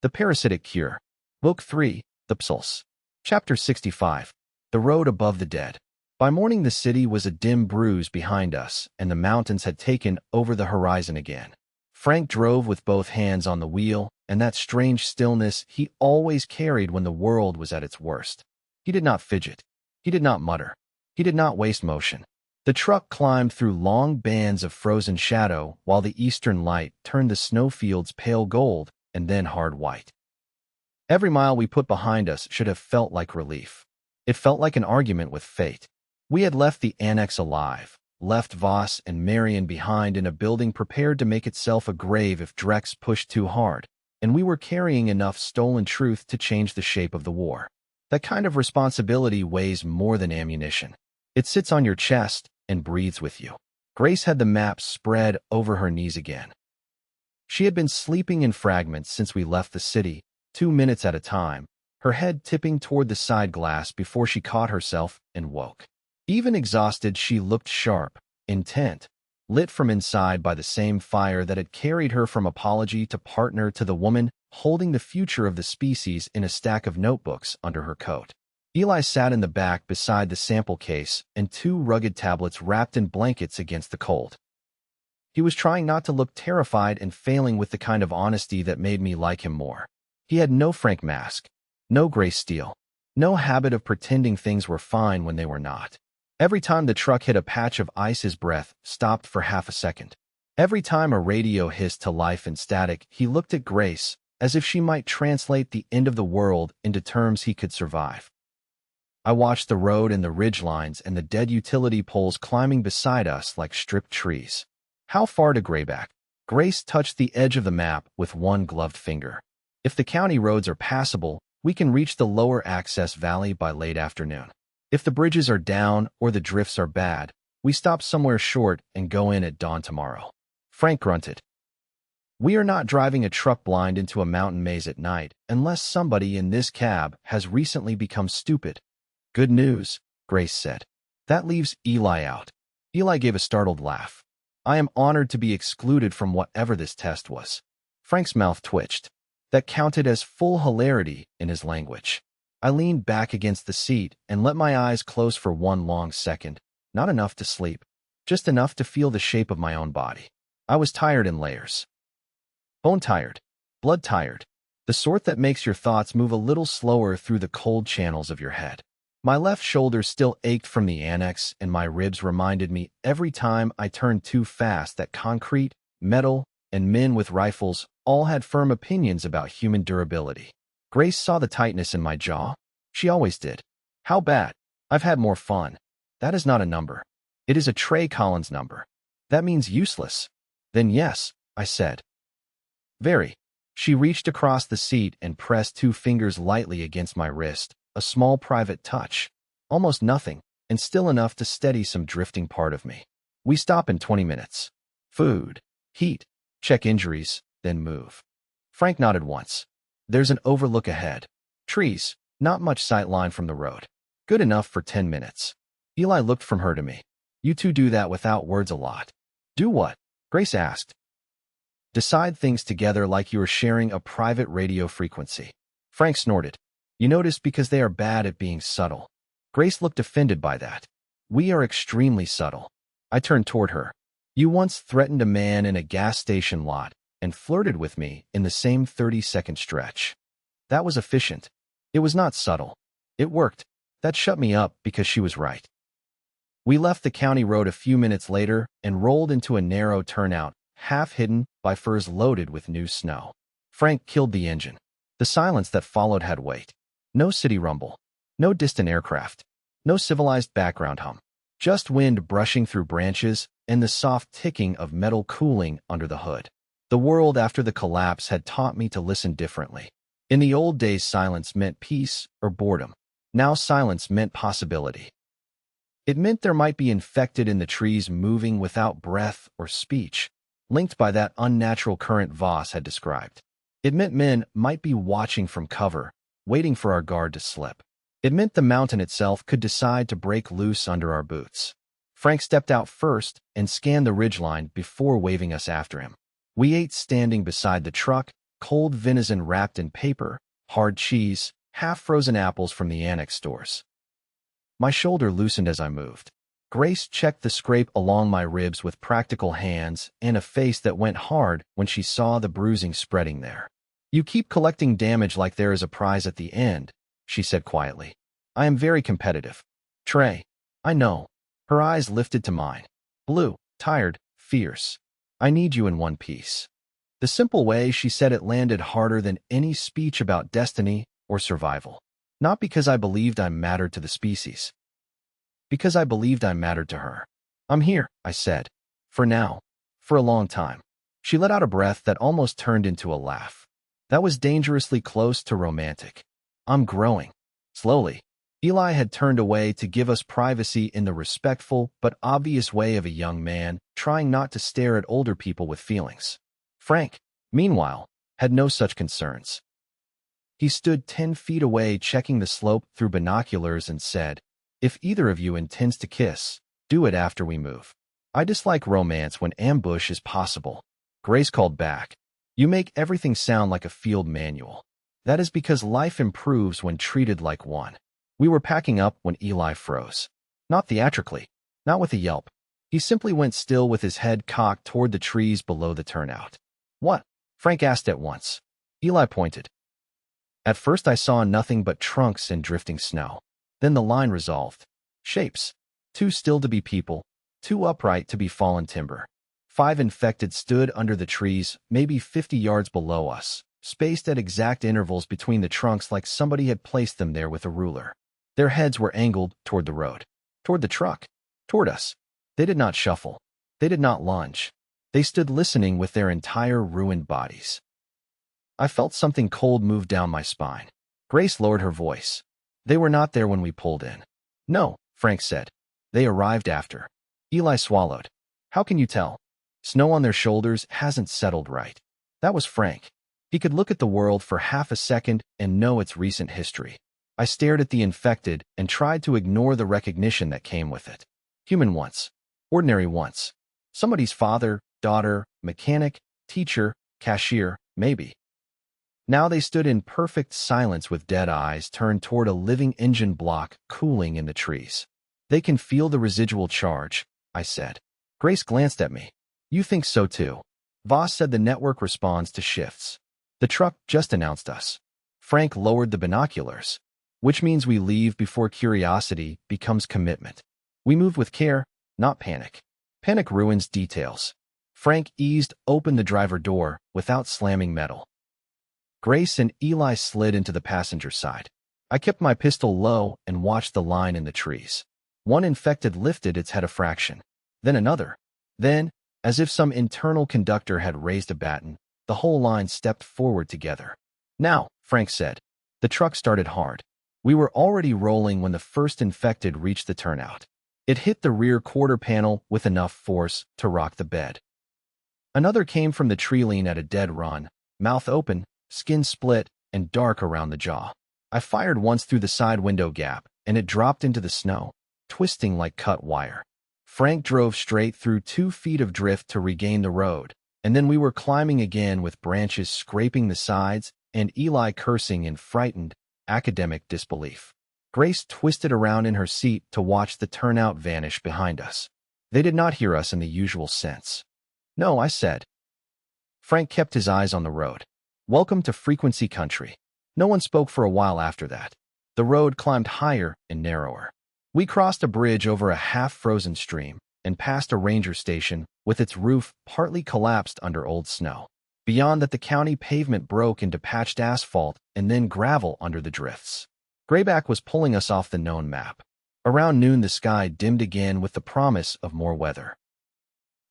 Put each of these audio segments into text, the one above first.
The Parasitic Cure. Book 3, The Psalms. Chapter 65. The Road Above the Dead. By morning the city was a dim bruise behind us, and the mountains had taken over the horizon again. Frank drove with both hands on the wheel, and that strange stillness he always carried when the world was at its worst. He did not fidget. He did not mutter. He did not waste motion. The truck climbed through long bands of frozen shadow while the eastern light turned the snowfields pale gold and then hard white. Every mile we put behind us should have felt like relief. It felt like an argument with fate. We had left the annex alive, left Voss and Marion behind in a building prepared to make itself a grave if Drex pushed too hard, and we were carrying enough stolen truth to change the shape of the war. That kind of responsibility weighs more than ammunition. It sits on your chest and breathes with you. Grace had the map spread over her knees again. She had been sleeping in fragments since we left the city, 2 minutes at a time, her head tipping toward the side glass before she caught herself and woke. Even exhausted, she looked sharp, intent, lit from inside by the same fire that had carried her from apology to partner to the woman holding the future of the species in a stack of notebooks under her coat. Eli sat in the back beside the sample case and 2 rugged tablets wrapped in blankets against the cold. He was trying not to look terrified and failing with the kind of honesty that made me like him more. He had no Frank mask, no Grace Steele, no habit of pretending things were fine when they were not. Every time the truck hit a patch of ice, his breath stopped for half a second. Every time a radio hissed to life and static, he looked at Grace as if she might translate the end of the world into terms he could survive. I watched the road and the ridge lines and the dead utility poles climbing beside us like stripped trees. How far to Grayback? Grace touched the edge of the map with one gloved finger. If the county roads are passable, we can reach the lower access valley by late afternoon. If the bridges are down or the drifts are bad, we stop somewhere short and go in at dawn tomorrow. Frank grunted. We are not driving a truck blind into a mountain maze at night unless somebody in this cab has recently become stupid. Good news, Grace said. That leaves Eli out. Eli gave a startled laugh. I am honored to be excluded from whatever this test was. Frank's mouth twitched. That counted as full hilarity in his language. I leaned back against the seat and let my eyes close for one long second. Not enough to sleep, just enough to feel the shape of my own body. I was tired in layers. Bone tired, blood tired, the sort that makes your thoughts move a little slower through the cold channels of your head. My left shoulder still ached from the annex, and my ribs reminded me every time I turned too fast that concrete, metal, and men with rifles all had firm opinions about human durability. Grace saw the tightness in my jaw. She always did. How bad? I've had more fun. That is not a number. It is a Trey Collins number. That means useless. Then yes, I said. Very. She reached across the seat and pressed 2 fingers lightly against my wrist, a small private touch. Almost nothing, and still enough to steady some drifting part of me. We stop in 20 minutes. Food, heat, check injuries, then move. Frank nodded once. There's an overlook ahead. Trees, not much sight line from the road. Good enough for 10 minutes. Eli looked from her to me. You 2 do that without words a lot. Do what? Grace asked. Decide things together like you are sharing a private radio frequency. Frank snorted. You notice because they are bad at being subtle. Grace looked offended by that. We are extremely subtle. I turned toward her. You once threatened a man in a gas station lot and flirted with me in the same 30-second stretch. That was efficient. It was not subtle. It worked. That shut me up because she was right. We left the county road a few minutes later and rolled into a narrow turnout, half hidden by firs loaded with new snow. Frank killed the engine. The silence that followed had weight. No city rumble. No distant aircraft. No civilized background hum. Just wind brushing through branches and the soft ticking of metal cooling under the hood. The world after the collapse had taught me to listen differently. In the old days, silence meant peace or boredom. Now silence meant possibility. It meant there might be infected in the trees moving without breath or speech, linked by that unnatural current Voss had described. It meant men might be watching from cover, waiting for our guard to slip. It meant the mountain itself could decide to break loose under our boots. Frank stepped out first and scanned the ridgeline before waving us after him. We ate standing beside the truck, cold venison wrapped in paper, hard cheese, half-frozen apples from the annex stores. My shoulder loosened as I moved. Grace checked the scrape along my ribs with practical hands and a face that went hard when she saw the bruising spreading there. "You keep collecting damage like there is a prize at the end," she said quietly. "I am very competitive. Trey." "I know." Her eyes lifted to mine. Blue, tired, fierce. "I need you in one piece." The simple way she said it landed harder than any speech about destiny or survival. Not because I believed I mattered to the species. Because I believed I mattered to her. "I'm here," I said. "For now. For a long time." She let out a breath that almost turned into a laugh. That was dangerously close to romantic. "I'm growing." Slowly. Eli had turned away to give us privacy in the respectful but obvious way of a young man trying not to stare at older people with feelings. Frank, meanwhile, had no such concerns. He stood 10 feet away checking the slope through binoculars and said, "If either of you intends to kiss, do it after we move. I dislike romance when ambush is possible." Grace called back, "You make everything sound like a field manual." "That is because life improves when treated like one." We were packing up when Eli froze. Not theatrically, not with a yelp. He simply went still with his head cocked toward the trees below the turnout. "What?" Frank asked at once. Eli pointed. At first I saw nothing but trunks and drifting snow. Then the line resolved. Shapes. Too still to be people, too upright to be fallen timber. 5 infected stood under the trees, maybe 50 yards below us, spaced at exact intervals between the trunks like somebody had placed them there with a ruler. Their heads were angled toward the road, toward the truck, toward us. They did not shuffle. They did not lunge. They stood listening with their entire ruined bodies. I felt something cold move down my spine. Grace lowered her voice. "They were not there when we pulled in." "No," Frank said. "They arrived after." Eli swallowed. "How can you tell?" "Snow on their shoulders hasn't settled right." That was Frank. He could look at the world for half a second and know its recent history. I stared at the infected and tried to ignore the recognition that came with it. Human once. Ordinary once. Somebody's father, daughter, mechanic, teacher, cashier, maybe. Now they stood in perfect silence with dead eyes turned toward a living engine block cooling in the trees. "They can feel the residual charge," I said. Grace glanced at me. "You think so too." Voss said the network responds to shifts. "The truck just announced us." Frank lowered the binoculars. "Which means we leave before curiosity becomes commitment. We move with care, not panic. Panic ruins details." Frank eased open the driver door without slamming metal. Grace and Eli slid into the passenger side. I kept my pistol low and watched the line in the trees. One infected lifted its head a fraction. Then another. Then, as if some internal conductor had raised a baton, the whole line stepped forward together. "Now," Frank said. The truck started hard. We were already rolling when the first infected reached the turnout. It hit the rear quarter panel with enough force to rock the bed. Another came from the tree lean at a dead run, mouth open, skin split, and dark around the jaw. I fired once through the side window gap, and it dropped into the snow, twisting like cut wire. Frank drove straight through 2 feet of drift to regain the road, and then we were climbing again with branches scraping the sides and Eli cursing in frightened, academic disbelief. Grace twisted around in her seat to watch the turnout vanish behind us. They did not hear us in the usual sense. "No," I said. Frank kept his eyes on the road. "Welcome to frequency country." No one spoke for a while after that. The road climbed higher and narrower. We crossed a bridge over a half-frozen stream and passed a ranger station with its roof partly collapsed under old snow. Beyond that, the county pavement broke into patched asphalt and then gravel under the drifts. Grayback was pulling us off the known map. Around noon, the sky dimmed again with the promise of more weather.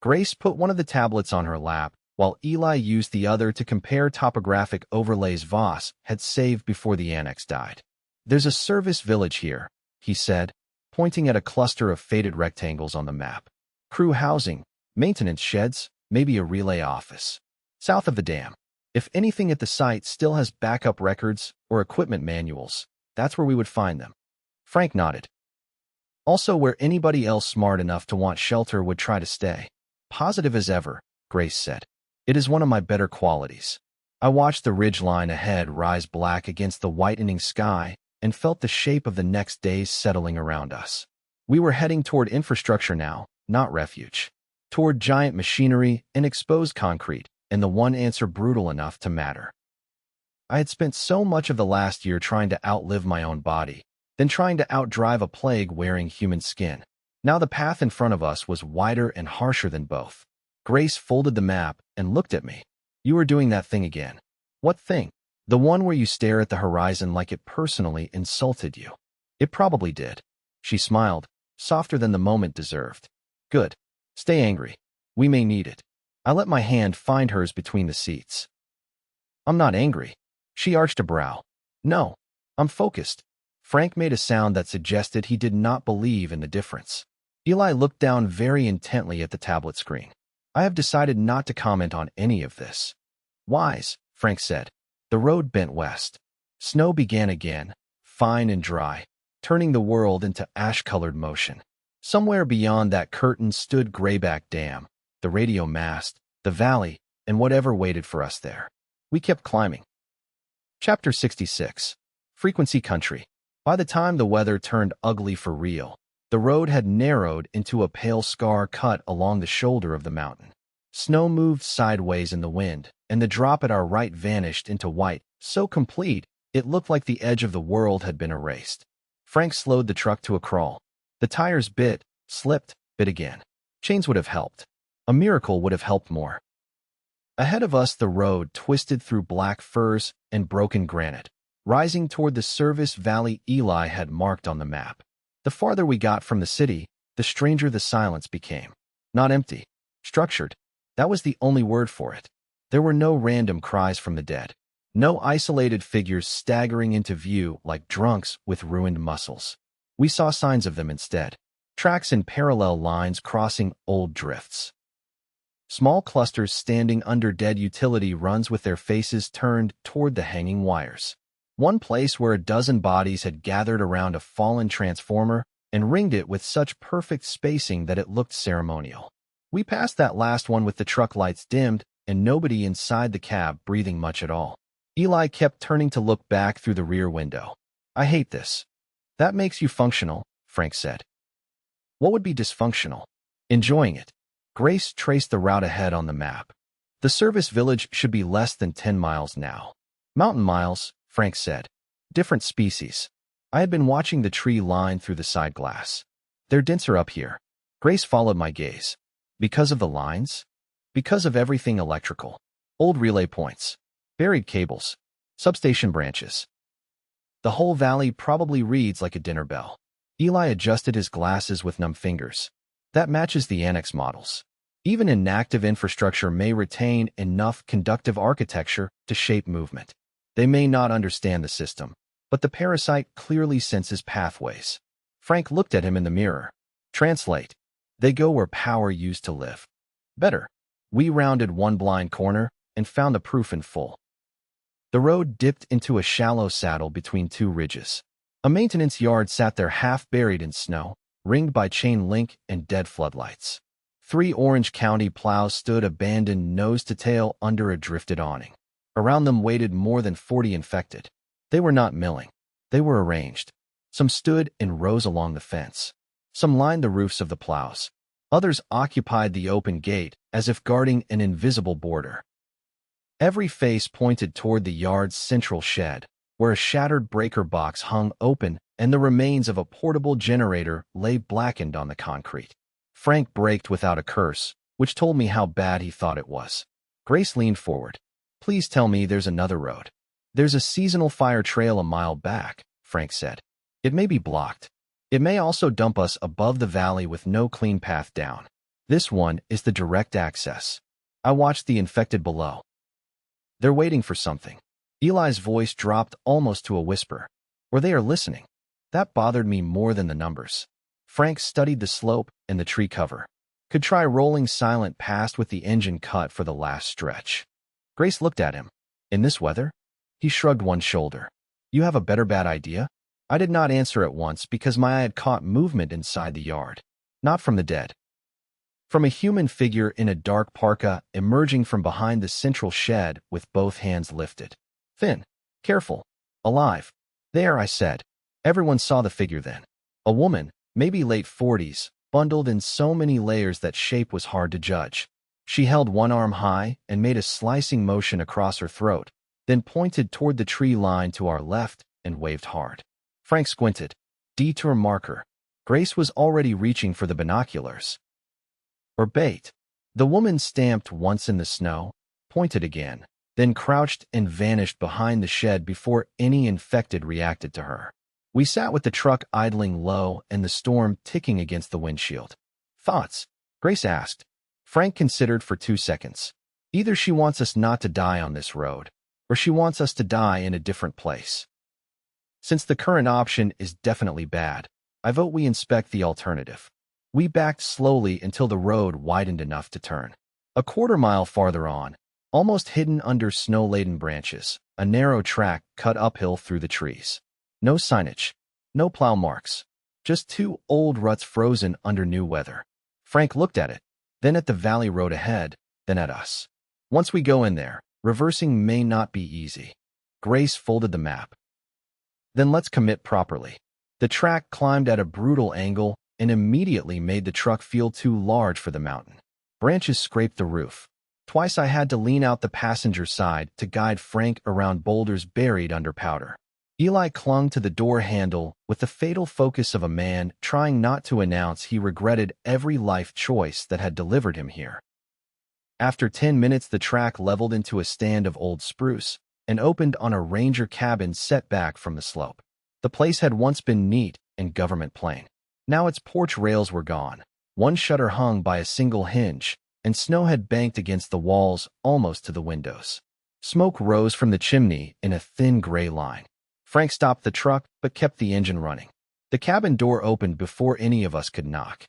Grace put one of the tablets on her lap, while Eli used the other to compare topographic overlays Voss had saved before the annex died. "There's a service village here," he said, pointing at a cluster of faded rectangles on the map. "Crew housing, maintenance sheds, maybe a relay office. South of the dam. If anything at the site still has backup records or equipment manuals, that's where we would find them." Frank nodded. "Also where anybody else smart enough to want shelter would try to stay." "Positive as ever," Grace said. "It is one of my better qualities." I watched the ridge line ahead rise black against the whitening sky and felt the shape of the next days settling around us. We were heading toward infrastructure now, not refuge. Toward giant machinery and exposed concrete, and the one answer brutal enough to matter. I had spent so much of the last year trying to outlive my own body, then trying to outdrive a plague wearing human skin. Now the path in front of us was wider and harsher than both. Grace folded the map and looked at me. You were doing that thing again. What thing? The one where you stare at the horizon like it personally insulted you. It probably did. She smiled, softer than the moment deserved. Good. Stay angry. We may need it. I let my hand find hers between the seats. I'm not angry. She arched a brow. No, I'm focused. Frank made a sound that suggested he did not believe in the difference. Eli looked down very intently at the tablet screen. I have decided not to comment on any of this. Wise, Frank said. The road bent west. Snow began again, fine and dry, turning the world into ash-colored motion. Somewhere beyond that curtain stood Grayback Dam, the radio mast, the valley, and whatever waited for us there. We kept climbing. Chapter 66. Frequency Country. By the time the weather turned ugly for real, the road had narrowed into a pale scar cut along the shoulder of the mountain. Snow moved sideways in the wind, and the drop at our right vanished into white, so complete, it looked like the edge of the world had been erased. Frank slowed the truck to a crawl. The tires bit, slipped, bit again. Chains would have helped. A miracle would have helped more. Ahead of us the road twisted through black firs and broken granite, rising toward the service valley Eli had marked on the map. The farther we got from the city, the stranger the silence became. Not empty. Structured. That was the only word for it. There were no random cries from the dead. No isolated figures staggering into view like drunks with ruined muscles. We saw signs of them instead. Tracks in parallel lines crossing old drifts. Small clusters standing under dead utility runs with their faces turned toward the hanging wires. One place where a dozen bodies had gathered around a fallen transformer and ringed it with such perfect spacing that it looked ceremonial. We passed that last one with the truck lights dimmed and nobody inside the cab breathing much at all. Eli kept turning to look back through the rear window. I hate this. That makes you functional, Frank said. What would be dysfunctional? Enjoying it. Grace traced the route ahead on the map. The service village should be less than 10 miles now. Mountain miles, Frank said. Different species. I had been watching the tree line through the side glass. They're denser up here. Grace followed my gaze. Because of the lines? Because of everything electrical. Old relay points. Buried cables. Substation branches. The whole valley probably reads like a dinner bell. Eli adjusted his glasses with numb fingers. That matches the annex models. Even inactive infrastructure may retain enough conductive architecture to shape movement. They may not understand the system, but the parasite clearly senses pathways. Frank looked at him in the mirror. Translate. They go where power used to live. Better. We rounded one blind corner and found the proof in full. The road dipped into a shallow saddle between two ridges. A maintenance yard sat there half buried in snow, ringed by chain link and dead floodlights. 3 Orange County plows stood abandoned nose to tail under a drifted awning. Around them waited more than 40 infected. They were not milling. They were arranged. Some stood in rows along the fence. Some lined the roofs of the plows. Others occupied the open gate as if guarding an invisible border. Every face pointed toward the yard's central shed, where a shattered breaker box hung open and the remains of a portable generator lay blackened on the concrete. Frank braked without a curse, which told me how bad he thought it was. Grace leaned forward. Please tell me there's another road. There's a seasonal fire trail a mile back, Frank said. It may be blocked. It may also dump us above the valley with no clean path down. This one is the direct access. I watched the infected below. They're waiting for something. Eli's voice dropped almost to a whisper. Or they are listening. That bothered me more than the numbers. Frank studied the slope and the tree cover. Could try rolling silent past with the engine cut for the last stretch. Grace looked at him. In this weather? He shrugged one shoulder. You have a better bad idea? I did not answer at once because my eye had caught movement inside the yard. Not from the dead. from a human figure in a dark parka emerging from behind the central shed with both hands lifted. Thin, careful, alive. There, I said. Everyone saw the figure then. A woman, maybe late 40s, bundled in so many layers that shape was hard to judge. She held one arm high and made a slicing motion across her throat, then pointed toward the tree line to our left and waved hard. Frank squinted. Detour marker. Grace was already reaching for the binoculars. Or bait. The woman stamped once in the snow, pointed again, then crouched and vanished behind the shed before any infected reacted to her. We sat with the truck idling low and the storm ticking against the windshield. Thoughts? Grace asked. Frank considered for 2 seconds. Either she wants us not to die on this road, or she wants us to die in a different place. Since the current option is definitely bad, I vote we inspect the alternative. We backed slowly until the road widened enough to turn. A quarter-mile farther on, almost hidden under snow-laden branches, a narrow track cut uphill through the trees. No signage, no plow marks, just 2 old ruts frozen under new weather. Frank looked at it, then at the valley road ahead, then at us. Once we go in there, reversing may not be easy. Grace folded the map. Then let's commit properly. The track climbed at a brutal angle and immediately made the truck feel too large for the mountain. Branches scraped the roof. Twice I had to lean out the passenger side to guide Frank around boulders buried under powder. Eli clung to the door handle with the fatal focus of a man trying not to announce he regretted every life choice that had delivered him here. After 10 minutes, the track leveled into a stand of old spruce and opened on a ranger cabin set back from the slope. The place had once been neat and government plain. Now its porch rails were gone, one shutter hung by a single hinge, and snow had banked against the walls almost to the windows. Smoke rose from the chimney in a thin gray line. Frank stopped the truck but kept the engine running. The cabin door opened before any of us could knock.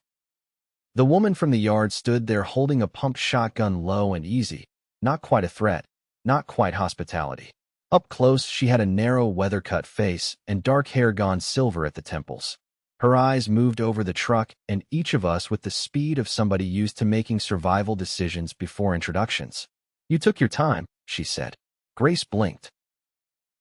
The woman from the yard stood there holding a pumped shotgun low and easy, not quite a threat, not quite hospitality. Up close, she had a narrow weather-cut face and dark hair gone silver at the temples. Her eyes moved over the truck and each of us with the speed of somebody used to making survival decisions before introductions. You took your time, she said. Grace blinked.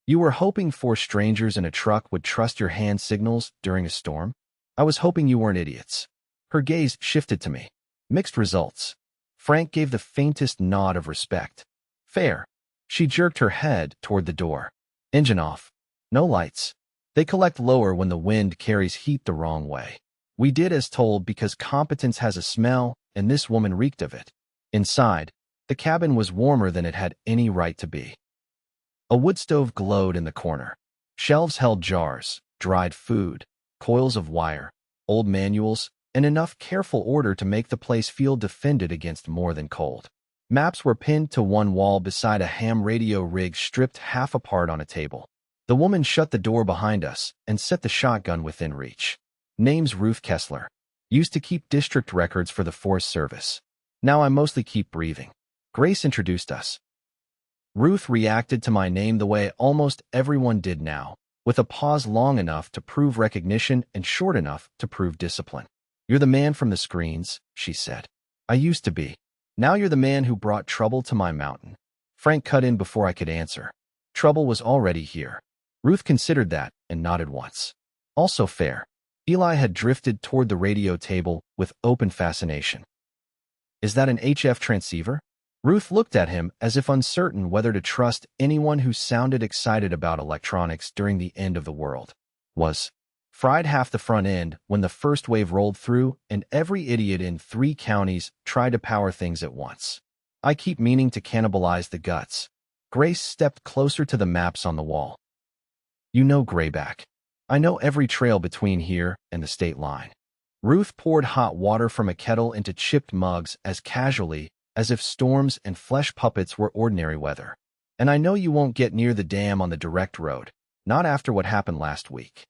You were hoping 4 strangers in a truck would trust your hand signals during a storm? I was hoping you weren't idiots. Her gaze shifted to me. Mixed results. Frank gave the faintest nod of respect. Fair. She jerked her head toward the door. Engine off. No lights. They collect lower when the wind carries heat the wrong way. We did as told because competence has a smell, and this woman reeked of it. Inside, the cabin was warmer than it had any right to be. A wood stove glowed in the corner. Shelves held jars, dried food, coils of wire, old manuals, and enough careful order to make the place feel defended against more than cold. Maps were pinned to one wall beside a ham radio rig stripped half apart on a table. The woman shut the door behind us and set the shotgun within reach. Name's Ruth Kessler. Used to keep district records for the Forest Service. Now I mostly keep breathing. Grace introduced us. Ruth reacted to my name the way almost everyone did now, with a pause long enough to prove recognition and short enough to prove discipline. You're the man from the screens, she said. I used to be. Now you're the man who brought trouble to my mountain. Frank cut in before I could answer. Trouble was already here. Ruth considered that and nodded once. Also fair. Eli had drifted toward the radio table with open fascination. Is that an HF transceiver? Ruth looked at him as if uncertain whether to trust anyone who sounded excited about electronics during the end of the world. Was fried half the front end when the first wave rolled through and every idiot in 3 counties tried to power things at once. I keep meaning to cannibalize the guts. Grace stepped closer to the maps on the wall. You know Grayback. I know every trail between here and the state line. Ruth poured hot water from a kettle into chipped mugs as casually as if storms and flesh puppets were ordinary weather. And I know you won't get near the dam on the direct road, not after what happened last week.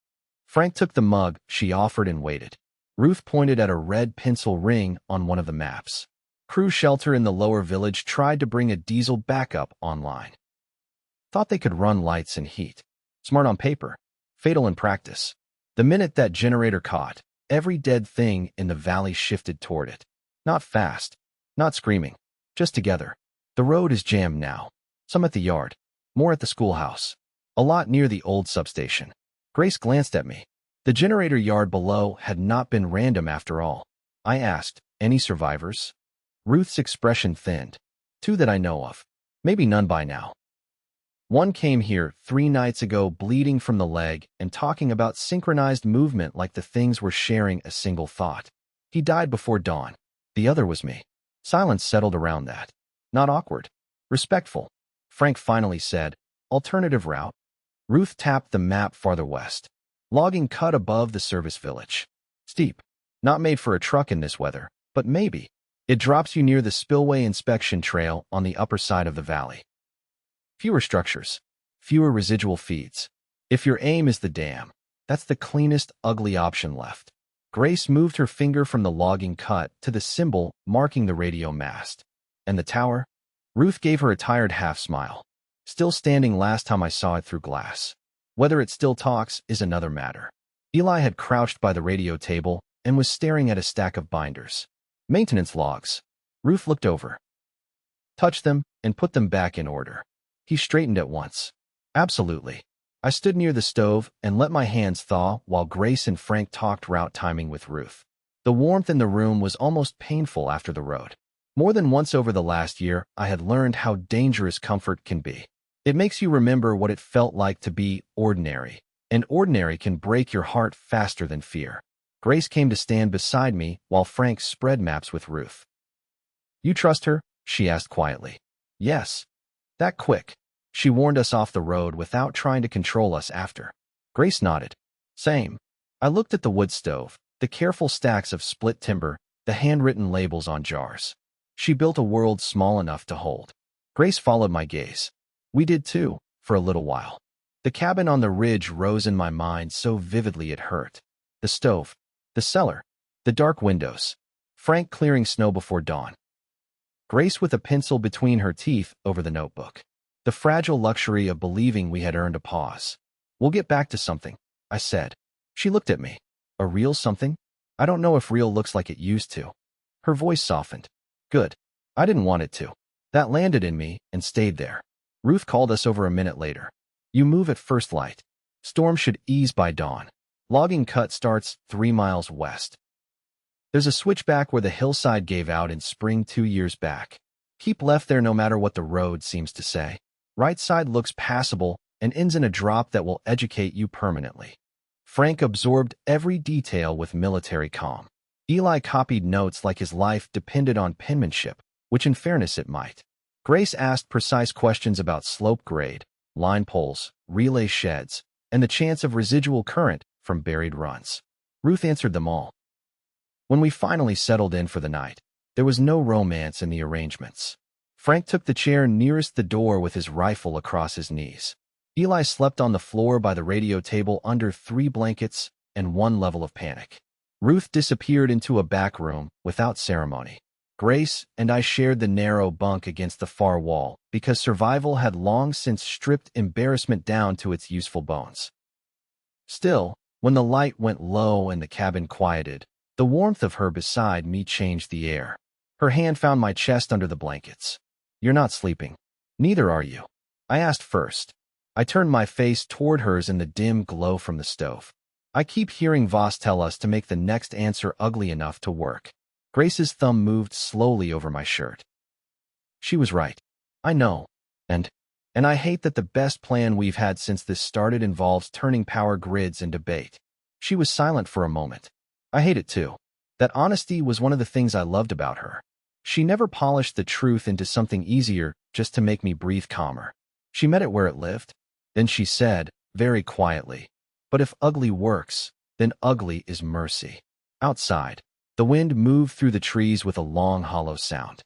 Frank took the mug she offered and waited. Ruth pointed at a red pencil ring on one of the maps. Crew shelter in the lower village tried to bring a diesel backup online. Thought they could run lights and heat. Smart on paper, fatal in practice. The minute that generator caught, every dead thing in the valley shifted toward it. Not fast. Not screaming. Just together. The road is jammed now. Some at the yard. More at the schoolhouse. A lot near the old substation. Grace glanced at me. The generator yard below had not been random after all. I asked, any survivors? Ruth's expression thinned. 2 that I know of. Maybe none by now. One came here 3 nights ago bleeding from the leg and talking about synchronized movement like the things were sharing a single thought. He died before dawn. The other was me. Silence settled around that. Not awkward. Respectful. Frank finally said, alternative route. Ruth tapped the map farther west. Logging cut above the service village. Steep. Not made for a truck in this weather, but maybe. It drops you near the spillway inspection trail on the upper side of the valley. Fewer structures. Fewer residual feeds. If your aim is the dam, that's the cleanest, ugly option left. Grace moved her finger from the logging cut to the symbol marking the radio mast. And the tower? Ruth gave her a tired half-smile. Still standing last time I saw it through glass. Whether it still talks is another matter. Eli had crouched by the radio table and was staring at a stack of binders. Maintenance logs. Ruth looked over. Touched them and put them back in order. He straightened at once. Absolutely. I stood near the stove and let my hands thaw while Grace and Frank talked route timing with Ruth. The warmth in the room was almost painful after the road. More than once over the last year, I had learned how dangerous comfort can be. It makes you remember what it felt like to be ordinary, and ordinary can break your heart faster than fear. Grace came to stand beside me while Frank spread maps with Ruth. You trust her? She asked quietly. Yes. That quick. She warned us off the road without trying to control us after. Grace nodded. Same. I looked at the wood stove, the careful stacks of split timber, the handwritten labels on jars. She built a world small enough to hold. Grace followed my gaze. We did too, for a little while. The cabin on the ridge rose in my mind so vividly it hurt. The stove, the cellar, the dark windows, Frank clearing snow before dawn. Grace with a pencil between her teeth over the notebook. The fragile luxury of believing we had earned a pause. We'll get back to something, I said. She looked at me. A real something? I don't know if real looks like it used to. Her voice softened. Good. I didn't want it to. That landed in me and stayed there. Ruth called us over a minute later. You move at first light. Storm should ease by dawn. Logging cut starts 3 miles west. There's a switchback where the hillside gave out in spring 2 years back. Keep left there no matter what the road seems to say. Right side looks passable and ends in a drop that will educate you permanently. Frank absorbed every detail with military calm. Eli copied notes like his life depended on penmanship, which in fairness it might. Grace asked precise questions about slope grade, line poles, relay sheds, and the chance of residual current from buried runs. Ruth answered them all. When we finally settled in for the night, there was no romance in the arrangements. Frank took the chair nearest the door with his rifle across his knees. Eli slept on the floor by the radio table under 3 blankets and 1 level of panic. Ruth disappeared into a back room without ceremony. Grace and I shared the narrow bunk against the far wall because survival had long since stripped embarrassment down to its useful bones. Still, when the light went low and the cabin quieted, the warmth of her beside me changed the air. Her hand found my chest under the blankets. You're not sleeping. Neither are you. I asked first. I turned my face toward hers in the dim glow from the stove. I keep hearing Voss tell us to make the next answer ugly enough to work. Grace's thumb moved slowly over my shirt. She was right. I know. And I hate that the best plan we've had since this started involves turning power grids into bait. She was silent for a moment. I hate it too. That honesty was one of the things I loved about her. She never polished the truth into something easier just to make me breathe calmer. She met it where it lived. Then she said, very quietly, but if ugly works, then ugly is mercy. Outside, the wind moved through the trees with a long, hollow sound.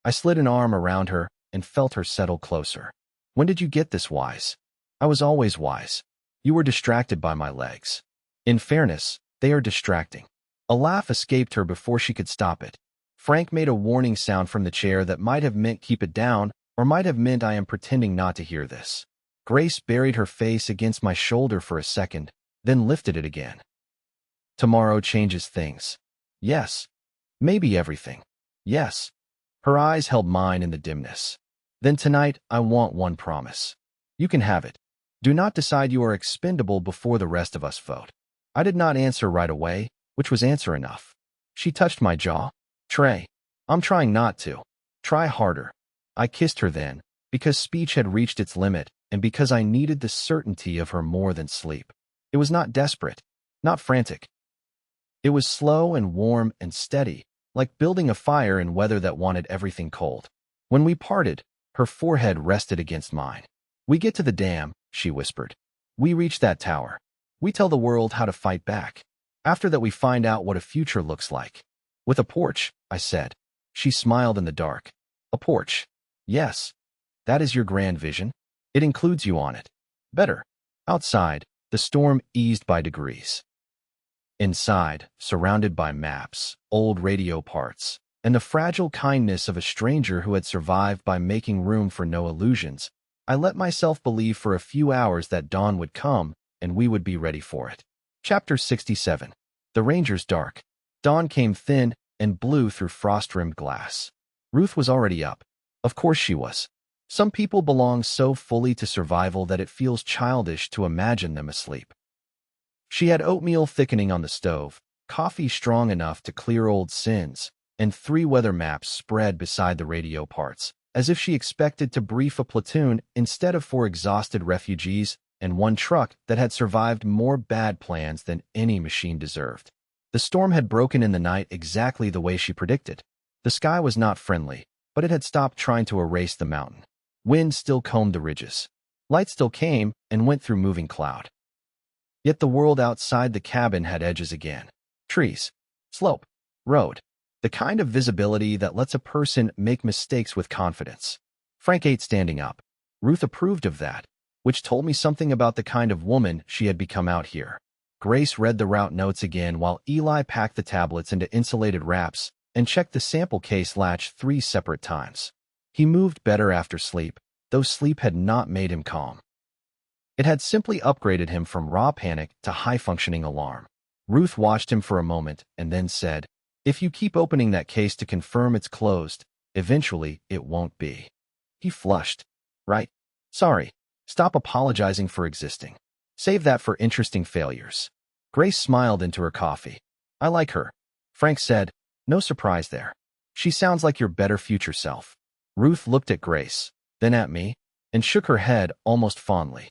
I slid an arm around her and felt her settle closer. When did you get this wise? I was always wise. You were distracted by my legs. In fairness, they are distracting. A laugh escaped her before she could stop it. Frank made a warning sound from the chair that might have meant keep it down or might have meant I am pretending not to hear this. Grace buried her face against my shoulder for a second, then lifted it again. Tomorrow changes things. Yes. Maybe everything. Yes. Her eyes held mine in the dimness. Then tonight, I want one promise. You can have it. Do not decide you are expendable before the rest of us vote. I did not answer right away, which was answer enough. She touched my jaw. Trey, I'm trying not to. Try harder. I kissed her then, because speech had reached its limit, and because I needed the certainty of her more than sleep. It was not desperate, not frantic. It was slow and warm and steady, like building a fire in weather that wanted everything cold. When we parted, her forehead rested against mine. We get to the dam, she whispered. We reach that tower. We tell the world how to fight back. After that we find out what a future looks like. With a porch, I said. She smiled in the dark. A porch. Yes. That is your grand vision? It includes you on it. Better. Outside, the storm eased by degrees. Inside, surrounded by maps, old radio parts, and the fragile kindness of a stranger who had survived by making room for no illusions, I let myself believe for a few hours that dawn would come and we would be ready for it. Chapter 67. The Ranger's Dark. Dawn came thin and blew through frost-rimmed glass. Ruth was already up. Of course she was. Some people belong so fully to survival that it feels childish to imagine them asleep. She had oatmeal thickening on the stove, coffee strong enough to clear old sins, and 3 weather maps spread beside the radio parts, as if she expected to brief a platoon instead of 4 exhausted refugees and 1 truck that had survived more bad plans than any machine deserved. The storm had broken in the night exactly the way she predicted. The sky was not friendly, but it had stopped trying to erase the mountain. Wind still combed the ridges. Light still came and went through moving cloud. Yet the world outside the cabin had edges again. Trees, slope, road. The kind of visibility that lets a person make mistakes with confidence. Frank ate standing up. Ruth approved of that, which told me something about the kind of woman she had become out here. Grace read the route notes again while Eli packed the tablets into insulated wraps and checked the sample case latch 3 separate times. He moved better after sleep, though sleep had not made him calm. It had simply upgraded him from raw panic to high-functioning alarm. Ruth watched him for a moment and then said, "If you keep opening that case to confirm it's closed, eventually it won't be." He flushed. Right. Sorry. Stop apologizing for existing. Save that for interesting failures. Grace smiled into her coffee. I like her. Frank said, no surprise there. She sounds like your better future self. Ruth looked at Grace, then at me, and shook her head almost fondly.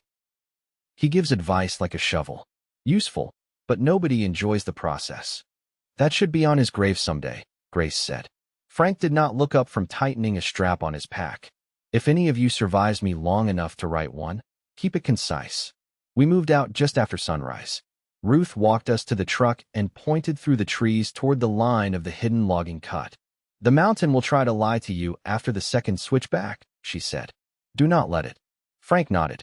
He gives advice like a shovel. Useful, but nobody enjoys the process. That should be on his grave someday, Grace said. Frank did not look up from tightening a strap on his pack. If any of you survives me long enough to write one, keep it concise. We moved out just after sunrise. Ruth walked us to the truck and pointed through the trees toward the line of the hidden logging cut. The mountain will try to lie to you after the second switchback, she said. Do not let it. Frank nodded.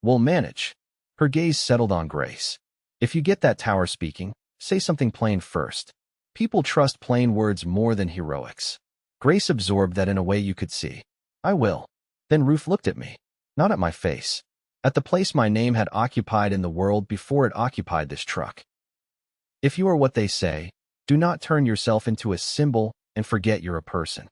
We'll manage. Her gaze settled on Grace. If you get that tower speaking, say something plain first. People trust plain words more than heroics. Grace absorbed that in a way you could see. I will. Then Ruth looked at me, not at my face, at the place my name had occupied in the world before it occupied this truck. If you are what they say, do not turn yourself into a symbol and forget you're a person.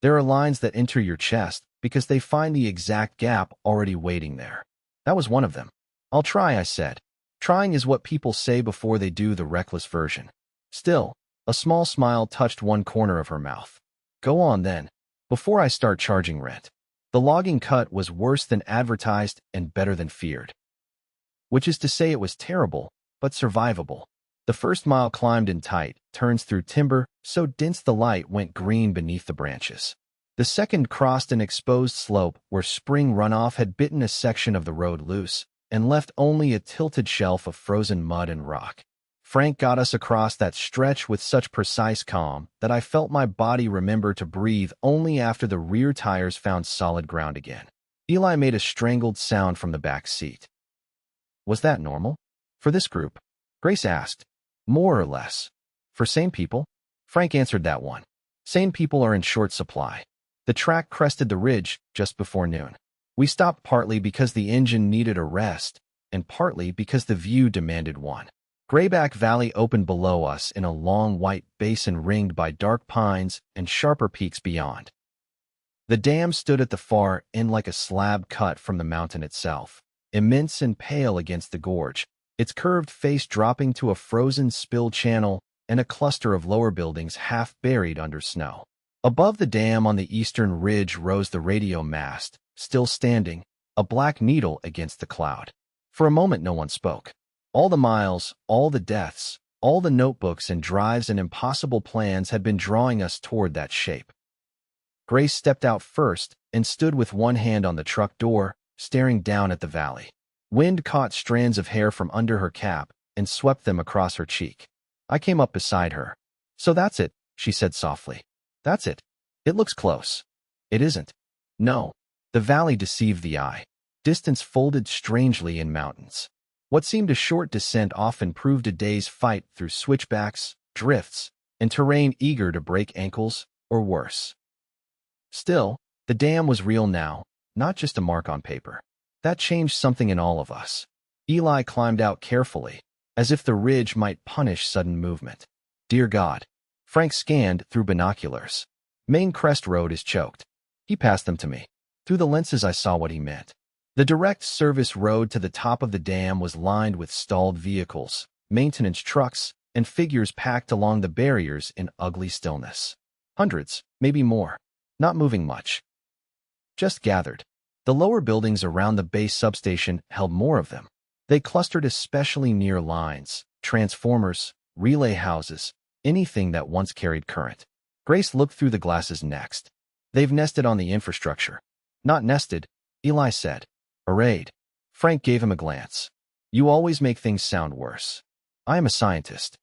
There are lines that enter your chest because they find the exact gap already waiting there. That was one of them. I'll try, I said. Trying is what people say before they do the reckless version. Still, a small smile touched one corner of her mouth. Go on then, before I start charging rent. The logging cut was worse than advertised and better than feared. Which is to say it was terrible, but survivable. The first mile climbed in tight turns through timber so dense the light went green beneath the branches. The second crossed an exposed slope where spring runoff had bitten a section of the road loose and left only a tilted shelf of frozen mud and rock. Frank got us across that stretch with such precise calm that I felt my body remember to breathe only after the rear tires found solid ground again. Eli made a strangled sound from the back seat. Was that normal? For this group? Grace asked. More or less. For sane people? Frank answered that one. Sane people are in short supply. The track crested the ridge just before noon. We stopped partly because the engine needed a rest, and partly because the view demanded one. Grayback Valley opened below us in a long white basin ringed by dark pines and sharper peaks beyond. The dam stood at the far end like a slab cut from the mountain itself, immense and pale against the gorge, its curved face dropping to a frozen spill channel and a cluster of lower buildings half buried under snow. Above the dam on the eastern ridge rose the radio mast, still standing, a black needle against the cloud. For a moment no one spoke. All the miles, all the deaths, all the notebooks and drives and impossible plans had been drawing us toward that shape. Grace stepped out first and stood with one hand on the truck door, staring down at the valley. Wind caught strands of hair from under her cap and swept them across her cheek. I came up beside her. "So that's it," she said softly. "That's it. It looks close." "It isn't." "No." The valley deceived the eye. Distance folded strangely in mountains. What seemed a short descent often proved a day's fight through switchbacks, drifts, and terrain eager to break ankles, or worse. Still, the dam was real now, not just a mark on paper. That changed something in all of us. Eli climbed out carefully, as if the ridge might punish sudden movement. "Dear God." Frank scanned through binoculars. "Main Crest Road is choked." He passed them to me. Through the lenses I saw what he meant. The direct service road to the top of the dam was lined with stalled vehicles, maintenance trucks, and figures packed along the barriers in ugly stillness. Hundreds, maybe more. Not moving much. Just gathered. The lower buildings around the base substation held more of them. They clustered especially near lines, transformers, relay houses, anything that once carried current. Grace looked through the glasses next. "They've nested on the infrastructure." "Not nested," Eli said. "Arrayed." Frank gave him a glance. "You always make things sound worse. I am a scientist.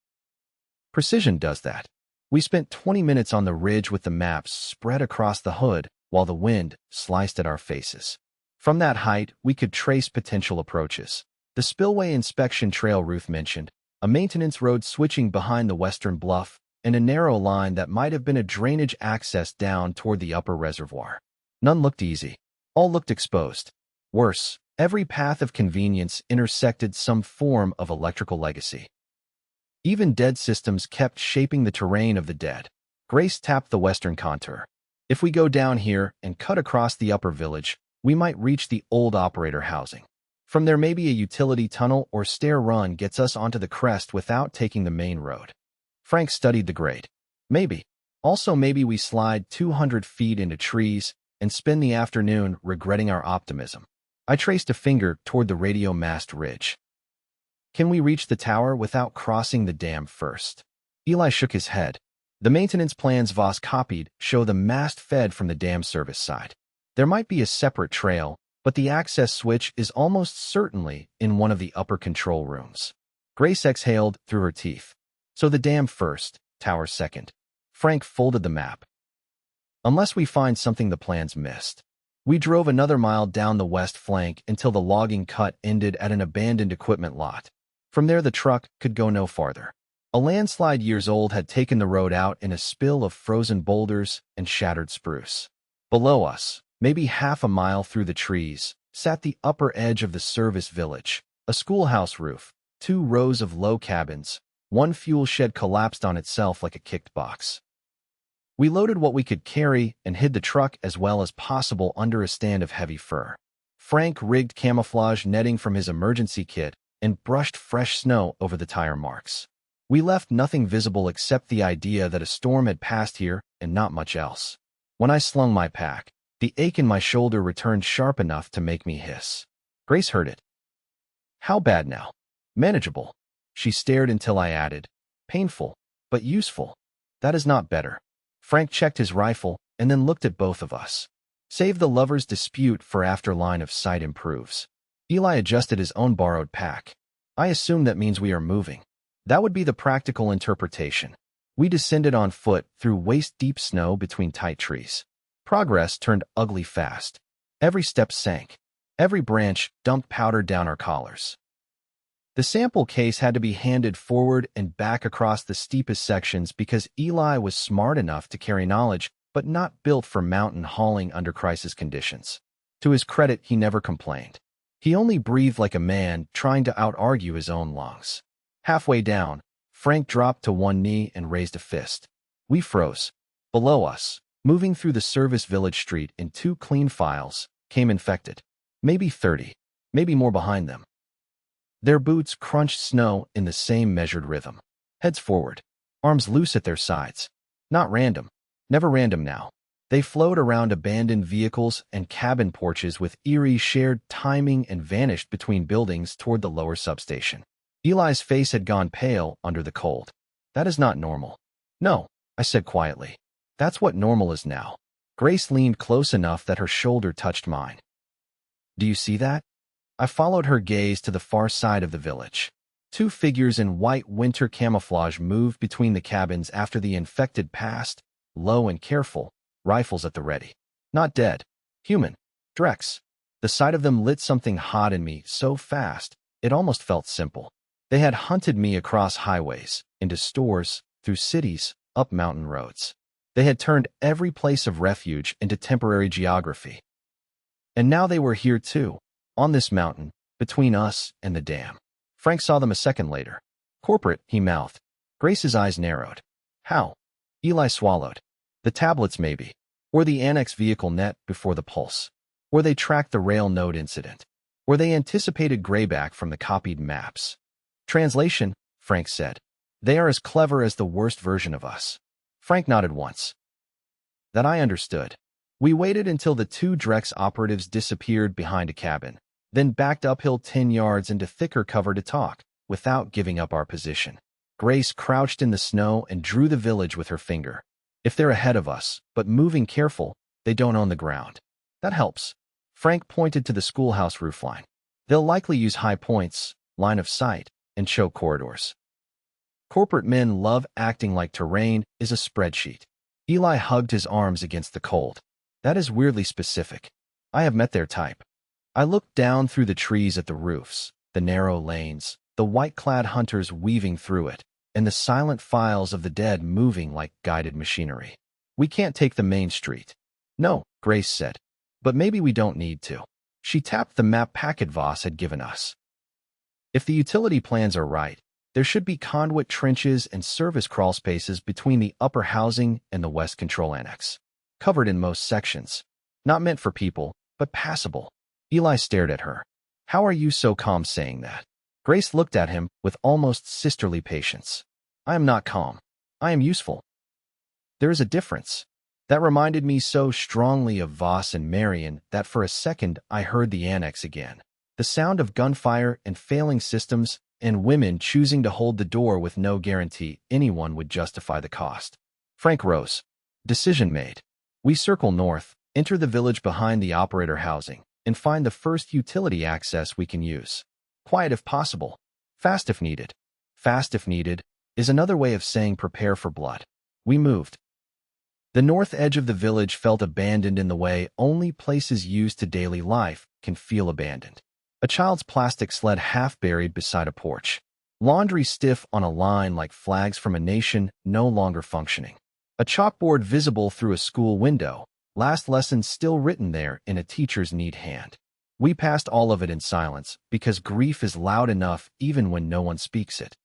Precision does that." We spent 20 minutes on the ridge with the maps spread across the hood while the wind sliced at our faces. From that height, we could trace potential approaches. The spillway inspection trail Ruth mentioned, a maintenance road switching behind the western bluff, and a narrow line that might have been a drainage access down toward the upper reservoir. None looked easy. All looked exposed. Worse, every path of convenience intersected some form of electrical legacy. Even dead systems kept shaping the terrain of the dead. Grace tapped the western contour. "If we go down here and cut across the upper village, we might reach the old operator housing. From there maybe a utility tunnel or stair run gets us onto the crest without taking the main road." Frank studied the grade. "Maybe. Also maybe we slide 200 feet into trees and spend the afternoon regretting our optimism." I traced a finger toward the radio mast ridge. "Can we reach the tower without crossing the dam first?" Eli shook his head. "The maintenance plans Voss copied show the mast fed from the dam service side. There might be a separate trail, but the access switch is almost certainly in one of the upper control rooms." Grace exhaled through her teeth. "So the dam first, tower second." Frank folded the map. "Unless we find something the plans missed." We drove another mile down the west flank until the logging cut ended at an abandoned equipment lot. From there the truck could go no farther. A landslide years old had taken the road out in a spill of frozen boulders and shattered spruce. Below us, maybe half a mile through the trees, sat the upper edge of the service village, a schoolhouse roof, 2 rows of low cabins, one fuel shed collapsed on itself like a kicked box. We loaded what we could carry and hid the truck as well as possible under a stand of heavy fur. Frank rigged camouflage netting from his emergency kit and brushed fresh snow over the tire marks. We left nothing visible except the idea that a storm had passed here and not much else. When I slung my pack, the ache in my shoulder returned sharp enough to make me hiss. Grace heard it. "How bad now?" "Manageable." She stared until I added, "Painful, but useful." "That is not better." Frank checked his rifle and then looked at both of us. "Save the lovers' dispute for after line of sight improves." Eli adjusted his own borrowed pack. "I assume that means we are moving." That would be the practical interpretation. We descended on foot through waist-deep snow between tight trees. Progress turned ugly fast. Every step sank. Every branch dumped powder down our collars. The sample case had to be handed forward and back across the steepest sections because Eli was smart enough to carry knowledge, but not built for mountain hauling under crisis conditions. To his credit, he never complained. He only breathed like a man trying to out-argue his own lungs. Halfway down, Frank dropped to one knee and raised a fist. We froze. Below us, moving through the service village street in two clean files, came infected. Maybe 30, maybe more behind them. Their boots crunched snow in the same measured rhythm. Heads forward, arms loose at their sides. Not random. Never random now. They flowed around abandoned vehicles and cabin porches with eerie shared timing and vanished between buildings toward the lower substation. Eli's face had gone pale under the cold. That is not normal. No, I said quietly. That's what normal is now. Grace leaned close enough that her shoulder touched mine. Do you see that? I followed her gaze to the far side of the village. Two figures in white winter camouflage moved between the cabins after the infected passed, low and careful, rifles at the ready. Not dead. Human. Drex. The sight of them lit something hot in me so fast, it almost felt simple. They had hunted me across highways, into stores, through cities, up mountain roads. They had turned every place of refuge into temporary geography. And now they were here too, on this mountain, between us and the dam. Frank saw them a second later. Corporate, he mouthed. Grace's eyes narrowed. How? Eli swallowed. The tablets maybe. Or the annex vehicle net before the pulse. Or they tracked the rail node incident. Or they anticipated grayback from the copied maps. Translation, Frank said. They are as clever as the worst version of us. Frank nodded once. That I understood. We waited until the two Drex operatives disappeared behind a cabin, then backed uphill 10 yards into thicker cover to talk, without giving up our position. Grace crouched in the snow and drew the village with her finger. If they're ahead of us, but moving careful, they don't own the ground. That helps. Frank pointed to the schoolhouse roofline. They'll likely use high points, line of sight, and choke corridors. Corporate men love acting like terrain is a spreadsheet. Eli hugged his arms against the cold. That is weirdly specific. I have met their type. I looked down through the trees at the roofs, the narrow lanes, the white-clad hunters weaving through it, and the silent files of the dead moving like guided machinery. We can't take the main street. No, Grace said. But maybe we don't need to. She tapped the map packet Voss had given us. If the utility plans are right, there should be conduit trenches and service crawl spaces between the upper housing and the west control annex. Covered in most sections. Not meant for people, but passable. Eli stared at her. How are you so calm saying that? Grace looked at him with almost sisterly patience. I am not calm. I am useful. There is a difference. That reminded me so strongly of Voss and Marion that for a second I heard the annex again. The sound of gunfire and failing systems, and women choosing to hold the door with no guarantee anyone would justify the cost. Frank rose. Decision made. We circle north, enter the village behind the operator housing, and find the first utility access we can use. Quiet if possible. Fast if needed. Fast if needed is another way of saying prepare for blood. We moved. The north edge of the village felt abandoned in the way only places used to daily life can feel abandoned. A child's plastic sled half buried beside a porch. Laundry stiff on a line like flags from a nation no longer functioning. A chalkboard visible through a school window, last lesson still written there in a teacher's neat hand. We passed all of it in silence because grief is loud enough even when no one speaks it.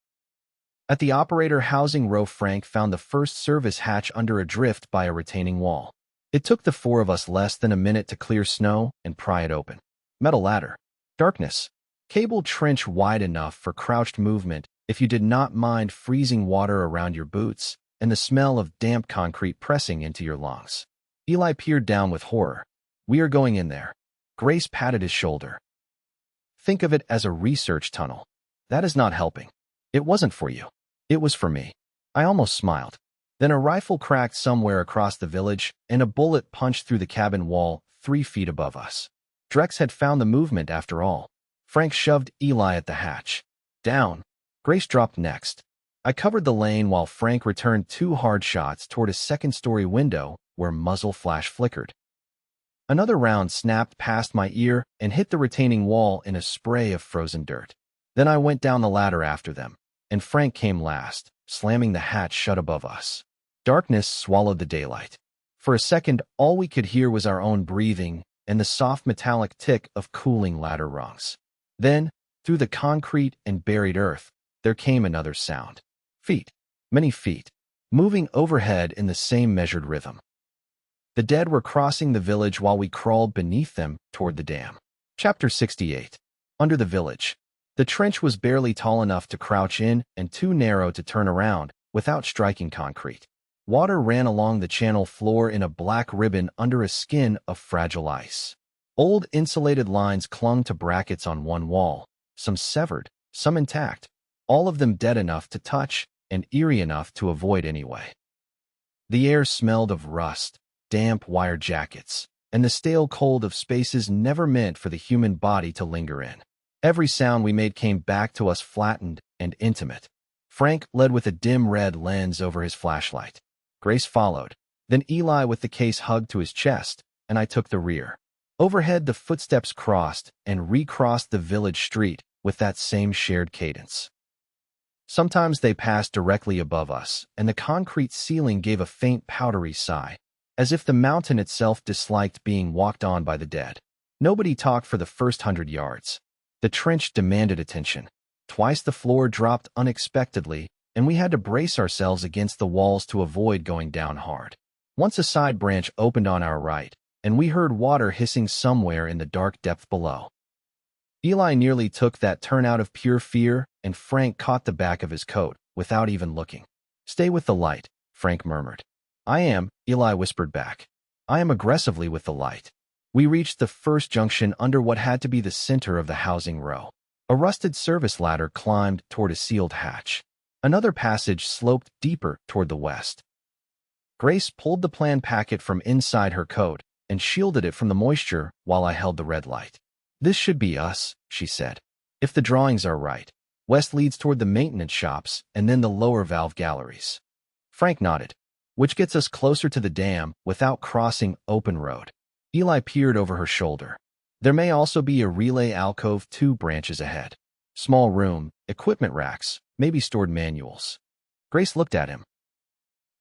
At the operator housing row, Frank found the first service hatch under a drift by a retaining wall. It took the four of us less than a minute to clear snow and pry it open. Metal ladder. Darkness. Cable trench wide enough for crouched movement if you did not mind freezing water around your boots and the smell of damp concrete pressing into your lungs. Eli peered down with horror. We are going in there. Grace patted his shoulder. Think of it as a research tunnel. That is not helping. It wasn't for you. It was for me. I almost smiled. Then a rifle cracked somewhere across the village, and a bullet punched through the cabin wall 3 feet above us. Drex had found the movement after all. Frank shoved Eli at the hatch. Down. Grace dropped next. I covered the lane while Frank returned 2 hard shots toward a second-story window where muzzle flash flickered. Another round snapped past my ear and hit the retaining wall in a spray of frozen dirt. Then I went down the ladder after them, and Frank came last, slamming the hatch shut above us. Darkness swallowed the daylight. For a second, all we could hear was our own breathing and the soft metallic tick of cooling ladder rungs. Then, through the concrete and buried earth, there came another sound. Feet. Many feet. Moving overhead in the same measured rhythm. The dead were crossing the village while we crawled beneath them toward the dam. Chapter 68. Under the village. The trench was barely tall enough to crouch in and too narrow to turn around without striking concrete. Water ran along the channel floor in a black ribbon under a skin of fragile ice. Old insulated lines clung to brackets on one wall, some severed, some intact, all of them dead enough to touch and eerie enough to avoid anyway. The air smelled of rust, damp wire jackets, and the stale cold of spaces never meant for the human body to linger in. Every sound we made came back to us flattened and intimate. Frank led with a dim red lens over his flashlight. Grace followed, then Eli with the case hugged to his chest, and I took the rear. Overhead the footsteps crossed and recrossed the village street with that same shared cadence. Sometimes they passed directly above us, and the concrete ceiling gave a faint powdery sigh, as if the mountain itself disliked being walked on by the dead. Nobody talked for the first 100 yards. The trench demanded attention. Twice the floor dropped unexpectedly, and we had to brace ourselves against the walls to avoid going down hard. Once a side branch opened on our right, and we heard water hissing somewhere in the dark depth below. Eli nearly took that turn out of pure fear, and Frank caught the back of his coat, without even looking. "Stay with the light," Frank murmured. "I am," Eli whispered back. "I am aggressively with the light." We reached the first junction under what had to be the center of the housing row. A rusted service ladder climbed toward a sealed hatch. Another passage sloped deeper toward the west. Grace pulled the plan packet from inside her coat and shielded it from the moisture while I held the red light. "This should be us," she said. "If the drawings are right. West leads toward the maintenance shops and then the lower valve galleries." Frank nodded. "Which gets us closer to the dam without crossing open road." Eli peered over her shoulder. "There may also be a relay alcove 2 branches ahead. Small room, equipment racks, maybe stored manuals." Grace looked at him.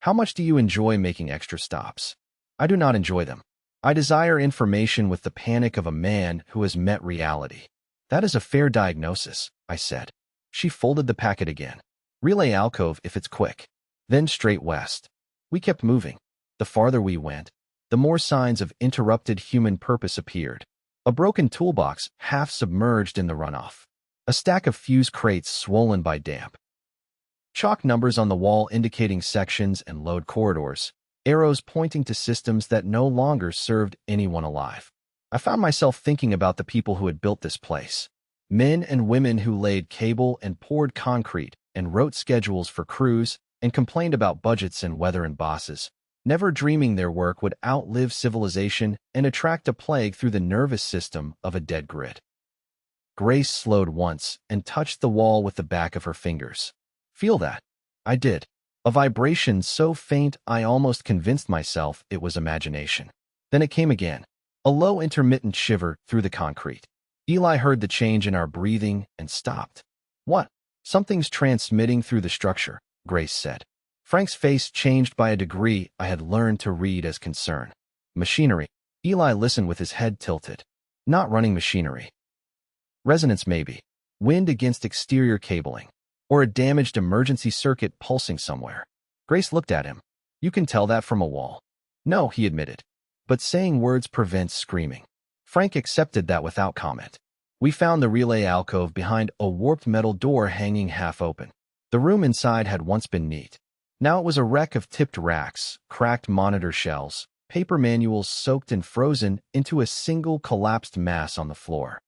"How much do you enjoy making extra stops?" "I do not enjoy them. I desire information with the panic of a man who has met reality." "That is a fair diagnosis," I said. She folded the packet again. "Relay alcove if it's quick. Then straight west." We kept moving. The farther we went, the more signs of interrupted human purpose appeared. A broken toolbox half submerged in the runoff. A stack of fuse crates swollen by damp. Chalk numbers on the wall indicating sections and load corridors. Arrows pointing to systems that no longer served anyone alive. I found myself thinking about the people who had built this place. Men and women who laid cable and poured concrete and wrote schedules for crews and complained about budgets and weather and bosses, never dreaming their work would outlive civilization and attract a plague through the nervous system of a dead grid. Grace slowed once and touched the wall with the back of her fingers. "Feel that?" I did. A vibration so faint I almost convinced myself it was imagination. Then it came again, a low intermittent shiver through the concrete. Eli heard the change in our breathing and stopped. "What?" "Something's transmitting through the structure," Grace said. Frank's face changed by a degree I had learned to read as concern. "Machinery." Eli listened with his head tilted. "Not running machinery. Resonance maybe. Wind against exterior cabling. Or a damaged emergency circuit pulsing somewhere." Grace looked at him. "You can tell that from a wall." "No," he admitted. "But saying words prevents screaming." Frank accepted that without comment. We found the relay alcove behind a warped metal door hanging half open. The room inside had once been neat. Now it was a wreck of tipped racks, cracked monitor shells, paper manuals soaked and frozen into a single collapsed mass on the floor.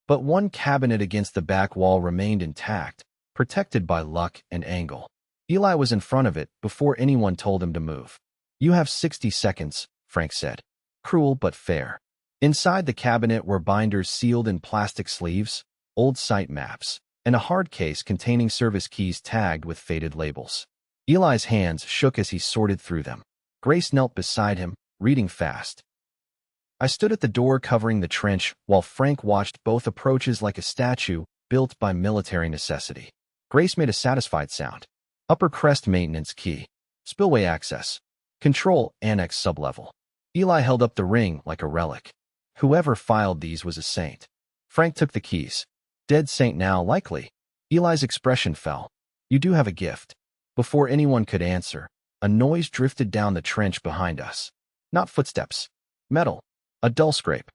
But one cabinet against the back wall remained intact, protected by luck and angle. Eli was in front of it before anyone told him to move. "You have 60 seconds, Frank said. Cruel but fair. Inside the cabinet were binders sealed in plastic sleeves, old site maps, and a hard case containing service keys tagged with faded labels. Eli's hands shook as he sorted through them. Grace knelt beside him, reading fast. I stood at the door covering the trench while Frank watched both approaches like a statue built by military necessity. Grace made a satisfied sound. Upper crest maintenance key. Spillway access. Control annex sublevel. Eli held up the ring like a relic. Whoever filed these was a saint. Frank took the keys. Dead saint now, likely. Eli's expression fell. You do have a gift. Before anyone could answer, a noise drifted down the trench behind us. Not footsteps. Metal. A dull scrape.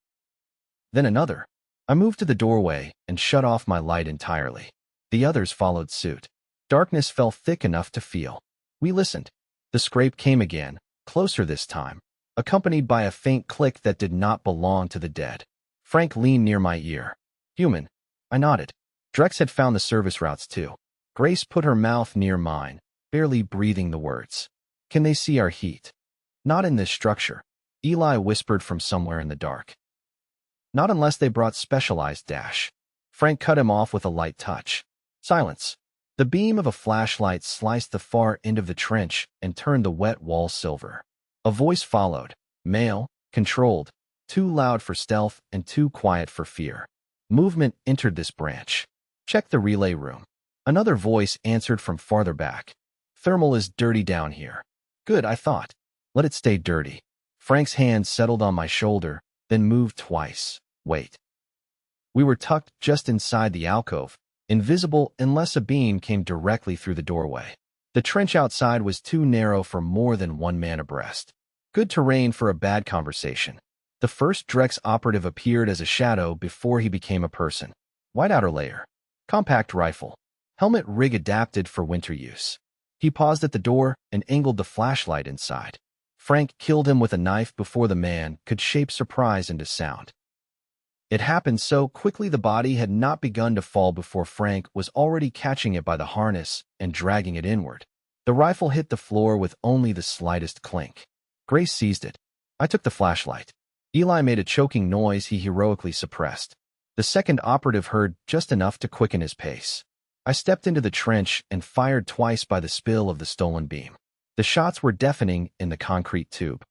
Then another. I moved to the doorway and shut off my light entirely. The others followed suit. Darkness fell thick enough to feel. We listened. The scrape came again, closer this time, accompanied by a faint click that did not belong to the dead. Frank leaned near my ear. Human. I nodded. Drex had found the service routes too. Grace put her mouth near mine, barely breathing the words. Can they see our heat? Not in this structure. Eli whispered from somewhere in the dark. Not unless they brought specialized dash. Frank cut him off with a light touch. Silence. The beam of a flashlight sliced the far end of the trench and turned the wet wall silver. A voice followed. Male, controlled, too loud for stealth and too quiet for fear. Movement entered this branch. Check the relay room. Another voice answered from farther back. Thermal is dirty down here. Good, I thought. Let it stay dirty. Frank's hand settled on my shoulder, then moved twice. Wait. We were tucked just inside the alcove, invisible unless a beam came directly through the doorway. The trench outside was too narrow for more than one man abreast. Good terrain for a bad conversation. The first Drex operative appeared as a shadow before he became a person. White outer layer. Compact rifle. Helmet rig adapted for winter use. He paused at the door and angled the flashlight inside. Frank killed him with a knife before the man could shape surprise into sound. It happened so quickly the body had not begun to fall before Frank was already catching it by the harness and dragging it inward. The rifle hit the floor with only the slightest clink. Grace seized it. I took the flashlight. Eli made a choking noise he heroically suppressed. The second operative heard just enough to quicken his pace. I stepped into the trench and fired twice by the spill of the stolen beam. The shots were deafening in the concrete tube.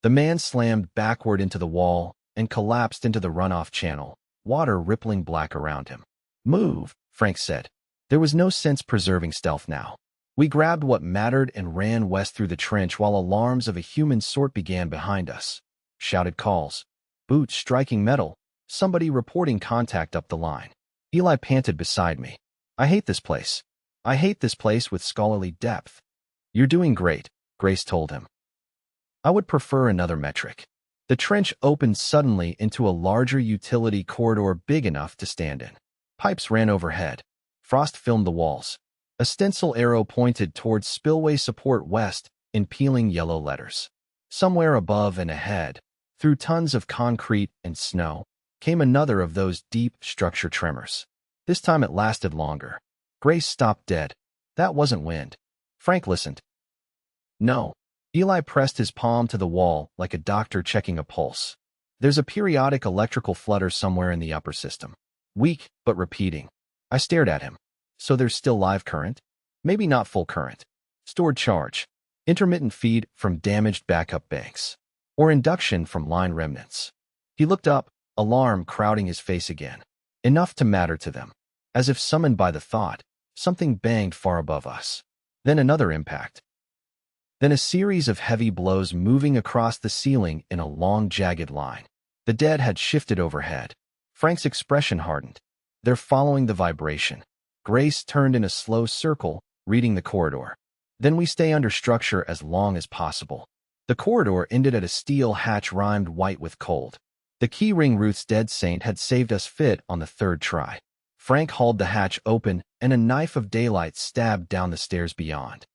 The man slammed backward into the wall and collapsed into the runoff channel, water rippling black around him. Move, Frank said. There was no sense preserving stealth now. We grabbed what mattered and ran west through the trench while alarms of a human sort began behind us. Shouted calls. Boots striking metal. Somebody reporting contact up the line. Eli panted beside me. I hate this place. I hate this place with scholarly depth. You're doing great, Grace told him. I would prefer another metric. The trench opened suddenly into a larger utility corridor big enough to stand in. Pipes ran overhead. Frost filmed the walls. A stencil arrow pointed towards spillway support west in peeling yellow letters. Somewhere above and ahead, through tons of concrete and snow, came another of those deep structure tremors. This time it lasted longer. Grace stopped dead. That wasn't wind. Frank listened. No. Eli pressed his palm to the wall like a doctor checking a pulse. There's a periodic electrical flutter somewhere in the upper system. Weak, but repeating. I stared at him. So there's still live current? Maybe not full current. Stored charge. Intermittent feed from damaged backup banks. Or induction from line remnants. He looked up, alarm crowding his face again. Enough to matter to them. As if summoned by the thought, something banged far above us. Then another impact. Then a series of heavy blows moving across the ceiling in a long, jagged line. The dead had shifted overhead. Frank's expression hardened. They're following the vibration. Grace turned in a slow circle, reading the corridor. Then we stay under structure as long as possible. The corridor ended at a steel hatch rimed white with cold. The keyring Ruth's dead saint had saved us fit on the third try. Frank hauled the hatch open, and a knife of daylight stabbed down the stairs beyond.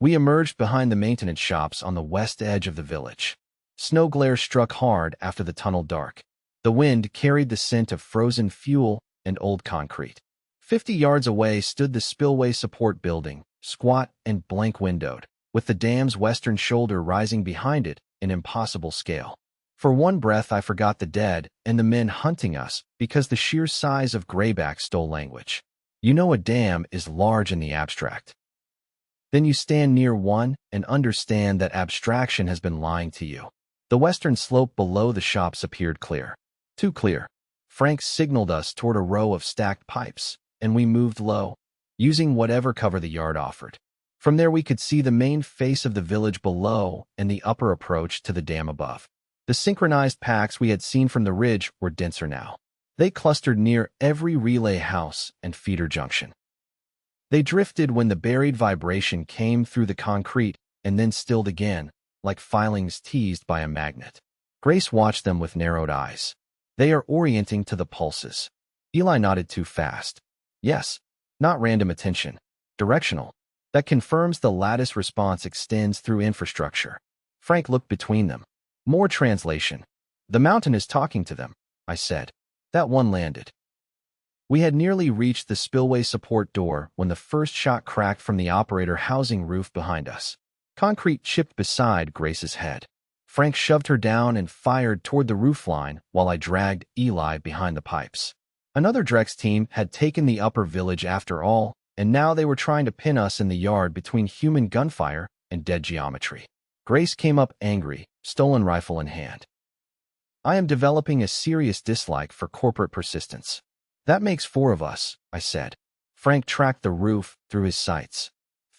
We emerged behind the maintenance shops on the west edge of the village. Snow glare struck hard after the tunnel dark. The wind carried the scent of frozen fuel and old concrete. 50 yards away stood the spillway support building, squat and blank-windowed, with the dam's western shoulder rising behind it in impossible scale. For one breath I forgot the dead and the men hunting us because the sheer size of grayback stole language. You know a dam is large in the abstract. Then you stand near one and understand that abstraction has been lying to you. The western slope below the shops appeared clear. Too clear. Frank signaled us toward a row of stacked pipes, and we moved low, using whatever cover the yard offered. From there we could see the main face of the village below and the upper approach to the dam above. The synchronized packs we had seen from the ridge were denser now. They clustered near every relay house and feeder junction. They drifted when the buried vibration came through the concrete and then stilled again, like filings teased by a magnet. Grace watched them with narrowed eyes. They are orienting to the pulses. Eli nodded too fast. Yes, not random attention. Directional. That confirms the lattice response extends through infrastructure. Frank looked between them. More translation. The mountain is talking to them, I said. That one landed. We had nearly reached the spillway support door when the first shot cracked from the operator housing roof behind us. Concrete chipped beside Grace's head. Frank shoved her down and fired toward the roofline while I dragged Eli behind the pipes. Another Drex team had taken the upper village after all, and now they were trying to pin us in the yard between human gunfire and dead geometry. Grace came up angry, stolen rifle in hand. I am developing a serious dislike for corporate persistence. That makes 4 of us, I said. Frank tracked the roof through his sights.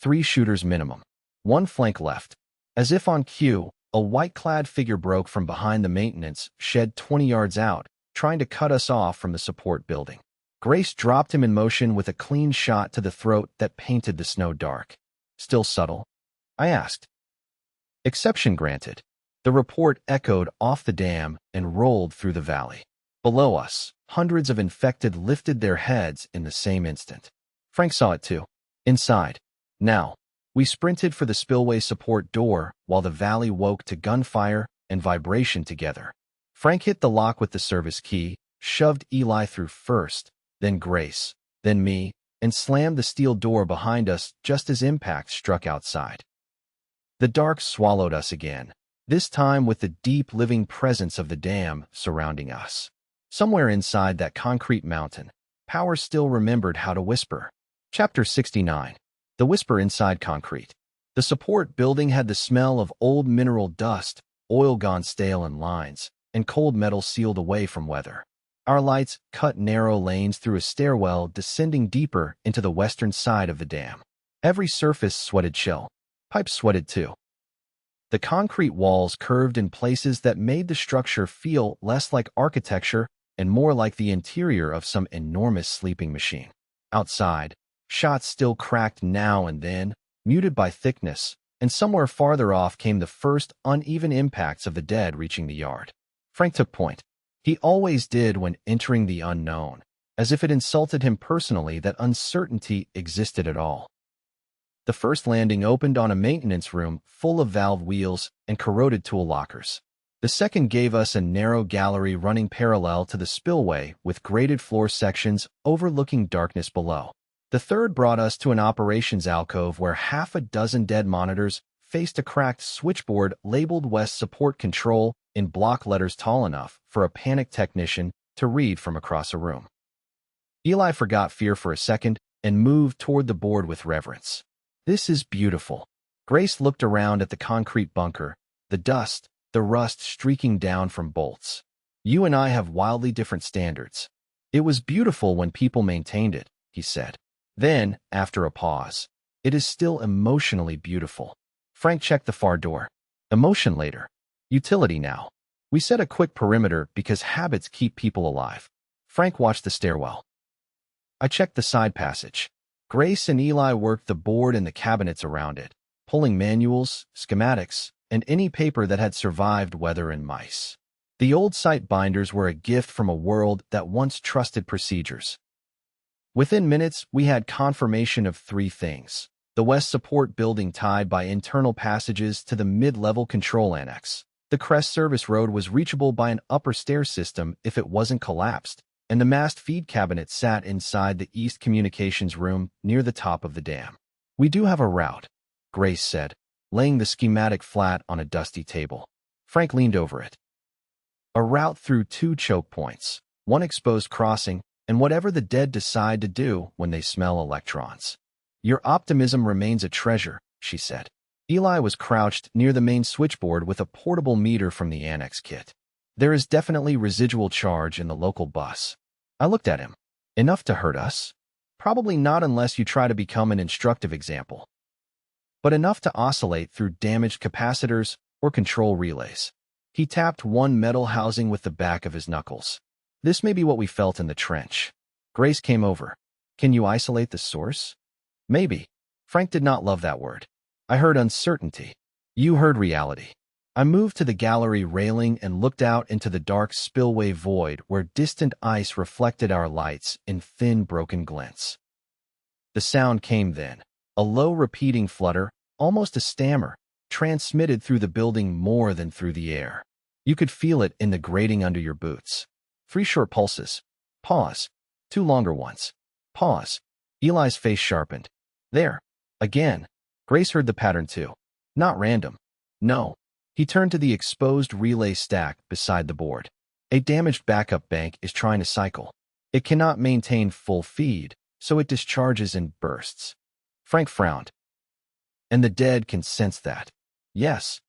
3 shooters minimum. 1 flank left. As if on cue, a white-clad figure broke from behind the maintenance shed 20 yards out, trying to cut us off from the support building. Grace dropped him in motion with a clean shot to the throat that painted the snow dark. Still subtle? I asked. Exception granted. The report echoed off the dam and rolled through the valley. Below us, hundreds of infected lifted their heads in the same instant. Frank saw it too. Inside. Now. We sprinted for the spillway support door while the valley woke to gunfire and vibration together. Frank hit the lock with the service key, shoved Eli through first, then Grace, then me, and slammed the steel door behind us just as impact struck outside. The dark swallowed us again, this time with the deep living presence of the dam surrounding us. Somewhere inside that concrete mountain, Power still remembered how to whisper. Chapter 69. The whisper inside concrete. The support building had the smell of old mineral dust, oil gone stale in lines, and cold metal sealed away from weather. Our lights cut narrow lanes through a stairwell descending deeper into the western side of the dam. Every surface sweated chill. Pipes sweated too. The concrete walls curved in places that made the structure feel less like architecture and more like the interior of some enormous sleeping machine. Outside, shots still cracked now and then, muted by thickness, and somewhere farther off came the first uneven impacts of the dead reaching the yard. Frank took point. He always did when entering the unknown, as if it insulted him personally that uncertainty existed at all. The first landing opened on a maintenance room full of valve wheels and corroded tool lockers. The second gave us a narrow gallery running parallel to the spillway with graded floor sections overlooking darkness below. The third brought us to an operations alcove where half a dozen dead monitors faced a cracked switchboard labeled West Support Control in block letters tall enough for a panicked technician to read from across a room. Eli forgot fear for a second and moved toward the board with reverence. This is beautiful. Grace looked around at the concrete bunker, the dust, the rust streaking down from bolts. You and I have wildly different standards. It was beautiful when people maintained it, he said. Then, after a pause, it is still emotionally beautiful. Frank checked the far door. Emotion later. Utility now. We set a quick perimeter because habits keep people alive. Frank watched the stairwell. I checked the side passage. Grace and Eli worked the board and the cabinets around it, pulling manuals, schematics, and any paper that had survived weather and mice. The old site binders were a gift from a world that once trusted procedures. Within minutes, we had confirmation of 3 things. The West Support building tied by internal passages to the mid-level control annex. The Crest service road was reachable by an upper stair system if it wasn't collapsed, and the mast feed cabinet sat inside the east communications room near the top of the dam. We do have a route, Grace said, laying the schematic flat on a dusty table. Frank leaned over it. A route through 2 choke points, one exposed crossing, and whatever the dead decide to do when they smell electrons. Your optimism remains a treasure, she said. Eli was crouched near the main switchboard with a portable meter from the annex kit. There is definitely residual charge in the local bus. I looked at him. Enough to hurt us? Probably not unless you try to become an instructive example. But enough to oscillate through damaged capacitors or control relays. He tapped one metal housing with the back of his knuckles. This may be what we felt in the trench. Grace came over. Can you isolate the source? Maybe. Frank did not love that word. I heard uncertainty. You heard reality. I moved to the gallery railing and looked out into the dark spillway void where distant ice reflected our lights in thin, broken glints. The sound came then, a low repeating flutter, almost a stammer, transmitted through the building more than through the air. You could feel it in the grating under your boots. 3 short pulses. Pause. 2 longer ones. Pause. Eli's face sharpened. There. Again. Grace heard the pattern too. Not random. No. He turned to the exposed relay stack beside the board. A damaged backup bank is trying to cycle. It cannot maintain full feed, so it discharges in bursts. Frank frowned. And the dead can sense that. Yes.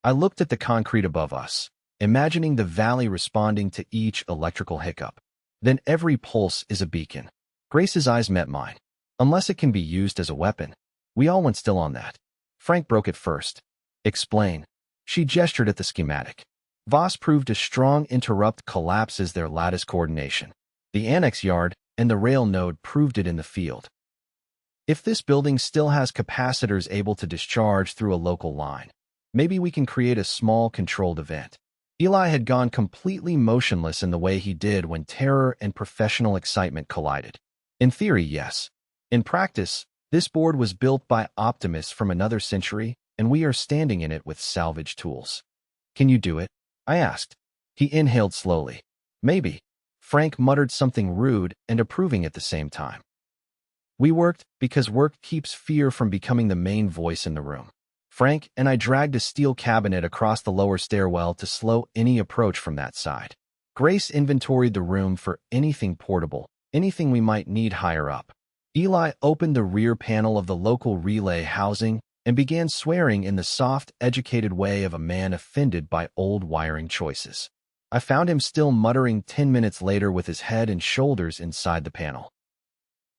I looked at the concrete above us, imagining the valley responding to each electrical hiccup. Then every pulse is a beacon. Grace's eyes met mine. Unless it can be used as a weapon. We all went still on that. Frank broke it first. Explain. She gestured at the schematic. Voss proved a strong interrupt collapses their lattice coordination. The annex yard and the rail node proved it in the field. If this building still has capacitors able to discharge through a local line, maybe we can create a small controlled event. Eli had gone completely motionless in the way he did when terror and professional excitement collided. In theory, yes. In practice, this board was built by optimists from another century, and we are standing in it with salvage tools. Can you do it? I asked. He inhaled slowly. Maybe. Frank muttered something rude and approving at the same time. We worked because work keeps fear from becoming the main voice in the room. Frank and I dragged a steel cabinet across the lower stairwell to slow any approach from that side. Grace inventoried the room for anything portable, anything we might need higher up. Eli opened the rear panel of the local relay housing and began swearing in the soft, educated way of a man offended by old wiring choices. I found him still muttering 10 minutes later with his head and shoulders inside the panel.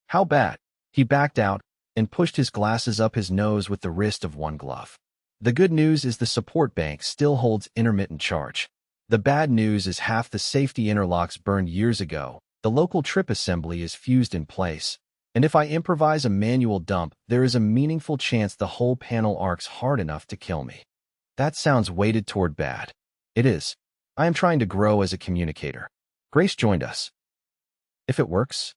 How bad? He backed out and pushed his glasses up his nose with the wrist of one glove. The good news is the support bank still holds intermittent charge. The bad news is half the safety interlocks burned years ago. The local trip assembly is fused in place. And if I improvise a manual dump, there is a meaningful chance the whole panel arcs hard enough to kill me. That sounds weighted toward bad. It is. I am trying to grow as a communicator. Grace joined us. If it works?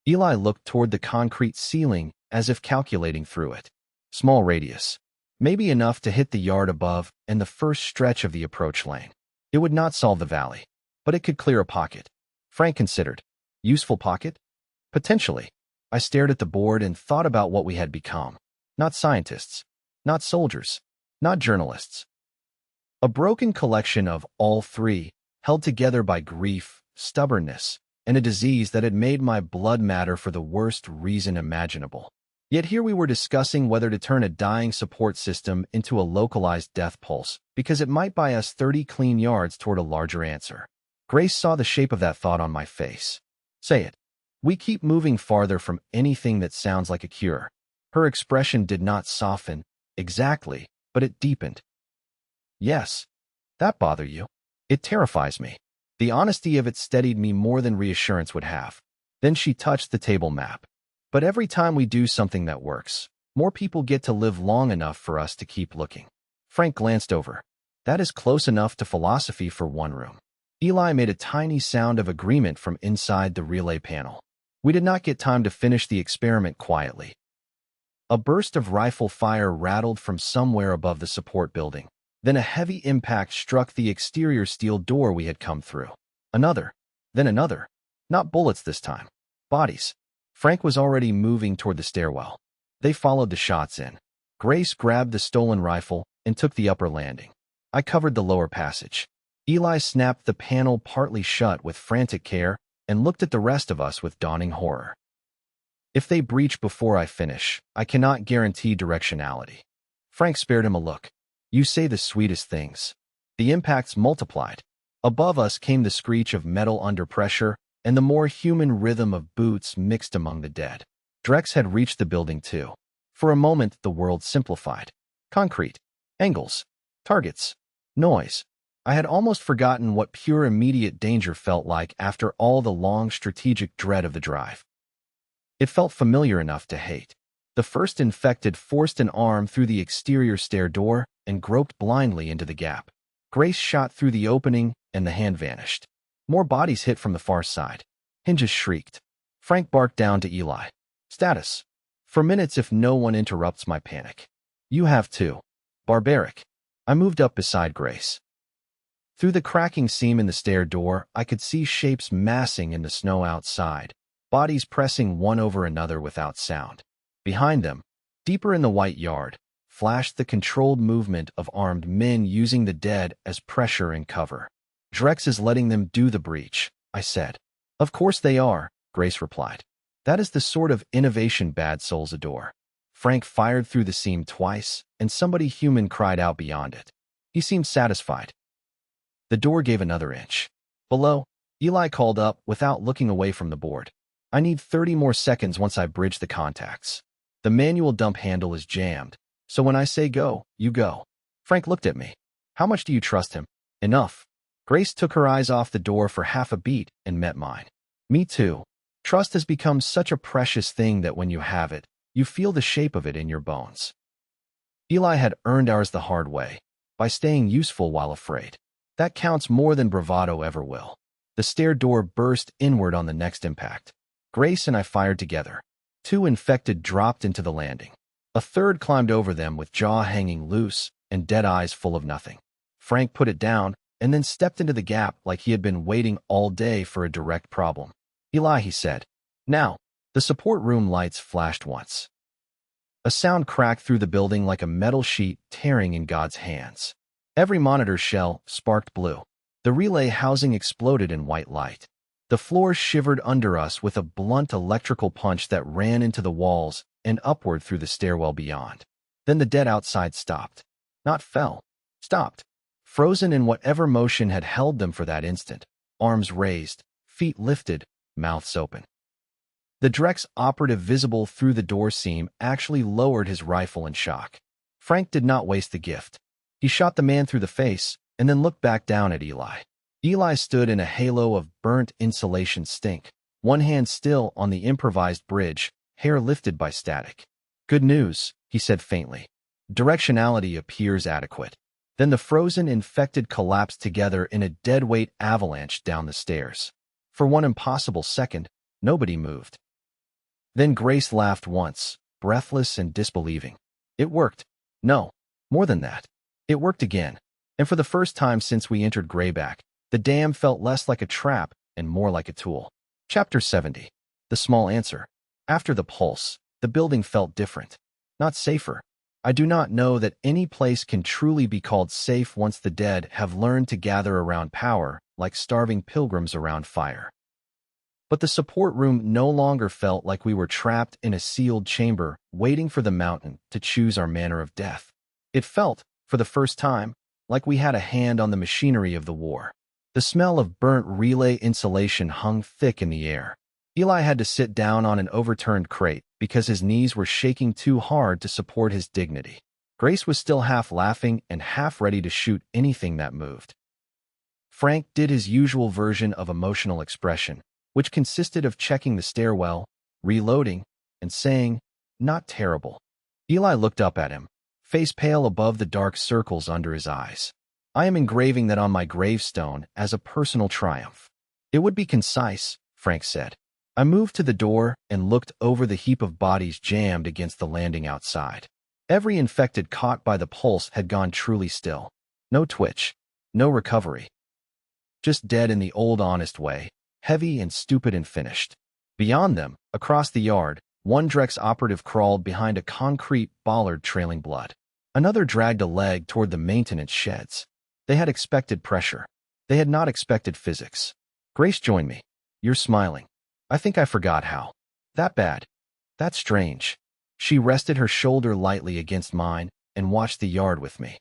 Eli looked toward the concrete ceiling as if calculating through it. Small radius. Maybe enough to hit the yard above and the first stretch of the approach lane. It would not solve the valley, but it could clear a pocket. Frank considered. Useful pocket? Potentially. I stared at the board and thought about what we had become. Not scientists. Not soldiers. Not journalists. A broken collection of all three, held together by grief, stubbornness, and a disease that had made my blood matter for the worst reason imaginable. Yet here we were discussing whether to turn a dying support system into a localized death pulse, because it might buy us 30 clean yards toward a larger answer. Grace saw the shape of that thought on my face. Say it. We keep moving farther from anything that sounds like a cure. Her expression did not soften, exactly, but it deepened. Yes. That bother you? It terrifies me. The honesty of it steadied me more than reassurance would have. Then she touched the table map. But every time we do something that works, more people get to live long enough for us to keep looking. Frank glanced over. That is close enough to philosophy for one room. Eli made a tiny sound of agreement from inside the relay panel. We did not get time to finish the experiment quietly. A burst of rifle fire rattled from somewhere above the support building. Then a heavy impact struck the exterior steel door we had come through. Another. Then another. Not bullets this time. Bodies. Frank was already moving toward the stairwell. They followed the shots in. Grace grabbed the stolen rifle and took the upper landing. I covered the lower passage. Eli snapped the panel partly shut with frantic care and looked at the rest of us with dawning horror. If they breach before I finish, I cannot guarantee directionality. Frank spared him a look. You say the sweetest things. The impacts multiplied. Above us came the screech of metal under pressure and the more human rhythm of boots mixed among the dead. Drex had reached the building too. For a moment, the world simplified. Concrete. Angles. Targets. Noise. I had almost forgotten what pure immediate danger felt like after all the long strategic dread of the drive. It felt familiar enough to hate. The first infected forced an arm through the exterior stair door and groped blindly into the gap. Grace shot through the opening, and the hand vanished. More bodies hit from the far side. Hinges shrieked. Frank barked down to Eli. Status. For minutes if no one interrupts my panic. You have too. Barbaric. I moved up beside Grace. Through the cracking seam in the stair door, I could see shapes massing in the snow outside, bodies pressing one over another without sound. Behind them, deeper in the white yard, flashed the controlled movement of armed men using the dead as pressure and cover. Drex is letting them do the breach, I said. Of course they are, Grace replied. That is the sort of innovation bad souls adore. Frank fired through the seam twice, and somebody human cried out beyond it. He seemed satisfied. The door gave another inch. Below, Eli called up without looking away from the board. I need 30 more seconds once I bridge the contacts. The manual dump handle is jammed, so when I say go, you go. Frank looked at me. How much do you trust him? Enough. Grace took her eyes off the door for half a beat and met mine. Me too. Trust has become such a precious thing that when you have it, you feel the shape of it in your bones. Eli had earned ours the hard way, by staying useful while afraid. That counts more than bravado ever will. The stair door burst inward on the next impact. Grace and I fired together. 2 infected dropped into the landing. A third climbed over them with jaw hanging loose and dead eyes full of nothing. Frank put it down and then stepped into the gap like he had been waiting all day for a direct problem. Eli, he said. Now, the support room lights flashed once. A sound cracked through the building like a metal sheet tearing in God's hands. Every monitor shell sparked blue. The relay housing exploded in white light. The floor shivered under us with a blunt electrical punch that ran into the walls and upward through the stairwell beyond. Then the dead outside stopped. Not fell. Stopped. Frozen in whatever motion had held them for that instant. Arms raised, feet lifted, mouths open. The Drex operative visible through the door seam actually lowered his rifle in shock. Frank did not waste the gift. He shot the man through the face and then looked back down at Eli. Eli stood in a halo of burnt insulation stink, one hand still on the improvised bridge, hair lifted by static. Good news, he said faintly. Directionality appears adequate. Then the frozen infected collapsed together in a deadweight avalanche down the stairs. For one impossible second, nobody moved. Then Grace laughed once, breathless and disbelieving. It worked. No, more than that. It worked again, and for the first time since we entered Greyback, the dam felt less like a trap and more like a tool. Chapter 70. The Small Answer. After the pulse, the building felt different. Not safer. I do not know that any place can truly be called safe once the dead have learned to gather around power, like starving pilgrims around fire. But the support room no longer felt like we were trapped in a sealed chamber, waiting for the mountain to choose our manner of death. It felt, for the first time, like we had a hand on the machinery of the war. The smell of burnt relay insulation hung thick in the air. Eli had to sit down on an overturned crate because his knees were shaking too hard to support his dignity. Grace was still half laughing and half ready to shoot anything that moved. Frank did his usual version of emotional expression, which consisted of checking the stairwell, reloading, and saying, "Not terrible." Eli looked up at him, face pale above the dark circles under his eyes. I am engraving that on my gravestone as a personal triumph. It would be concise, Frank said. I moved to the door and looked over the heap of bodies jammed against the landing outside. Every infected caught by the pulse had gone truly still. No twitch, no recovery. Just dead in the old honest way, heavy and stupid and finished. Beyond them, across the yard, one Drex operative crawled behind a concrete bollard trailing blood. Another dragged a leg toward the maintenance sheds. They had expected pressure. They had not expected physics. Grace joined me. You're smiling. I think I forgot how. That bad. That's strange. She rested her shoulder lightly against mine and watched the yard with me.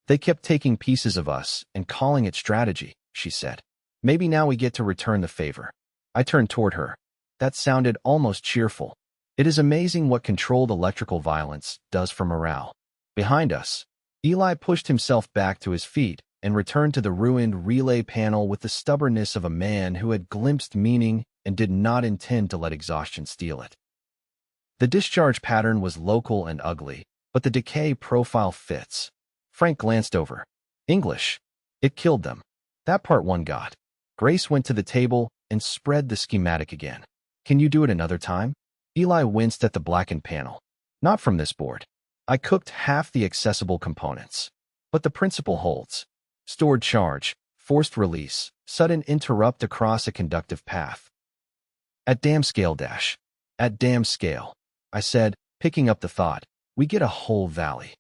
They kept taking pieces of us and calling it strategy, she said. Maybe now we get to return the favor. I turned toward her. That sounded almost cheerful. It is amazing what controlled electrical violence does for morale. Behind us, Eli pushed himself back to his feet and returned to the ruined relay panel with the stubbornness of a man who had glimpsed meaning and did not intend to let exhaustion steal it. The discharge pattern was local and ugly, but the decay profile fits. Frank glanced over. English. It killed them. That part one got. Grace went to the table and spread the schematic again. Can you do it another time? Eli winced at the blackened panel. Not from this board. I cooked half the accessible components. But the principle holds. Stored charge, forced release, sudden interrupt across a conductive path. At damn scale dash. At damn scale. I said, picking up the thought, we get a whole valley.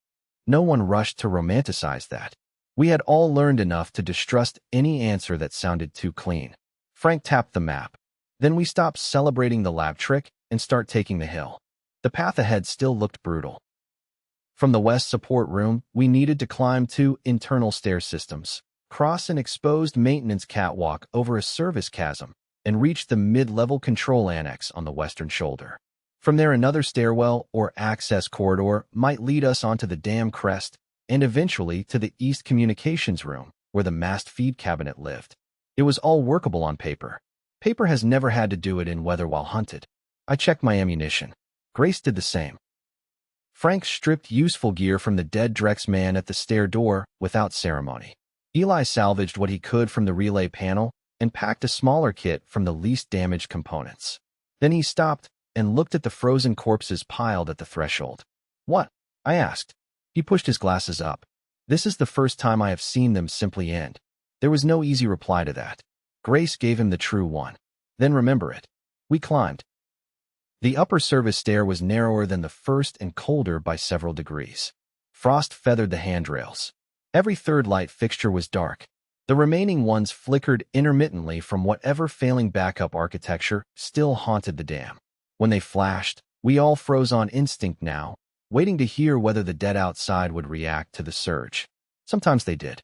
No one rushed to romanticize that. We had all learned enough to distrust any answer that sounded too clean. Frank tapped the map. Then we stopped celebrating the lab trick and start taking the hill. The path ahead still looked brutal. From the west support room, we needed to climb 2 internal stair systems, cross an exposed maintenance catwalk over a service chasm, and reach the mid-level control annex on the western shoulder. From there, another stairwell or access corridor might lead us onto the dam crest and eventually to the east communications room where the mast feed cabinet lived. It was all workable on paper. Paper has never had to do it in weather while hunted. I checked my ammunition. Grace did the same. Frank stripped useful gear from the dead Drex man at the stair door without ceremony. Eli salvaged what he could from the relay panel and packed a smaller kit from the least damaged components. Then he stopped and looked at the frozen corpses piled at the threshold. What? I asked. He pushed his glasses up. This is the first time I have seen them simply end. There was no easy reply to that. Grace gave him the true one. Then remember it. We climbed. The upper service stair was narrower than the first and colder by several degrees. Frost feathered the handrails. Every third light fixture was dark. The remaining ones flickered intermittently from whatever failing backup architecture still haunted the dam. When they flashed, we all froze on instinct now, waiting to hear whether the dead outside would react to the surge. Sometimes they did.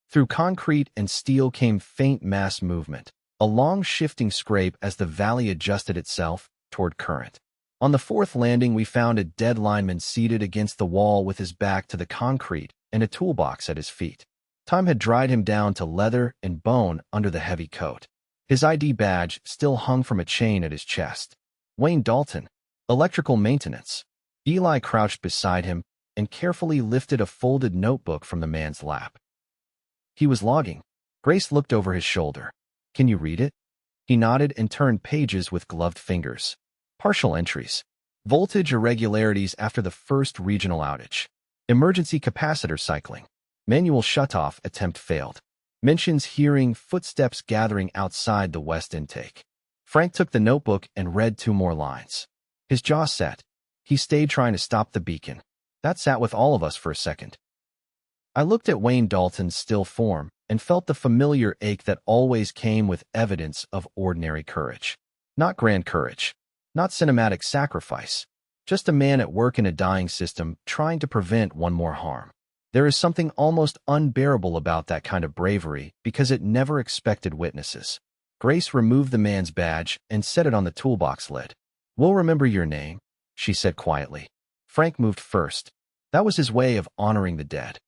Through concrete and steel came faint mass movement, a long shifting scrape as the valley adjusted itself toward current. On the 4th landing, we found a dead lineman seated against the wall with his back to the concrete and a toolbox at his feet. Time had dried him down to leather and bone under the heavy coat. His ID badge still hung from a chain at his chest. Wayne Dalton, electrical maintenance. Eli crouched beside him and carefully lifted a folded notebook from the man's lap. He was logging. Grace looked over his shoulder. Can you read it? He nodded and turned pages with gloved fingers. Partial entries. Voltage irregularities after the first regional outage. Emergency capacitor cycling. Manual shutoff attempt failed. Mentions hearing footsteps gathering outside the west intake. Frank took the notebook and read 2 more lines. His jaw set. He stayed trying to stop the beacon. That sat with all of us for a second. I looked at Wayne Dalton's still form and felt the familiar ache that always came with evidence of ordinary courage. Not grand courage. Not cinematic sacrifice. Just a man at work in a dying system trying to prevent one more harm. There is something almost unbearable about that kind of bravery because it never expected witnesses. Grace removed the man's badge and set it on the toolbox lid. We'll remember your name, she said quietly. Frank moved first. That was his way of honoring the dead.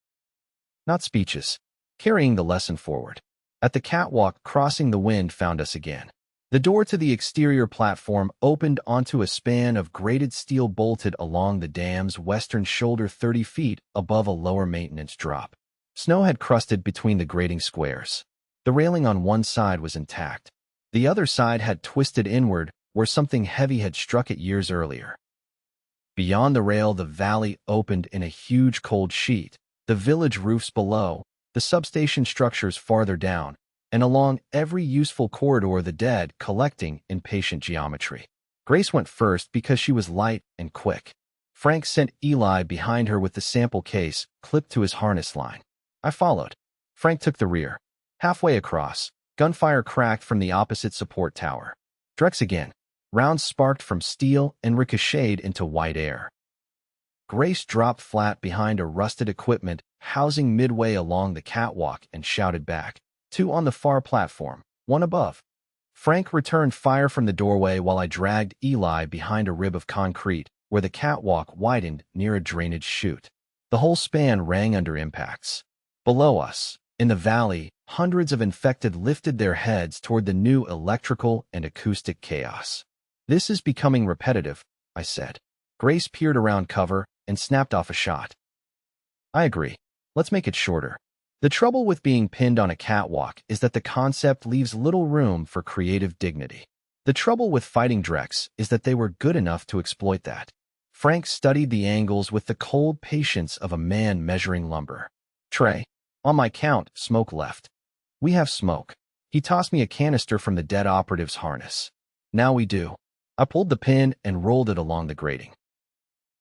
Not speeches. Carrying the lesson forward. At the catwalk, crossing the wind found us again. The door to the exterior platform opened onto a span of grated steel bolted along the dam's western shoulder 30 feet above a lower maintenance drop. Snow had crusted between the grating squares. The railing on one side was intact. The other side had twisted inward where something heavy had struck it years earlier. Beyond the rail, the valley opened in a huge cold sheet, the village roofs below, the substation structures farther down, and along every useful corridor the dead collecting in patient geometry. Grace went first because she was light and quick. Frank sent Eli behind her with the sample case clipped to his harness line. I followed. Frank took the rear. Halfway across, gunfire cracked from the opposite support tower. Drex again. Rounds sparked from steel and ricocheted into white air. Grace dropped flat behind a rusted equipment housing midway along the catwalk and shouted back. 2 on the far platform, 1 above. Frank returned fire from the doorway while I dragged Eli behind a rib of concrete where the catwalk widened near a drainage chute. The whole span rang under impacts. Below us, in the valley, hundreds of infected lifted their heads toward the new electrical and acoustic chaos. This is becoming repetitive, I said. Grace peered around cover and snapped off a shot. I agree. Let's make it shorter. The trouble with being pinned on a catwalk is that the concept leaves little room for creative dignity. The trouble with fighting Drex is that they were good enough to exploit that. Frank studied the angles with the cold patience of a man measuring lumber. Trey, on my count, smoke left. We have smoke. He tossed me a canister from the dead operative's harness. Now we do. I pulled the pin and rolled it along the grating.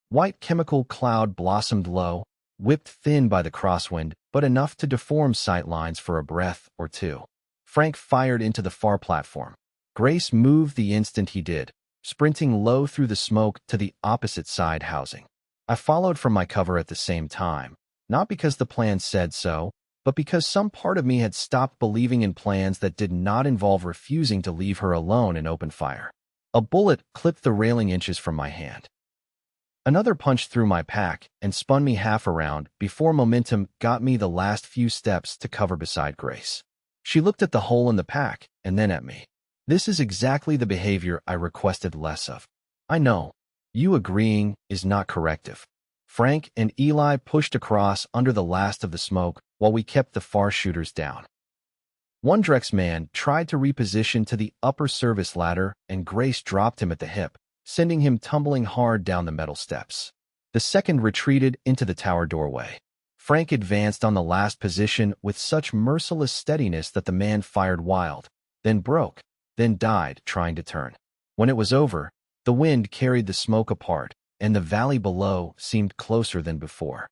White chemical cloud blossomed low, whipped thin by the crosswind, but enough to deform sight lines for a breath or two. Frank fired into the far platform. Grace moved the instant he did, sprinting low through the smoke to the opposite side housing. I followed from my cover at the same time, not because the plan said so, but because some part of me had stopped believing in plans that did not involve refusing to leave her alone in open fire. A bullet clipped the railing inches from my hand. Another punched through my pack and spun me half around before momentum got me the last few steps to cover beside Grace. She looked at the hole in the pack and then at me. This is exactly the behavior I requested less of. I know. You agreeing is not corrective. Frank and Eli pushed across under the last of the smoke while we kept the far shooters down. One Drex man tried to reposition to the upper service ladder and Grace dropped him at the hip, sending him tumbling hard down the metal steps. The second retreated into the tower doorway. Frank advanced on the last position with such merciless steadiness that the man fired wild, then broke, then died trying to turn. When it was over, the wind carried the smoke apart, and the valley below seemed closer than before.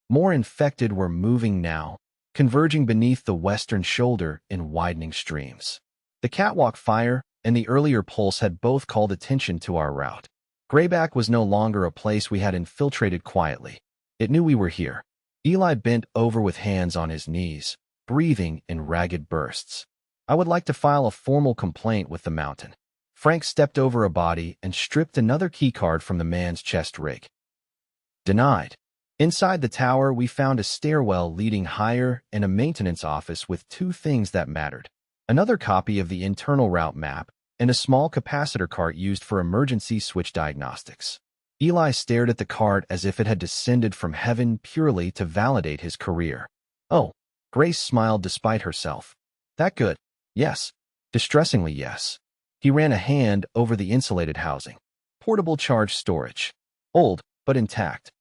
More infected were moving now, converging beneath the western shoulder in widening streams. The catwalk fire and the earlier pulse had both called attention to our route. Grayback was no longer a place we had infiltrated quietly. It knew we were here. Eli bent over with hands on his knees, breathing in ragged bursts. I would like to file a formal complaint with the mountain. Frank stepped over a body and stripped another keycard from the man's chest rig. Denied. Inside the tower, we found a stairwell leading higher and a maintenance office with two things that mattered. Another copy of the internal route map and a small capacitor cart used for emergency switch diagnostics. Eli stared at the cart as if it had descended from heaven purely to validate his career. Oh, Grace smiled despite herself. That good? Yes. Distressingly yes. He ran a hand over the insulated housing. Portable charge storage. Old, but intact.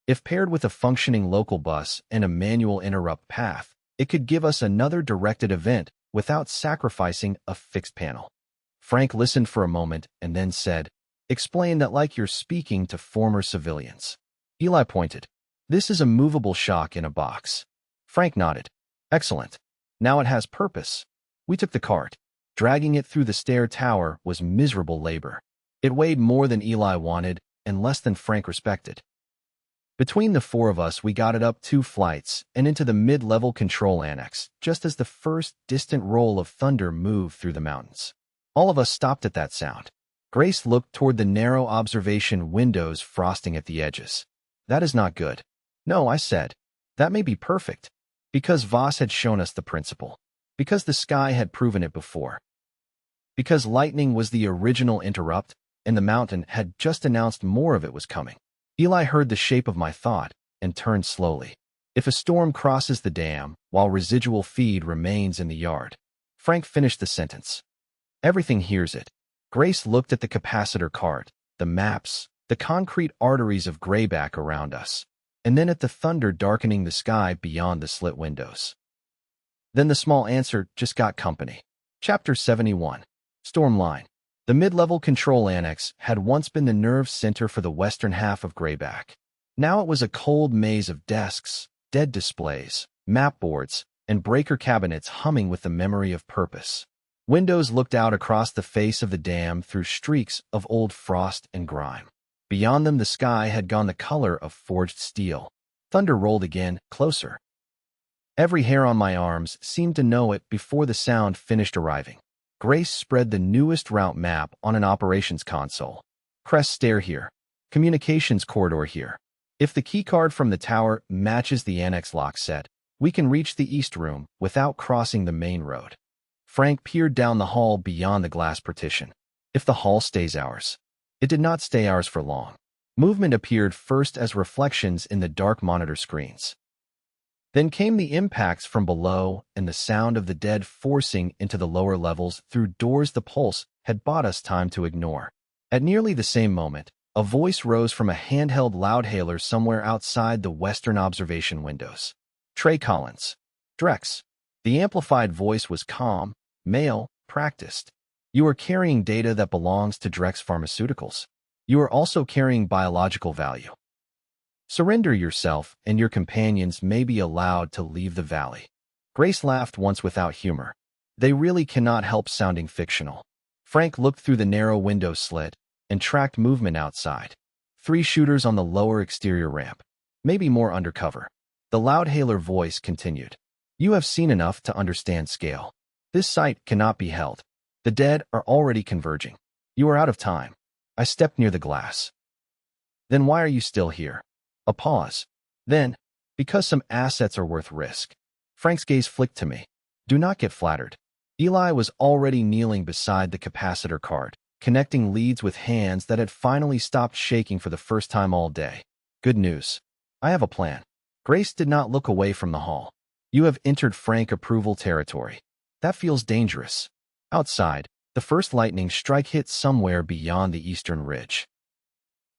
If paired with a functioning local bus and a manual interrupt path, it could give us another directed event without sacrificing a fixed panel. Frank listened for a moment and then said, "Explain that like you're speaking to former civilians." Eli pointed. "This is a movable shock in a box." Frank nodded. "Excellent. Now it has purpose." We took the cart. Dragging it through the stair tower was miserable labor. It weighed more than Eli wanted and less than Frank respected. Between the four of us, we got it up 2 flights and into the mid-level control annex, just as the first distant roll of thunder moved through the mountains. All of us stopped at that sound. Grace looked toward the narrow observation windows frosting at the edges. "That is not good." "No," I said. "That may be perfect." Because Voss had shown us the principle. Because the sky had proven it before. Because lightning was the original interrupt, and the mountain had just announced more of it was coming. Eli heard the shape of my thought and turned slowly. If a storm crosses the dam, while residual feed remains in the yard. Frank finished the sentence. Everything hears it. Grace looked at the capacitor cart, the maps, the concrete arteries of Grayback around us, and then at the thunder darkening the sky beyond the slit windows. Then the small answer just got company. Chapter 71. Stormline. The mid-level control annex had once been the nerve center for the western half of Grayback. Now it was a cold maze of desks, dead displays, map boards, and breaker cabinets humming with the memory of purpose. Windows looked out across the face of the dam through streaks of old frost and grime. Beyond them, the sky had gone the color of forged steel. Thunder rolled again, closer. Every hair on my arms seemed to know it before the sound finished arriving. Grace spread the newest route map on an operations console. Crest stair here. Communications corridor here. If the keycard from the tower matches the annex lock set, we can reach the east room without crossing the main road. Frank peered down the hall beyond the glass partition. If the hall stays ours. It did not stay ours for long. Movement appeared first as reflections in the dark monitor screens. Then came the impacts from below and the sound of the dead forcing into the lower levels through doors the pulse had bought us time to ignore. At nearly the same moment, a voice rose from a handheld loudhailer somewhere outside the western observation windows. Trey Collins. Drex. The amplified voice was calm, male, practiced. You are carrying data that belongs to Drex Pharmaceuticals. You are also carrying biological value. Surrender yourself, and your companions may be allowed to leave the valley. Grace laughed once without humor. They really cannot help sounding fictional. Frank looked through the narrow window slit and tracked movement outside. 3 shooters on the lower exterior ramp. Maybe more undercover. The loudhailer voice continued. You have seen enough to understand scale. This site cannot be held. The dead are already converging. You are out of time. I stepped near the glass. Then why are you still here? A pause. Then, because some assets are worth risk. Frank's gaze flicked to me. Do not get flattered. Eli was already kneeling beside the capacitor card, connecting leads with hands that had finally stopped shaking for the first time all day. Good news. I have a plan. Grace did not look away from the hall. You have entered Frank approval territory. That feels dangerous. Outside, the first lightning strike hit somewhere beyond the eastern ridge.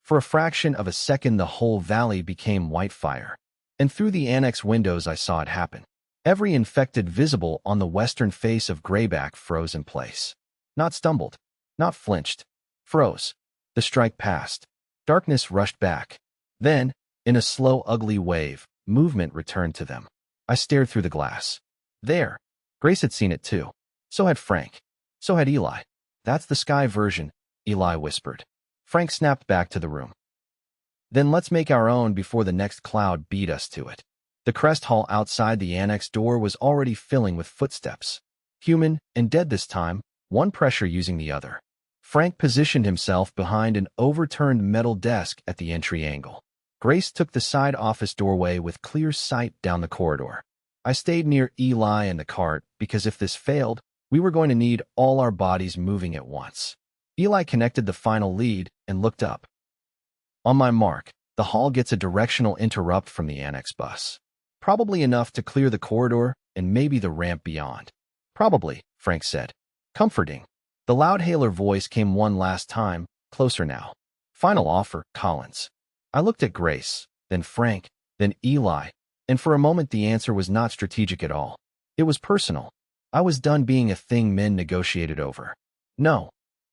For a fraction of a second, the whole valley became white fire. And through the annex windows, I saw it happen. Every infected visible on the western face of Greyback froze in place. Not stumbled. Not flinched. Froze. The strike passed. Darkness rushed back. Then, in a slow, ugly wave, movement returned to them. I stared through the glass. There. Grace had seen it too. So had Frank. So had Eli. That's the sky version, Eli whispered. Frank snapped back to the room. Then let's make our own before the next cloud beat us to it. The crest hall outside the annex door was already filling with footsteps. Human and dead this time, one pressure using the other. Frank positioned himself behind an overturned metal desk at the entry angle. Grace took the side office doorway with clear sight down the corridor. I stayed near Eli and the cart because if this failed, we were going to need all our bodies moving at once. Eli connected the final lead and looked up. On my mark, the hall gets a directional interrupt from the annex bus. Probably enough to clear the corridor and maybe the ramp beyond. Probably, Frank said. Comforting. The loudhailer voice came one last time, closer now. Final offer, Collins. I looked at Grace, then Frank, then Eli, and for a moment the answer was not strategic at all. It was personal. I was done being a thing men negotiated over. No,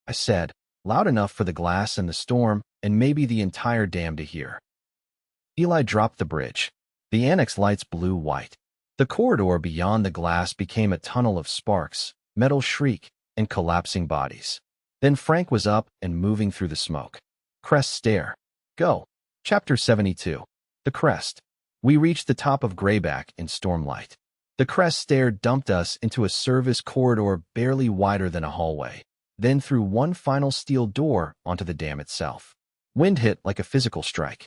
I said, loud enough for the glass and the storm, and maybe the entire dam to hear. Eli dropped the bridge. The annex lights blew white. The corridor beyond the glass became a tunnel of sparks, metal shriek, and collapsing bodies. Then Frank was up and moving through the smoke. Crest stare. Go. Chapter 72. The Crest. We reached the top of Greyback in stormlight. The crest stair dumped us into a service corridor barely wider than a hallway, then through one final steel door onto the dam itself. Wind hit like a physical strike.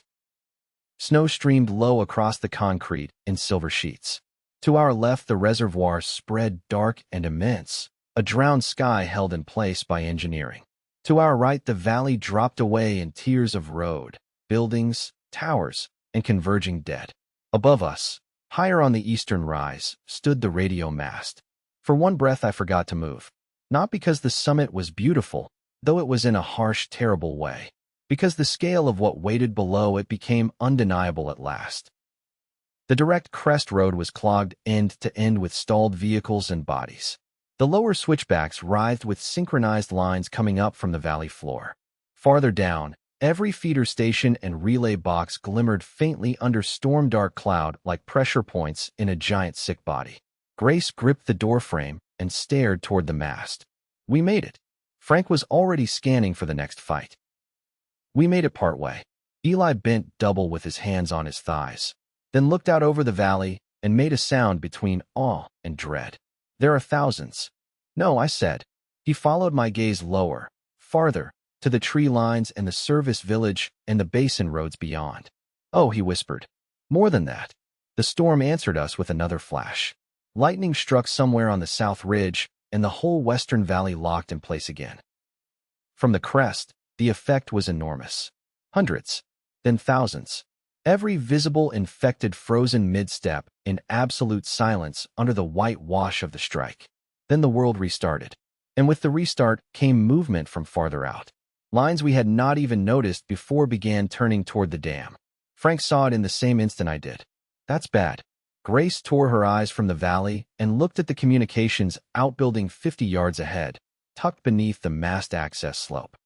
Snow streamed low across the concrete in silver sheets. To our left, the reservoir spread dark and immense, a drowned sky held in place by engineering. To our right, the valley dropped away in tiers of road, buildings, towers, and converging dead. Above us, higher on the eastern rise, stood the radio mast. For one breath I forgot to move. Not because the summit was beautiful, though it was in a harsh, terrible way. Because the scale of what waited below it became undeniable at last. The direct crest road was clogged end to end with stalled vehicles and bodies. The lower switchbacks writhed with synchronized lines coming up from the valley floor. Farther down, every feeder station and relay box glimmered faintly under storm-dark cloud like pressure points in a giant sick body. Grace gripped the doorframe and stared toward the mast. We made it. Frank was already scanning for the next fight. We made it partway. Eli bent double with his hands on his thighs, then looked out over the valley and made a sound between awe and dread. There are thousands. No, I said. He followed my gaze lower, farther, to the tree lines and the service village and the basin roads beyond. Oh, he whispered. More than that. The storm answered us with another flash. Lightning struck somewhere on the south ridge, and the whole western valley locked in place again. From the crest, the effect was enormous. Hundreds, then thousands. Every visible infected frozen mid-step in absolute silence under the white wash of the strike. Then the world restarted. And with the restart came movement from farther out. Lines we had not even noticed before began turning toward the dam. Frank saw it in the same instant I did. That's bad. Grace tore her eyes from the valley and looked at the communications outbuilding 50 yards ahead, tucked beneath the mast access slope.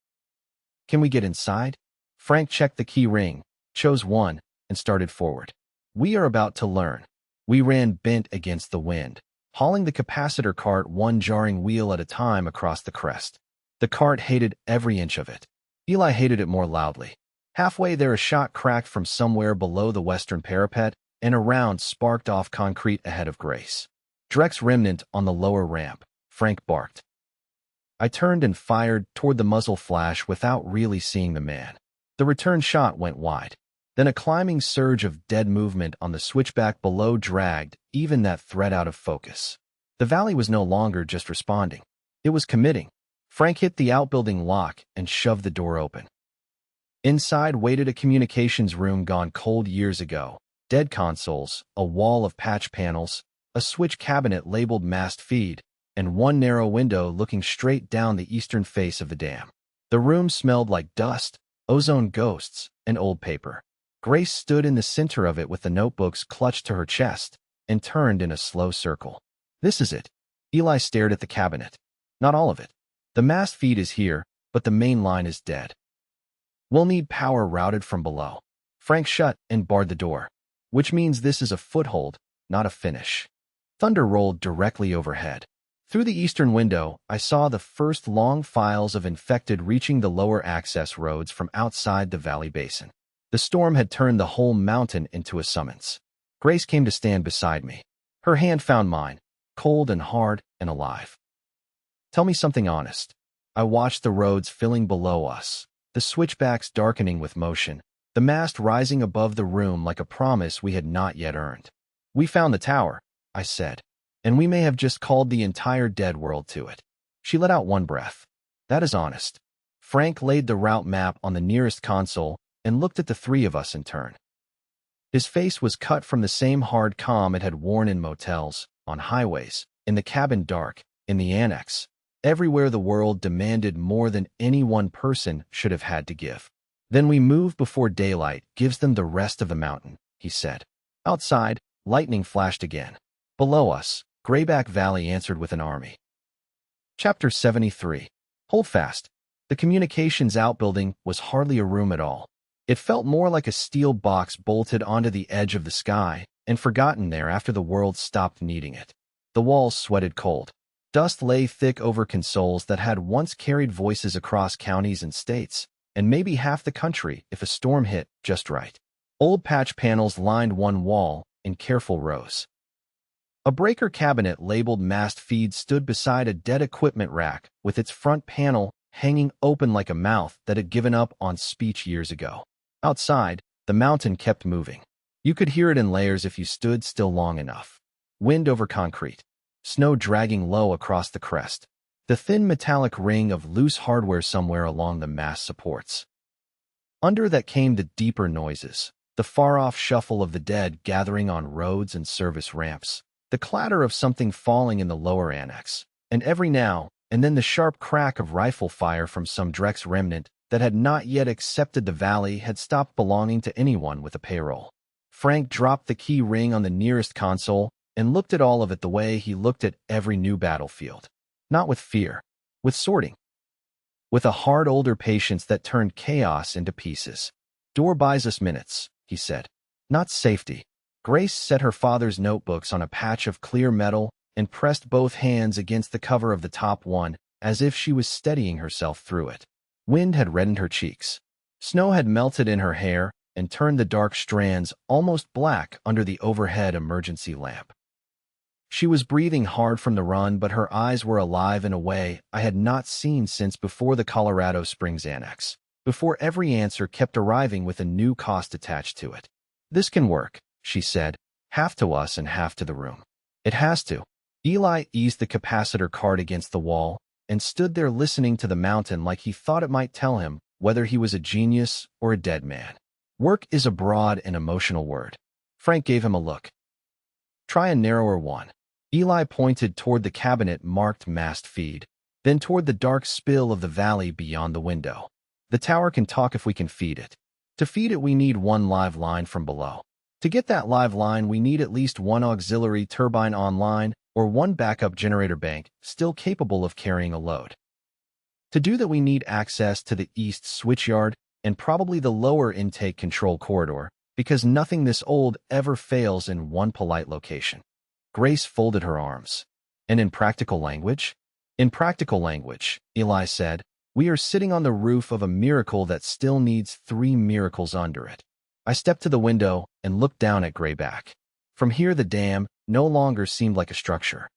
Can we get inside? Frank checked the key ring, chose one, and started forward. We are about to learn. We ran bent against the wind, hauling the capacitor cart one jarring wheel at a time across the crest. The cart hated every inch of it. Eli hated it more loudly. Halfway there, a shot cracked from somewhere below the western parapet, and a round sparked off concrete ahead of Grace. Drek's remnant on the lower ramp, Frank barked. I turned and fired toward the muzzle flash without really seeing the man. The return shot went wide. Then a climbing surge of dead movement on the switchback below dragged even that threat out of focus. The valley was no longer just responding. It was committing. Frank hit the outbuilding lock and shoved the door open. Inside waited a communications room gone cold years ago. Dead consoles, a wall of patch panels, a switch cabinet labeled mast feed, and one narrow window looking straight down the eastern face of the dam. The room smelled like dust, ozone ghosts, and old paper. Grace stood in the center of it with the notebooks clutched to her chest and turned in a slow circle. This is it. Eli stared at the cabinet. Not all of it. The mast feed is here, but the main line is dead. We'll need power routed from below. Frank shut and barred the door, which means this is a foothold, not a finish. Thunder rolled directly overhead. Through the eastern window, I saw the first long files of infected reaching the lower access roads from outside the valley basin. The storm had turned the whole mountain into a summons. Grace came to stand beside me. Her hand found mine, cold and hard and alive. Tell me something honest. I watched the roads filling below us, the switchbacks darkening with motion, the mast rising above the room like a promise we had not yet earned. We found the tower, I said, and we may have just called the entire dead world to it. She let out one breath. That is honest. Frank laid the route map on the nearest console and looked at the three of us in turn. His face was cut from the same hard calm it had worn in motels, on highways, in the cabin dark, in the annex, everywhere the world demanded more than any one person should have had to give. Then we move before daylight gives them the rest of the mountain, he said. Outside, lightning flashed again. Below us, Grayback Valley answered with an army. Chapter 73. Hold fast. The communications outbuilding was hardly a room at all. It felt more like a steel box bolted onto the edge of the sky and forgotten there after the world stopped needing it. The walls sweated cold. Dust lay thick over consoles that had once carried voices across counties and states, and maybe half the country if a storm hit just right. Old patch panels lined one wall in careful rows. A breaker cabinet labeled mast feed stood beside a dead equipment rack with its front panel hanging open like a mouth that had given up on speech years ago. Outside, the mountain kept moving. You could hear it in layers if you stood still long enough. Wind over concrete. Snow dragging low across the crest. The thin metallic ring of loose hardware somewhere along the mast supports. Under that came the deeper noises, the far-off shuffle of the dead gathering on roads and service ramps, the clatter of something falling in the lower annex, and every now and then the sharp crack of rifle fire from some Drek's remnant that had not yet accepted the valley had stopped belonging to anyone with a payroll. Frank dropped the key ring on the nearest console and looked at all of it the way he looked at every new battlefield. Not with fear, with sorting. With a hard older patience that turned chaos into pieces. Door buys us minutes, he said. Not safety. Grace set her father's notebooks on a patch of clear metal and pressed both hands against the cover of the top one as if she was steadying herself through it. Wind had reddened her cheeks. Snow had melted in her hair and turned the dark strands almost black under the overhead emergency lamp. She was breathing hard from the run, but her eyes were alive in a way I had not seen since before the Colorado Springs Annex, before every answer kept arriving with a new cost attached to it. This can work, she said, half to us and half to the room. It has to. Eli eased the capacitor card against the wall and stood there listening to the mountain like he thought it might tell him whether he was a genius or a dead man. Work is a broad and emotional word. Frank gave him a look. Try a narrower one. Eli pointed toward the cabinet marked mast feed, then toward the dark spill of the valley beyond the window. The tower can talk if we can feed it. To feed it, we need one live line from below. To get that live line, we need at least one auxiliary turbine online or one backup generator bank still capable of carrying a load. To do that, we need access to the east switchyard and probably the lower intake control corridor, because nothing this old ever fails in one polite location. Grace folded her arms. And in practical language? In practical language, Eli said, we are sitting on the roof of a miracle that still needs 3 miracles under it. I stepped to the window and looked down at Grayback. From here, the dam no longer seemed like a structure.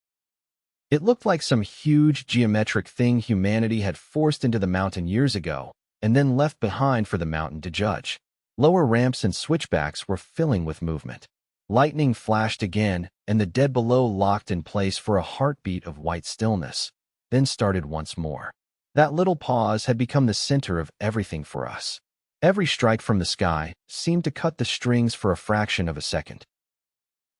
It looked like some huge geometric thing humanity had forced into the mountain years ago and then left behind for the mountain to judge. Lower ramps and switchbacks were filling with movement. Lightning flashed again, and the dead below locked in place for a heartbeat of white stillness, then started once more. That little pause had become the center of everything for us. Every strike from the sky seemed to cut the strings for a fraction of a second.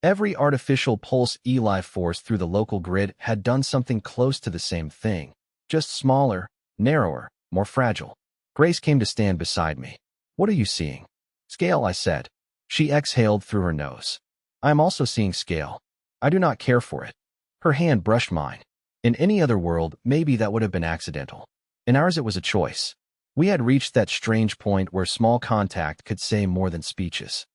Every artificial pulse Eli forced through the local grid had done something close to the same thing, just smaller, narrower, more fragile. Grace came to stand beside me. What are you seeing? Scale, I said. She exhaled through her nose. I am also seeing scale. I do not care for it. Her hand brushed mine. In any other world, maybe that would have been accidental. In ours, it was a choice. We had reached that strange point where small contact could say more than speeches.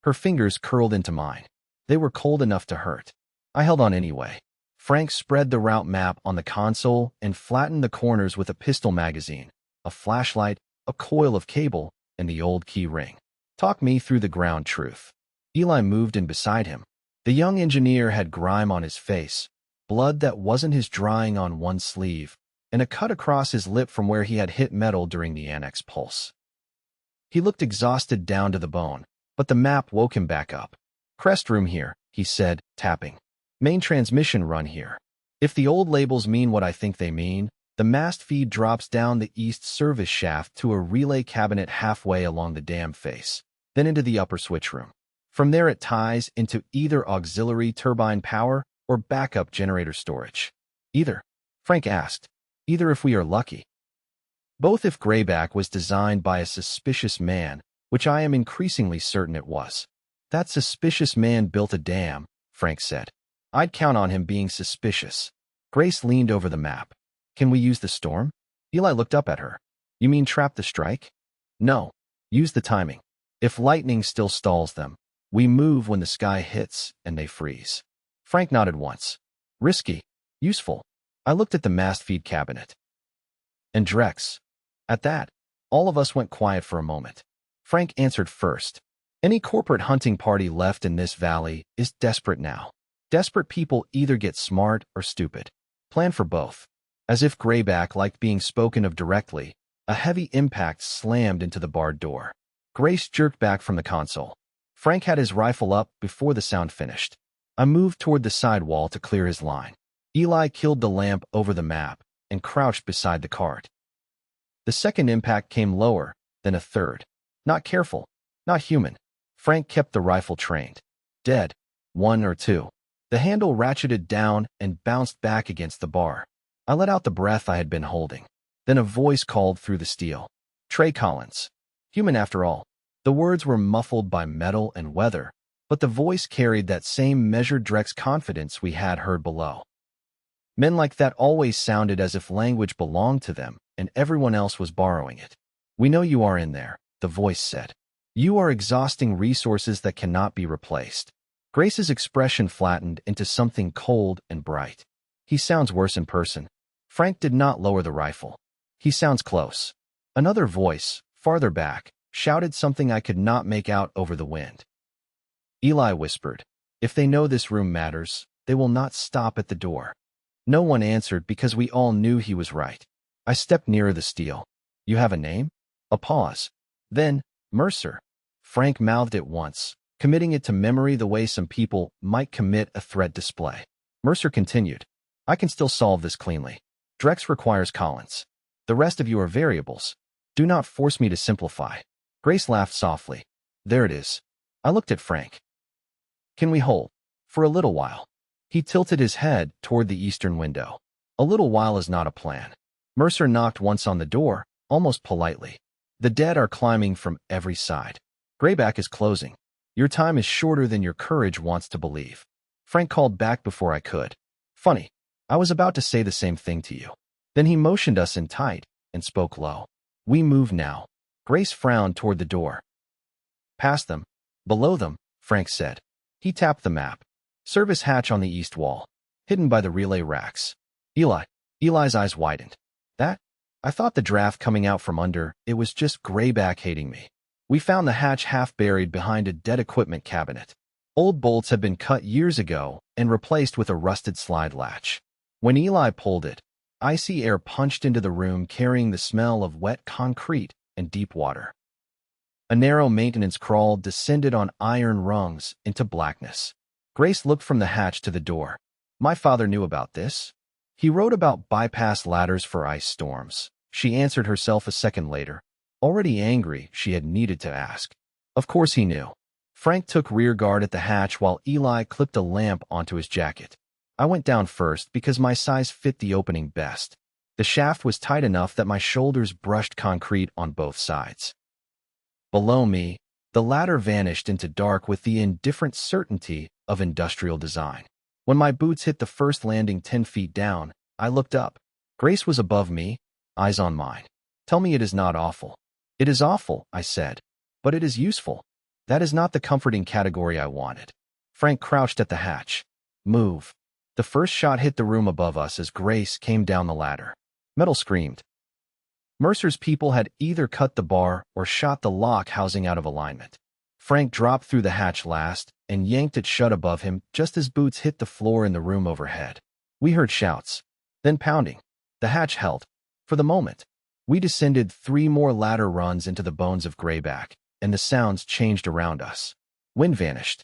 Her fingers curled into mine. They were cold enough to hurt. I held on anyway. Frank spread the route map on the console and flattened the corners with a pistol magazine, a flashlight, a coil of cable, and the old key ring. Talk me through the ground truth. Eli moved in beside him. The young engineer had grime on his face, blood that wasn't his drying on one sleeve, and a cut across his lip from where he had hit metal during the annex pulse. He looked exhausted down to the bone, but the map woke him back up. Crest room here, he said, tapping. Main transmission run here. If the old labels mean what I think they mean, the mast feed drops down the east service shaft to a relay cabinet halfway along the dam face, then into the upper switch room. From there it ties into either auxiliary turbine power or backup generator storage. Either, Frank asked. Either if we are lucky. Both if Grayback was designed by a suspicious man, which I am increasingly certain it was. That suspicious man built a dam, Frank said. I'd count on him being suspicious. Grace leaned over the map. Can we use the storm? Eli looked up at her. You mean trap the strike? No. Use the timing. If lightning still stalls them, we move when the sky hits and they freeze. Frank nodded once. Risky. Useful. I looked at the mast feed cabinet. And Drex. At that, all of us went quiet for a moment. Frank answered first. Any corporate hunting party left in this valley is desperate now. Desperate people either get smart or stupid. Plan for both. As if Grayback liked being spoken of directly, a heavy impact slammed into the barred door. Grace jerked back from the console. Frank had his rifle up before the sound finished. I moved toward the side wall to clear his line. Eli killed the lamp over the map and crouched beside the cart. The second impact came lower, then a third. Not careful, not human. Frank kept the rifle trained. Dead. 1 or 2. The handle ratcheted down and bounced back against the bar. I let out the breath I had been holding. Then a voice called through the steel. Trey Collins. Human after all. The words were muffled by metal and weather, but the voice carried that same measured Drex confidence we had heard below. Men like that always sounded as if language belonged to them and everyone else was borrowing it. We know you are in there, the voice said. You are exhausting resources that cannot be replaced. Grace's expression flattened into something cold and bright. He sounds worse in person. Frank did not lower the rifle. He sounds close. Another voice, farther back, shouted something I could not make out over the wind. Eli whispered, if they know this room matters, they will not stop at the door. No one answered because we all knew he was right. I stepped nearer the steel. You have a name? A pause. Then, Mercer. Frank mouthed it once, committing it to memory the way some people might commit a threat display. Mercer continued, I can still solve this cleanly. Drex requires Collins. The rest of you are variables. Do not force me to simplify. Grace laughed softly. There it is. I looked at Frank. Can we hold? For a little while. He tilted his head toward the eastern window. A little while is not a plan. Mercer knocked once on the door, almost politely. The dead are climbing from every side. Greyback is closing. Your time is shorter than your courage wants to believe. Frank called back before I could. Funny. I was about to say the same thing to you. Then he motioned us in tight and spoke low. We move now. Grace frowned toward the door. Past them. Below them, Frank said. He tapped the map. Service hatch on the east wall. Hidden by the relay racks. Eli's eyes widened. That? I thought the draft coming out from under, it was just Greyback hating me. We found the hatch half buried behind a dead equipment cabinet. Old bolts had been cut years ago and replaced with a rusted slide latch. When Eli pulled it, icy air punched into the room carrying the smell of wet concrete and deep water. A narrow maintenance crawl descended on iron rungs into blackness. Grace looked from the hatch to the door. My father knew about this. He wrote about bypass ladders for ice storms. She answered herself a second later. Already angry, she had needed to ask. Of course he knew. Frank took rear guard at the hatch while Eli clipped a lamp onto his jacket. I went down first because my size fit the opening best. The shaft was tight enough that my shoulders brushed concrete on both sides. Below me, the ladder vanished into dark with the indifferent certainty of industrial design. When my boots hit the first landing 10 feet down, I looked up. Grace was above me, eyes on mine. Tell me it is not awful. It is awful, I said. But it is useful. That is not the comforting category I wanted. Frank crouched at the hatch. Move. The first shot hit the room above us as Grace came down the ladder. Metal screamed. Mercer's people had either cut the bar or shot the lock housing out of alignment. Frank dropped through the hatch last and yanked it shut above him just as boots hit the floor in the room overhead. We heard shouts, then pounding. The hatch held. For the moment, we descended 3 more ladder runs into the bones of Greyback, and the sounds changed around us. Wind vanished.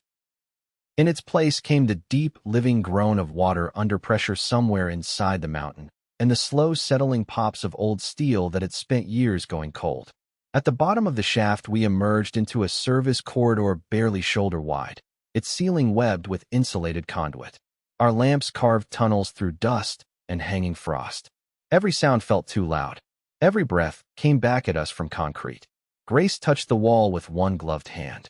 In its place came the deep, living groan of water under pressure somewhere inside the mountain, and the slow settling pops of old steel that had spent years going cold. At the bottom of the shaft we emerged into a service corridor barely shoulder wide, its ceiling webbed with insulated conduit. Our lamps carved tunnels through dust and hanging frost. Every sound felt too loud. Every breath came back at us from concrete. Grace touched the wall with one gloved hand.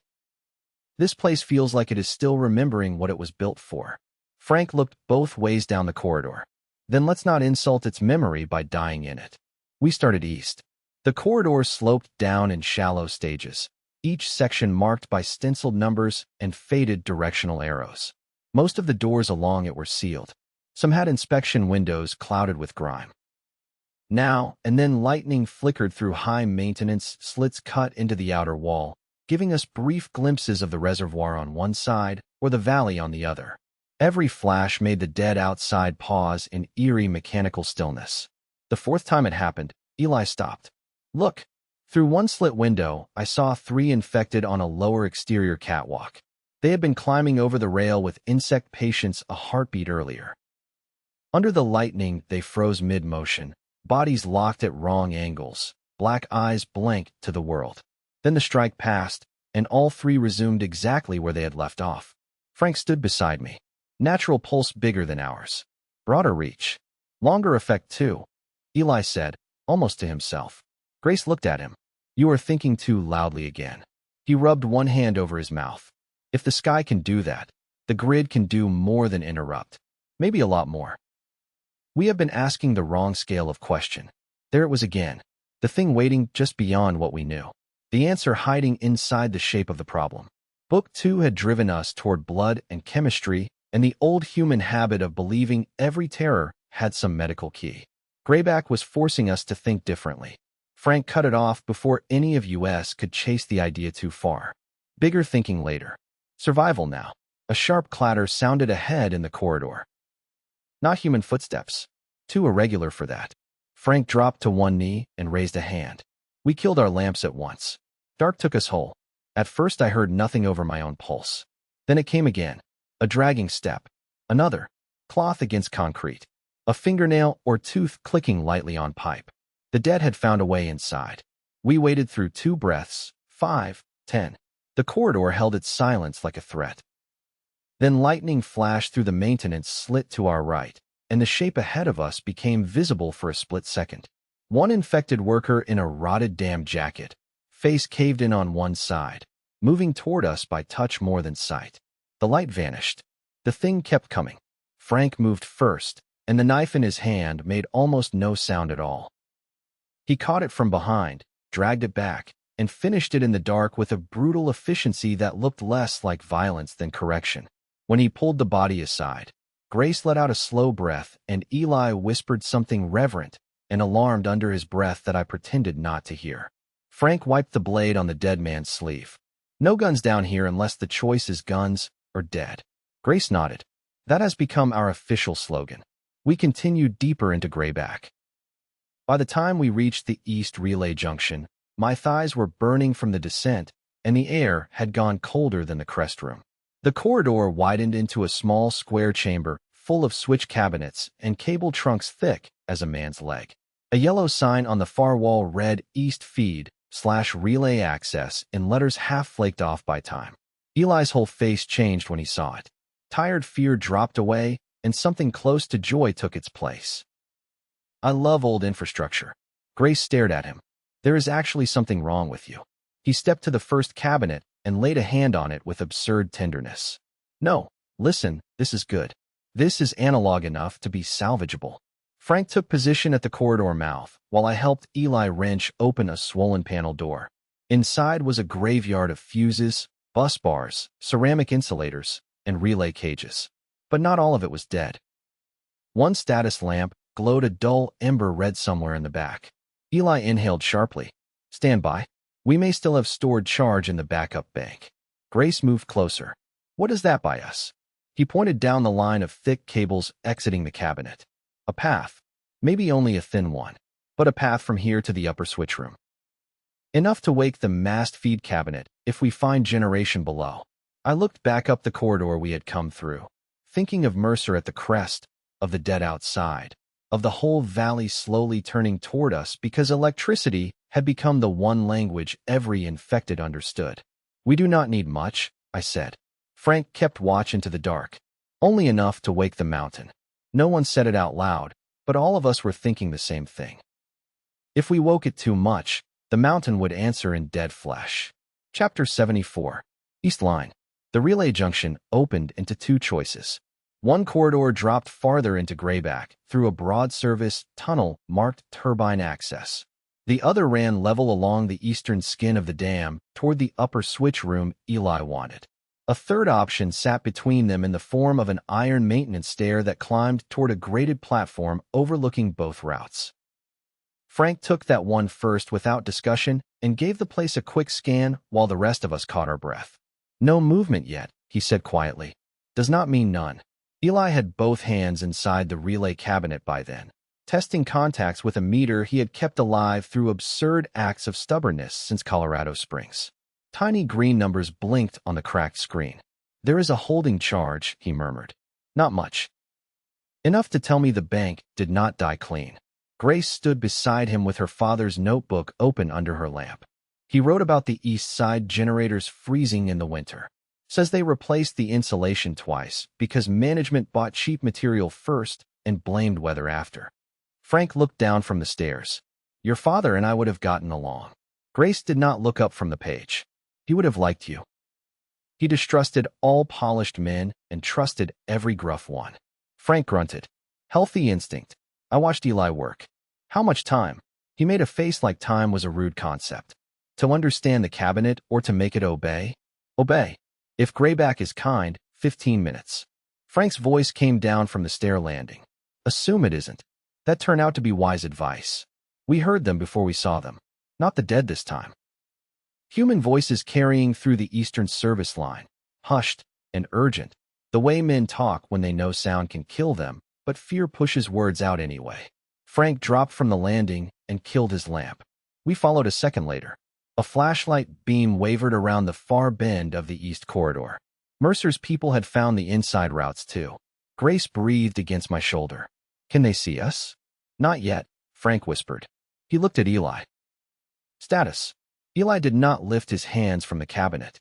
This place feels like it is still remembering what it was built for. Frank looked both ways down the corridor. Then let's not insult its memory by dying in it. We started east. The corridor sloped down in shallow stages, each section marked by stenciled numbers and faded directional arrows. Most of the doors along it were sealed. Some had inspection windows clouded with grime. Now and then lightning flickered through high-maintenance slits cut into the outer wall, giving us brief glimpses of the reservoir on one side or the valley on the other. Every flash made the dead outside pause in eerie mechanical stillness. The fourth time it happened, Eli stopped. Look. Through one slit window, I saw 3 infected on a lower exterior catwalk. They had been climbing over the rail with insect patience a heartbeat earlier. Under the lightning, they froze mid-motion, bodies locked at wrong angles, black eyes blank to the world. Then the strike passed, and all 3 resumed exactly where they had left off. Frank stood beside me. Natural pulse bigger than ours. Broader reach. Longer effect too, Eli said, almost to himself. Grace looked at him. You are thinking too loudly again. He rubbed one hand over his mouth. If the sky can do that, the grid can do more than interrupt. Maybe a lot more. We have been asking the wrong scale of question. There it was again. The thing waiting just beyond what we knew. The answer hiding inside the shape of the problem. Book 2 had driven us toward blood and chemistry and the old human habit of believing every terror had some medical key. Greyback was forcing us to think differently. Frank cut it off before any of us could chase the idea too far. Bigger thinking later. Survival now. A sharp clatter sounded ahead in the corridor. Not human footsteps. Too irregular for that. Frank dropped to one knee and raised a hand. We killed our lamps at once. Dark took us whole. At first I heard nothing over my own pulse. Then it came again. A dragging step. Another. Cloth against concrete. A fingernail or tooth clicking lightly on pipe. The dead had found a way inside. We waited through 2 breaths, 5, 10. The corridor held its silence like a threat. Then lightning flashed through the maintenance slit to our right, and the shape ahead of us became visible for a split second. One infected worker in a rotted dam jacket, face caved in on one side, moving toward us by touch more than sight. The light vanished. The thing kept coming. Frank moved first, and the knife in his hand made almost no sound at all. He caught it from behind, dragged it back, and finished it in the dark with a brutal efficiency that looked less like violence than correction. When he pulled the body aside, Grace let out a slow breath, and Eli whispered something reverent and alarmed under his breath that I pretended not to hear. Frank wiped the blade on the dead man's sleeve. "No guns down here unless the choice is guns or dead." Grace nodded. "That has become our official slogan." We continued deeper into Grayback. By the time we reached the East Relay Junction, my thighs were burning from the descent, and the air had gone colder than the crest room. The corridor widened into a small square chamber full of switch cabinets and cable trunks thick as a man's leg. A yellow sign on the far wall read East Feed/Relay Access in letters half flaked off by time. Eli's whole face changed when he saw it. Tired fear dropped away, and something close to joy took its place. "I love old infrastructure." Grace stared at him. "There is actually something wrong with you." He stepped to the first cabinet and laid a hand on it with absurd tenderness. "No, listen, this is good. This is analog enough to be salvageable." Frank took position at the corridor mouth, while I helped Eli wrench open a swollen panel door. Inside was a graveyard of fuses, bus bars, ceramic insulators, and relay cages. But not all of it was dead. One status lamp glowed a dull ember red somewhere in the back. Eli inhaled sharply. "Stand by. We may still have stored charge in the backup bank." Grace moved closer. "What is that by us?" He pointed down the line of thick cables exiting the cabinet. "A path. Maybe only a thin one, but a path from here to the upper switch room. Enough to wake the massed feed cabinet if we find generation below." I looked back up the corridor we had come through, thinking of Mercer at the crest, of the dead outside, of the whole valley slowly turning toward us because electricity had become the one language every infected understood. "We do not need much," I said. Frank kept watch into the dark. "Only enough to wake the mountain." No one said it out loud, but all of us were thinking the same thing. If we woke it too much, the mountain would answer in dead flesh. Chapter 74. East Line. The relay junction opened into 2 choices. One corridor dropped farther into Grayback through a broad service tunnel marked turbine access. The other ran level along the eastern skin of the dam toward the upper switch room Eli wanted. A third option sat between them in the form of an iron maintenance stair that climbed toward a graded platform overlooking both routes. Frank took that one first without discussion and gave the place a quick scan while the rest of us caught our breath. "No movement yet," he said quietly. "Does not mean none." Eli had both hands inside the relay cabinet by then, testing contacts with a meter he had kept alive through absurd acts of stubbornness since Colorado Springs. Tiny green numbers blinked on the cracked screen. "There is a holding charge," he murmured. "Not much. Enough to tell me the bank did not die clean." Grace stood beside him with her father's notebook open under her lamp. He wrote about the east side generators freezing in the winter. Says they replaced the insulation twice because management bought cheap material first and blamed weather after. Frank looked down from the stairs. "Your father and I would have gotten along." Grace did not look up from the page. "He would have liked you. He distrusted all polished men and trusted every gruff one." Frank grunted. "Healthy instinct." I watched Eli work. "How much time?" He made a face like time was a rude concept. "To understand the cabinet or to make it obey?" "Obey. If Grayback is kind, 15 minutes. Frank's voice came down from the stair landing. "Assume it isn't." That turned out to be wise advice. We heard them before we saw them. Not the dead this time. Human voices carrying through the eastern service line, hushed and urgent, the way men talk when they know sound can kill them, but fear pushes words out anyway. Frank dropped from the landing and killed his lamp. We followed a second later. A flashlight beam wavered around the far bend of the east corridor. Mercer's people had found the inside routes too. Grace breathed against my shoulder. Can they see us? Not yet, Frank whispered. He looked at Eli. Status. Eli did not lift his hands from the cabinet.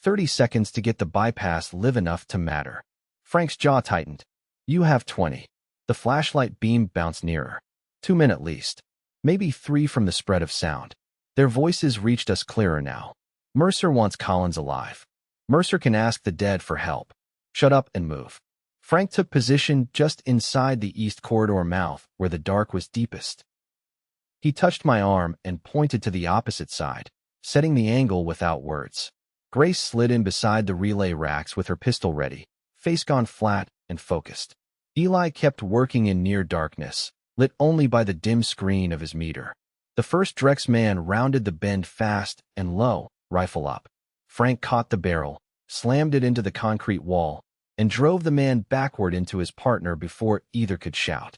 30 seconds to get the bypass live enough to matter. Frank's jaw tightened. You have 20. The flashlight beam bounced nearer. 2 men at least. Maybe 3 from the spread of sound. Their voices reached us clearer now. Mercer wants Collins alive. Mercer can ask the dead for help. Shut up and move. Frank took position just inside the east corridor mouth where the dark was deepest. He touched my arm and pointed to the opposite side, setting the angle without words. Grace slid in beside the relay racks with her pistol ready, face gone flat and focused. Eli kept working in near darkness, lit only by the dim screen of his meter. The first Drex man rounded the bend fast and low, rifle up. Frank caught the barrel, slammed it into the concrete wall, and drove the man backward into his partner before either could shout.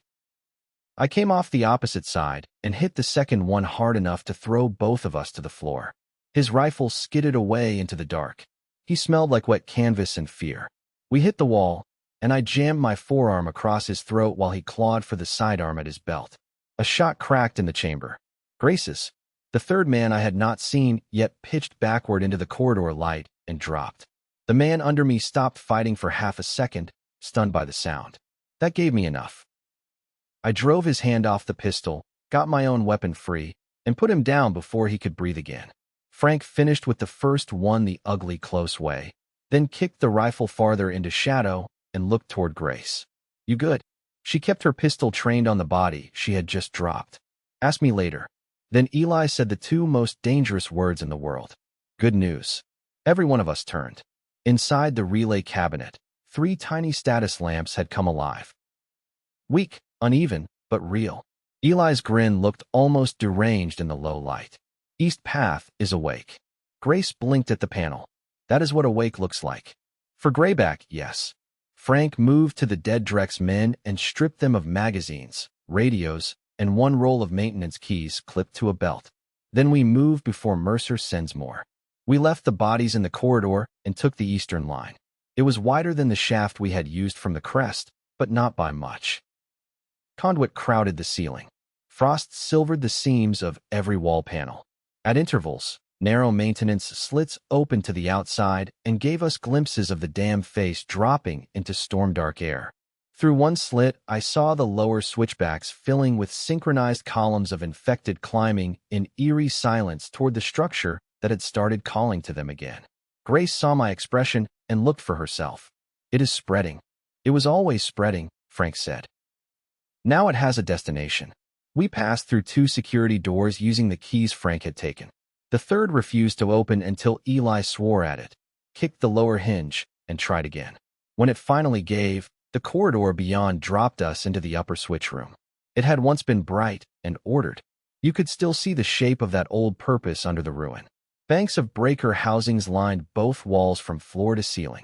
I came off the opposite side and hit the second one hard enough to throw both of us to the floor. His rifle skidded away into the dark. He smelled like wet canvas and fear. We hit the wall, and I jammed my forearm across his throat while he clawed for the sidearm at his belt. A shot cracked in the chamber. Grace's. The third man I had not seen yet pitched backward into the corridor light and dropped. The man under me stopped fighting for half a second, stunned by the sound. That gave me enough. I drove his hand off the pistol, got my own weapon free, and put him down before he could breathe again. Frank finished with the first one the ugly close way, then kicked the rifle farther into shadow and looked toward Grace. You good? She kept her pistol trained on the body she had just dropped. Ask me later. Then Eli said the 2 most dangerous words in the world. Good news. Every one of us turned. Inside the relay cabinet, 3 tiny status lamps had come alive. Weak, uneven, but real. Eli's grin looked almost deranged in the low light. East Path is awake. Grace blinked at the panel. That is what awake looks like. For Grayback, yes. Frank moved to the dead Drex men and stripped them of magazines, radios, and 1 roll of maintenance keys clipped to a belt. Then we moved before Mercer sends more. We left the bodies in the corridor and took the eastern line. It was wider than the shaft we had used from the crest, but not by much. Conduit crowded the ceiling. Frost silvered the seams of every wall panel. At intervals, narrow maintenance slits opened to the outside and gave us glimpses of the dam face dropping into storm-dark air. Through one slit, I saw the lower switchbacks filling with synchronized columns of infected climbing in eerie silence toward the structure that had started calling to them again. Grace saw my expression and looked for herself. It is spreading. It was always spreading, Frank said. Now it has a destination. We passed through 2 security doors using the keys Frank had taken. The third refused to open until Eli swore at it, kicked the lower hinge, and tried again. When it finally gave, the corridor beyond dropped us into the upper switch room. It had once been bright and ordered. You could still see the shape of that old purpose under the ruin. Banks of breaker housings lined both walls from floor to ceiling.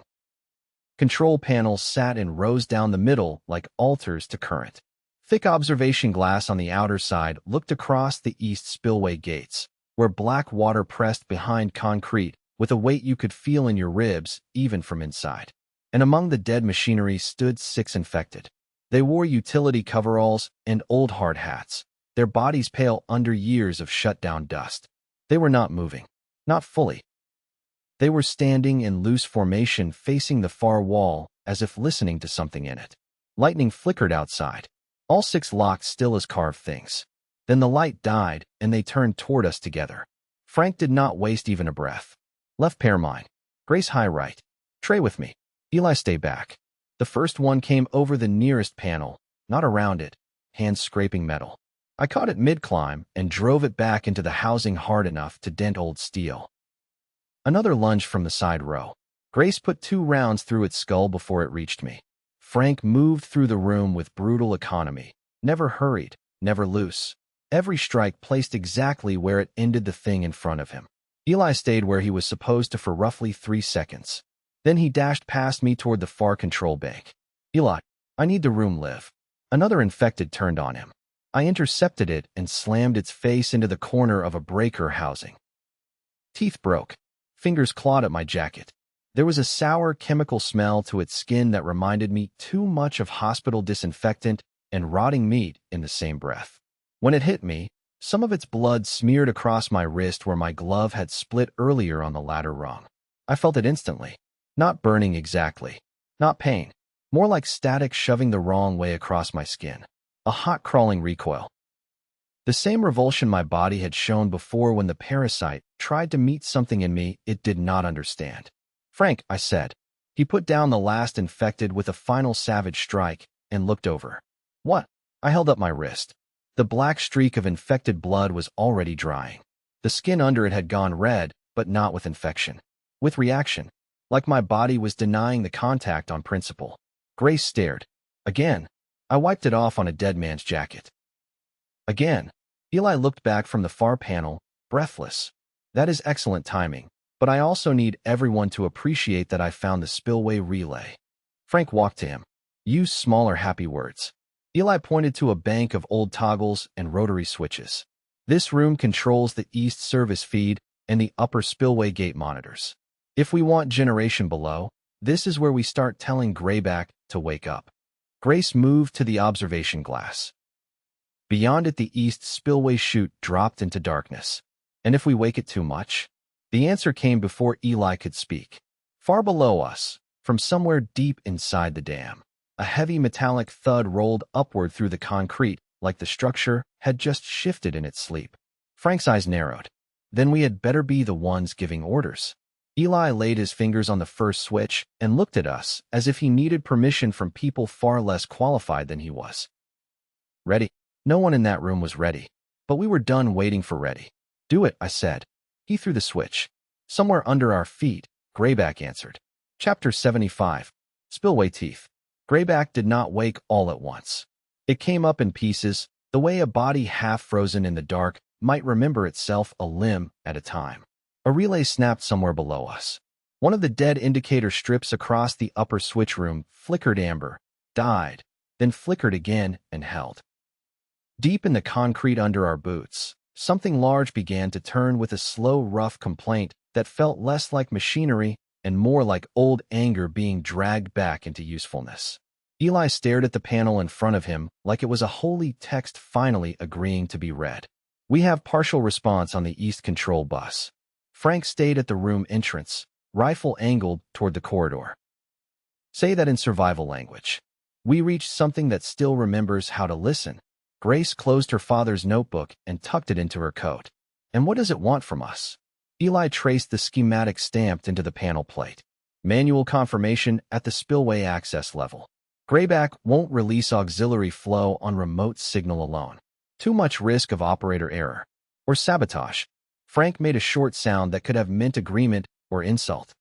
Control panels sat in rows down the middle like altars to current. Thick observation glass on the outer side looked across the east spillway gates, where black water pressed behind concrete with a weight you could feel in your ribs even from inside. And among the dead machinery stood 6 infected. They wore utility coveralls and old hard hats, their bodies pale under years of shut-down dust. They were not moving. Not fully. They were standing in loose formation facing the far wall as if listening to something in it. Lightning flickered outside. All 6 locked still as carved things. Then the light died and they turned toward us together. Frank did not waste even a breath. Left pair mine. Grace high right. Trey with me. Eli stay back. The first one came over the nearest panel, not around it, hands scraping metal. I caught it mid-climb and drove it back into the housing hard enough to dent old steel. Another lunge from the side row. Grace put 2 rounds through its skull before it reached me. Frank moved through the room with brutal economy, never hurried, never loose. Every strike placed exactly where it ended the thing in front of him. Eli stayed where he was supposed to for roughly 3 seconds. Then he dashed past me toward the far control bank. Eli, I need the room live. Another infected turned on him. I intercepted it and slammed its face into the corner of a breaker housing. Teeth broke. Fingers clawed at my jacket. There was a sour chemical smell to its skin that reminded me too much of hospital disinfectant and rotting meat in the same breath. When it hit me, some of its blood smeared across my wrist where my glove had split earlier on the ladder rung. I felt it instantly. Not burning exactly. Not pain. More like static shoving the wrong way across my skin. A hot crawling recoil. The same revulsion my body had shown before when the parasite tried to meet something in me it did not understand. "Frank," I said. He put down the last infected with a final savage strike and looked over. "What?" I held up my wrist. The black streak of infected blood was already drying. The skin under it had gone red, but not with infection. With reaction. Like my body was denying the contact on principle. Grace stared. Again. I wiped it off on a dead man's jacket. Again. Eli looked back from the far panel, breathless. "That is excellent timing, but I also need everyone to appreciate that I found the spillway relay." Frank walked to him. "Use smaller happy words." Eli pointed to a bank of old toggles and rotary switches. "This room controls the east service feed and the upper spillway gate monitors. If we want generation below, this is where we start telling Grayback to wake up." Grace moved to the observation glass. Beyond it, the east spillway chute dropped into darkness. And if we wake it too much? The answer came before Eli could speak. Far below us, from somewhere deep inside the dam, a heavy metallic thud rolled upward through the concrete like the structure had just shifted in its sleep. Frank's eyes narrowed. Then we had better be the ones giving orders. Eli laid his fingers on the first switch and looked at us as if he needed permission from people far less qualified than he was. "Ready?" No one in that room was ready, but we were done waiting for ready. "Do it," I said. He threw the switch. Somewhere under our feet, Grayback answered. Chapter 75. Spillway Teeth. Grayback did not wake all at once. It came up in pieces, the way a body half frozen in the dark might remember itself a limb at a time. A relay snapped somewhere below us. One of the dead indicator strips across the upper switch room flickered amber, died, then flickered again and held. Deep in the concrete under our boots, something large began to turn with a slow, rough complaint that felt less like machinery and more like old anger being dragged back into usefulness. Eli stared at the panel in front of him like it was a holy text finally agreeing to be read. "We have partial response on the east control bus." Frank stayed at the room entrance, rifle angled toward the corridor. "Say that in survival language." We reached something that still remembers how to listen. Grace closed her father's notebook and tucked it into her coat. "And what does it want from us?" Eli traced the schematic stamped into the panel plate. "Manual confirmation at the spillway access level. Grayback won't release auxiliary flow on remote signal alone. Too much risk of operator error. Or sabotage." Frank made a short sound that could have meant agreement or insult.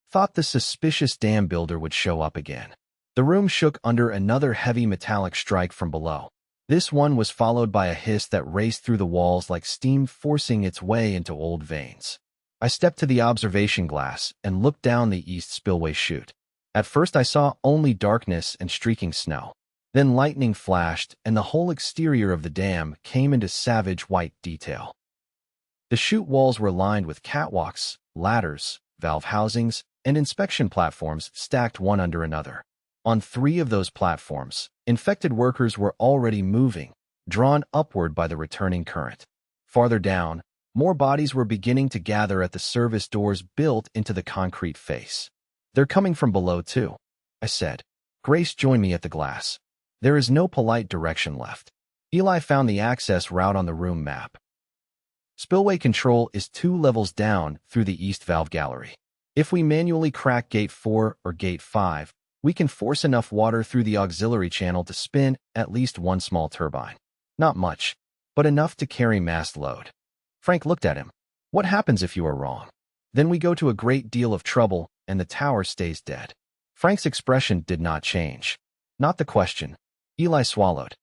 "Thought the suspicious dam builder would show up again." The room shook under another heavy metallic strike from below. This one was followed by a hiss that raced through the walls like steam forcing its way into old veins. I stepped to the observation glass and looked down the east spillway chute. At first I saw only darkness and streaking snow. Then lightning flashed and the whole exterior of the dam came into savage white detail. The chute walls were lined with catwalks, ladders, valve housings, and inspection platforms stacked one under another. On 3 of those platforms, infected workers were already moving, drawn upward by the returning current. Farther down, more bodies were beginning to gather at the service doors built into the concrete face. "They're coming from below, too," I said. Grace joined me at the glass. "There is no polite direction left." Eli found the access route on the room map. Spillway control is 2 levels down through the east valve gallery. If we manually crack Gate 4 or Gate 5, we can force enough water through the auxiliary channel to spin at least 1 small turbine. Not much, but enough to carry mass load. Frank looked at him. "What happens if you are wrong?" "Then we go to a great deal of trouble and the tower stays dead." Frank's expression did not change. "Not the question." Eli swallowed.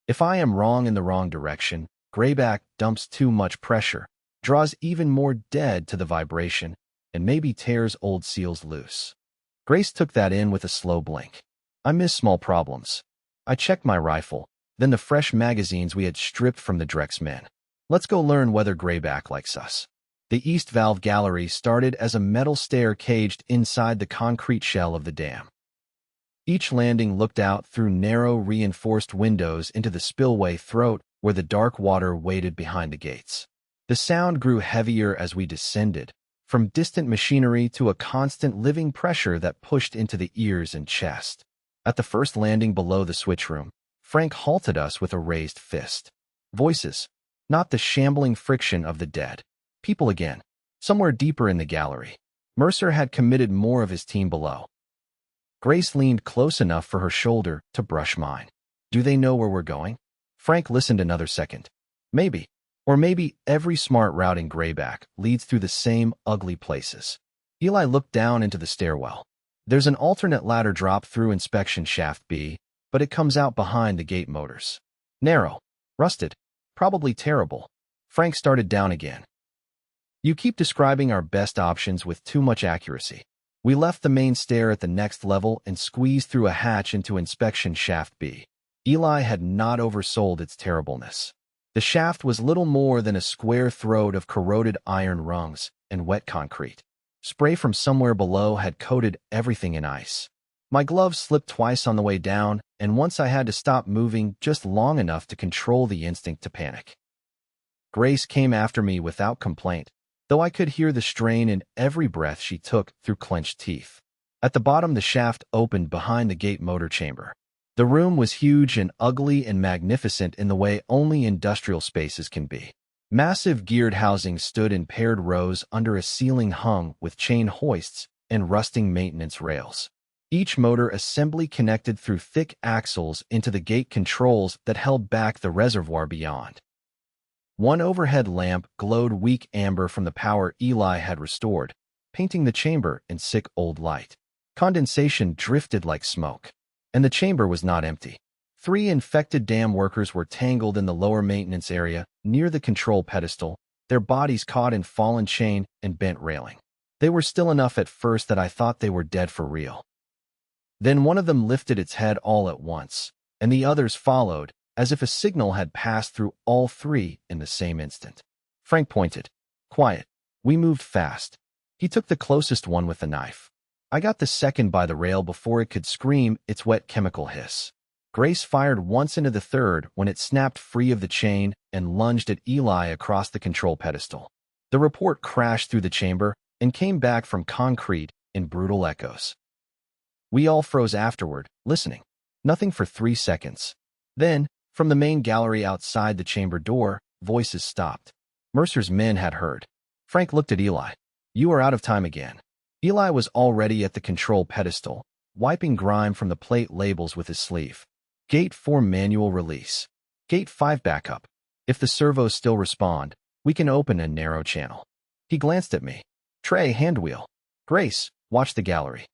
"If I am wrong in the wrong direction, Grayback dumps too much pressure, draws even more dead to the vibration, and maybe tears old seals loose." Grace took that in with a slow blink. "I miss small problems." I checked my rifle, then the fresh magazines we had stripped from the Drex men. "Let's go learn whether Grayback likes us." The east valve gallery started as a metal stair caged inside the concrete shell of the dam. Each landing looked out through narrow, reinforced windows into the spillway throat where the dark water waited behind the gates. The sound grew heavier as we descended, from distant machinery to a constant living pressure that pushed into the ears and chest. At the first landing below the switch room, Frank halted us with a raised fist. Voices, not the shambling friction of the dead. People again, somewhere deeper in the gallery. Mercer had committed more of his team below. Grace leaned close enough for her shoulder to brush mine. Do they know where we're going? Frank listened another second. Maybe. Or maybe every smart route in Greyback leads through the same ugly places. Eli looked down into the stairwell. There's an alternate ladder drop through inspection shaft B, but it comes out behind the gate motors. Narrow. Rusted. Probably terrible. Frank started down again. You keep describing our best options with too much accuracy. We left the main stair at the next level and squeezed through a hatch into inspection shaft B. Eli had not oversold its terribleness. The shaft was little more than a square throat of corroded iron rungs and wet concrete. Spray from somewhere below had coated everything in ice. My gloves slipped twice on the way down, and once I had to stop moving just long enough to control the instinct to panic. Grace came after me without complaint, though I could hear the strain in every breath she took through clenched teeth. At the bottom, the shaft opened behind the gate motor chamber. The room was huge and ugly and magnificent in the way only industrial spaces can be. Massive geared housings stood in paired rows under a ceiling hung with chain hoists and rusting maintenance rails. Each motor assembly connected through thick axles into the gate controls that held back the reservoir beyond. One overhead lamp glowed weak amber from the power Eli had restored, painting the chamber in sick old light. Condensation drifted like smoke. And the chamber was not empty. 3 infected dam workers were tangled in the lower maintenance area near the control pedestal, their bodies caught in fallen chain and bent railing. They were still enough at first that I thought they were dead for real. Then one of them lifted its head all at once, and the others followed, as if a signal had passed through all 3 in the same instant. Frank pointed. Quiet. We moved fast. He took the closest one with the knife. I got the second by the rail before it could scream its wet chemical hiss. Grace fired once into the third when it snapped free of the chain and lunged at Eli across the control pedestal. The report crashed through the chamber and came back from concrete in brutal echoes. We all froze afterward, listening. Nothing for 3 seconds. Then, from the main gallery outside the chamber door, voices stopped. Mercer's men had heard. Frank looked at Eli. You are out of time again. Eli was already at the control pedestal, wiping grime from the plate labels with his sleeve. Gate 4 manual release. Gate 5 backup. If the servos still respond, we can open a narrow channel. He glanced at me. Trey, handwheel. Grace, watch the gallery.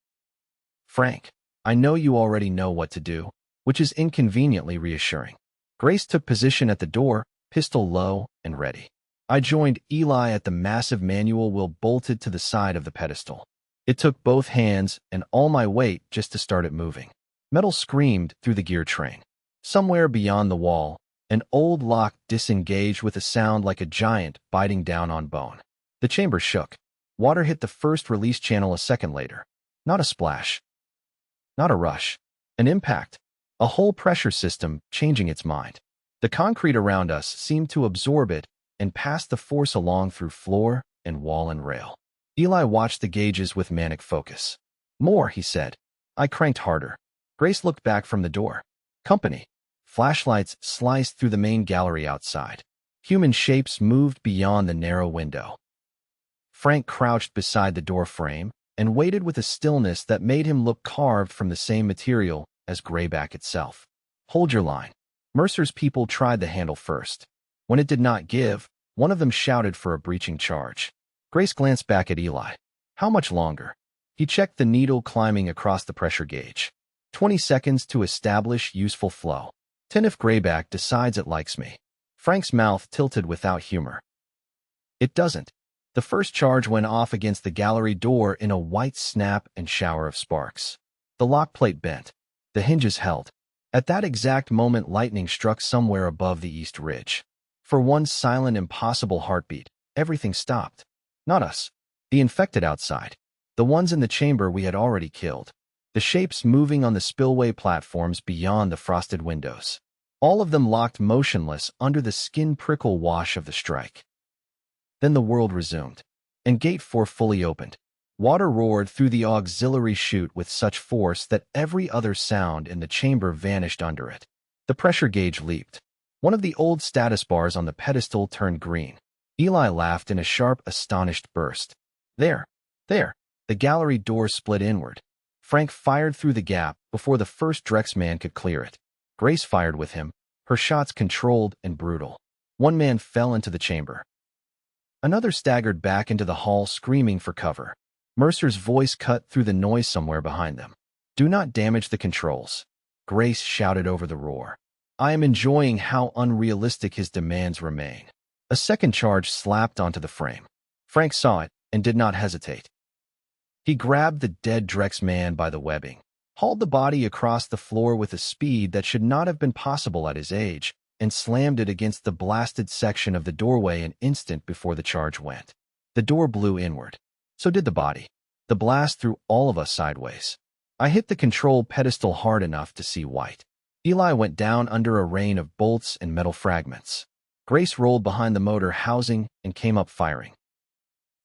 Frank, I know you already know what to do, which is inconveniently reassuring. Grace took position at the door, pistol low and ready. I joined Eli at the massive manual wheel bolted to the side of the pedestal. It took both hands and all my weight just to start it moving. Metal screamed through the gear train. Somewhere beyond the wall, an old lock disengaged with a sound like a giant biting down on bone. The chamber shook. Water hit the first release channel a second later. Not a splash. Not a rush. An impact. A whole pressure system changing its mind. The concrete around us seemed to absorb it and pass the force along through floor and wall and rail. Eli watched the gauges with manic focus. More, he said. I cranked harder. Grace looked back from the door. Company. Flashlights sliced through the main gallery outside. Human shapes moved beyond the narrow window. Frank crouched beside the door frame and waited with a stillness that made him look carved from the same material as Greyback itself. Hold your line. Mercer's people tried the handle first. When it did not give, one of them shouted for a breaching charge. Grace glanced back at Eli. How much longer? He checked the needle climbing across the pressure gauge. 20 seconds to establish useful flow. 10 if Greyback decides it likes me. Frank's mouth tilted without humor. It doesn't. The first charge went off against the gallery door in a white snap and shower of sparks. The lock plate bent. The hinges held. At that exact moment, lightning struck somewhere above the east ridge. For one silent, impossible heartbeat, everything stopped. Not us. The infected outside. The ones in the chamber we had already killed. The shapes moving on the spillway platforms beyond the frosted windows. All of them locked motionless under the skin-prickle wash of the strike. Then the world resumed, and Gate 4 fully opened. Water roared through the auxiliary chute with such force that every other sound in the chamber vanished under it. The pressure gauge leaped. One of the old status bars on the pedestal turned green. Eli laughed in a sharp, astonished burst. There. The gallery door split inward. Frank fired through the gap before the first Drexman could clear it. Grace fired with him, her shots controlled and brutal. One man fell into the chamber. Another staggered back into the hall screaming for cover. Mercer's voice cut through the noise somewhere behind them. Do not damage the controls. Grace shouted over the roar. I am enjoying how unrealistic his demands remain. A second charge slapped onto the frame. Frank saw it and did not hesitate. He grabbed the dead Drexman by the webbing, hauled the body across the floor with a speed that should not have been possible at his age, and slammed it against the blasted section of the doorway an instant before the charge went. The door blew inward. So did the body. The blast threw all of us sideways. I hit the control pedestal hard enough to see white. Eli went down under a rain of bolts and metal fragments. Grace rolled behind the motor housing and came up firing.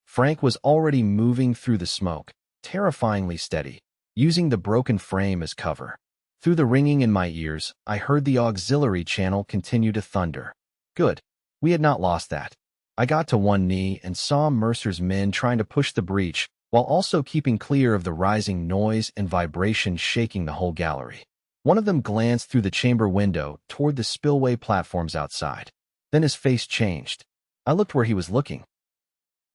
Frank was already moving through the smoke, terrifyingly steady, using the broken frame as cover. Through the ringing in my ears, I heard the auxiliary channel continue to thunder. Good. We had not lost that. I got to one knee and saw Mercer's men trying to push the breach, while also keeping clear of the rising noise and vibration shaking the whole gallery. One of them glanced through the chamber window toward the spillway platforms outside. Then his face changed. I looked where he was looking.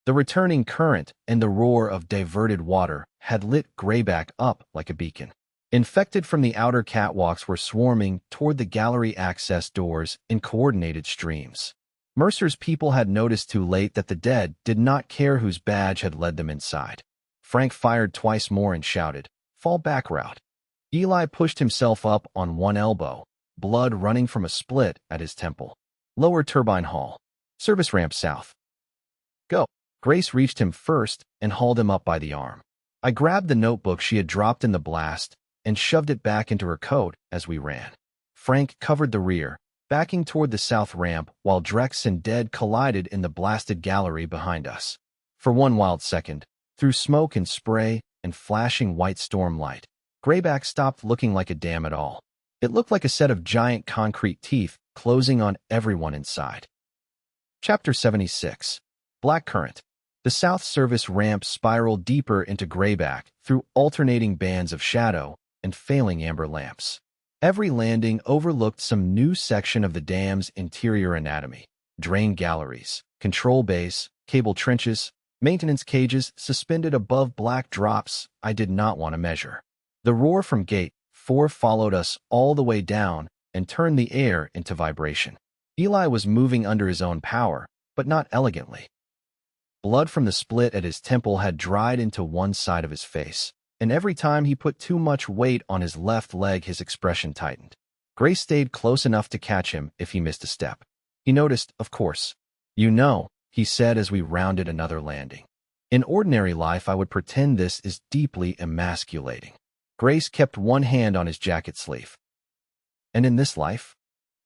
The returning current and the roar of diverted water had lit Greyback up like a beacon. Infected from the outer catwalks were swarming toward the gallery access doors in coordinated streams. Mercer's people had noticed too late that the dead did not care whose badge had led them inside. Frank fired twice more and shouted, "Fall back route." Eli pushed himself up on one elbow, blood running from a split at his temple. Lower turbine hall. Service ramp south. Go. Grace reached him first and hauled him up by the arm. I grabbed the notebook she had dropped in the blast and shoved it back into her coat as we ran. Frank covered the rear, backing toward the south ramp while Drex and Dead collided in the blasted gallery behind us. For one wild second, through smoke and spray and flashing white storm light, Greyback stopped looking like a dam at all. It looked like a set of giant concrete teeth closing on everyone inside. Chapter 76. Black Current. The south service ramp spiraled deeper into Greyback through alternating bands of shadow and failing amber lamps. Every landing overlooked some new section of the dam's interior anatomy. Drain galleries, control bays, cable trenches, maintenance cages suspended above black drops I did not want to measure. The roar from Gate 4 followed us all the way down and turned the air into vibration. Eli was moving under his own power, but not elegantly. Blood from the split at his temple had dried into one side of his face, and every time he put too much weight on his left leg his expression tightened. Grace stayed close enough to catch him if he missed a step. He noticed, of course. You know, he said as we rounded another landing. In ordinary life I would pretend this is deeply emasculating. Grace kept one hand on his jacket sleeve. And in this life?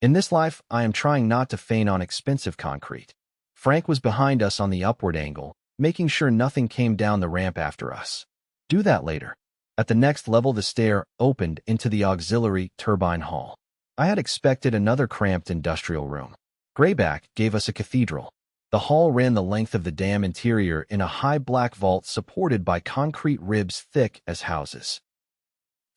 In this life, I am trying not to feign on expensive concrete. Frank was behind us on the upward angle, making sure nothing came down the ramp after us. Do that later. At the next level the stair opened into the auxiliary turbine hall. I had expected another cramped industrial room. Greyback gave us a cathedral. The hall ran the length of the dam interior in a high black vault supported by concrete ribs thick as houses.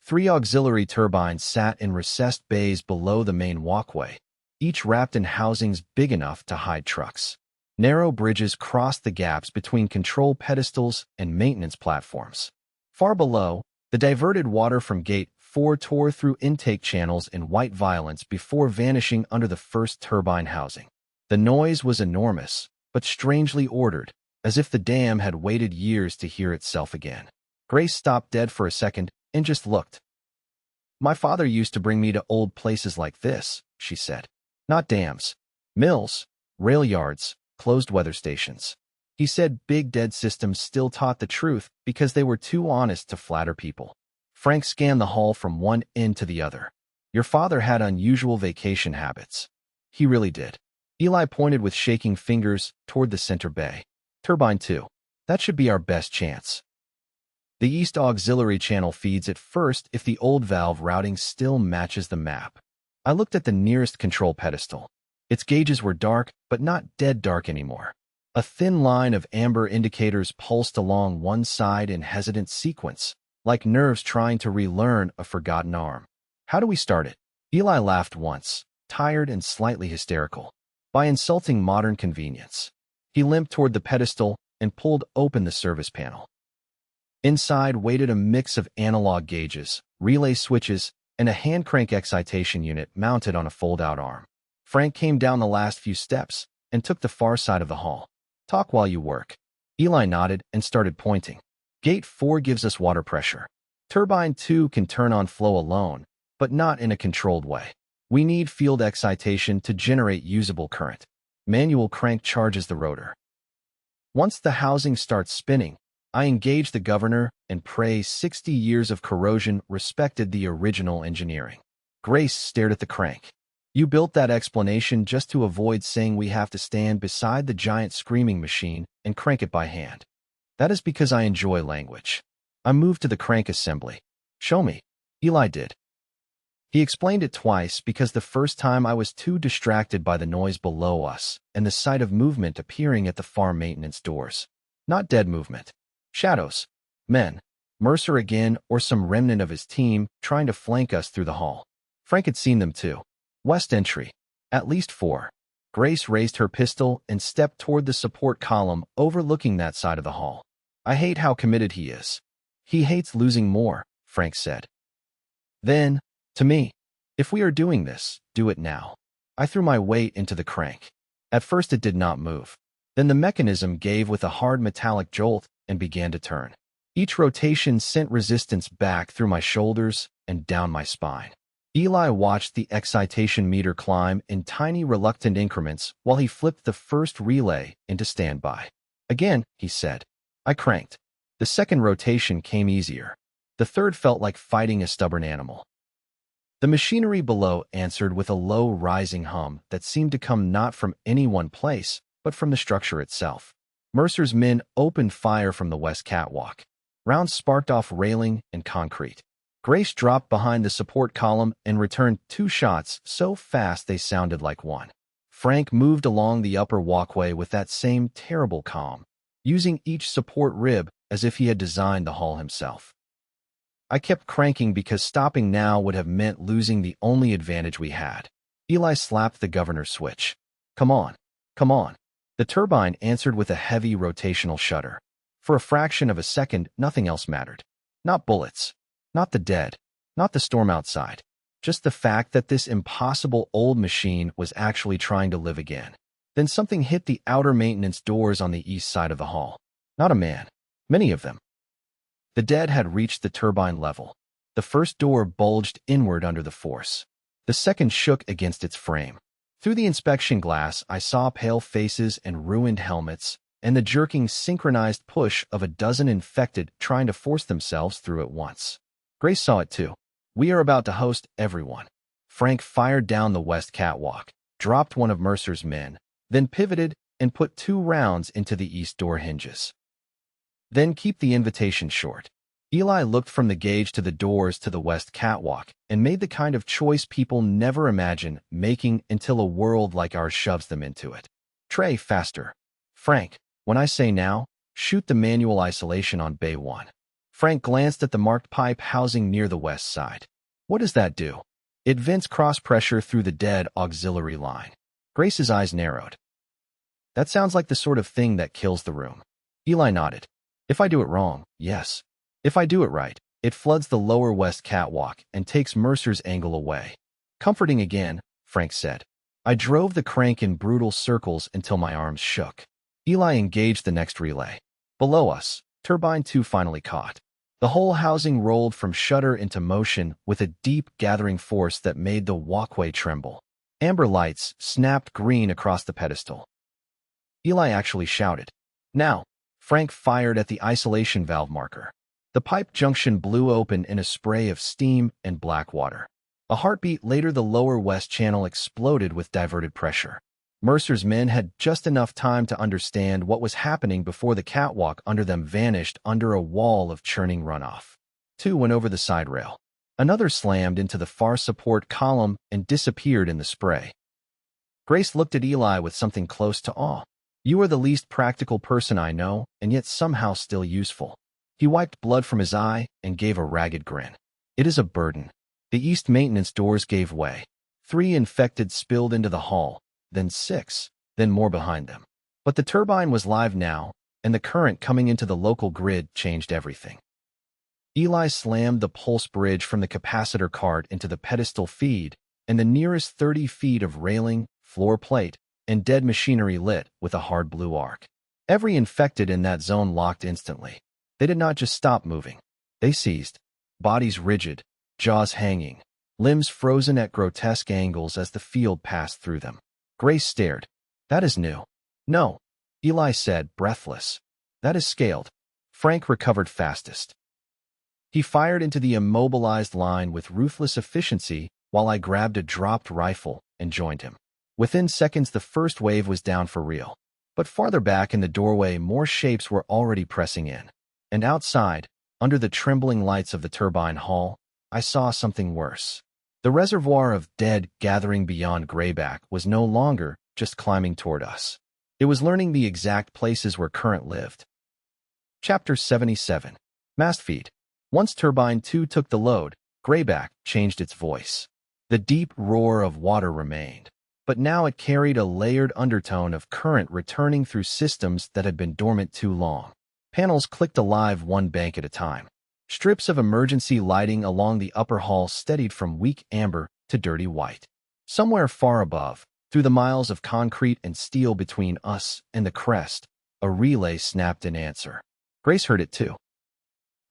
3 auxiliary turbines sat in recessed bays below the main walkway, each wrapped in housings big enough to hide trucks. Narrow bridges crossed the gaps between control pedestals and maintenance platforms. Far below, the diverted water from Gate 4 tore through intake channels in white violence before vanishing under the first turbine housing. The noise was enormous, but strangely ordered, as if the dam had waited years to hear itself again. Grace stopped dead for a second and just looked. My father used to bring me to old places like this, she said. Not dams. Mills, rail yards, closed weather stations. He said big dead systems still taught the truth because they were too honest to flatter people. Frank scanned the hall from one end to the other. Your father had unusual vacation habits. He really did. Eli pointed with shaking fingers toward the center bay. Turbine 2. That should be our best chance. The East Auxiliary channel feeds it first if the old valve routing still matches the map. I looked at the nearest control pedestal. Its gauges were dark, but not dead dark anymore. A thin line of amber indicators pulsed along one side in hesitant sequence, like nerves trying to relearn a forgotten arm. How do we start it? Eli laughed once, tired and slightly hysterical. By insulting modern convenience. He limped toward the pedestal and pulled open the service panel. Inside waited a mix of analog gauges, relay switches, and a hand crank excitation unit mounted on a fold-out arm. Frank came down the last few steps and took the far side of the hall. Talk while you work. Eli nodded and started pointing. Gate 4 gives us water pressure. Turbine 2 can turn on flow alone, but not in a controlled way. We need field excitation to generate usable current. Manual crank charges the rotor. Once the housing starts spinning, I engage the governor and pray 60 years of corrosion respected the original engineering. Grace stared at the crank. You built that explanation just to avoid saying we have to stand beside the giant screaming machine and crank it by hand. That is because I enjoy language. I moved to the crank assembly. Show me. Eli did. He explained it twice because the first time I was too distracted by the noise below us and the sight of movement appearing at the farm maintenance doors. Not dead movement. Shadows. Men. Mercer again or some remnant of his team trying to flank us through the hall. Frank had seen them too. West entry. At least 4. Grace raised her pistol and stepped toward the support column overlooking that side of the hall. I hate how committed he is. He hates losing more, Frank said. Then, to me, if we are doing this, do it now. I threw my weight into the crank. At first it did not move. Then the mechanism gave with a hard metallic jolt and began to turn. Each rotation sent resistance back through my shoulders and down my spine. Eli watched the excitation meter climb in tiny reluctant increments while he flipped the first relay into standby. Again, he said. I cranked. The second rotation came easier. The third felt like fighting a stubborn animal. The machinery below answered with a low rising hum that seemed to come not from any one place, but from the structure itself. Mercer's men opened fire from the west catwalk. Rounds sparked off railing and concrete. Grace dropped behind the support column and returned 2 shots so fast they sounded like one. Frank moved along the upper walkway with that same terrible calm, using each support rib as if he had designed the hall himself. I kept cranking because stopping now would have meant losing the only advantage we had. Eli slapped the governor's switch. Come on, come on. The turbine answered with a heavy rotational shudder. For a fraction of a second, nothing else mattered. Not bullets. Not the dead. Not the storm outside. Just the fact that this impossible old machine was actually trying to live again. Then something hit the outer maintenance doors on the east side of the hall. Not a man. Many of them. The dead had reached the turbine level. The first door bulged inward under the force. The second shook against its frame. Through the inspection glass, I saw pale faces and ruined helmets, and the jerking synchronized push of a dozen infected trying to force themselves through at once. Grace saw it too. We are about to host everyone. Frank fired down the west catwalk, dropped one of Mercer's men, then pivoted and put 2 rounds into the east door hinges. Then keep the invitation short. Eli looked from the gauge to the doors to the west catwalk and made the kind of choice people never imagine making until a world like ours shoves them into it. Trey, faster. Frank, when I say now, shoot the manual isolation on Bay 1. Frank glanced at the marked pipe housing near the west side. What does that do? It vents cross pressure through the dead auxiliary line. Grace's eyes narrowed. That sounds like the sort of thing that kills the room. Eli nodded. If I do it wrong, yes. If I do it right, it floods the lower west catwalk and takes Mercer's angle away. Comforting again, Frank said. I drove the crank in brutal circles until my arms shook. Eli engaged the next relay. Below us, turbine 2 finally caught. The whole housing rolled from shudder into motion with a deep gathering force that made the walkway tremble. Amber lights snapped green across the pedestal. Eli actually shouted. Now, Frank fired at the isolation valve marker. The pipe junction blew open in a spray of steam and black water. A heartbeat later, the lower west channel exploded with diverted pressure. Mercer's men had just enough time to understand what was happening before the catwalk under them vanished under a wall of churning runoff. Two went over the side rail. Another slammed into the far support column and disappeared in the spray. Grace looked at Eli with something close to awe. "You are the least practical person I know, and yet somehow still useful." He wiped blood from his eye and gave a ragged grin. "It is a burden." The east maintenance doors gave way. 3 infected spilled into the hall, then 6, then more behind them. But the turbine was live now, and the current coming into the local grid changed everything. Eli slammed the pulse bridge from the capacitor cart into the pedestal feed, and the nearest 30 feet of railing, floor plate, and dead machinery lit with a hard blue arc. Every infected in that zone locked instantly. They did not just stop moving. They seized, bodies rigid, jaws hanging, limbs frozen at grotesque angles as the field passed through them. Grace stared. "That is new." "No," Eli said, breathless. "That is scaled." Frank recovered fastest. He fired into the immobilized line with ruthless efficiency while I grabbed a dropped rifle and joined him. Within seconds, the first wave was down for real. But farther back in the doorway, more shapes were already pressing in. And outside, under the trembling lights of the turbine hall, I saw something worse. The reservoir of dead gathering beyond Greyback was no longer just climbing toward us. It was learning the exact places where Current lived. Chapter 77. Mast Feed. Once Turbine 2 took the load, Greyback changed its voice. The deep roar of water remained, but now it carried a layered undertone of current returning through systems that had been dormant too long. Panels clicked alive one bank at a time. Strips of emergency lighting along the upper hall steadied from weak amber to dirty white. Somewhere far above, through the miles of concrete and steel between us and the crest, a relay snapped in answer. Grace heard it too.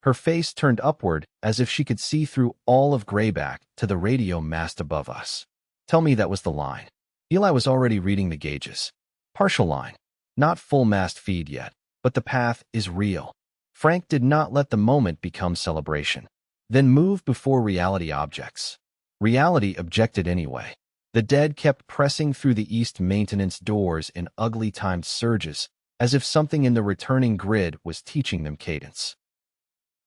Her face turned upward as if she could see through all of Greyback to the radio mast above us. "Tell me that was the line." Eli was already reading the gauges. "Partial line. Not full mast feed yet, but the path is real." Frank did not let the moment become celebration. Then move before reality objects. Reality objected anyway. The dead kept pressing through the east maintenance doors in ugly timed surges, as if something in the returning grid was teaching them cadence.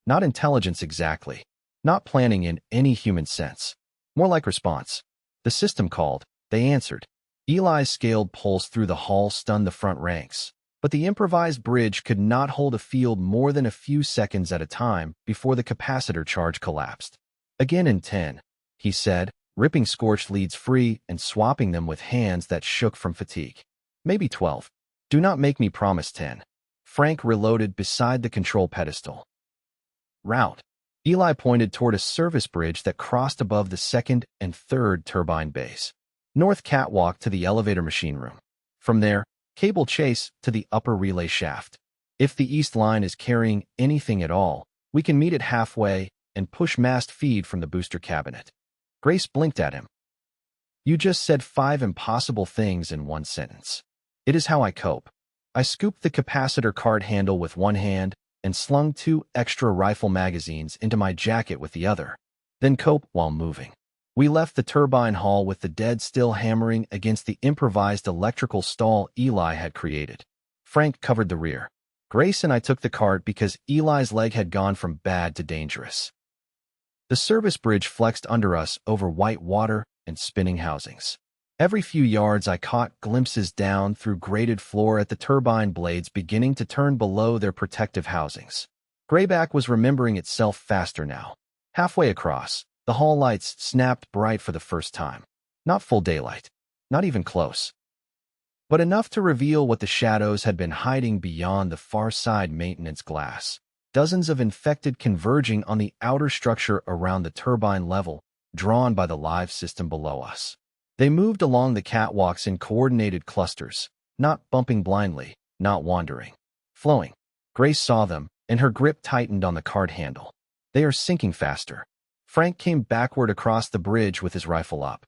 Not intelligence exactly. Not planning in any human sense. More like response. The system called. They answered. Eli's scaled pulse through the hall stunned the front ranks. But the improvised bridge could not hold a field more than a few seconds at a time before the capacitor charge collapsed. "Again in 10, he said, ripping scorched leads free and swapping them with hands that shook from fatigue. "Maybe 12. Do not make me promise 10. Frank reloaded beside the control pedestal. "Route." Eli pointed toward a service bridge that crossed above the second and third turbine bays. "North catwalk to the elevator machine room. From there, cable chase to the upper relay shaft. If the east line is carrying anything at all, we can meet it halfway and push mast feed from the booster cabinet." Grace blinked at him. "You just said 5 impossible things in one sentence." "It is how I cope." I scooped the capacitor card handle with one hand and slung 2 extra rifle magazines into my jacket with the other. Then cope while moving. We left the turbine hall with the dead still hammering against the improvised electrical stall Eli had created. Frank covered the rear. Grace and I took the cart because Eli's leg had gone from bad to dangerous. The service bridge flexed under us over white water and spinning housings. Every few yards I caught glimpses down through grated floor at the turbine blades beginning to turn below their protective housings. Greyback was remembering itself faster now. Halfway across, the hall lights snapped bright for the first time. Not full daylight. Not even close. But enough to reveal what the shadows had been hiding beyond the far side maintenance glass. Dozens of infected converging on the outer structure around the turbine level, drawn by the live system below us. They moved along the catwalks in coordinated clusters, not bumping blindly, not wandering. Flowing. Grace saw them, and her grip tightened on the cart handle. They are sinking faster. Frank came backward across the bridge with his rifle up.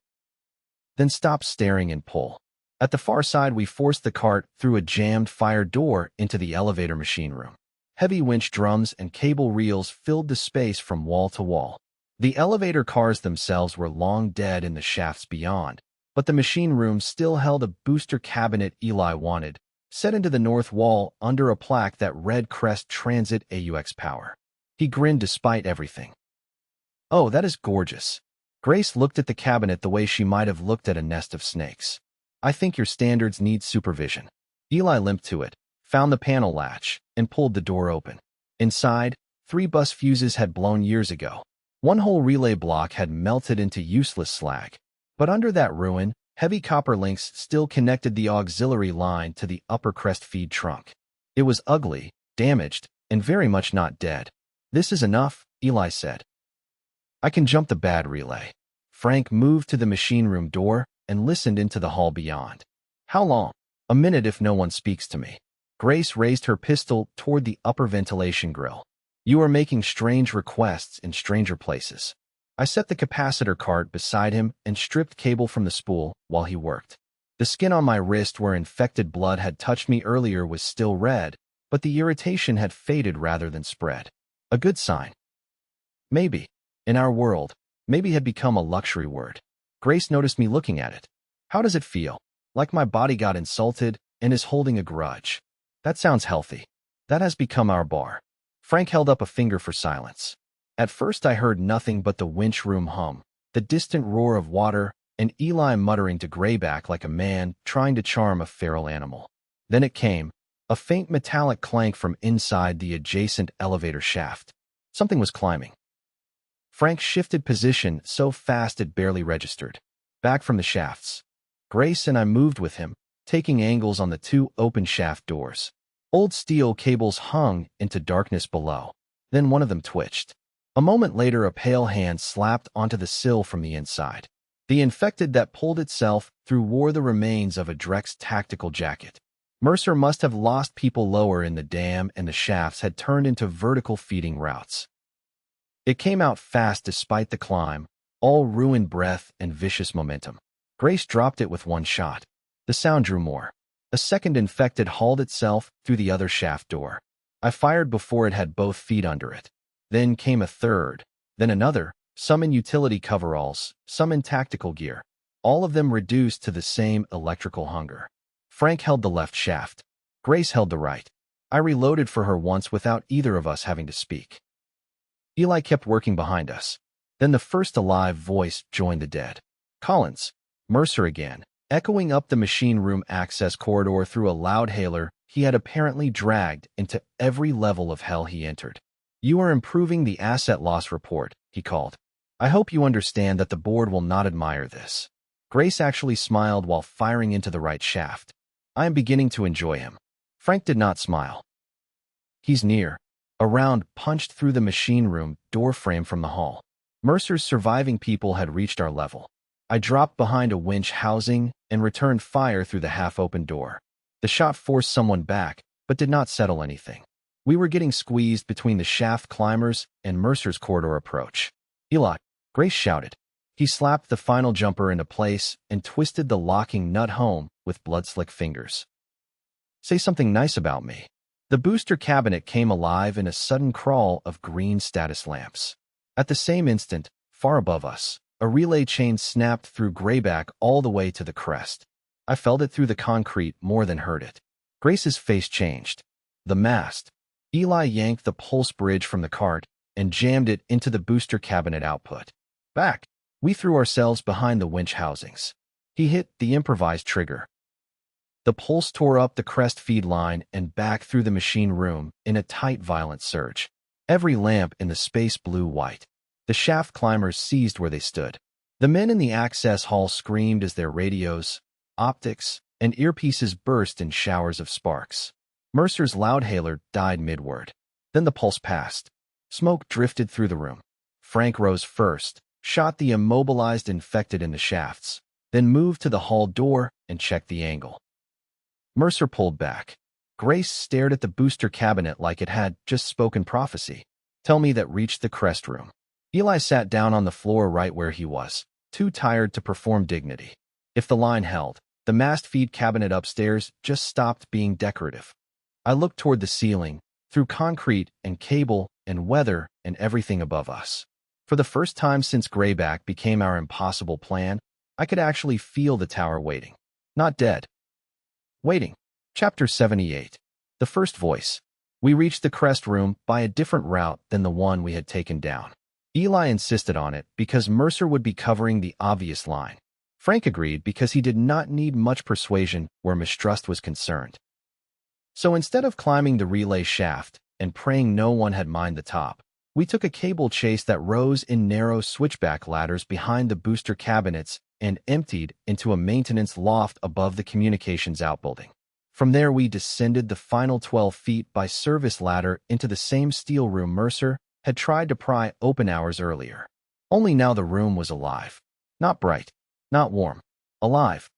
Then stopped staring and pull. At the far side, we forced the cart through a jammed fire door into the elevator machine room. Heavy winch drums and cable reels filled the space from wall to wall. The elevator cars themselves were long dead in the shafts beyond, but the machine room still held a booster cabinet Eli wanted, set into the north wall under a plaque that read Crest Transit AUX Power. He grinned despite everything. "Oh, that is gorgeous." Grace looked at the cabinet the way she might have looked at a nest of snakes. "I think your standards need supervision." Eli limped to it, found the panel latch, and pulled the door open. Inside, 3 bus fuses had blown years ago. One whole relay block had melted into useless slag. But under that ruin, heavy copper links still connected the auxiliary line to the upper crest feed trunk. It was ugly, damaged, and very much not dead. "This is enough," Eli said. "I can jump the bad relay." Frank moved to the machine room door and listened into the hall beyond. "How long?" "A minute if no one speaks to me." Grace raised her pistol toward the upper ventilation grill. "You are making strange requests in stranger places." I set the capacitor cart beside him and stripped cable from the spool while he worked. The skin on my wrist where infected blood had touched me earlier was still red, but the irritation had faded rather than spread. A good sign. Maybe. In our world, maybe had become a luxury word. Grace noticed me looking at it. "How does it feel?" "Like my body got insulted and is holding a grudge." "That sounds healthy." "That has become our bar." Frank held up a finger for silence. At first I heard nothing but the winch room hum, the distant roar of water, and Eli muttering to Grayback like a man trying to charm a feral animal. Then it came, a faint metallic clank from inside the adjacent elevator shaft. Something was climbing. Frank shifted position so fast it barely registered. Back from the shafts. Grace and I moved with him, taking angles on the 2 open shaft doors. Old steel cables hung into darkness below. Then one of them twitched. A moment later, a pale hand slapped onto the sill from the inside. The infected that pulled itself through wore the remains of a Drex tactical jacket. Mercer must have lost people lower in the dam, and the shafts had turned into vertical feeding routes. It came out fast despite the climb, all ruined breath and vicious momentum. Grace dropped it with one shot. The sound drew more. A second infected hauled itself through the other shaft door. I fired before it had both feet under it. Then came a third, then another, some in utility coveralls, some in tactical gear, all of them reduced to the same electrical hunger. Frank held the left shaft. Grace held the right. I reloaded for her once without either of us having to speak. Eli kept working behind us. Then the first alive voice joined the dead. "Collins." Mercer again, echoing up the machine room access corridor through a loudhailer he had apparently dragged into every level of hell he entered. "You are improving the asset loss report," he called. "I hope you understand that the board will not admire this." Grace actually smiled while firing into the right shaft. "I am beginning to enjoy him." Frank did not smile. "He's near." A round punched through the machine room door frame from the hall. Mercer's surviving people had reached our level. I dropped behind a winch housing and returned fire through the half-open door. The shot forced someone back, but did not settle anything. We were getting squeezed between the shaft climbers and Mercer's corridor approach. "Eli," Grace shouted. He slapped the final jumper into place and twisted the locking nut home with blood-slick fingers. "Say something nice about me." The booster cabinet came alive in a sudden crawl of green status lamps. At the same instant, far above us, a relay chain snapped through Grayback all the way to the crest. I felt it through the concrete more than heard it. Grace's face changed. The mast. Eli yanked the pulse bridge from the cart and jammed it into the booster cabinet output. "Back." We threw ourselves behind the winch housings. He hit the improvised trigger. The pulse tore up the crest feed line and back through the machine room in a tight, violent surge. Every lamp in the space blew white. The shaft climbers seized where they stood. The men in the access hall screamed as their radios, optics, and earpieces burst in showers of sparks. Mercer's loudhailer died mid-word. Then the pulse passed. Smoke drifted through the room. Frank rose first, shot the immobilized infected in the shafts, then moved to the hall door and checked the angle. Mercer pulled back. Grace stared at the booster cabinet like it had just spoken prophecy. "Tell me," that reached the crest room. Eli sat down on the floor right where he was, too tired to perform dignity. If the line held, The mast feed cabinet upstairs just stopped being decorative. I looked toward the ceiling, through concrete and cable and weather and everything above us. For the first time since Greyback became our impossible plan, I could actually feel the tower waiting. Not dead. Waiting. Chapter 78. The First Voice. We reached the crest room by a different route than the one we had taken down. Eli insisted on it because Mercer would be covering the obvious line. Frank agreed because he did not need much persuasion where mistrust was concerned. So instead of climbing the relay shaft and praying no one had mined the top, we took a cable chase that rose in narrow switchback ladders behind the booster cabinets and emptied into a maintenance loft above the communications outbuilding. From there we descended the final 12 feet by service ladder into the same steel room Mercer had tried to pry open hours earlier. Only now the room was alive. Not bright, not warm. Alive.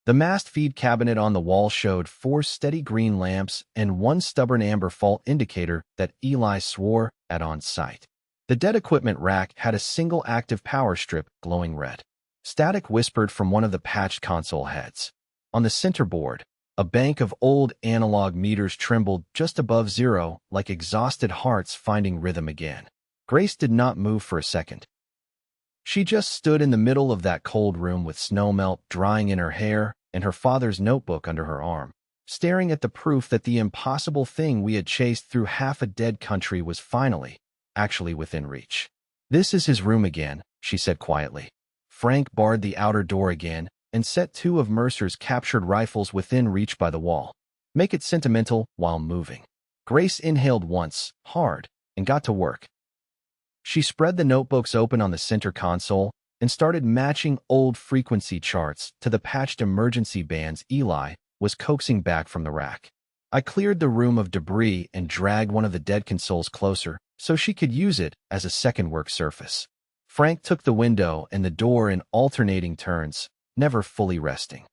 The mast feed cabinet on the wall showed 4 steady green lamps and 1 stubborn amber fault indicator that Eli swore at on sight. The dead equipment rack had a single active power strip glowing red. Static whispered from one of the patched console heads. On the center board, a bank of old analog meters trembled just above zero, like exhausted hearts finding rhythm again. Grace did not move for a second. She just stood in the middle of that cold room with snowmelt drying in her hair and her father's notebook under her arm, staring at the proof that the impossible thing we had chased through half a dead country was finally, actually within reach. "This is his room again," she said quietly. Frank barred the outer door again and set 2 of Mercer's captured rifles within reach by the wall. Make it sentimental while moving. Grace inhaled once, hard, and got to work. She spread the notebooks open on the center console and started matching old frequency charts to the patched emergency bands Eli was coaxing back from the rack. I cleared the room of debris and dragged one of the dead consoles closer so she could use it as a second work surface. Frank took the window and the door in alternating turns, never fully resting.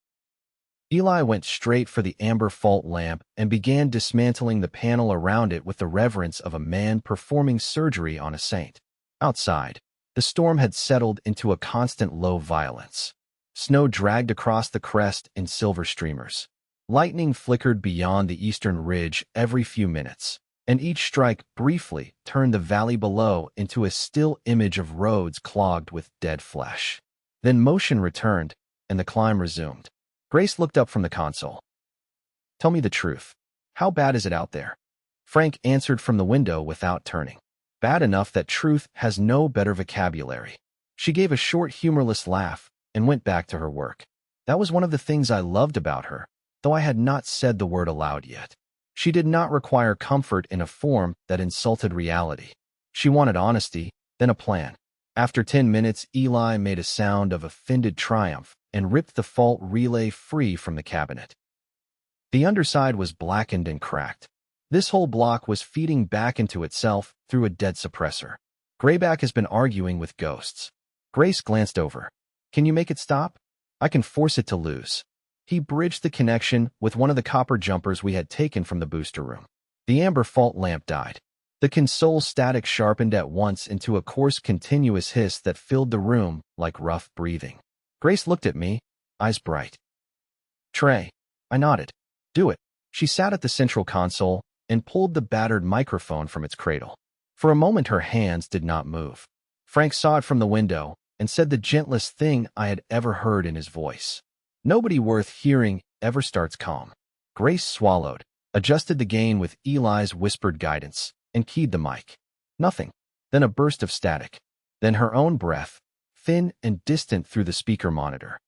Eli went straight for the amber fault lamp and began dismantling the panel around it with the reverence of a man performing surgery on a saint. Outside, the storm had settled into a constant low violence. Snow dragged across the crest in silver streamers. Lightning flickered beyond the eastern ridge every few minutes, and each strike briefly turned the valley below into a still image of roads clogged with dead flesh. Then motion returned, and the climb resumed. Grace looked up from the console. "Tell me the truth. How bad is it out there?" Frank answered from the window without turning. "Bad enough that truth has no better vocabulary." She gave a short, humorless laugh and went back to her work. That was one of the things I loved about her, though I had not said the word aloud yet. She did not require comfort in a form that insulted reality. She wanted honesty, then a plan. After 10 minutes, Eli made a sound of offended triumph and ripped the fault relay free from the cabinet. The underside was blackened and cracked. This whole block was feeding back into itself through a dead suppressor. Greyback has been arguing with ghosts. Grace glanced over. "Can you make it stop?" "I can force it to lose." He bridged the connection with one of the copper jumpers we had taken from the booster room. The amber fault lamp died. The console static sharpened at once into a coarse, continuous hiss that filled the room like rough breathing. Grace looked at me, eyes bright. "Trey." I nodded. "Do it." She sat at the central console and pulled the battered microphone from its cradle. For a moment her hands did not move. Frank saw it from the window and said the gentlest thing I had ever heard in his voice. "Nobody worth hearing ever starts calm." Grace swallowed, adjusted the gain with Eli's whispered guidance, and keyed the mic. Nothing. Then a burst of static. Then her own breath, thin and distant through the speaker monitor.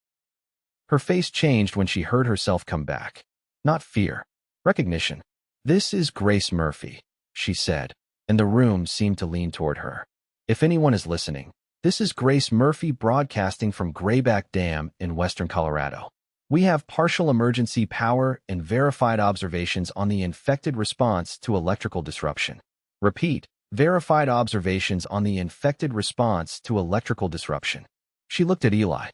Her face changed when she heard herself come back. Not fear. Recognition. "This is Grace Murphy," she said, and the room seemed to lean toward her. "If anyone is listening, this is Grace Murphy broadcasting from Greyback Dam in western Colorado. We have partial emergency power and verified observations on the infected response to electrical disruption. Repeat, verified observations on the infected response to electrical disruption." She looked at Eli.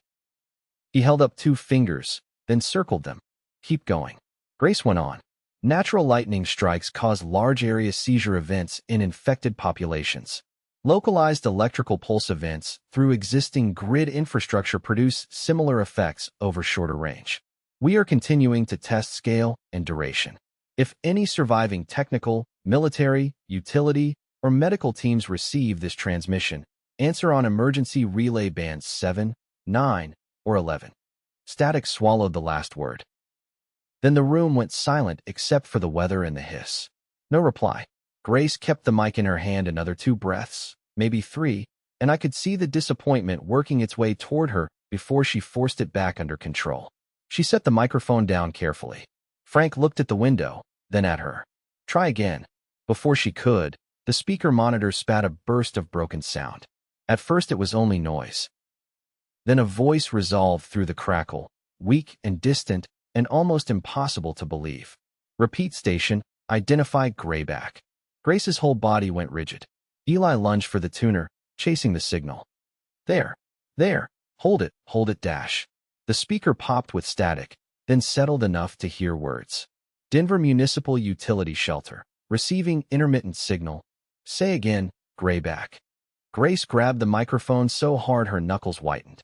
He held up 2 fingers, then circled them. "Keep going." Grace went on. "Natural lightning strikes cause large area seizure events in infected populations. Localized electrical pulse events through existing grid infrastructure produce similar effects over shorter range. We are continuing to test scale and duration. If any surviving technical, military, utility, or medical teams receive this transmission, answer on emergency relay bands 7, 9, or 11. Static swallowed the last word. Then the room went silent except for the weather and the hiss. No reply. Grace kept the mic in her hand another 2 breaths, maybe 3, and I could see the disappointment working its way toward her before she forced it back under control. She set the microphone down carefully. Frank looked at the window, then at her. Try again. Before she could, the speaker monitor spat a burst of broken sound. At first it was only noise. Then a voice resolved through the crackle, weak and distant and almost impossible to believe. Repeat station, identify Grayback. Grace's whole body went rigid. Eli lunged for the tuner, chasing the signal. There. Hold it, dash. The speaker popped with static, then settled enough to hear words. Denver Municipal Utility Shelter. Receiving intermittent signal. Say again, Grayback. Grace grabbed the microphone so hard her knuckles whitened.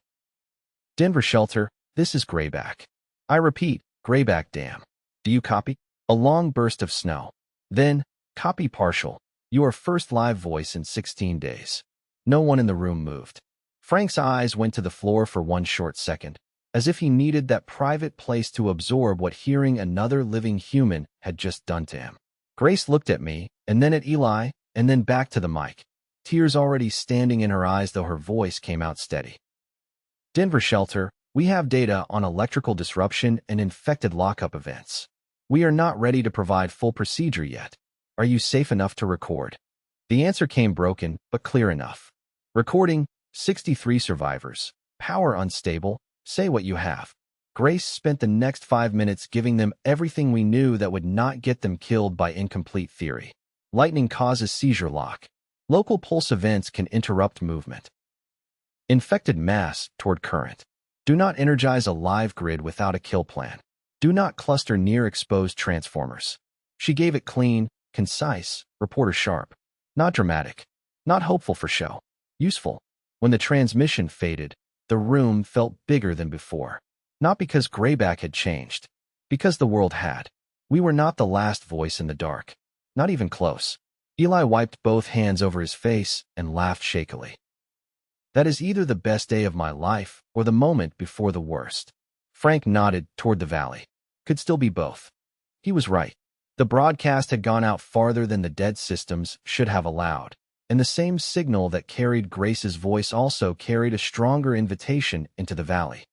Denver Shelter, this is Grayback. I repeat, Grayback Dam. Do you copy? A long burst of snow. Then, copy partial. Your first live voice in 16 days. No one in the room moved. Frank's eyes went to the floor for one short second, as if he needed that private place to absorb what hearing another living human had just done to him. Grace looked at me, and then at Eli, and then back to the mic, tears already standing in her eyes though her voice came out steady. Denver Shelter, we have data on electrical disruption and infected lockup events. We are not ready to provide full procedure yet. Are you safe enough to record? The answer came broken, but clear enough. Recording, 63 survivors. Power unstable, say what you have. Grace spent the next 5 minutes giving them everything we knew that would not get them killed by incomplete theory. Lightning causes seizure lock. Local pulse events can interrupt movement. Infected mass toward current. Do not energize a live grid without a kill plan. Do not cluster near exposed transformers. She gave it clean, concise, reporter sharp. Not dramatic. Not hopeful for show. Useful. When the transmission faded, the room felt bigger than before. Not because Grayback had changed. Because the world had. We were not the last voice in the dark. Not even close. Eli wiped both hands over his face and laughed shakily. That is either the best day of my life or the moment before the worst. Frank nodded toward the valley. Could still be both. He was right. The broadcast had gone out farther than the dead systems should have allowed, and the same signal that carried Grace's voice also carried a stronger invitation into the valley.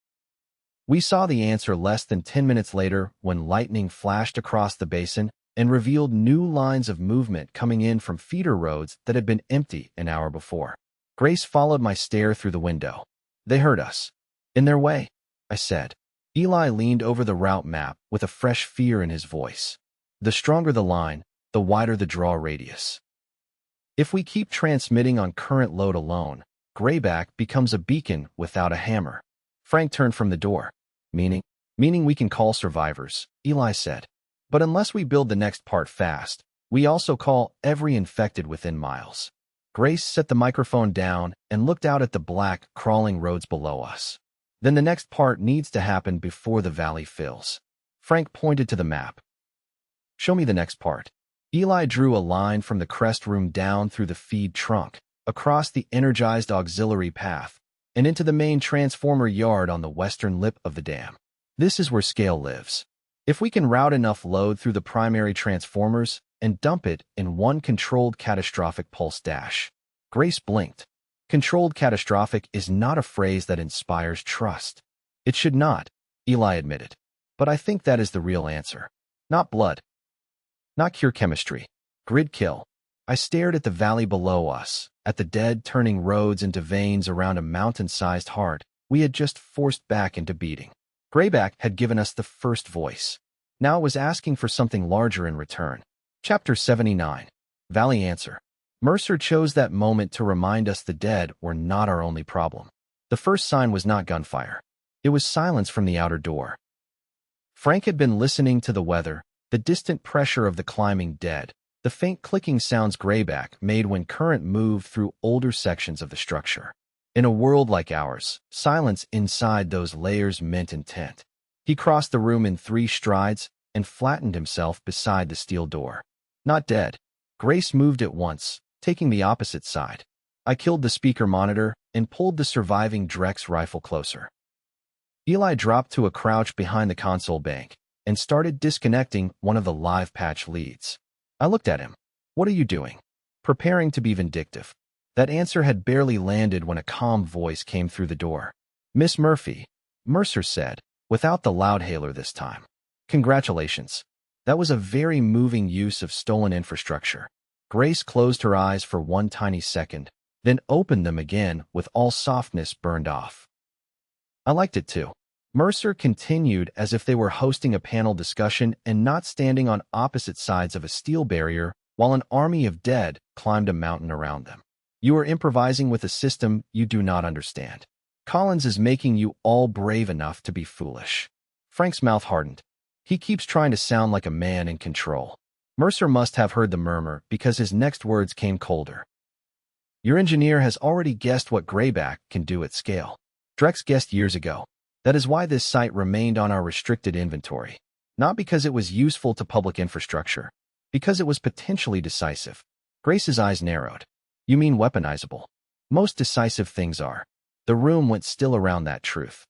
We saw the answer less than 10 minutes later when lightning flashed across the basin and revealed new lines of movement coming in from feeder roads that had been empty an hour before. Grace followed my stare through the window. They heard us. In their way, I said. Eli leaned over the route map with a fresh fear in his voice. The stronger the line, the wider the draw radius. If we keep transmitting on current load alone, Grayback becomes a beacon without a hammer. Frank turned from the door. Meaning we can call survivors, Eli said. But unless we build the next part fast, we also call every infected within miles. Grace set the microphone down and looked out at the black, crawling roads below us. Then the next part needs to happen before the valley fills. Frank pointed to the map. Show me the next part. Eli drew a line from the crest room down through the feed trunk, across the energized auxiliary path, and into the main transformer yard on the western lip of the dam. This is where scale lives. If we can route enough load through the primary transformers and dump it in one controlled catastrophic pulse dash. Grace blinked. Controlled catastrophic is not a phrase that inspires trust. It should not, Eli admitted. But I think that is the real answer. Not blood. Not cure chemistry. Grid kill. I stared at the valley below us, at the dead turning roads into veins around a mountain-sized heart we had just forced back into beating. Grayback had given us the first voice. Now it was asking for something larger in return. Chapter 79. Valley Answer. Mercer chose that moment to remind us the dead were not our only problem. The first sign was not gunfire. It was silence from the outer door. Frank had been listening to the weather, the distant pressure of the climbing dead, the faint clicking sounds Greyback made when current moved through older sections of the structure. In a world like ours, silence inside those layers meant intent. He crossed the room in 3 strides and flattened himself beside the steel door. Not dead. Grace moved at once, taking the opposite side. I killed the speaker monitor and pulled the surviving Drex rifle closer. Eli dropped to a crouch behind the console bank and started disconnecting one of the live patch leads. I looked at him. What are you doing? Preparing to be vindictive. That answer had barely landed when a calm voice came through the door. Miss Murphy, Mercer said, without the loudhailer this time. Congratulations. That was a very moving use of stolen infrastructure. Grace closed her eyes for one tiny second, then opened them again with all softness burned off. I liked it too. Mercer continued as if they were hosting a panel discussion and not standing on opposite sides of a steel barrier while an army of dead climbed a mountain around them. You are improvising with a system you do not understand. Collins is making you all brave enough to be foolish. Frank's mouth hardened. He keeps trying to sound like a man in control. Mercer must have heard the murmur because his next words came colder. Your engineer has already guessed what Greyback can do at scale. Drex guessed years ago. That is why this site remained on our restricted inventory. Not because it was useful to public infrastructure. Because it was potentially decisive. Grace's eyes narrowed. You mean weaponizable? Most decisive things are. The room went still around that truth.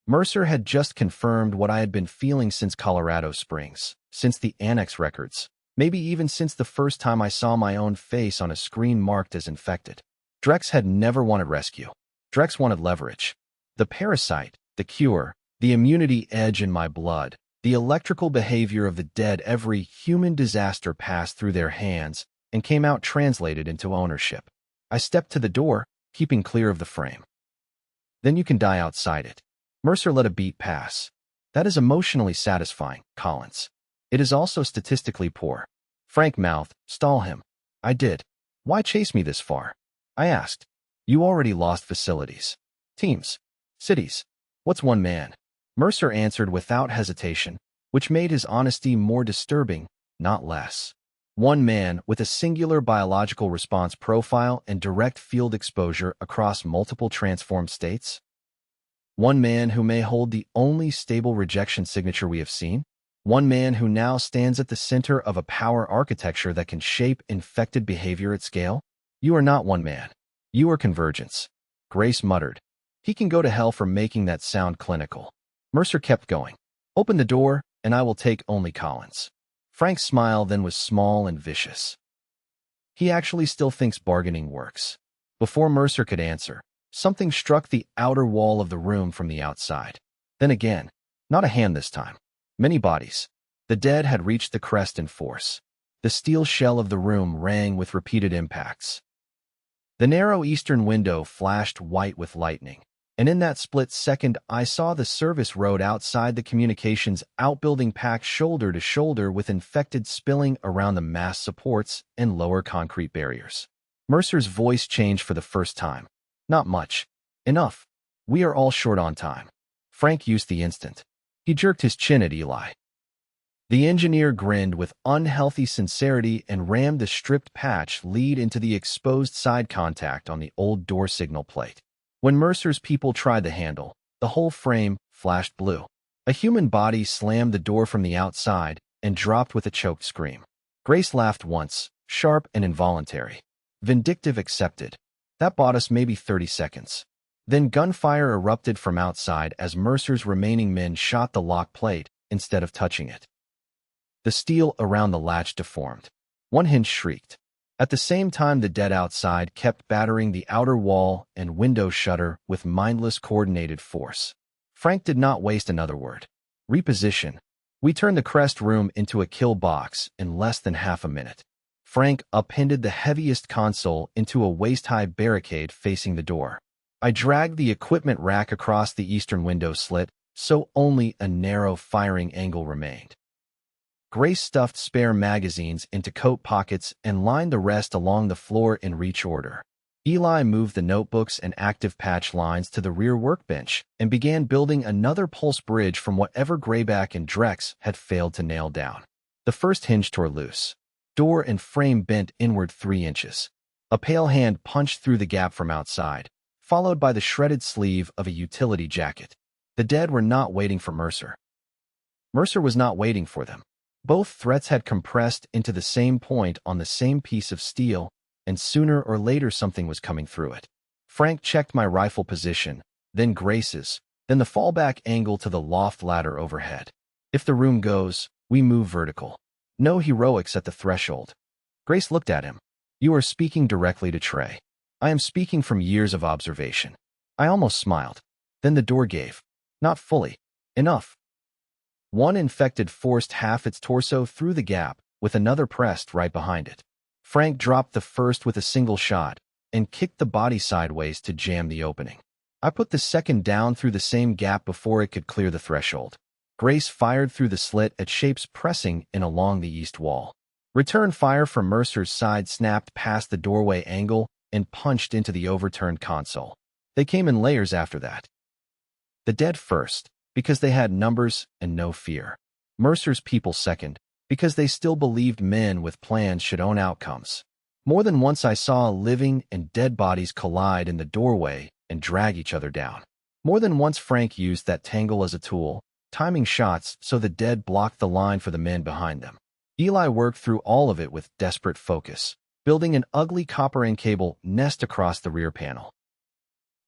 Mercer had just confirmed what I had been feeling since Colorado Springs, since the Annex records, maybe even since the first time I saw my own face on a screen marked as infected. Drex had never wanted rescue. Drex wanted leverage. The parasite, the cure, the immunity edge in my blood, the electrical behavior of the dead, every human disaster passed through their hands and came out translated into ownership. I stepped to the door, keeping clear of the frame. Then you can die outside it. Mercer let a beat pass. That is emotionally satisfying, Collins. It is also statistically poor. Frank mouthed, stall him. I did. Why chase me this far? I asked. You already lost facilities. Teams. Cities. What's one man? Mercer answered without hesitation, which made his honesty more disturbing, not less. One man with a singular biological response profile and direct field exposure across multiple transformed states? One man who may hold the only stable rejection signature we have seen? One man who now stands at the center of a power architecture that can shape infected behavior at scale? You are not one man. You are convergence. Grace muttered. He can go to hell for making that sound clinical. Mercer kept going. Open the door, and I will take only Collins. Frank's smile then was small and vicious. He actually still thinks bargaining works. Before Mercer could answer, something struck the outer wall of the room from the outside. Then again, not a hand this time. Many bodies. The dead had reached the crest in force. The steel shell of the room rang with repeated impacts. The narrow eastern window flashed white with lightning, and in that split second I saw the service road outside the communications outbuilding packed shoulder to shoulder with infected spilling around the mass supports and lower concrete barriers. Mercer's voice changed for the first time. Not much. Enough. We are all short on time. Frank used the instant. He jerked his chin at Eli. The engineer grinned with unhealthy sincerity and rammed the stripped patch lead into the exposed side contact on the old door signal plate. When Mercer's people tried the handle, the whole frame flashed blue. A human body slammed the door from the outside and dropped with a choked scream. Grace laughed once, sharp and involuntary. Vindictive accepted. That bought us maybe 30 seconds. Then gunfire erupted from outside as Mercer's remaining men shot the lock plate instead of touching it. The steel around the latch deformed. One hinge shrieked. At the same time, the dead outside kept battering the outer wall and window shutter with mindless coordinated force. Frank did not waste another word. Reposition. We turned the crest room into a kill box in less than half a minute. Frank upended the heaviest console into a waist-high barricade facing the door. I dragged the equipment rack across the eastern window slit, so only a narrow firing angle remained. Grace stuffed spare magazines into coat pockets and lined the rest along the floor in reach order. Eli moved the notebooks and active patch lines to the rear workbench and began building another pulse bridge from whatever Greyback and Drex had failed to nail down. The first hinge tore loose. Door and frame bent inward 3 inches. A pale hand punched through the gap from outside, followed by the shredded sleeve of a utility jacket. The dead were not waiting for Mercer. Mercer was not waiting for them. Both threats had compressed into the same point on the same piece of steel, and sooner or later something was coming through it. Frank checked my rifle position, then Grace's, then the fallback angle to the loft ladder overhead. If the room goes, we move vertical. No heroics at the threshold. Grace looked at him. You are speaking directly to Trey. I am speaking from years of observation. I almost smiled. Then the door gave. Not fully. Enough. One infected forced half its torso through the gap, with another pressed right behind it. Frank dropped the first with a single shot, and kicked the body sideways to jam the opening. I put the second down through the same gap before it could clear the threshold. Grace fired through the slit at shapes pressing in along the east wall. Return fire from Mercer's side snapped past the doorway angle and punched into the overturned console. They came in layers after that. The dead first, because they had numbers and no fear. Mercer's people second, because they still believed men with plans should own outcomes. More than once I saw living and dead bodies collide in the doorway and drag each other down. More than once Frank used that tangle as a tool, timing shots so the dead blocked the line for the men behind them. Eli worked through all of it with desperate focus, building an ugly copper and cable nest across the rear panel.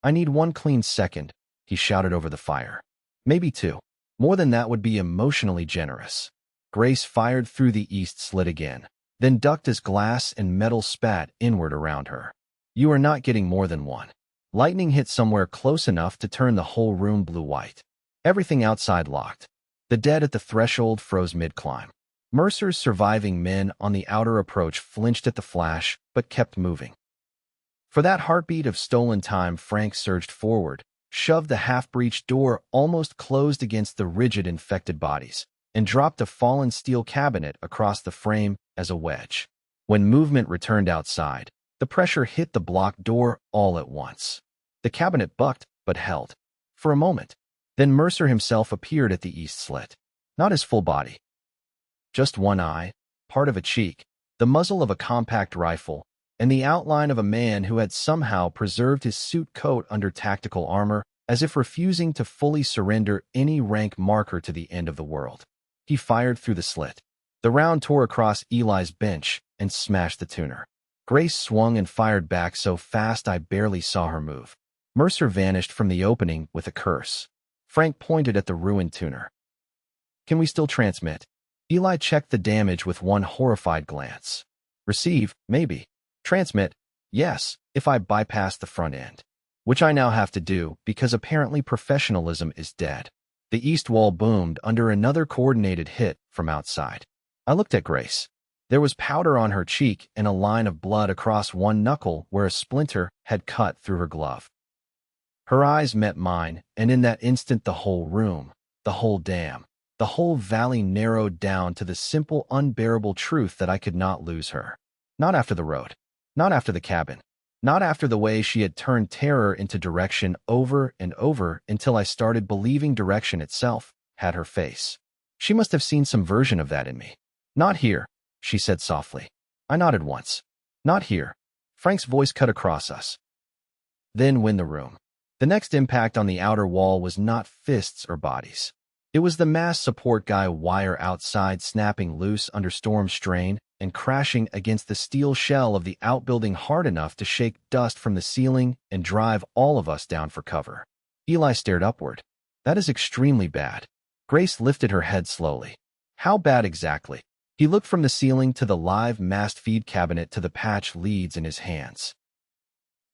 I need 1 clean second, he shouted over the fire. Maybe 2. More than that would be emotionally generous. Grace fired through the east slit again, then ducked as glass and metal spat inward around her. You are not getting more than 1. Lightning hit somewhere close enough to turn the whole room blue-white. Everything outside locked. The dead at the threshold froze mid-climb. Mercer's surviving men on the outer approach flinched at the flash, but kept moving. For that heartbeat of stolen time, Frank surged forward, shoved the half-breached door almost closed against the rigid infected bodies, and dropped a fallen steel cabinet across the frame as a wedge. When movement returned outside, the pressure hit the blocked door all at once. The cabinet bucked, but held. For a moment. Then Mercer himself appeared at the east slit. Not his full body. Just one eye, part of a cheek, the muzzle of a compact rifle, and the outline of a man who had somehow preserved his suit coat under tactical armor, as if refusing to fully surrender any rank marker to the end of the world. He fired through the slit. The round tore across Eli's bench and smashed the tuner. Grace swung and fired back so fast I barely saw her move. Mercer vanished from the opening with a curse. Frank pointed at the ruined tuner. Can we still transmit? Eli checked the damage with one horrified glance. Receive, maybe. Transmit, yes, if I bypass the front end. Which I now have to do, because apparently professionalism is dead. The east wall boomed under another coordinated hit from outside. I looked at Grace. There was powder on her cheek and a line of blood across one knuckle where a splinter had cut through her glove. Her eyes met mine, and in that instant the whole room, the whole dam, the whole valley narrowed down to the simple, unbearable truth that I could not lose her. Not after the road. Not after the cabin. Not after the way she had turned terror into direction over and over until I started believing direction itself had her face. She must have seen some version of that in me. Not here, she said softly. I nodded once. Not here. Frank's voice cut across us. Then win the room. The next impact on the outer wall was not fists or bodies. It was the mass support guy wire outside snapping loose under storm strain and crashing against the steel shell of the outbuilding hard enough to shake dust from the ceiling and drive all of us down for cover. Eli stared upward. That is extremely bad. Grace lifted her head slowly. How bad exactly? He looked from the ceiling to the live mast feed cabinet to the patch leads in his hands.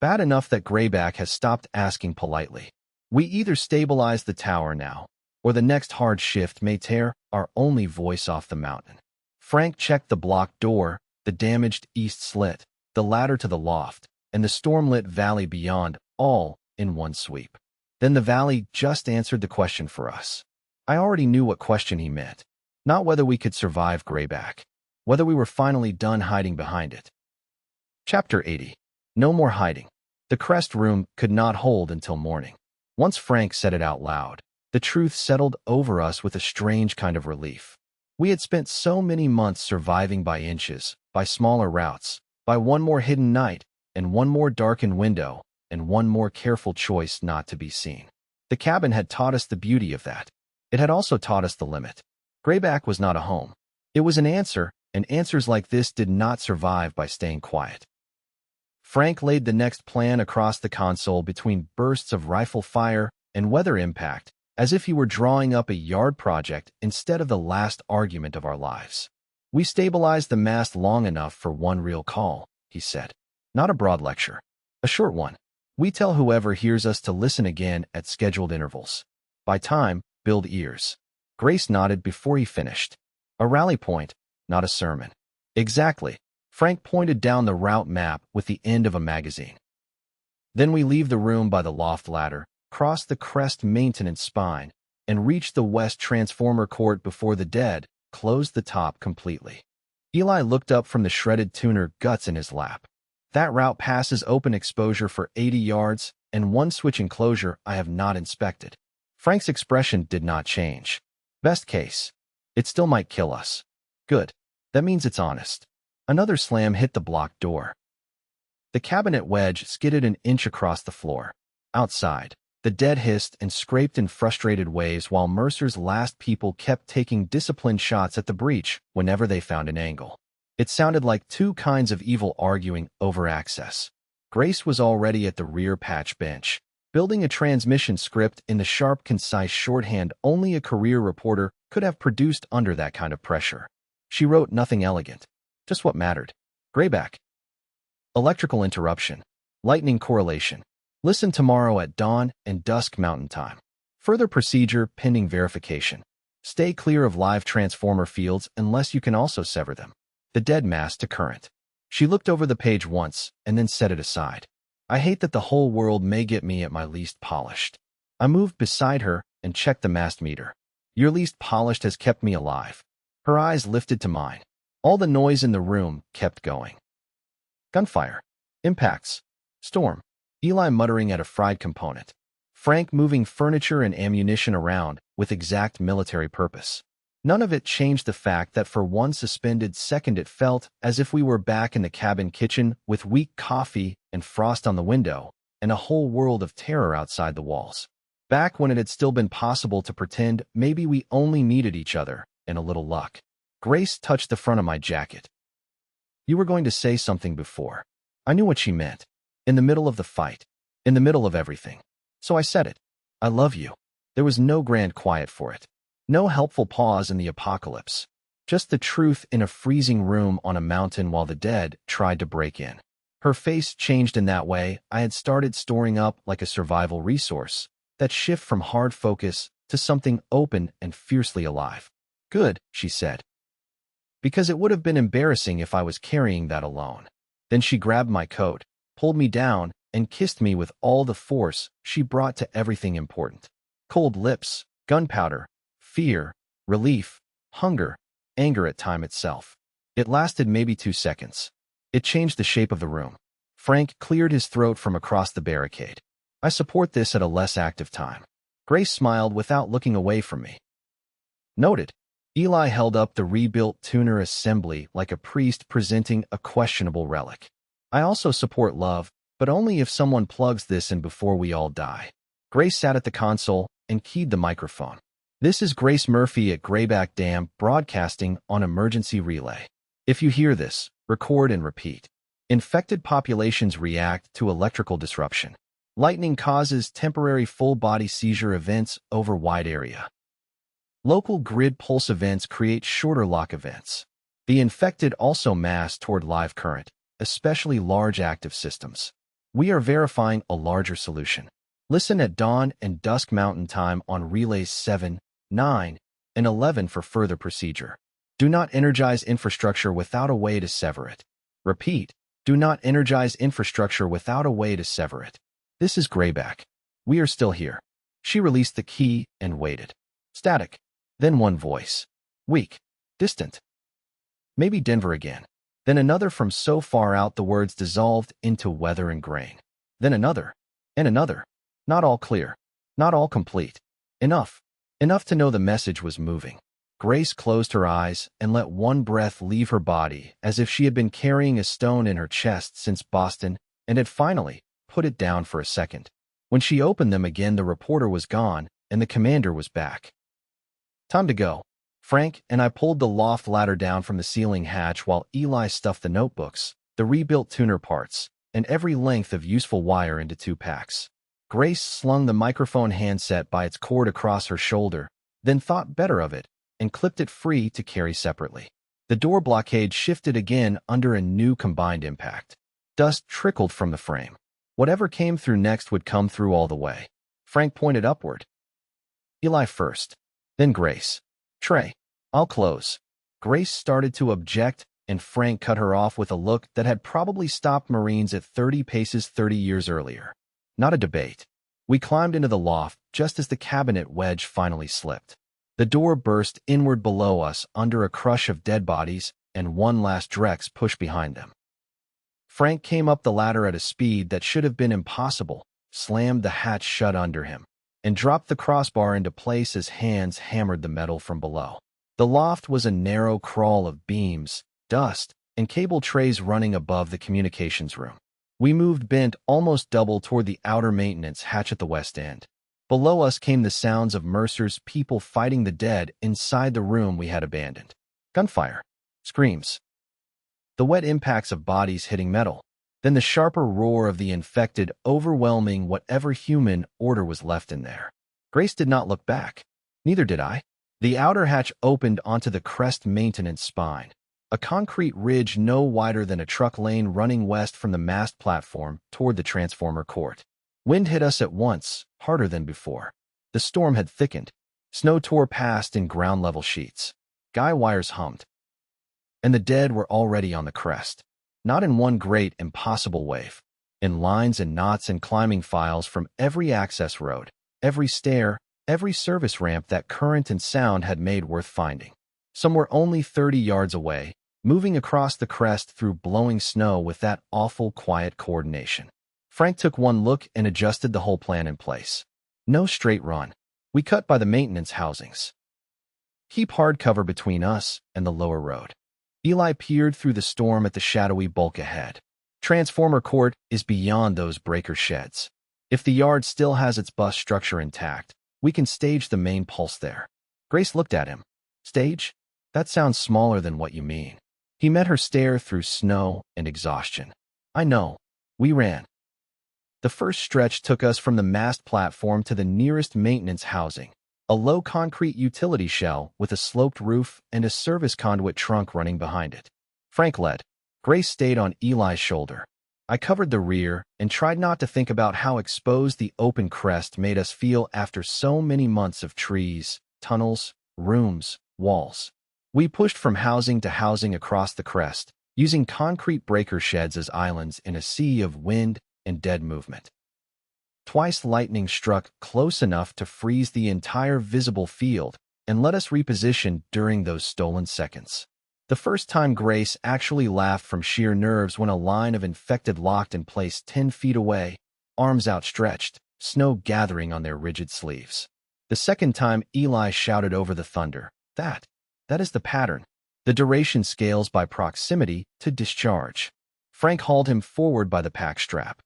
Bad enough that Grayback has stopped asking politely. We either stabilize the tower now, or the next hard shift may tear our only voice off the mountain. Frank checked the blocked door, the damaged east slit, the ladder to the loft, and the storm-lit valley beyond, all in one sweep. Then the valley just answered the question for us. I already knew what question he meant. Not whether we could survive Grayback. Whether we were finally done hiding behind it. Chapter 80. No more hiding. The crest room could not hold until morning. Once Frank said it out loud, the truth settled over us with a strange kind of relief. We had spent so many months surviving by inches, by smaller routes, by one more hidden night, and one more darkened window, and one more careful choice not to be seen. The cabin had taught us the beauty of that. It had also taught us the limit. Grayback was not a home. It was an answer, and answers like this did not survive by staying quiet. Frank laid the next plan across the console between bursts of rifle fire and weather impact, as if he were drawing up a yard project instead of the last argument of our lives. We stabilized the mast long enough for one real call, he said. Not a broad lecture. A short one. We tell whoever hears us to listen again at scheduled intervals. By time, build ears. Grace nodded before he finished. A rally point, not a sermon. Exactly. Frank pointed down the route map with the end of a magazine. Then we leave the room by the loft ladder, cross the crest maintenance spine, and reach the west transformer court before the dead closed the top completely. Eli looked up from the shredded tuner guts in his lap. That route passes open exposure for 80 yards and one switch enclosure I have not inspected. Frank's expression did not change. Best case. It still might kill us. Good. That means it's honest. Another slam hit the blocked door. The cabinet wedge skidded an inch across the floor. Outside, the dead hissed and scraped in frustrated waves while Mercer's last people kept taking disciplined shots at the breach whenever they found an angle. It sounded like two kinds of evil arguing over access. Grace was already at the rear patch bench, building a transmission script in the sharp, concise shorthand only a career reporter could have produced under that kind of pressure. She wrote nothing elegant. Just what mattered. Grayback. Electrical interruption. Lightning correlation. Listen tomorrow at dawn and dusk Mountain Time. Further procedure pending verification. Stay clear of live transformer fields unless you can also sever them. The dead mast to current. She looked over the page once and then set it aside. I hate that the whole world may get me at my least polished. I moved beside her and checked the mast meter. Your least polished has kept me alive. Her eyes lifted to mine. All the noise in the room kept going. Gunfire. Impacts. Storm. Eli muttering at a fried component. Frank moving furniture and ammunition around with exact military purpose. None of it changed the fact that for one suspended second it felt as if we were back in the cabin kitchen with weak coffee and frost on the window and a whole world of terror outside the walls. Back when it had still been possible to pretend maybe we only needed each other and a little luck. Grace touched the front of my jacket. You were going to say something before. I knew what she meant. In the middle of the fight. In the middle of everything. So I said it. I love you. There was no grand quiet for it. No helpful pause in the apocalypse. Just the truth in a freezing room on a mountain while the dead tried to break in. Her face changed in that way I had started storing up like a survival resource. That shift from hard focus to something open and fiercely alive. Good, she said. Because it would have been embarrassing if I was carrying that alone. Then she grabbed my coat, pulled me down, and kissed me with all the force she brought to everything important. Cold lips, gunpowder, fear, relief, hunger, anger at time itself. It lasted maybe 2 seconds. It changed the shape of the room. Frank cleared his throat from across the barricade. I support this at a less active time. Grace smiled without looking away from me. Noted. Eli held up the rebuilt tuner assembly like a priest presenting a questionable relic. I also support love, but only if someone plugs this in before we all die. Grace sat at the console and keyed the microphone. This is Grace Murphy at Grayback Dam broadcasting on emergency relay. If you hear this, record and repeat. Infected populations react to electrical disruption. Lightning causes temporary full-body seizure events over wide area. Local grid pulse events create shorter lock events. The infected also mass toward live current, especially large active systems. We are verifying a larger solution. Listen at dawn and dusk Mountain Time on relays 7, 9, and 11 for further procedure. Do not energize infrastructure without a way to sever it. Repeat, do not energize infrastructure without a way to sever it. This is Grayback. We are still here. She released the key and waited. Static. Then one voice. Weak. Distant. Maybe Denver again. Then another from so far out the words dissolved into weather and grain. Then another. And another. Not all clear. Not all complete. Enough. Enough to know the message was moving. Grace closed her eyes and let one breath leave her body as if she had been carrying a stone in her chest since Boston and had finally put it down for a second. When she opened them again, the reporter was gone and the commander was back. Time to go. Frank and I pulled the loft ladder down from the ceiling hatch while Eli stuffed the notebooks, the rebuilt tuner parts, and every length of useful wire into 2 packs. Grace slung the microphone handset by its cord across her shoulder, then thought better of it and clipped it free to carry separately. The door blockade shifted again under a new combined impact. Dust trickled from the frame. Whatever came through next would come through all the way. Frank pointed upward. Eli first, then Grace. Trey, I'll close. Grace started to object, and Frank cut her off with a look that had probably stopped Marines at 30 paces 30 years earlier. Not a debate. We climbed into the loft just as the cabinet wedge finally slipped. The door burst inward below us under a crush of dead bodies and one last Drex pushed behind them. Frank came up the ladder at a speed that should have been impossible, slammed the hatch shut under him, and dropped the crossbar into place as hands hammered the metal from below. The loft was a narrow crawl of beams, dust, and cable trays running above the communications room. We moved bent almost double toward the outer maintenance hatch at the west end. Below us came the sounds of Mercer's people fighting the dead inside the room we had abandoned. Gunfire. Screams. The wet impacts of bodies hitting metal. Then the sharper roar of the infected overwhelming whatever human order was left in there. Grace did not look back. Neither did I. The outer hatch opened onto the crest maintenance spine, a concrete ridge no wider than a truck lane running west from the mast platform toward the transformer court. Wind hit us at once, harder than before. The storm had thickened. Snow tore past in ground-level sheets. Guy wires hummed. And the dead were already on the crest. Not in one great, impossible wave. In lines and knots and climbing files from every access road, every stair, every service ramp that current and sound had made worth finding. Some were only 30 yards away, moving across the crest through blowing snow with that awful quiet coordination. Frank took one look and adjusted the whole plan in place. No straight run. We cut by the maintenance housings. Keep hard cover between us and the lower road. Eli peered through the storm at the shadowy bulk ahead. Transformer court is beyond those breaker sheds. If the yard still has its bus structure intact, we can stage the main pulse there. Grace looked at him. Stage? That sounds smaller than what you mean. He met her stare through snow and exhaustion. I know. We ran. The first stretch took us from the mast platform to the nearest maintenance housing, a low concrete utility shell with a sloped roof and a service conduit trunk running behind it. Frank led. Grace stayed on Eli's shoulder. I covered the rear and tried not to think about how exposed the open crest made us feel after so many months of trees, tunnels, rooms, walls. We pushed from housing to housing across the crest, using concrete breaker sheds as islands in a sea of wind and dead movement. Twice lightning struck close enough to freeze the entire visible field and let us reposition during those stolen seconds. The first time Grace actually laughed from sheer nerves when a line of infected locked in place 10 feet away, arms outstretched, snow gathering on their rigid sleeves. The second time Eli shouted over the thunder, That is the pattern. The duration scales by proximity to discharge. Frank hauled him forward by the pack strap.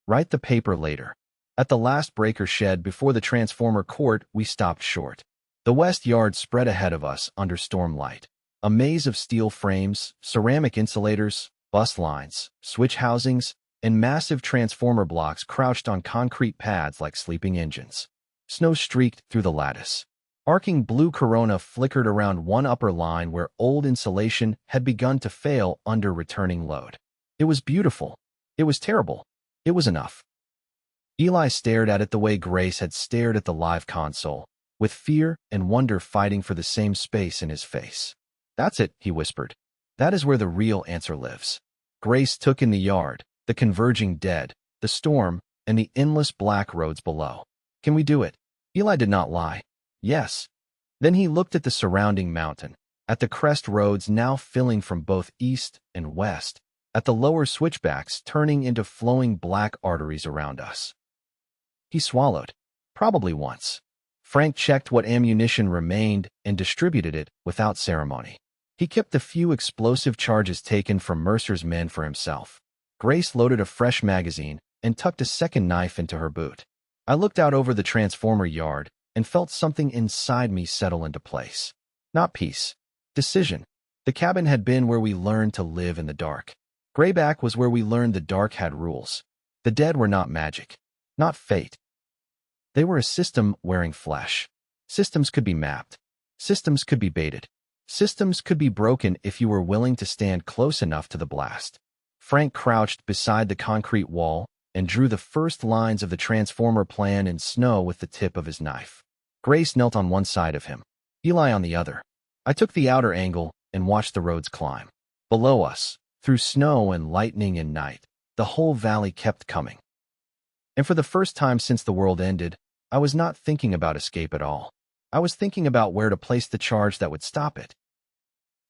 Write the paper later. At the last breaker shed before the transformer court, we stopped short. The west yard spread ahead of us under storm light. A maze of steel frames, ceramic insulators, bus lines, switch housings, and massive transformer blocks crouched on concrete pads like sleeping engines. Snow streaked through the lattice. Arcing blue corona flickered around one upper line where old insulation had begun to fail under returning load. It was beautiful. It was terrible. It was enough. Eli stared at it the way Grace had stared at the live console, with fear and wonder fighting for the same space in his face. That's it, he whispered. That is where the real answer lives. Grace took in the yard, the converging dead, the storm, and the endless black roads below. Can we do it? Eli did not lie. Yes. Then he looked at the surrounding mountain, at the crest roads now filling from both east and west, at the lower switchbacks turning into flowing black arteries around us. He swallowed. Probably once. Frank checked what ammunition remained and distributed it without ceremony. He kept the few explosive charges taken from Mercer's men for himself. Grace loaded a fresh magazine and tucked a second knife into her boot. I looked out over the transformer yard and felt something inside me settle into place. Not peace. Decision. The cabin had been where we learned to live in the dark. Greyback was where we learned the dark had rules. The dead were not magic. Not fate. They were a system wearing flesh. Systems could be mapped. Systems could be baited. Systems could be broken if you were willing to stand close enough to the blast. Frank crouched beside the concrete wall and drew the first lines of the transformer plan in snow with the tip of his knife. Grace knelt on one side of him, Eli on the other. I took the outer angle and watched the roads climb. Below us, through snow and lightning and night, the whole valley kept coming. And for the first time since the world ended, I was not thinking about escape at all. I was thinking about where to place the charge that would stop it.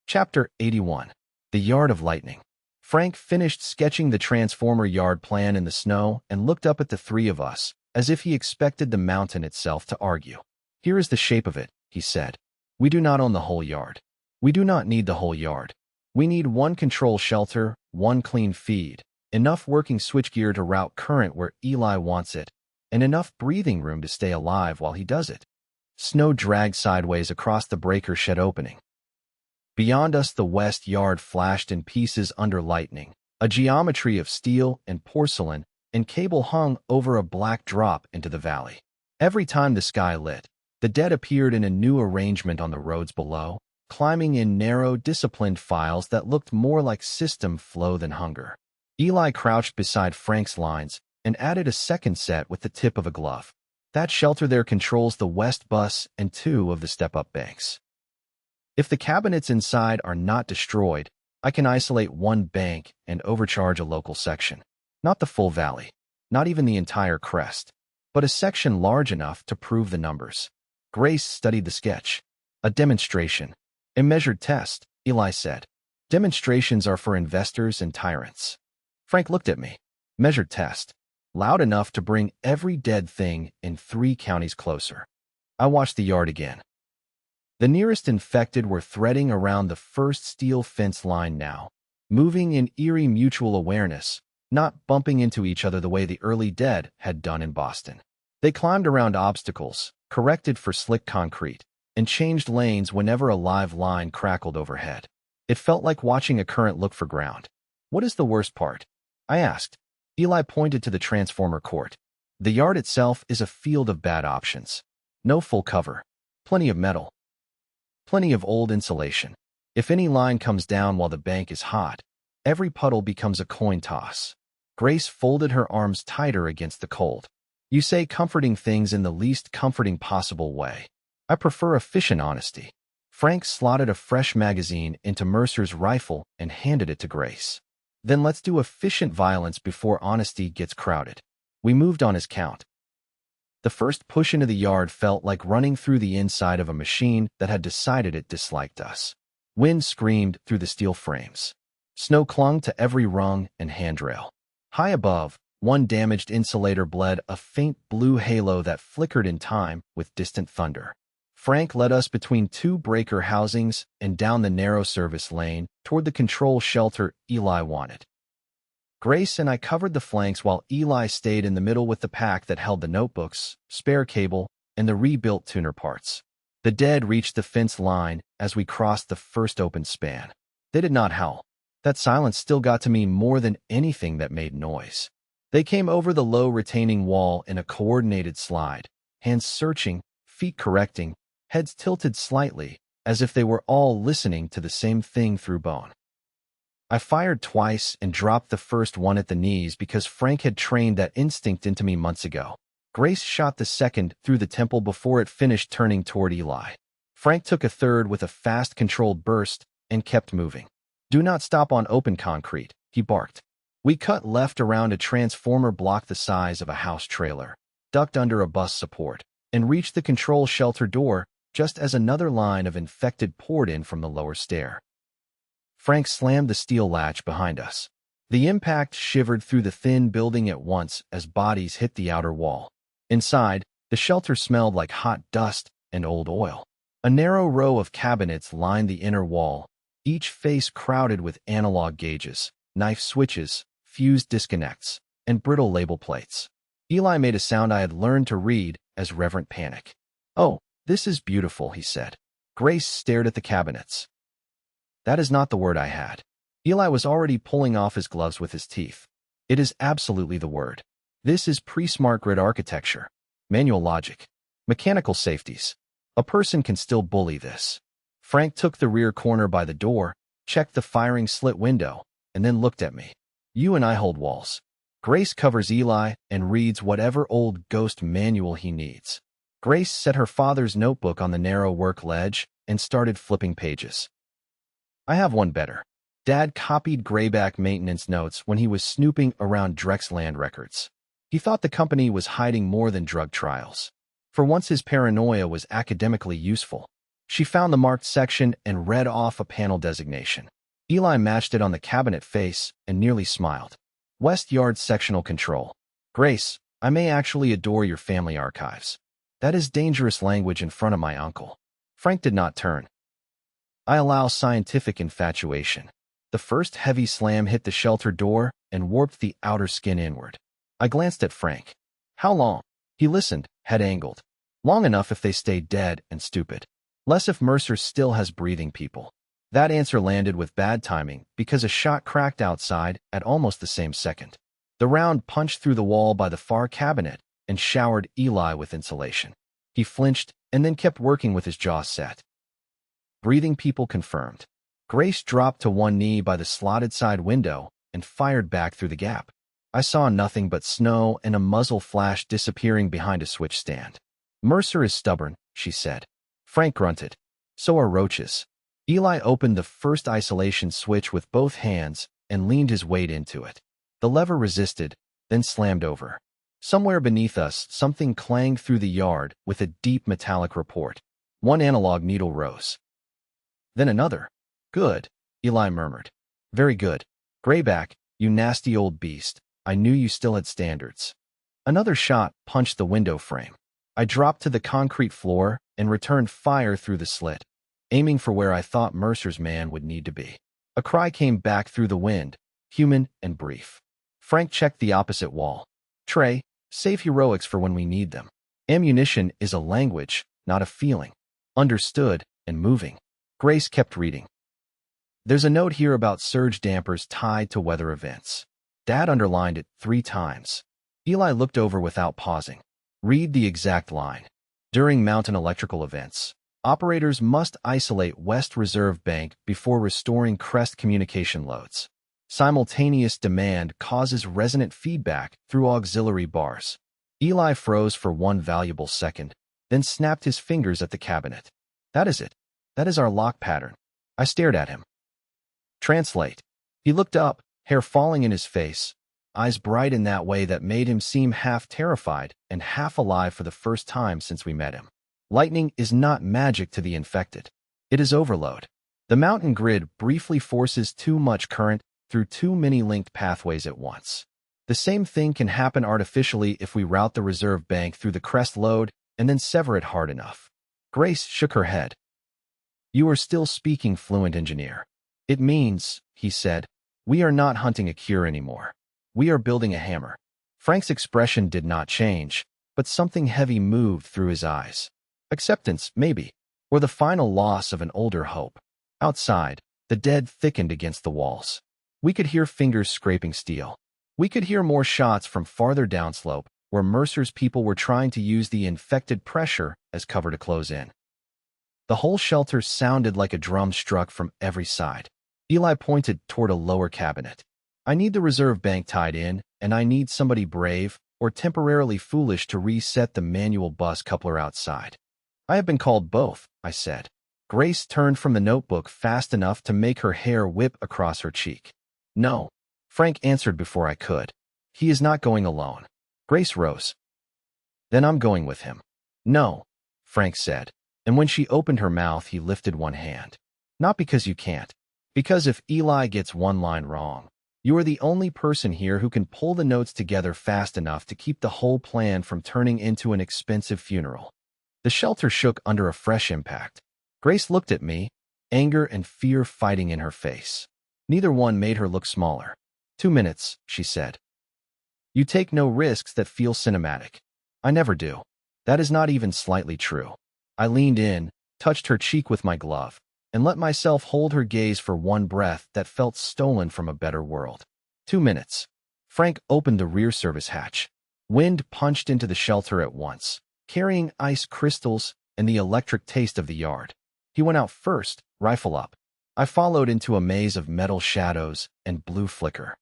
Chapter 81. The Yard of Lightning. Frank finished sketching the transformer yard plan in the snow and looked up at the three of us, as if he expected the mountain itself to argue. Here is the shape of it, he said. We do not own the whole yard. We do not need the whole yard. We need one control shelter, one clean feed, enough working switchgear to route current where Eli wants it, and enough breathing room to stay alive while he does it. Snow dragged sideways across the breaker shed opening. Beyond us, the west yard flashed in pieces under lightning, a geometry of steel and porcelain, and cable hung over a black drop into the valley. Every time the sky lit, the dead appeared in a new arrangement on the roads below, climbing in narrow, disciplined files that looked more like system flow than hunger. Eli crouched beside Frank's lines and added a second set with the tip of a glove. That shelter there controls the west bus and two of the step-up banks. If the cabinets inside are not destroyed, I can isolate one bank and overcharge a local section. Not the full valley, not even the entire crest, but a section large enough to prove the numbers. Grace studied the sketch. A demonstration. A measured test, Eli said. Demonstrations are for investors and tyrants. Frank looked at me. Measured test. Loud enough to bring every dead thing in 3 counties closer. I watched the yard again. The nearest infected were threading around the first steel fence line now, moving in eerie mutual awareness, not bumping into each other the way the early dead had done in Boston. They climbed around obstacles, corrected for slick concrete, and changed lanes whenever a live line crackled overhead. It felt like watching a current look for ground. What is the worst part? I asked. Eli pointed to the transformer court. The yard itself is a field of bad options. No full cover. Plenty of metal. Plenty of old insulation. If any line comes down while the bank is hot, every puddle becomes a coin toss. Grace folded her arms tighter against the cold. You say comforting things in the least comforting possible way. I prefer efficient honesty. Frank slotted a fresh magazine into Mercer's rifle and handed it to Grace. Then let's do efficient violence before honesty gets crowded. We moved on his count. The first push into the yard felt like running through the inside of a machine that had decided it disliked us. Wind screamed through the steel frames. Snow clung to every rung and handrail. High above, one damaged insulator bled a faint blue halo that flickered in time with distant thunder. Frank led us between 2 breaker housings and down the narrow service lane toward the control shelter Eli wanted. Grace and I covered the flanks while Eli stayed in the middle with the pack that held the notebooks, spare cable, and the rebuilt tuner parts. The dead reached the fence line as we crossed the first open span. They did not howl. That silence still got to me more than anything that made noise. They came over the low retaining wall in a coordinated slide, hands searching, feet correcting, heads tilted slightly, as if they were all listening to the same thing through bone. I fired twice and dropped the first one at the knees because Frank had trained that instinct into me months ago. Grace shot the second through the temple before it finished turning toward Eli. Frank took a third with a fast, controlled burst and kept moving. Do not stop on open concrete, he barked. We cut left around a transformer block the size of a house trailer, ducked under a bus support, and reached the control shelter door just as another line of infected poured in from the lower stair. Frank slammed the steel latch behind us. The impact shivered through the thin building at once as bodies hit the outer wall. Inside, The shelter smelled like hot dust and old oil. A narrow row of cabinets lined the inner wall, each face crowded with analog gauges, knife switches, fuse disconnects, and brittle label plates. Eli made a sound I had learned to read as reverent panic. "Oh, this is beautiful," he said. Grace stared at the cabinets. "That is not the word I had." Eli was already pulling off his gloves with his teeth. "It is absolutely the word. This is pre-smart grid architecture. Manual logic. Mechanical safeties. A person can still bully this." Frank took the rear corner by the door, checked the firing slit window, and then looked at me. "You and I hold walls. Grace covers Eli and reads whatever old ghost manual he needs." Grace set her father's notebook on the narrow work ledge and started flipping pages. "I have one better." Dad copied Grayback maintenance notes when he was snooping around Drex land records. He thought the company was hiding more than drug trials. For once his paranoia was academically useful. She found the marked section and read off a panel designation. Eli matched it on the cabinet face and nearly smiled. "West Yard Sectional Control. Grace, I may actually adore your family archives." That is dangerous language in front of my uncle. Frank did not turn. "I allow scientific infatuation." The first heavy slam hit the shelter door and warped the outer skin inward. I glanced at Frank. "How long?" He listened, head angled. "Long enough if they stay dead and stupid. Less if Mercer still has breathing people." That answer landed with bad timing because a shot cracked outside at almost the same second. The round punched through the wall by the far cabinet and showered Eli with insulation. He flinched and then kept working with his jaw set. Breathing people confirmed. Grace dropped to one knee by the slotted side window and fired back through the gap. I saw nothing but snow and a muzzle flash disappearing behind a switch stand. "Mercer is stubborn," she said. Frank grunted. "So are roaches." Eli opened the first isolation switch with both hands and leaned his weight into it. The lever resisted, then slammed over. Somewhere beneath us, something clanged through the yard with a deep metallic report. One analog needle rose. Then another. "Good," Eli murmured. "Very good. Grayback, you nasty old beast. I knew you still had standards." Another shot punched the window frame. I dropped to the concrete floor and returned fire through the slit, aiming for where I thought Mercer's man would need to be. A cry came back through the wind, human and brief. Frank checked the opposite wall. "Trey, save heroics for when we need them. Ammunition is a language, not a feeling. Understood and moving." Grace kept reading. "There's a note here about surge dampers tied to weather events." Dad underlined it 3 times. Eli looked over without pausing. "Read the exact line. During mountain electrical events, operators must isolate West Reserve Bank before restoring crest communication loads. Simultaneous demand causes resonant feedback through auxiliary bars." Eli froze for one valuable second, then snapped his fingers at the cabinet. "That is it. That is our lock pattern." I stared at him. "Translate." He looked up, hair falling in his face, eyes bright in that way that made him seem half terrified and half alive for the first time since we met him. "Lightning is not magic to the infected. It is overload. The mountain grid briefly forces too much current through too many linked pathways at once. The same thing can happen artificially if we route the reserve bank through the crest load and then sever it hard enough." Grace shook her head. "You are still speaking fluent, engineer." "It means," he said, "we are not hunting a cure anymore. We are building a hammer." Frank's expression did not change, but something heavy moved through his eyes. Acceptance, maybe, or the final loss of an older hope. Outside, the dead thickened against the walls. We could hear fingers scraping steel. We could hear more shots from farther downslope, where Mercer's people were trying to use the infected pressure as cover to close in. The whole shelter sounded like a drum struck from every side. Eli pointed toward a lower cabinet. "I need the reserve bank tied in, and I need somebody brave or temporarily foolish to reset the manual bus coupler outside." "I have been called both," I said. Grace turned from the notebook fast enough to make her hair whip across her cheek. "No," Frank answered before I could. "He is not going alone." Grace rose. "Then I'm going with him." "No," Frank said, and when she opened her mouth he lifted one hand. "Not because you can't. Because if Eli gets one line wrong, You are the only person here who can pull the notes together fast enough to keep the whole plan from turning into an expensive funeral." The shelter shook under a fresh impact. Grace looked at me, anger and fear fighting in her face. Neither one made her look smaller. 2 minutes, she said. You take no risks that feel cinematic. I never do. That is not even slightly true. I leaned in, touched her cheek with my glove, and let myself hold her gaze for one breath that felt stolen from a better world. 2 minutes. Frank opened the rear service hatch. Wind punched into the shelter at once, carrying ice crystals and the electric taste of the yard. He went out first, rifle up. I followed into a maze of metal shadows and blue flicker.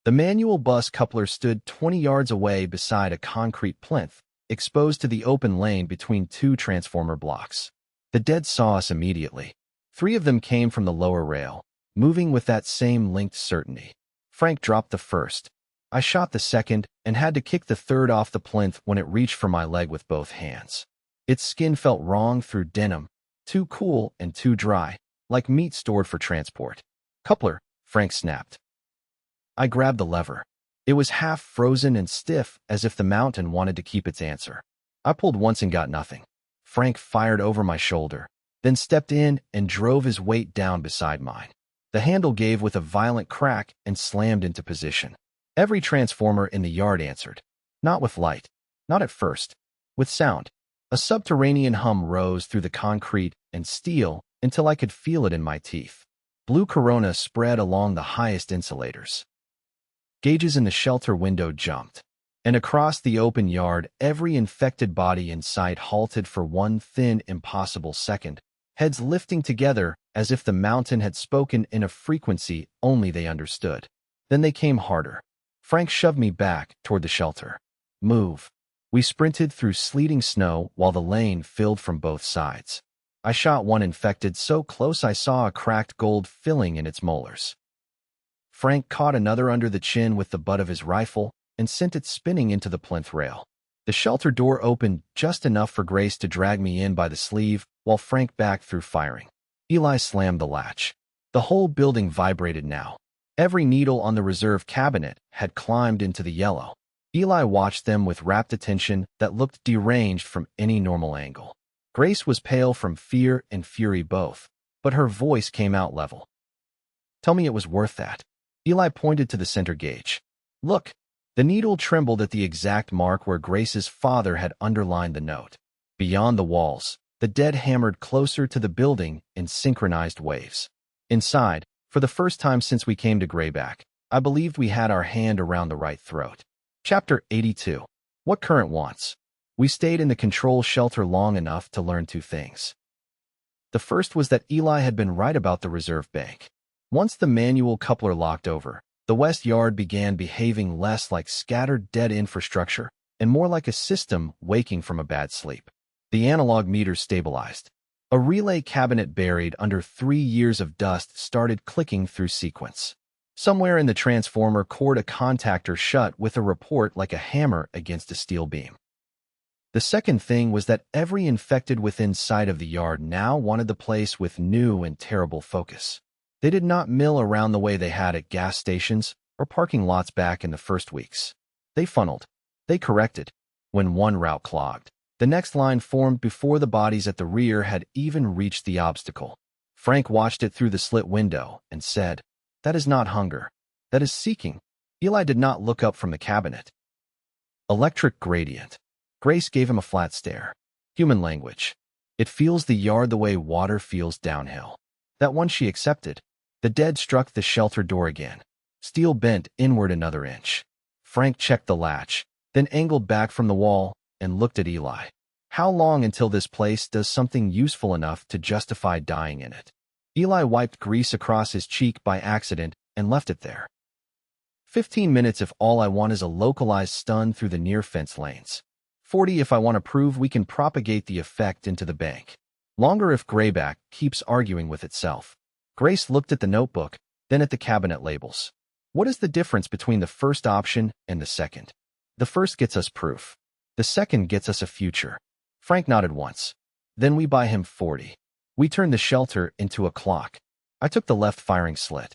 The manual bus coupler stood 20 yards away beside a concrete plinth, exposed to the open lane between 2 transformer blocks. The dead saw us immediately. 3 of them came from the lower rail, moving with that same linked certainty. Frank dropped the first. I shot the second and had to kick the third off the plinth when it reached for my leg with both hands. Its skin felt wrong through denim, too cool and too dry, like meat stored for transport. Coupler, Frank snapped. I grabbed the lever. It was half frozen and stiff, as if the mountain wanted to keep its answer. I pulled once and got nothing. Frank fired over my shoulder, then stepped in and drove his weight down beside mine. The handle gave with a violent crack and slammed into position. Every transformer in the yard answered. Not with light. Not at first. With sound. A subterranean hum rose through the concrete and steel until I could feel it in my teeth. Blue corona spread along the highest insulators. Gauges in the shelter window jumped, and across the open yard, every infected body in sight halted for one thin, impossible second, heads lifting together as if the mountain had spoken in a frequency only they understood. Then they came harder. Frank shoved me back toward the shelter. Move. We sprinted through sleeting snow while the lane filled from both sides. I shot one infected so close I saw a cracked gold filling in its molars. Frank caught another under the chin with the butt of his rifle and sent it spinning into the plinth rail. The shelter door opened just enough for Grace to drag me in by the sleeve while Frank backed through firing. Eli slammed the latch. The whole building vibrated now. Every needle on the reserve cabinet had climbed into the yellow. Eli watched them with rapt attention that looked deranged from any normal angle. Grace was pale from fear and fury both, but her voice came out level. Tell me it was worth that. Eli pointed to the center gauge. Look. The needle trembled at the exact mark where Grace's father had underlined the note. Beyond the walls, the dead hammered closer to the building in synchronized waves. Inside, for the first time since we came to Greyback, I believed we had our hand around the right throat. Chapter 82. What Current Wants. We stayed in the control shelter long enough to learn 2 things. The first was that Eli had been right about the reserve bank. Once the manual coupler locked over, the West Yard began behaving less like scattered dead infrastructure and more like a system waking from a bad sleep. The analog meters stabilized. A relay cabinet buried under 3 years of dust started clicking through sequence. Somewhere in the transformer cored a contactor shut with a report like a hammer against a steel beam. The second thing was that every infected within sight of the yard now wanted the place with new and terrible focus. They did not mill around the way they had at gas stations or parking lots back in the first weeks. They funneled. They corrected. When one route clogged, the next line formed before the bodies at the rear had even reached the obstacle. Frank watched it through the slit window and said, That is not hunger. That is seeking. Eli did not look up from the cabinet. Electric gradient. Grace gave him a flat stare. Human language. It feels the yard the way water feels downhill. That one she accepted. The dead struck the shelter door again. Steel bent inward another inch. Frank checked the latch, then angled back from the wall and looked at Eli. How long until this place does something useful enough to justify dying in it? Eli wiped grease across his cheek by accident and left it there. 15 minutes if all I want is a localized stun through the near fence lanes. 40 if I want to prove we can propagate the effect into the bank. Longer if Greyback keeps arguing with itself. Grace looked at the notebook, then at the cabinet labels. What is the difference between the first option and the second? The first gets us proof. The second gets us a future. Frank nodded once. Then we buy him 40. We turn the shelter into a clock. I took the left firing slit.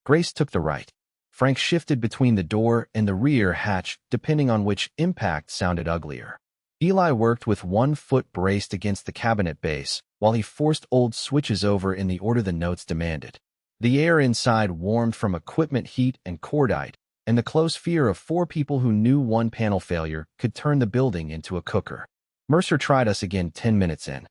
Grace took the right. Frank shifted between the door and the rear hatch, depending on which impact sounded uglier. Eli worked with one foot braced against the cabinet base, while he forced old switches over in the order the notes demanded. The air inside warmed from equipment heat and cordite, and the close fear of 4 people who knew one panel failure could turn the building into a cooker. Mercer tried us again 10 minutes in.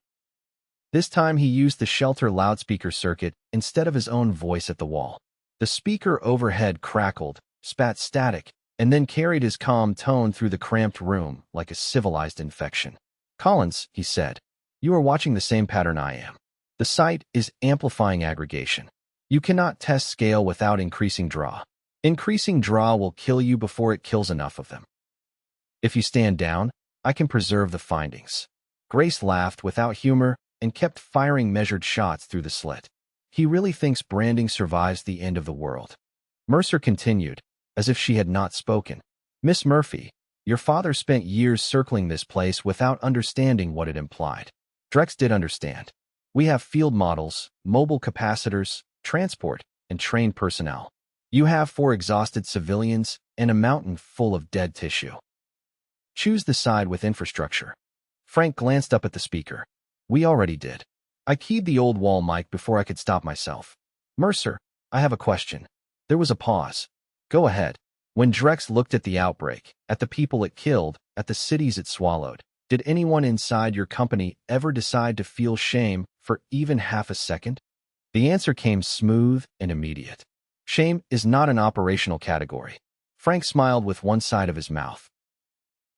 This time he used the shelter loudspeaker circuit instead of his own voice at the wall. The speaker overhead crackled, spat static, and then carried his calm tone through the cramped room like a civilized infection. "Collins," he said, "you are watching the same pattern I am. The site is amplifying aggregation. You cannot test scale without increasing draw. Increasing draw will kill you before it kills enough of them. If you stand down, I can preserve the findings." Grace laughed without humor and kept firing measured shots through the slit. "He really thinks branding survives the end of the world." Mercer continued, as if she had not spoken. "Miss Murphy, your father spent years circling this place without understanding what it implied. Drex did understand. We have field models, mobile capacitors, transport, and trained personnel. You have 4 exhausted civilians and a mountain full of dead tissue. Choose the side with infrastructure." Frank glanced up at the speaker. "We already did." I keyed the old wall mic before I could stop myself. "Mercer, I have a question." There was a pause. "Go ahead." When Drex looked at the outbreak, at the people it killed, at the cities it swallowed, did anyone inside your company ever decide to feel shame for even half a second? The answer came smooth and immediate. Shame is not an operational category. Frank smiled with one side of his mouth.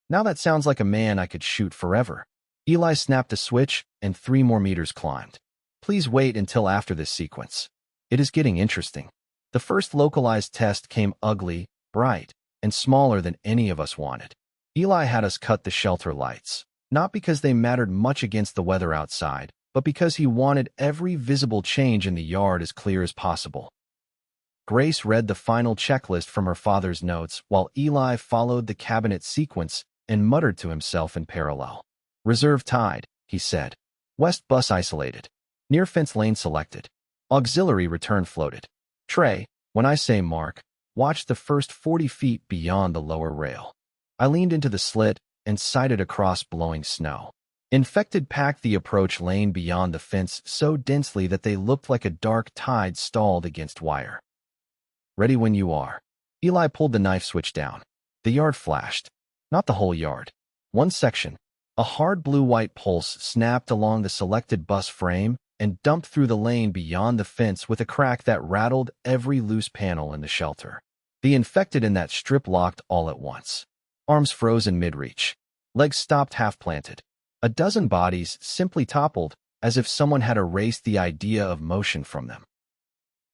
"Now that sounds like a man I could shoot forever." Eli snapped a switch, and 3 more meters climbed. "Please wait until after this sequence. It is getting interesting." The first localized test came ugly, bright, and smaller than any of us wanted. Eli had us cut the shelter lights, not because they mattered much against the weather outside, but because he wanted every visible change in the yard as clear as possible. Grace read the final checklist from her father's notes while Eli followed the cabinet sequence and muttered to himself in parallel. "Reserve tied," he said. "West bus isolated. Near fence lane selected. Auxiliary return floated. Trey, when I say mark, watch the first 40 feet beyond the lower rail." I leaned into the slit and sighted across blowing snow. Infected packed the approach lane beyond the fence so densely that they looked like a dark tide stalled against wire. "Ready when you are." Eli pulled the knife switch down. The yard flashed. Not the whole yard. One section. A hard blue-white pulse snapped along the selected bus frame and dumped through the lane beyond the fence with a crack that rattled every loose panel in the shelter. The infected in that strip locked all at once. Arms froze in mid-reach. Legs stopped half-planted. A dozen bodies simply toppled, as if someone had erased the idea of motion from them.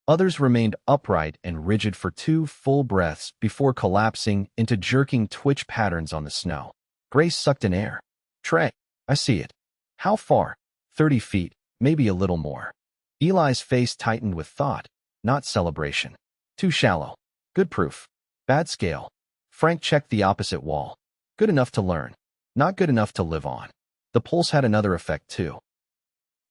Others remained upright and rigid for 2 full breaths before collapsing into jerking twitch patterns on the snow. Grace sucked in air. "Trey, I see it." "How far?" 30 feet, maybe a little more." Eli's face tightened with thought, not celebration. "Too shallow." "Good proof." "Bad scale." Frank checked the opposite wall. "Good enough to learn. Not good enough to live on." The pulse had another effect too.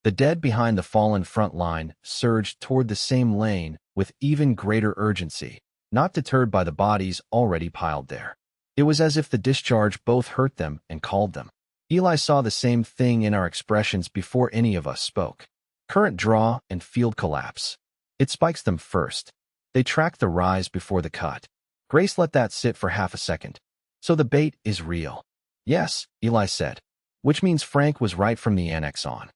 The dead behind the fallen front line surged toward the same lane with even greater urgency, not deterred by the bodies already piled there. It was as if the discharge both hurt them and called them. Eli saw the same thing in our expressions before any of us spoke. Current draw and field collapse. It spikes them first. They track the rise before the cut. Grace let that sit for half a second. "So the bait is real." "Yes," Eli said, which means Frank was right from the annex on.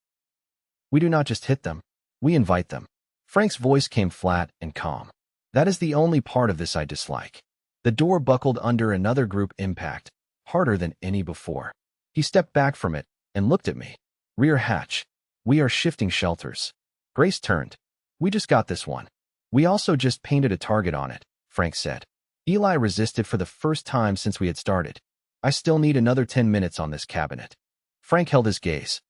"We do not just hit them. We invite them." Frank's voice came flat and calm. "That is the only part of this I dislike." The door buckled under another group impact, harder than any before. He stepped back from it and looked at me. "Rear hatch. We are shifting shelters." Grace turned. "We just got this one. We also just painted a target on it," Frank said. Eli resisted for the first time since we had started. "I still need another 10 minutes on this cabinet." Frank held his gaze.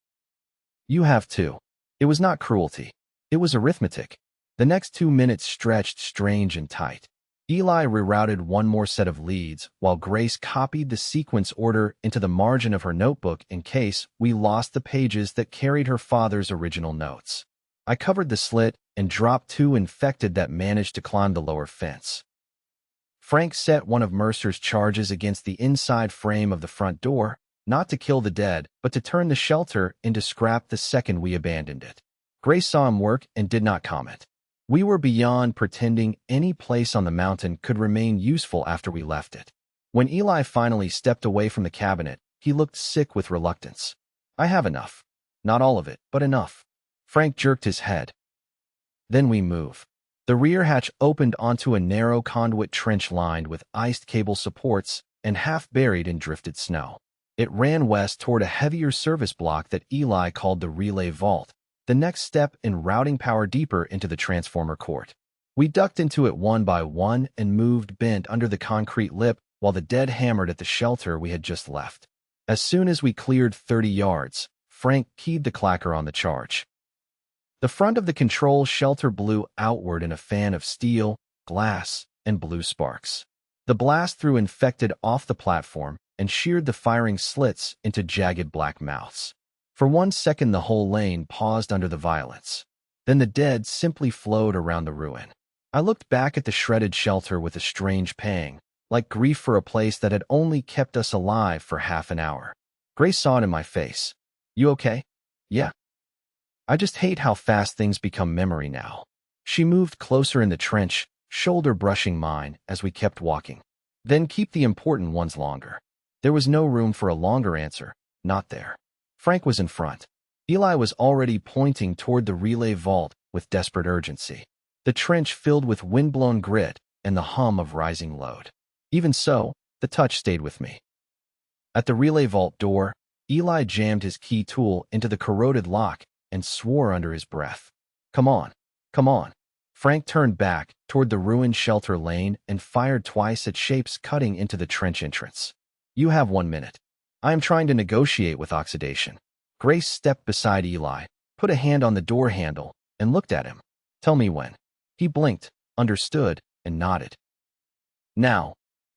"You have too." It was not cruelty. It was arithmetic. The next 2 minutes stretched strange and tight. Eli rerouted one more set of leads, while Grace copied the sequence order into the margin of her notebook in case we lost the pages that carried her father's original notes. I covered the slit and dropped 2 infected that managed to climb the lower fence. Frank set one of Mercer's charges against the inside frame of the front door, not to kill the dead, but to turn the shelter into scrap the second we abandoned it. Grace saw him work and did not comment. We were beyond pretending any place on the mountain could remain useful after we left it. When Eli finally stepped away from the cabinet, he looked sick with reluctance. I have enough. Not all of it, but enough. Frank jerked his head. Then we move. The rear hatch opened onto a narrow conduit trench lined with iced cable supports and half buried in drifted snow. It ran west toward a heavier service block that Eli called the relay vault, the next step in routing power deeper into the transformer court. We ducked into it one by one and moved bent under the concrete lip while the dead hammered at the shelter we had just left. As soon as we cleared 30 yards, Frank keyed the clacker on the charge. The front of the control shelter blew outward in a fan of steel, glass, and blue sparks. The blast threw infected off the platform and sheared the firing slits into jagged black mouths. For 1 second the whole lane paused under the violence. Then the dead simply flowed around the ruin. I looked back at the shredded shelter with a strange pang, like grief for a place that had only kept us alive for half an hour. Grace saw it in my face. You okay? Yeah. I just hate how fast things become memory now. She moved closer in the trench, shoulder brushing mine as we kept walking. Then keep the important ones longer. There was no room for a longer answer, not there. Frank was in front. Eli was already pointing toward the relay vault with desperate urgency. The trench filled with windblown grit and the hum of rising load. Even so, the touch stayed with me. At the relay vault door, Eli jammed his key tool into the corroded lock and swore under his breath. Come on, come on. Frank turned back toward the ruined shelter lane and fired twice at shapes cutting into the trench entrance. You have 1 minute. I am trying to negotiate with oxidation. Grace stepped beside Eli, put a hand on the door handle, and looked at him. Tell me when. He blinked, understood, and nodded. Now.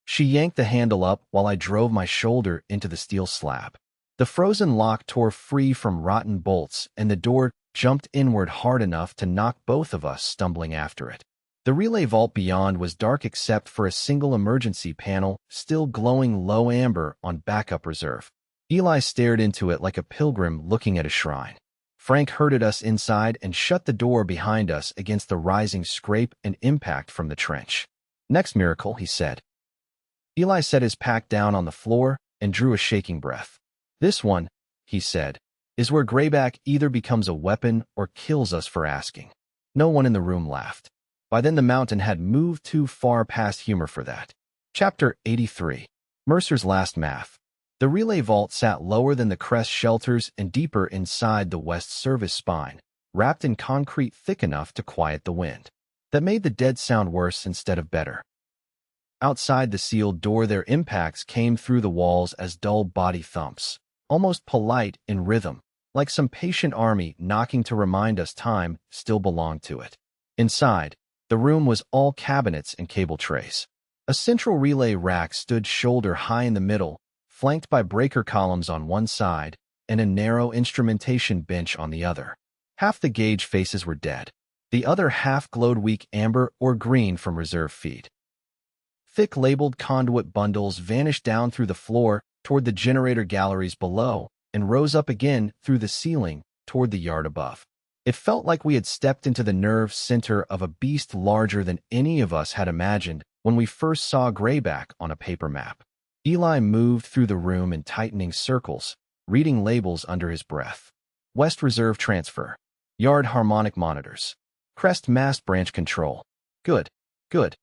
She yanked the handle up while I drove my shoulder into the steel slab. The frozen lock tore free from rotten bolts, and the door jumped inward hard enough to knock both of us stumbling after it. The relay vault beyond was dark except for a single emergency panel, still glowing low amber on backup reserve. Eli stared into it like a pilgrim looking at a shrine. Frank herded us inside and shut the door behind us against the rising scrape and impact from the trench. Next miracle, he said. Eli set his pack down on the floor and drew a shaking breath. This one, he said, is where Greyback either becomes a weapon or kills us for asking. No one in the room laughed. By then the mountain had moved too far past humor for that. Chapter 83. Mercer's Last Math. The relay vault sat lower than the crest shelters and deeper inside the west service spine, wrapped in concrete thick enough to quiet the wind. That made the dead sound worse instead of better. Outside the sealed door their impacts came through the walls as dull body thumps, almost polite in rhythm, like some patient army knocking to remind us time still belonged to it. Inside, the room was all cabinets and cable trays. A central relay rack stood shoulder high in the middle, flanked by breaker columns on one side and a narrow instrumentation bench on the other. Half the gauge faces were dead. The other half glowed weak amber or green from reserve feed. Thick labeled conduit bundles vanished down through the floor toward the generator galleries below and rose up again through the ceiling toward the yard above. It felt like we had stepped into the nerve center of a beast larger than any of us had imagined when we first saw Greyback on a paper map. Eli moved through the room in tightening circles, reading labels under his breath. West Reserve Transfer. Yard Harmonic Monitors. Crest Mast Branch Control. Good. Good.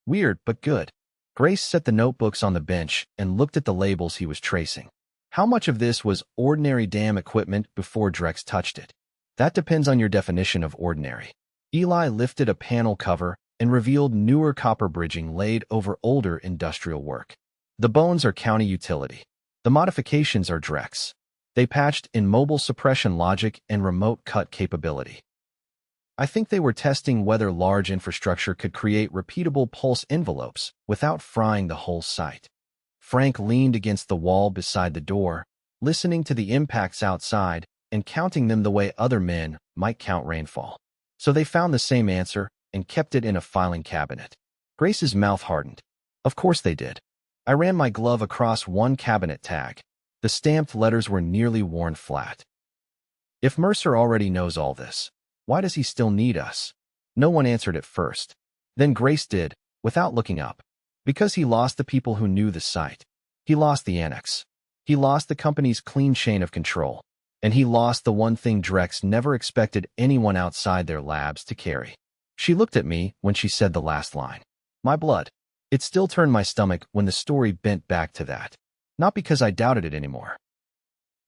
Weird, but good. Grace set the notebooks on the bench and looked at the labels he was tracing. How much of this was ordinary dam equipment before Drex touched it? That depends on your definition of ordinary. Eli lifted a panel cover and revealed newer copper bridging laid over older industrial work. The bones are county utility. The modifications are Drex. They patched in mobile suppression logic and remote cut capability. I think they were testing whether large infrastructure could create repeatable pulse envelopes without frying the whole site. Frank leaned against the wall beside the door, listening to the impacts outside and counting them the way other men might count rainfall. So they found the same answer and kept it in a filing cabinet. Grace's mouth hardened. Of course they did. I ran my glove across one cabinet tag. The stamped letters were nearly worn flat. If Mercer already knows all this, why does he still need us? No one answered at first. Then Grace did, without looking up. Because he lost the people who knew the site. He lost the annex. He lost the company's clean chain of control. And he lost the one thing Drex never expected anyone outside their labs to carry. She looked at me when she said the last line. My blood. It still turned my stomach when the story bent back to that. Not because I doubted it anymore.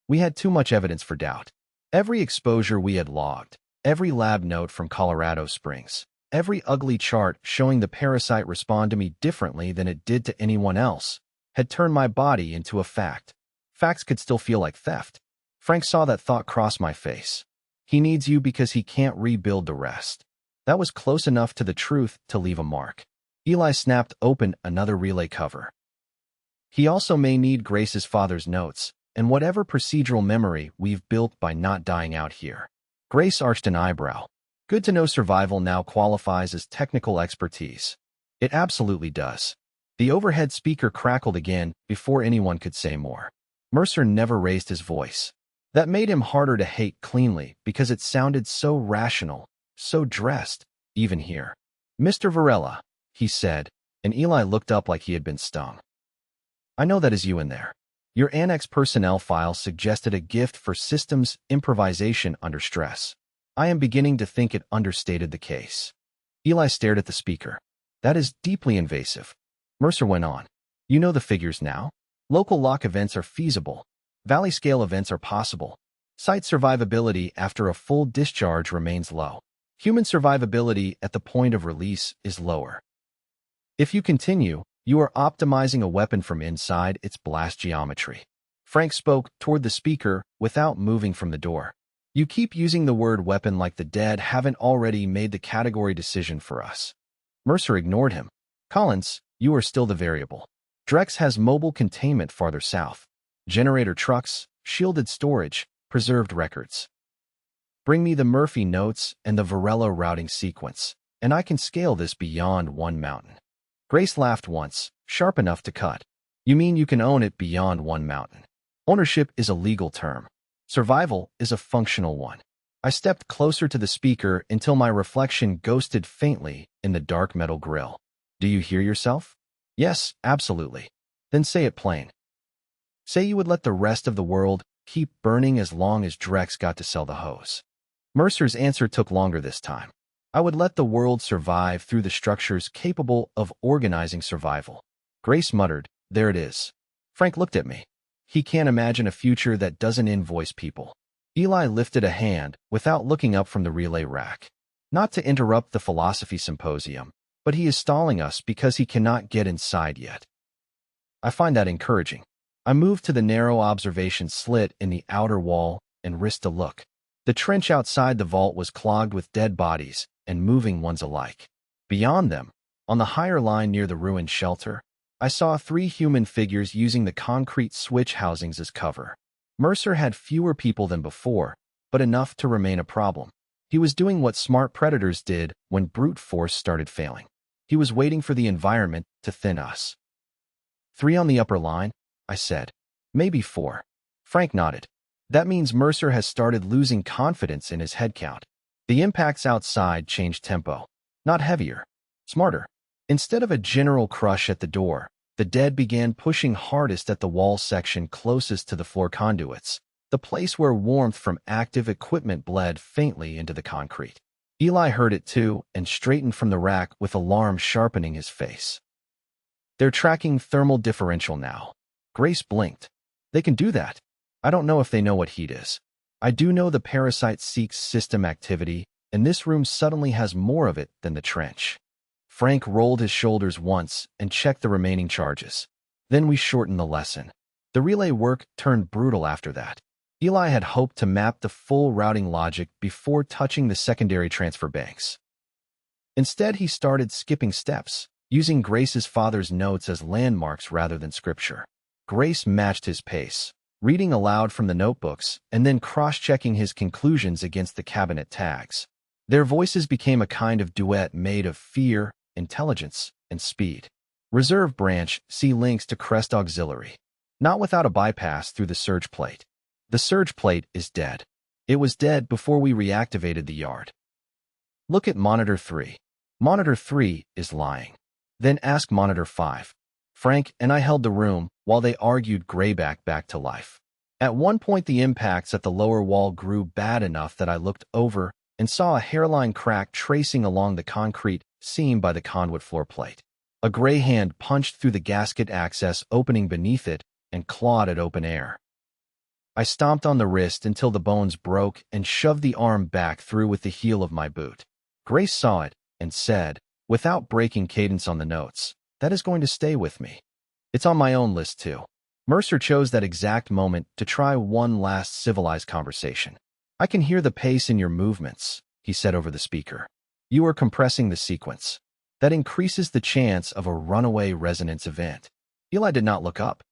We had too much evidence for doubt. Every exposure we had logged, every lab note from Colorado Springs, every ugly chart showing the parasite respond to me differently than it did to anyone else, had turned my body into a fact. Facts could still feel like theft. Frank saw that thought cross my face. He needs you because he can't rebuild the rest. That was close enough to the truth to leave a mark. Eli snapped open another relay cover. He also may need Grace's father's notes, and whatever procedural memory we've built by not dying out here. Grace arched an eyebrow. Good to know survival now qualifies as technical expertise. It absolutely does. The overhead speaker crackled again before anyone could say more. Mercer never raised his voice. That made him harder to hate cleanly because it sounded so rational, so dressed, even here. Mr. Varela, he said, and Eli looked up like he had been stung. I know that is you in there. Your annex personnel file suggested a gift for systems improvisation under stress. I am beginning to think it understated the case. Eli stared at the speaker. That is deeply invasive. Mercer went on. You know the figures now? Local lock events are feasible. Valley-scale events are possible. Site survivability after a full discharge remains low. Human survivability at the point of release is lower. If you continue, you are optimizing a weapon from inside its blast geometry. Frank spoke toward the speaker without moving from the door. You keep using the word weapon like the dead haven't already made the category decision for us. Mercer ignored him. Collins, you are still the variable. Drex has mobile containment farther south. Generator trucks, shielded storage, preserved records. Bring me the Murphy notes and the Varela routing sequence, and I can scale this beyond one mountain. Grace laughed once, sharp enough to cut. You mean you can own it beyond one mountain? Ownership is a legal term. Survival is a functional one. I stepped closer to the speaker until my reflection ghosted faintly in the dark metal grill. Do you hear yourself? Yes, absolutely. Then say it plain. Say you would let the rest of the world keep burning as long as Drex got to sell the hose. Mercer's answer took longer this time. I would let the world survive through the structures capable of organizing survival. Grace muttered, there it is. Frank looked at me. He can't imagine a future that doesn't invoice people. Eli lifted a hand without looking up from the relay rack. Not to interrupt the philosophy symposium, but he is stalling us because he cannot get inside yet. I find that encouraging. I moved to the narrow observation slit in the outer wall and risked a look. The trench outside the vault was clogged with dead bodies and moving ones alike. Beyond them, on the higher line near the ruined shelter, I saw 3 human figures using the concrete switch housings as cover. Mercer had fewer people than before, but enough to remain a problem. He was doing what smart predators did when brute force started failing. He was waiting for the environment to thin us. 3 on the upper line, I said. Maybe 4. Frank nodded. That means Mercer has started losing confidence in his headcount. The impacts outside changed tempo. Not heavier. Smarter. Instead of a general crush at the door, the dead began pushing hardest at the wall section closest to the floor conduits, the place where warmth from active equipment bled faintly into the concrete. Eli heard it too and straightened from the rack with alarm sharpening his face. They're tracking thermal differential now. Grace blinked. They can do that. I don't know if they know what heat is. I do know the parasite seeks system activity, and this room suddenly has more of it than the trench. Frank rolled his shoulders once and checked the remaining charges. Then we shortened the lesson. The relay work turned brutal after that. Eli had hoped to map the full routing logic before touching the secondary transfer banks. Instead, he started skipping steps, using Grace's father's notes as landmarks rather than scripture. Grace matched his pace. reading aloud from the notebooks and then cross-checking his conclusions against the cabinet tags. Their voices became a kind of duet made of fear, intelligence, and speed. Reserve branch, see links to Crest Auxiliary. Not without a bypass through the surge plate. The surge plate is dead. It was dead before we reactivated the yard. Look at Monitor 3. Monitor 3 is lying. Then ask Monitor 5. Frank and I held the room while they argued Greyback back to life. At one point, the impacts at the lower wall grew bad enough that I looked over and saw a hairline crack tracing along the concrete seam by the conduit floor plate. A gray hand punched through the gasket access opening beneath it and clawed at open air. I stomped on the wrist until the bones broke and shoved the arm back through with the heel of my boot. Grace saw it and said, without breaking cadence on the notes, "That is going to stay with me. It's on my own list too." Mercer chose that exact moment to try one last civilized conversation. "I can hear the pace in your movements," he said over the speaker. "You are compressing the sequence. That increases the chance of a runaway resonance event." Eli did not look up.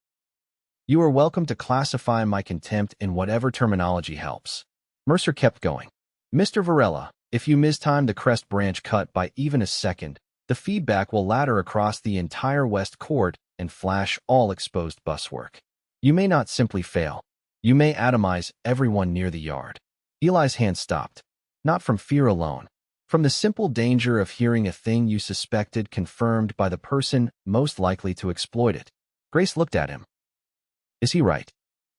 "You are welcome to classify my contempt in whatever terminology helps." Mercer kept going. "Mr. Varela, if you mistime the crest branch cut by even a second, the feedback will ladder across the entire west court and flash all exposed buswork. You may not simply fail. You may atomize everyone near the yard." Eli's hand stopped. Not from fear alone. From the simple danger of hearing a thing you suspected confirmed by the person most likely to exploit it. Grace looked at him. "Is he right?"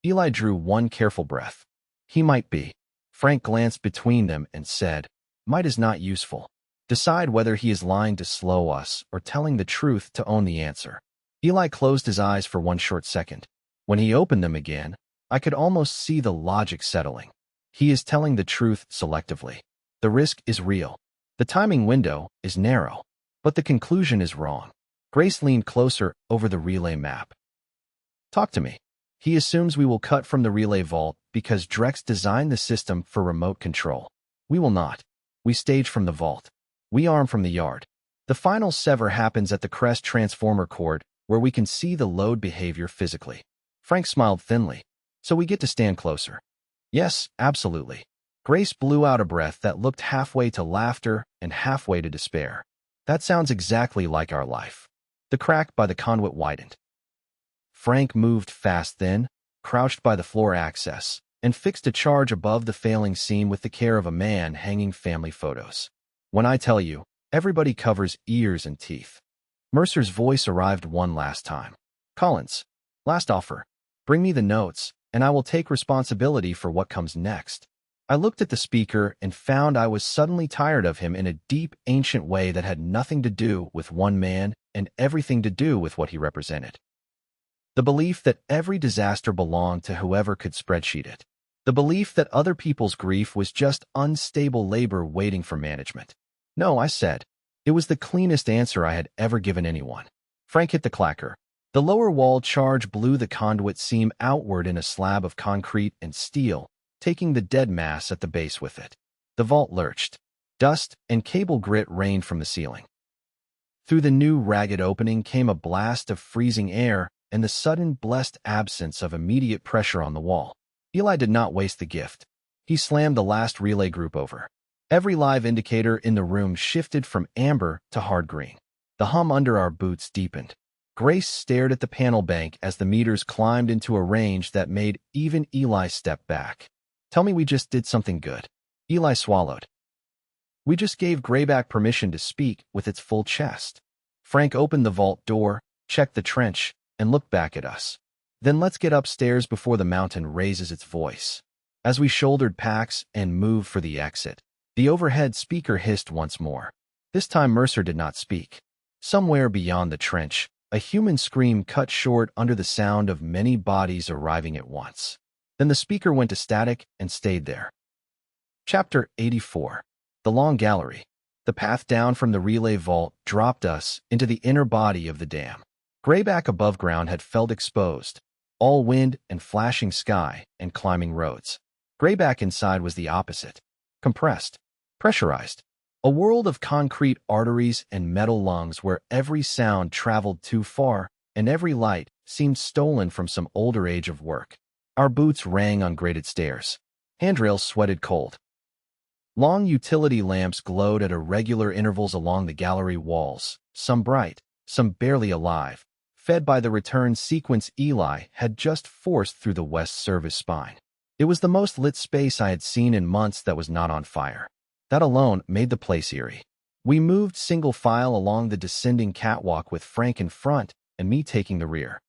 Eli drew one careful breath. "He might be." Frank glanced between them and said, "Might is not useful. Decide whether he is lying to slow us or telling the truth to own the answer." Eli closed his eyes for one short second. When he opened them again, I could almost see the logic settling. He is telling the truth selectively. The risk is real. The timing window is narrow. But the conclusion is wrong. Grace leaned closer over the relay map. "Talk to me." "He assumes we will cut from the relay vault because Drex designed the system for remote control. We will not. We stage from the vault. We arm from the yard. The final sever happens at the Crest transformer cord where we can see the load behavior physically." Frank smiled thinly. "So we get to stand closer." "Yes, absolutely." Grace blew out a breath that looked halfway to laughter and halfway to despair. "That sounds exactly like our life." The crack by the conduit widened. Frank moved fast then, crouched by the floor access, and fixed a charge above the failing seam with the care of a man hanging family photos. "When I tell you, everybody covers ears and teeth." Mercer's voice arrived one last time. "Collins, last offer. Bring me the notes, and I will take responsibility for what comes next." I looked at the speaker and found I was suddenly tired of him in a deep, ancient way that had nothing to do with one man and everything to do with what he represented. The belief that every disaster belonged to whoever could spreadsheet it. The belief that other people's grief was just unstable labor waiting for management. "No," I said. It was the cleanest answer I had ever given anyone. Frank hit the clacker. The lower wall charge blew the conduit seam outward in a slab of concrete and steel, taking the dead mass at the base with it. The vault lurched. Dust and cable grit rained from the ceiling. Through the new ragged opening came a blast of freezing air and the sudden blessed absence of immediate pressure on the wall. Eli did not waste the gift. He slammed the last relay group over. Every live indicator in the room shifted from amber to hard green. The hum under our boots deepened. Grace stared at the panel bank as the meters climbed into a range that made even Eli step back. "Tell me we just did something good." Eli swallowed. "We just gave Greyback permission to speak with its full chest." Frank opened the vault door, checked the trench, and looked back at us. "Then let's get upstairs before the mountain raises its voice." As we shouldered packs and moved for the exit, the overhead speaker hissed once more. This time Mercer did not speak. Somewhere beyond the trench, a human scream cut short under the sound of many bodies arriving at once. Then the speaker went to static and stayed there. Chapter 84. The Long Gallery. The path down from the relay vault dropped us into the inner body of the dam. Greyback above ground had felt exposed, all wind and flashing sky and climbing roads. Greyback inside was the opposite. Compressed, pressurized. A world of concrete arteries and metal lungs where every sound traveled too far and every light seemed stolen from some older age of work. Our boots rang on grated stairs. Handrails sweated cold. Long utility lamps glowed at irregular intervals along the gallery walls, some bright, some barely alive, fed by the return sequence Eli had just forced through the West Service spine. It was the most lit space I had seen in months that was not on fire. That alone made the place eerie. We moved single file along the descending catwalk with Frank in front and me taking the rear.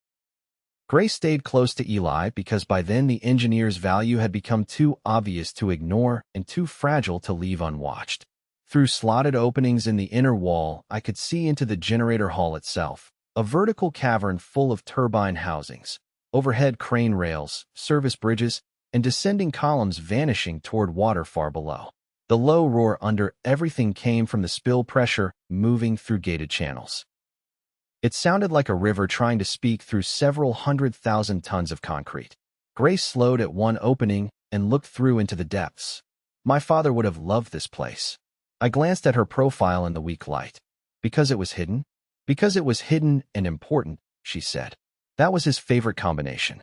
Grace stayed close to Eli because by then the engineer's value had become too obvious to ignore and too fragile to leave unwatched. Through slotted openings in the inner wall, I could see into the generator hall itself, a vertical cavern full of turbine housings, overhead crane rails, service bridges, and descending columns vanishing toward water far below. The low roar under everything came from the spill pressure moving through gated channels. It sounded like a river trying to speak through several 100,000 tons of concrete. Grace slowed at one opening and looked through into the depths. My father would have loved this place. I glanced at her profile in the weak light. Because it was hidden? Because it was hidden and important, she said. That was his favorite combination.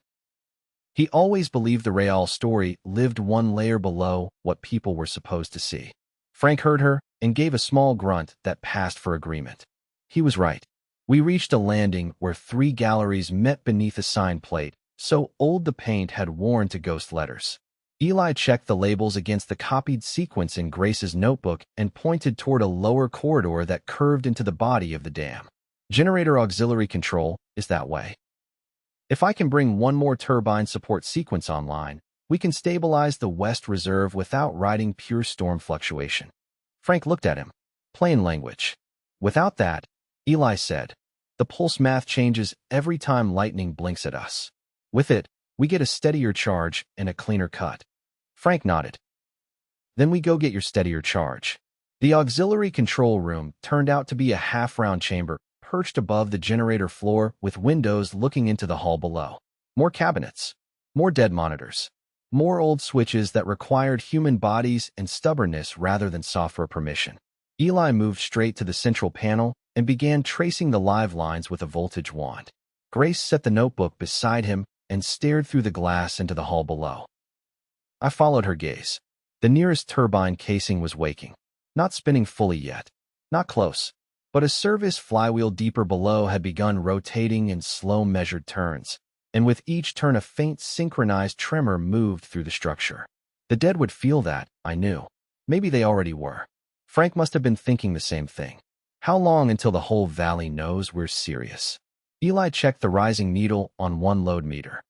He always believed the Real story lived one layer below what people were supposed to see. Frank heard her and gave a small grunt that passed for agreement. He was right. We reached a landing where 3 galleries met beneath a sign plate, so old the paint had worn to ghost letters. Eli checked the labels against the copied sequence in Grace's notebook and pointed toward a lower corridor that curved into the body of the dam. Generator auxiliary control is that way. If I can bring one more turbine support sequence online, we can stabilize the West Reserve without riding pure storm fluctuation. Frank looked at him. Plain language. Without that, Eli said, the pulse math changes every time lightning blinks at us. With it, we get a steadier charge and a cleaner cut. Frank nodded. Then we go get your steadier charge. The auxiliary control room turned out to be a half-round chamber perched above the generator floor with windows looking into the hall below. More cabinets. More dead monitors. More old switches that required human bodies and stubbornness rather than software permission. Eli moved straight to the central panel and began tracing the live lines with a voltage wand. Grace set the notebook beside him and stared through the glass into the hall below. I followed her gaze. The nearest turbine casing was waking. Not spinning fully yet. Not close. But a service flywheel deeper below had begun rotating in slow measured turns, and with each turn a faint synchronized tremor moved through the structure. The dead would feel that, I knew. Maybe they already were. Frank must have been thinking the same thing. How long until the whole valley knows we're serious? Eli checked the rising needle on one load meter.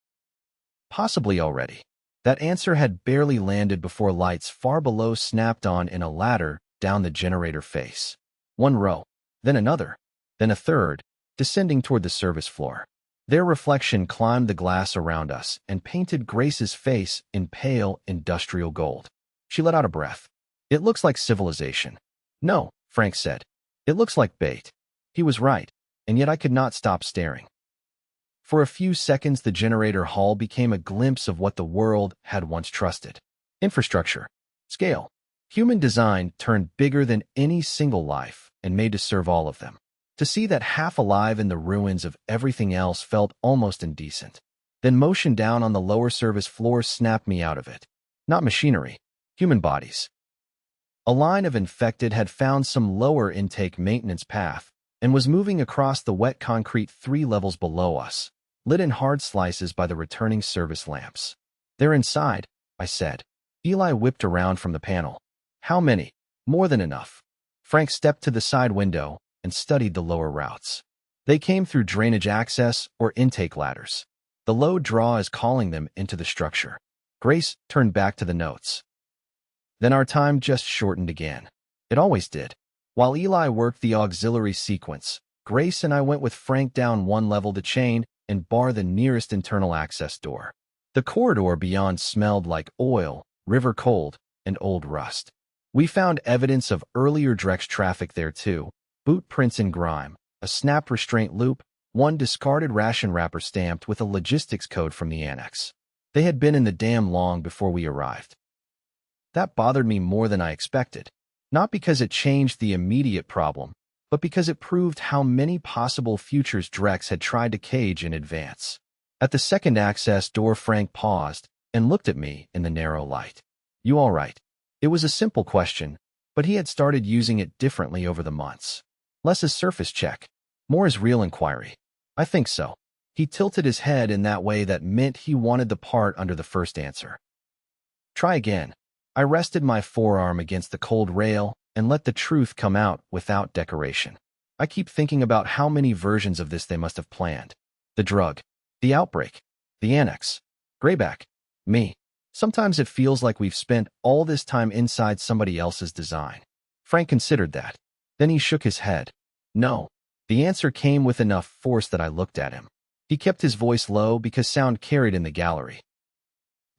Possibly already. That answer had barely landed before lights far below snapped on in a ladder down the generator face. One row, then another, then a third, descending toward the service floor. Their reflection climbed the glass around us and painted Grace's face in pale industrial gold. She let out a breath. It looks like civilization. No, Frank said. It looks like bait. He was right, and yet I could not stop staring. For a few seconds, the generator hall became a glimpse of what the world had once trusted. Infrastructure. Scale. Human design turned bigger than any single life and made to serve all of them. To see that half alive in the ruins of everything else felt almost indecent. Then motion down on the lower service floor snapped me out of it. Not machinery. Human bodies. A line of infected had found some lower intake maintenance path and was moving across the wet concrete 3 levels below us, lit in hard slices by the returning service lamps. They're inside, I said. Eli whipped around from the panel. How many? More than enough. Frank stepped to the side window and studied the lower routes. They came through drainage access or intake ladders. The low draw is calling them into the structure. Grace turned back to the notes. Then our time just shortened again. It always did. While Eli worked the auxiliary sequence, Grace and I went with Frank down one level to chain and bar the nearest internal access door. The corridor beyond smelled like oil, river cold, and old rust. We found evidence of earlier Drex traffic there too, boot prints in grime, a snapped restraint loop, one discarded ration wrapper stamped with a logistics code from the annex. They had been in the dam long before we arrived. That bothered me more than I expected, not because it changed the immediate problem, but because it proved how many possible futures Drex had tried to cage in advance. At the second access door, Frank paused and looked at me in the narrow light. You all right? It was a simple question, but he had started using it differently over the months. Less as surface check, more as real inquiry. I think so. He tilted his head in that way that meant he wanted the part under the first answer. Try again. I rested my forearm against the cold rail and let the truth come out without decoration. I keep thinking about how many versions of this they must have planned. The drug, the outbreak, the annex, Greyback, me. Sometimes it feels like we've spent all this time inside somebody else's design. Frank considered that. Then he shook his head. No. The answer came with enough force that I looked at him. He kept his voice low because sound carried in the gallery.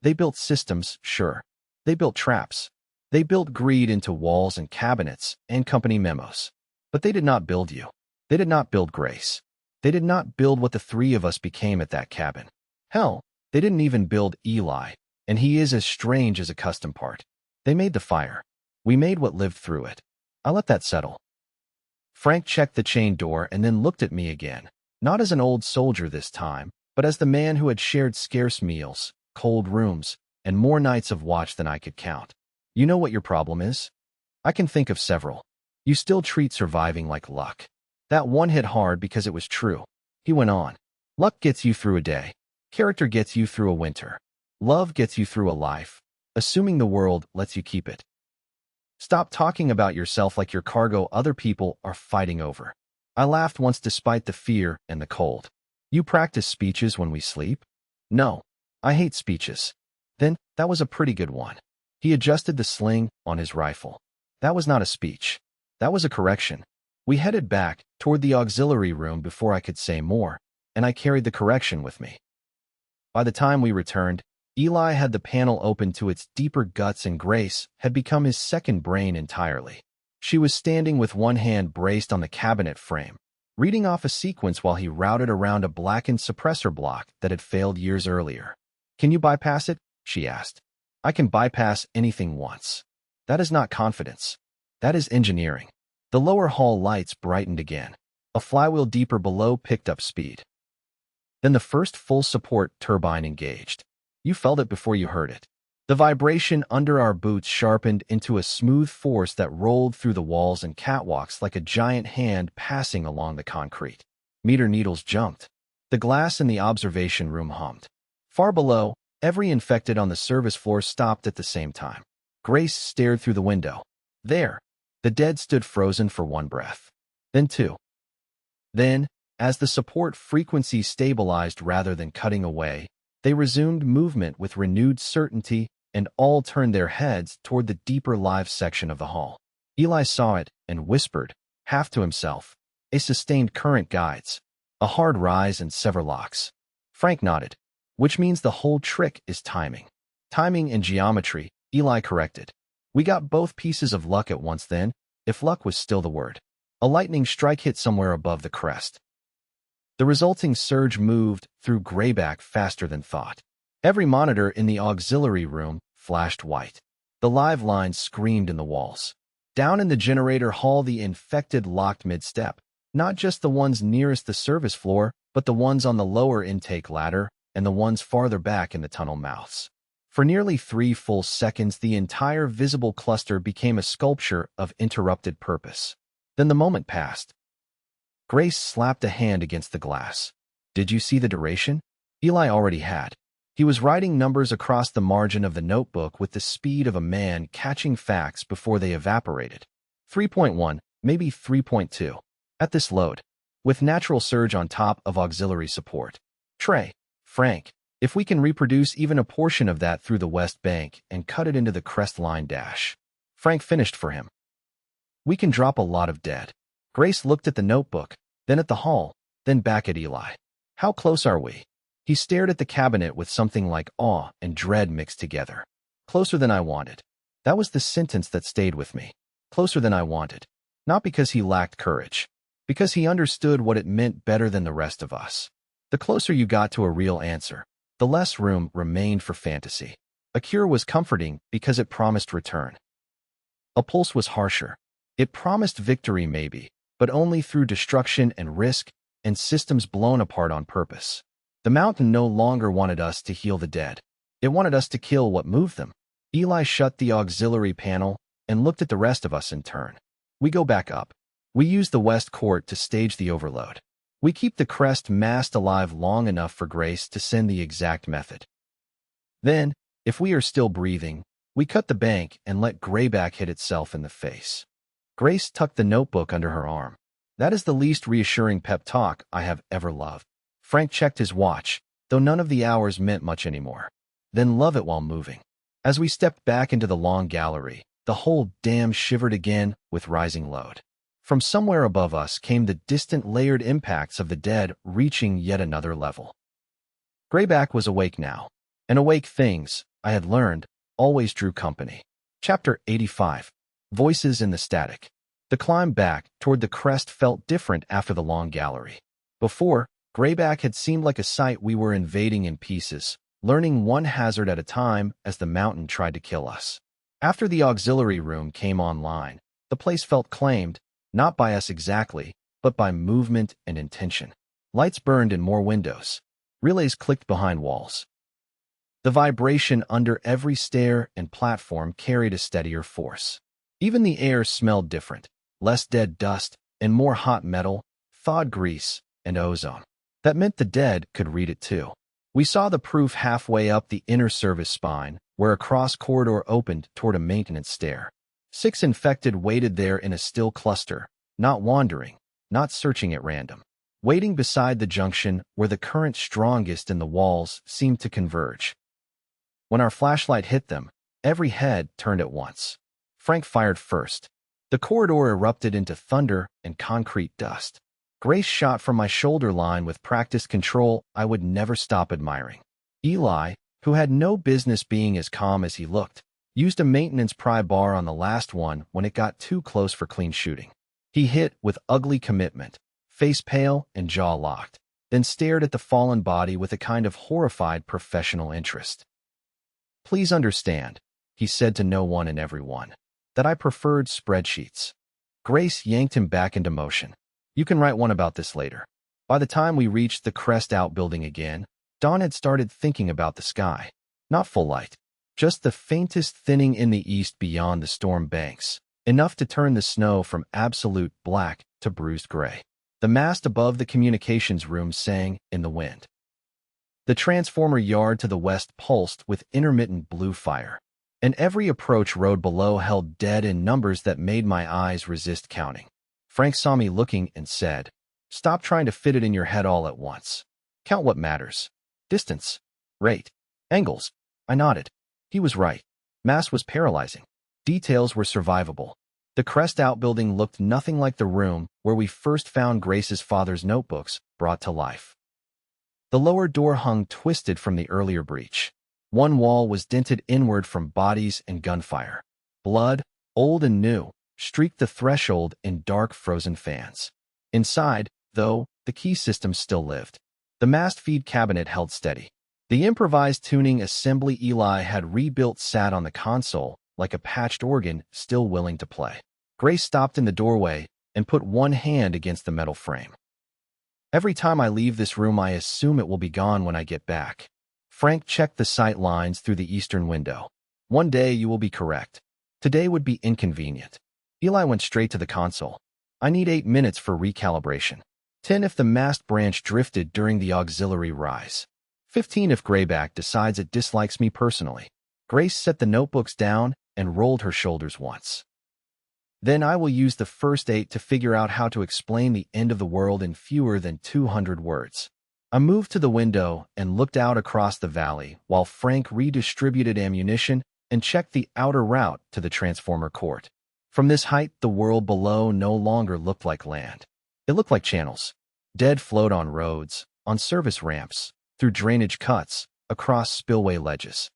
They built systems, sure. They built traps. They built greed into walls and cabinets and company memos. But they did not build you. They did not build Grace. They did not build what the three of us became at that cabin. Hell, they didn't even build Eli, and he is as strange as a custom part. They made the fire. We made what lived through it. I let that settle. Frank checked the chain door and then looked at me again, not as an old soldier this time, but as the man who had shared scarce meals, cold rooms, and more nights of watch than I could count. You know what your problem is? I can think of several. You still treat surviving like luck. That one hit hard because it was true. He went on. Luck gets you through a day. Character gets you through a winter. Love gets you through a life, assuming the world lets you keep it. Stop talking about yourself like your cargo other people are fighting over. I laughed once despite the fear and the cold. You practice speeches when we sleep? No. I hate speeches. Then, that was a pretty good one. He adjusted the sling on his rifle. That was not a speech. That was a correction. We headed back toward the auxiliary room before I could say more, and I carried the correction with me. By the time we returned, Eli had the panel open to its deeper guts and Grace had become his second brain entirely. She was standing with one hand braced on the cabinet frame, reading off a sequence while he routed around a blackened suppressor block that had failed years earlier. Can you bypass it? She asked. I can bypass anything once. That is not confidence. That is engineering. The lower hall lights brightened again. A flywheel deeper below picked up speed. Then the first full support turbine engaged. You felt it before you heard it. The vibration under our boots sharpened into a smooth force that rolled through the walls and catwalks like a giant hand passing along the concrete. Meter needles jumped. The glass in the observation room hummed. Far below, every infected on the service floor stopped at the same time. Grace stared through the window. There. The dead stood frozen for one breath. Then two. Then, as the support frequency stabilized rather than cutting away, they resumed movement with renewed certainty and all turned their heads toward the deeper live section of the hall. Eli saw it and whispered, half to himself, a sustained current guides, a hard rise and sever locks. Frank nodded, which means the whole trick is timing. Timing and geometry, Eli corrected. We got both pieces of luck at once then, if luck was still the word. A lightning strike hit somewhere above the crest. The resulting surge moved through Greyback faster than thought. Every monitor in the auxiliary room flashed white. The live lines screamed in the walls. Down in the generator hall, the infected locked mid-step, not just the ones nearest the service floor, but the ones on the lower intake ladder and the ones farther back in the tunnel mouths. For nearly 3 full seconds, the entire visible cluster became a sculpture of interrupted purpose. Then the moment passed. Grace slapped a hand against the glass. Did you see the duration? Eli already had. He was writing numbers across the margin of the notebook with the speed of a man catching facts before they evaporated. 3.1, maybe 3.2. At this load, with natural surge on top of auxiliary support. Trey, Frank, if we can reproduce even a portion of that through the West Bank and cut it into the crest line dash. Frank finished for him. We can drop a lot of dead. Grace looked at the notebook, then at the hall, then back at Eli. How close are we? He stared at the cabinet with something like awe and dread mixed together. Closer than I wanted. That was the sentence that stayed with me. Closer than I wanted. Not because he lacked courage. Because he understood what it meant better than the rest of us. The closer you got to a real answer, the less room remained for fantasy. A cure was comforting because it promised return. A pulse was harsher. It promised victory maybe, but only through destruction and risk and systems blown apart on purpose. The mountain no longer wanted us to heal the dead. It wanted us to kill what moved them. Eli shut the auxiliary panel and looked at the rest of us in turn. We go back up. We use the west court to stage the overload. We keep the crest mast alive long enough for Grace to send the exact method. Then, if we are still breathing, we cut the bank and let Greyback hit itself in the face. Grace tucked the notebook under her arm. That is the least reassuring pep talk I have ever loved. Frank checked his watch, though none of the hours meant much anymore. Then love it while moving. As we stepped back into the long gallery, the whole dam shivered again with rising load. From somewhere above us came the distant layered impacts of the dead reaching yet another level. Greyback was awake now, and awake things, I had learned, always drew company. Chapter 85. Voices in the Static. The climb back toward the crest felt different after the long gallery. Before, Greyback had seemed like a sight we were invading in pieces, learning one hazard at a time as the mountain tried to kill us. After the auxiliary room came online, the place felt claimed, not by us exactly, but by movement and intention. Lights burned in more windows. Relays clicked behind walls. The vibration under every stair and platform carried a steadier force. Even the air smelled different, less dead dust and more hot metal, thawed grease, and ozone. That meant the dead could read it too. We saw the proof halfway up the inner service spine, where a cross corridor opened toward a maintenance stair. 6 infected waited there in a still cluster, not wandering, not searching at random. Waiting beside the junction where the current strongest in the walls seemed to converge. When our flashlight hit them, every head turned at once. Frank fired first. The corridor erupted into thunder and concrete dust. Grace shot from my shoulder line with practiced control I would never stop admiring. Eli, who had no business being as calm as he looked, used a maintenance pry bar on the last one when it got too close for clean shooting. He hit with ugly commitment, face pale and jaw locked, then stared at the fallen body with a kind of horrified professional interest. "Please understand," he said to no one and everyone, "that I preferred spreadsheets." Grace yanked him back into motion. "You can write one about this later." By the time we reached the crest outbuilding again, Dawn had started thinking about the sky. Not full light, just the faintest thinning in the east beyond the storm banks, enough to turn the snow from absolute black to bruised gray. The mast above the communications room sang in the wind. The transformer yard to the west pulsed with intermittent blue fire, and every approach road below held dead in numbers that made my eyes resist counting. Frank saw me looking and said, "Stop trying to fit it in your head all at once. Count what matters. Distance. Rate. Angles." I nodded. He was right. Mass was paralyzing. Details were survivable. The crest outbuilding looked nothing like the room where we first found Grace's father's notebooks brought to life. The lower door hung twisted from the earlier breach. One wall was dented inward from bodies and gunfire. Blood, old and new, streaked the threshold in dark frozen fans. Inside, though, the key system still lived. The mast feed cabinet held steady. The improvised tuning assembly Eli had rebuilt sat on the console like a patched organ still willing to play. Grace stopped in the doorway and put one hand against the metal frame. "Every time I leave this room I assume it will be gone when I get back." Frank checked the sight lines through the eastern window. "One day you will be correct. Today would be inconvenient." Eli went straight to the console. "I need 8 minutes for recalibration. 10 if the mast branch drifted during the auxiliary rise. 15 if Greyback decides it dislikes me personally." Grace set the notebooks down and rolled her shoulders once. "Then I will use the first 8 to figure out how to explain the end of the world in fewer than 200 words. I moved to the window and looked out across the valley while Frank redistributed ammunition and checked the outer route to the transformer court. From this height, the world below no longer looked like land. It looked like channels. Dead flowed on roads, on service ramps, through drainage cuts, across spillway ledges.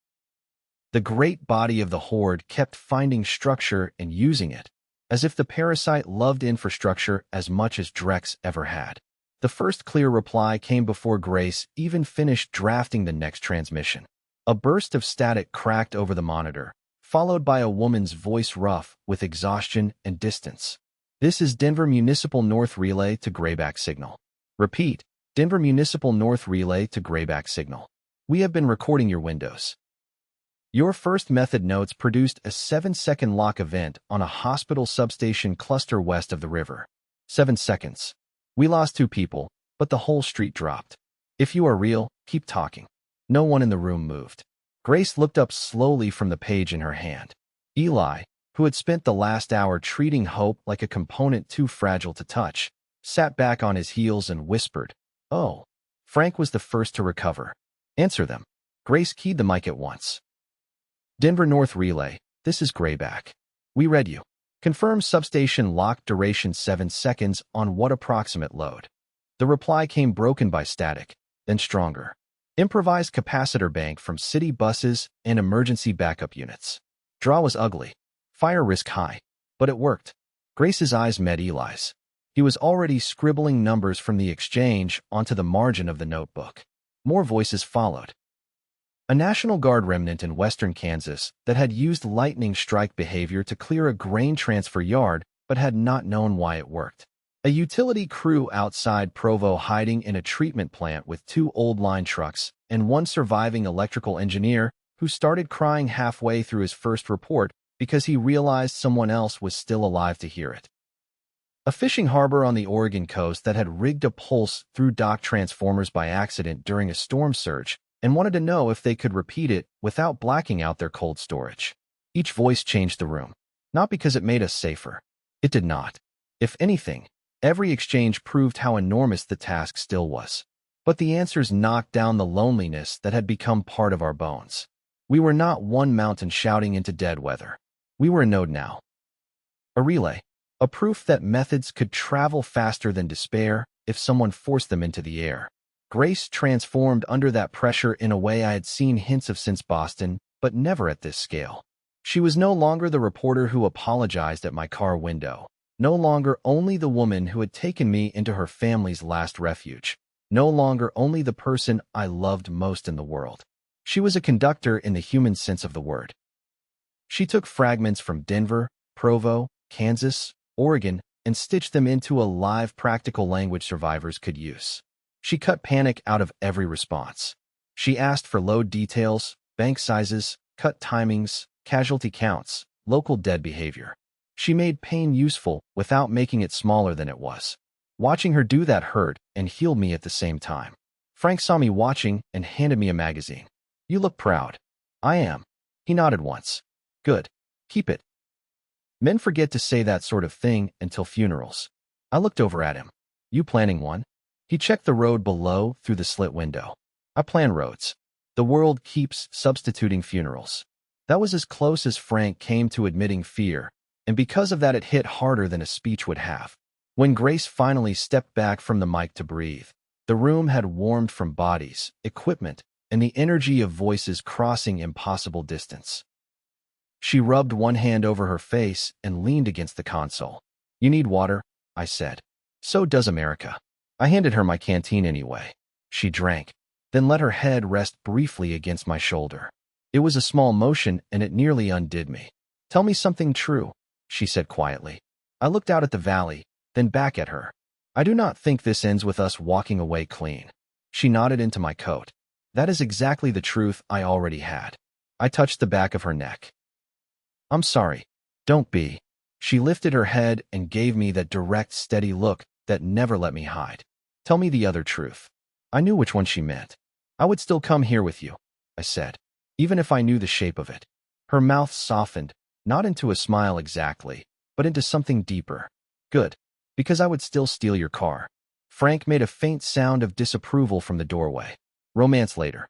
The great body of the horde kept finding structure and using it, as if the parasite loved infrastructure as much as Drex ever had. The first clear reply came before Grace even finished drafting the next transmission. A burst of static cracked over the monitor, followed by a woman's voice rough with exhaustion and distance. "This is Denver Municipal North Relay to Greyback Signal. Repeat, Denver Municipal North Relay to Grayback Signal. We have been recording your windows. Your first method notes produced a 7-second lock event on a hospital substation cluster west of the river. 7 seconds. We lost 2 people, but the whole street dropped. If you are real, keep talking. No one in the room moved. Grace looked up slowly from the page in her hand. Eli, who had spent the last hour treating hope like a component too fragile to touch, sat back on his heels and whispered, "Oh." Frank was the first to recover. "Answer them." Grace keyed the mic at once. "Denver North Relay, this is Grayback. We read you. Confirm substation lock duration 7 seconds on what approximate load?" The reply came broken by static, then stronger. Improvised capacitor bank from city buses and emergency backup units. Draw was ugly. Fire risk high. But it worked. Grace's eyes met Eli's. He was already scribbling numbers from the exchange onto the margin of the notebook. More voices followed. A National Guard remnant in western Kansas that had used lightning strike behavior to clear a grain transfer yard but had not known why it worked. A utility crew outside Provo hiding in a treatment plant with 2 old line trucks and 1 surviving electrical engineer who started crying halfway through his first report because he realized someone else was still alive to hear it. A fishing harbor on the Oregon coast that had rigged a pulse through dock transformers by accident during a storm surge and wanted to know if they could repeat it without blacking out their cold storage. Each voice changed the room, not because it made us safer. It did not. If anything, every exchange proved how enormous the task still was. But the answers knocked down the loneliness that had become part of our bones. We were not one mountain shouting into dead weather. We were a node now. A relay. A proof that methods could travel faster than despair if someone forced them into the air. Grace transformed under that pressure in a way I had seen hints of since Boston, but never at this scale. She was no longer the reporter who apologized at my car window. No longer only the woman who had taken me into her family's last refuge. No longer only the person I loved most in the world. She was a conductor in the human sense of the word. She took fragments from Denver, Provo, Kansas, Oregon, and stitched them into a live practical language survivors could use. She cut panic out of every response. She asked for load details, bank sizes, cut timings, casualty counts, local dead behavior. She made pain useful without making it smaller than it was. Watching her do that hurt and healed me at the same time. Frank saw me watching and handed me a magazine. "You look proud." "I am." He nodded once. "Good. Keep it." Men forget to say that sort of thing until funerals. I looked over at him. "You planning one?" He checked the road below through the slit window. "I plan roads. The world keeps substituting funerals." That was as close as Frank came to admitting fear, and because of that it hit harder than a speech would have. When Grace finally stepped back from the mic to breathe, the room had warmed from bodies, equipment, and the energy of voices crossing impossible distance. She rubbed one hand over her face and leaned against the console. "You need water," I said. "So does America." I handed her my canteen anyway. She drank, then let her head rest briefly against my shoulder. It was a small motion, and it nearly undid me. "Tell me something true," she said quietly. I looked out at the valley, then back at her. "I do not think this ends with us walking away clean." She nodded into my coat. "That is exactly the truth I already had." I touched the back of her neck. "I'm sorry. Don't be." She lifted her head and gave me that direct, steady look that never let me hide. "Tell me the other truth." I knew which one she meant. "I would still come here with you," I said, "even if I knew the shape of it." Her mouth softened, not into a smile exactly, but into something deeper. "Good. Because I would still steal your car." Frank made a faint sound of disapproval from the doorway. "Romance later.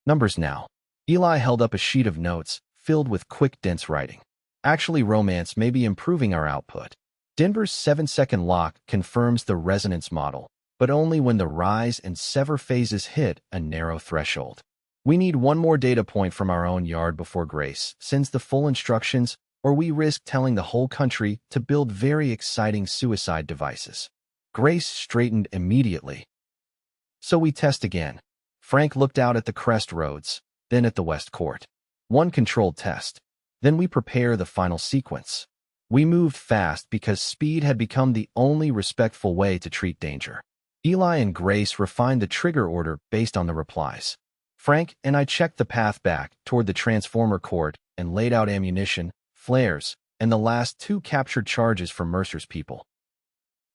Numbers now." Eli held up a sheet of notes filled with quick, dense writing. "Actually, romance may be improving our output. Denver's 7-second lock confirms the resonance model, but only when the rise and sever phases hit a narrow threshold. We need one more data point from our own yard before Grace sends the full instructions, or we risk telling the whole country to build very exciting suicide devices." Grace straightened immediately. "So we test again." Frank looked out at the crest roads, then at the West Court. "One controlled test. Then we prepare the final sequence." We moved fast because speed had become the only respectful way to treat danger. Eli and Grace refined the trigger order based on the replies. Frank and I checked the path back toward the transformer court and laid out ammunition, flares, and the last 2 captured charges for Mercer's people.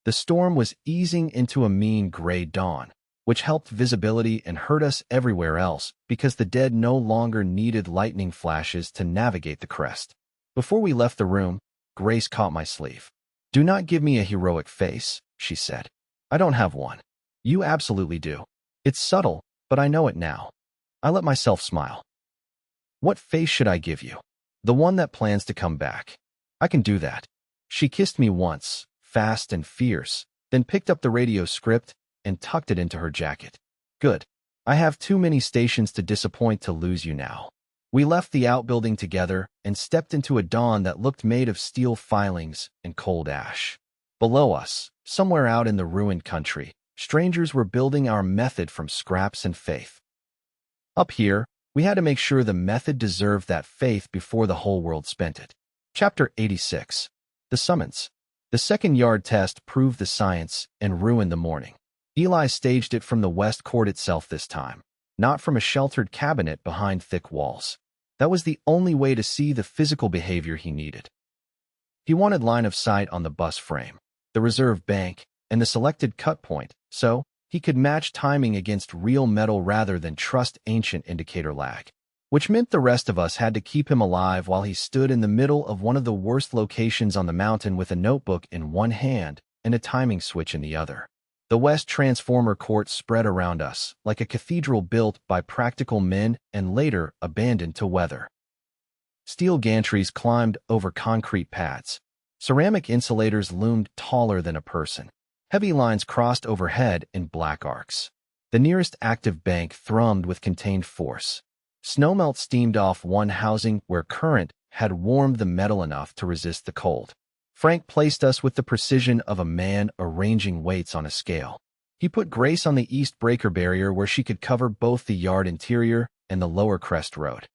The storm was easing into a mean gray dawn, which helped visibility and hurt us everywhere else because the dead no longer needed lightning flashes to navigate the crest. Before we left the room, Grace caught my sleeve. "Do not give me a heroic face," she said. "I don't have one." "You absolutely do. It's subtle, but I know it now." I let myself smile. "What face should I give you?" "The one that plans to come back." "I can do that." She kissed me once, fast and fierce, then picked up the radio script and tucked it into her jacket. "Good. I have too many stations to disappoint to lose you now." We left the outbuilding together and stepped into a dawn that looked made of steel filings and cold ash. Below us, somewhere out in the ruined country, strangers were building our method from scraps and faith. Up here, we had to make sure the method deserved that faith before the whole world spent it. Chapter 86. The Summons. The second yard test proved the science and ruined the morning. Eli staged it from the west court itself this time, not from a sheltered cabinet behind thick walls. That was the only way to see the physical behavior he needed. He wanted line of sight on the bus frame, the reserve bank, and the selected cut point, so he could match timing against real metal rather than trust ancient indicator lag, which meant the rest of us had to keep him alive while he stood in the middle of one of the worst locations on the mountain with a notebook in one hand and a timing switch in the other. The West Transformer Court spread around us, like a cathedral built by practical men and later abandoned to weather. Steel gantries climbed over concrete pads. Ceramic insulators loomed taller than a person. Heavy lines crossed overhead in black arcs. The nearest active bank thrummed with contained force. Snowmelt steamed off one housing where current had warmed the metal enough to resist the cold. Frank placed us with the precision of a man arranging weights on a scale. He put Grace on the east breaker barrier where she could cover both the yard interior and the lower crest road.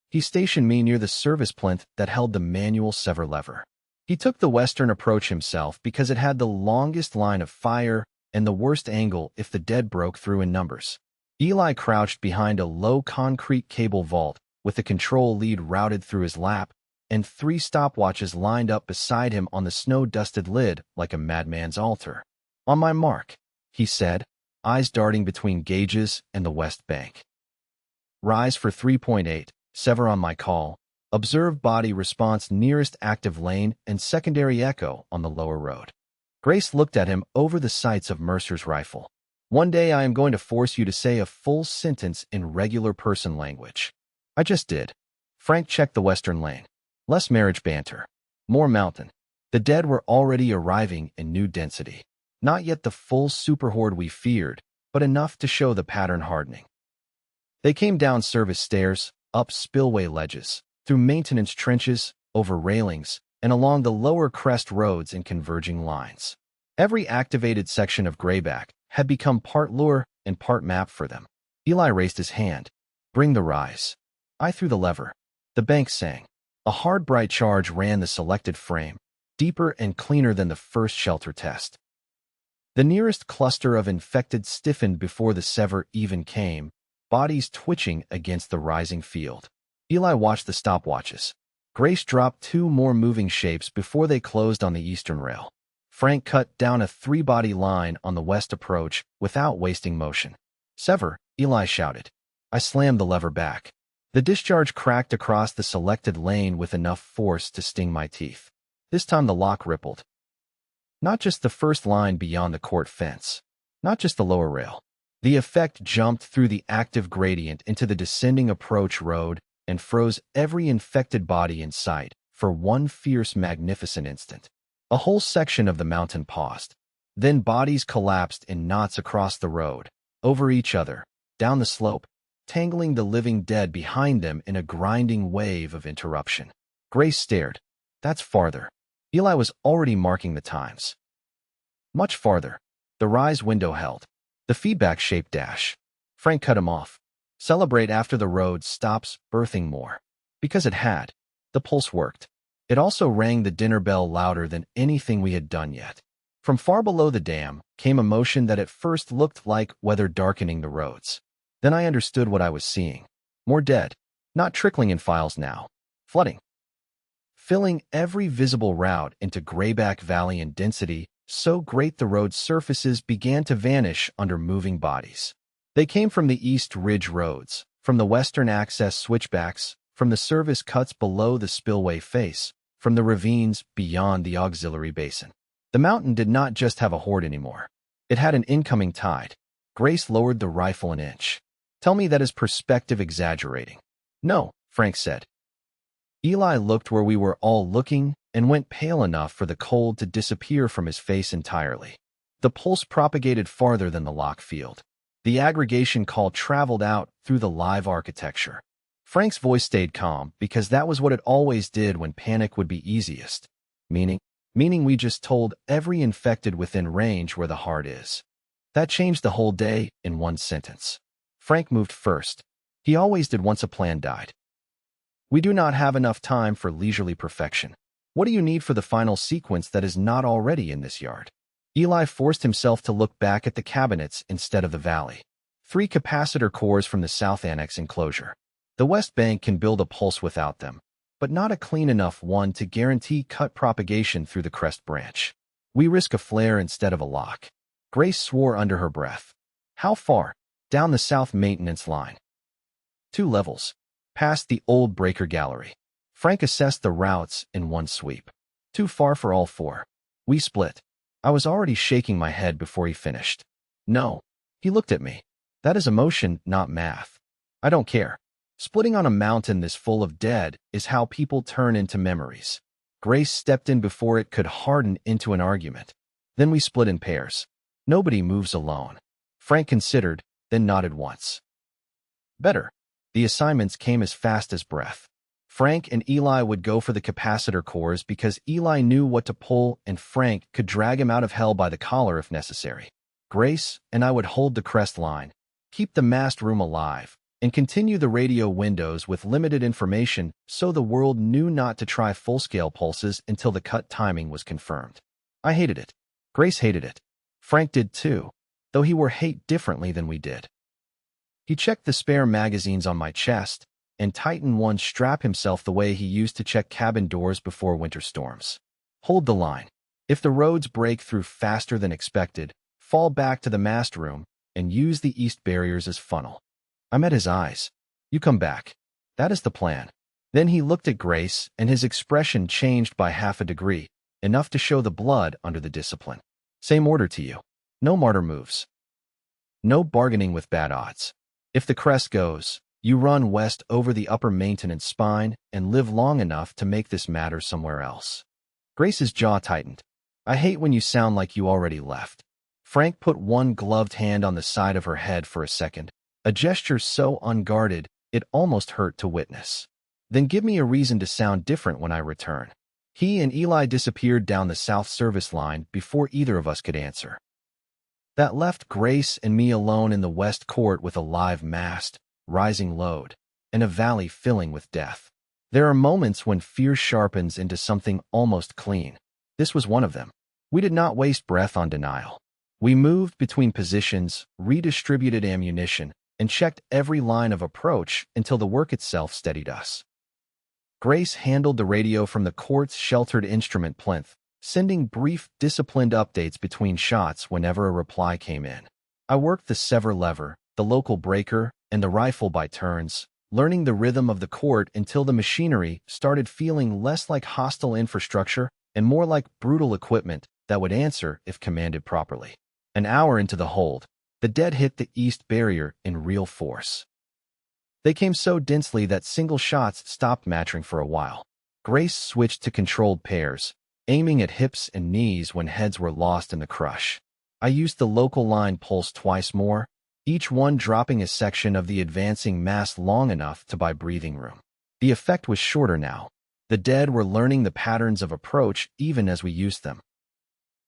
He stationed me near the service plinth that held the manual sever lever. He took the western approach himself because it had the longest line of fire and the worst angle if the dead broke through in numbers. Eli crouched behind a low concrete cable vault with the control lead routed through his lap and 3 stopwatches lined up beside him on the snow-dusted lid like a madman's altar. "On my mark," he said, eyes darting between gauges and the west bank. "Rise for 3.8, sever on my call. Observe body response nearest active lane and secondary echo on the lower road." Grace looked at him over the sights of Mercer's rifle. "One day I am going to force you to say a full sentence in regular person language." I just did. Frank checked the western lane. Less marriage banter. More mountain. The dead were already arriving in new density. Not yet the full super horde we feared, but enough to show the pattern hardening. They came down service stairs, up spillway ledges, through maintenance trenches, over railings, and along the lower crest roads in converging lines. Every activated section of Grayback had become part lure and part map for them. Eli raised his hand. "Bring the rise." I threw the lever. The bank sang. A hard bright charge ran the selected frame, deeper and cleaner than the first shelter test. The nearest cluster of infected stiffened before the sever even came, bodies twitching against the rising field. Eli watched the stopwatches. Grace dropped 2 more moving shapes before they closed on the eastern rail. Frank cut down a 3-body line on the west approach without wasting motion. "Sever," Eli shouted. I slammed the lever back. The discharge cracked across the selected lane with enough force to sting my teeth. This time the lock rippled. Not just the first line beyond the court fence. Not just the lower rail. The effect jumped through the active gradient into the descending approach road and froze every infected body in sight for one fierce, magnificent instant. A whole section of the mountain paused. Then bodies collapsed in knots across the road, over each other, down the slope, tangling the living dead behind them in a grinding wave of interruption. Grace stared. "That's farther." Eli was already marking the times. "Much farther." The rise window held. The feedback-shaped dash. Frank cut him off. "Celebrate after the road stops birthing more." Because it had. The pulse worked. It also rang the dinner bell louder than anything we had done yet. From far below the dam came a motion that at first looked like weather darkening the roads. Then I understood what I was seeing. More dead, not trickling in files now, flooding, filling every visible route into Grayback Valley in density so great the road surfaces began to vanish under moving bodies. They came from the East Ridge roads, from the western access switchbacks, from the service cuts below the spillway face, from the ravines beyond the auxiliary basin. The mountain did not just have a horde anymore. It had an incoming tide. Grace lowered the rifle an inch. Tell me that is perspective exaggerating. No, Frank said. Eli looked where we were all looking and went pale enough for the cold to disappear from his face entirely. The pulse propagated farther than the lock field. The aggregation call traveled out through the live architecture. Frank's voice stayed calm because that was what it always did when panic would be easiest. Meaning we just told every infected within range where the heart is. That changed the whole day in one sentence. Frank moved first. He always did once a plan died. We do not have enough time for leisurely perfection. What do you need for the final sequence that is not already in this yard? Eli forced himself to look back at the cabinets instead of the valley. 3 capacitor cores from the South Annex enclosure. The West Bank can build a pulse without them, but not a clean enough one to guarantee cut propagation through the crest branch. We risk a flare instead of a lock. Grace swore under her breath. How far? Down the south maintenance line. 2 levels. Past the old breaker gallery. Frank assessed the routes in one sweep. Too far for all 4. We split. I was already shaking my head before he finished. No. He looked at me. That is emotion, not math. I don't care. Splitting on a mountain this full of dead is how people turn into memories. Grace stepped in before it could harden into an argument. Then we split in pairs. Nobody moves alone. Frank considered, then nodded once. Better. The assignments came as fast as breath. Frank and Eli would go for the capacitor cores because Eli knew what to pull and Frank could drag him out of hell by the collar if necessary. Grace and I would hold the crest line, keep the mast room alive, and continue the radio windows with limited information so the world knew not to try full-scale pulses until the cut timing was confirmed. I hated it. Grace hated it. Frank did too, though he wore hate differently than we did. He checked the spare magazines on my chest and tightened one strap himself the way he used to check cabin doors before winter storms. Hold the line. If the roads break through faster than expected, fall back to the mast room and use the east barriers as funnel. I met his eyes. You come back. That is the plan. Then he looked at Grace, and his expression changed by half a degree, enough to show the blood under the discipline. Same order to you. No martyr moves. No bargaining with bad odds. If the crest goes, you run west over the upper maintenance spine and live long enough to make this matter somewhere else. Grace's jaw tightened. I hate when you sound like you already left. Frank put one gloved hand on the side of her head for a second, a gesture so unguarded it almost hurt to witness. Then give me a reason to sound different when I return. He and Eli disappeared down the south service line before either of us could answer. That left Grace and me alone in the west court with a live mast, rising load, and a valley filling with death. There are moments when fear sharpens into something almost clean. This was one of them. We did not waste breath on denial. We moved between positions, redistributed ammunition, and checked every line of approach until the work itself steadied us. Grace handled the radio from the court's sheltered instrument plinth, sending brief, disciplined updates between shots whenever a reply came in. I worked the sever lever, the local breaker, and the rifle by turns, learning the rhythm of the court until the machinery started feeling less like hostile infrastructure and more like brutal equipment that would answer if commanded properly. An hour into the hold, the dead hit the east barrier in real force. They came so densely that single shots stopped matching for a while. Grace switched to controlled pairs, aiming at hips and knees when heads were lost in the crush. I used the local line pulse twice more, each one dropping a section of the advancing mass long enough to buy breathing room. The effect was shorter now. The dead were learning the patterns of approach even as we used them.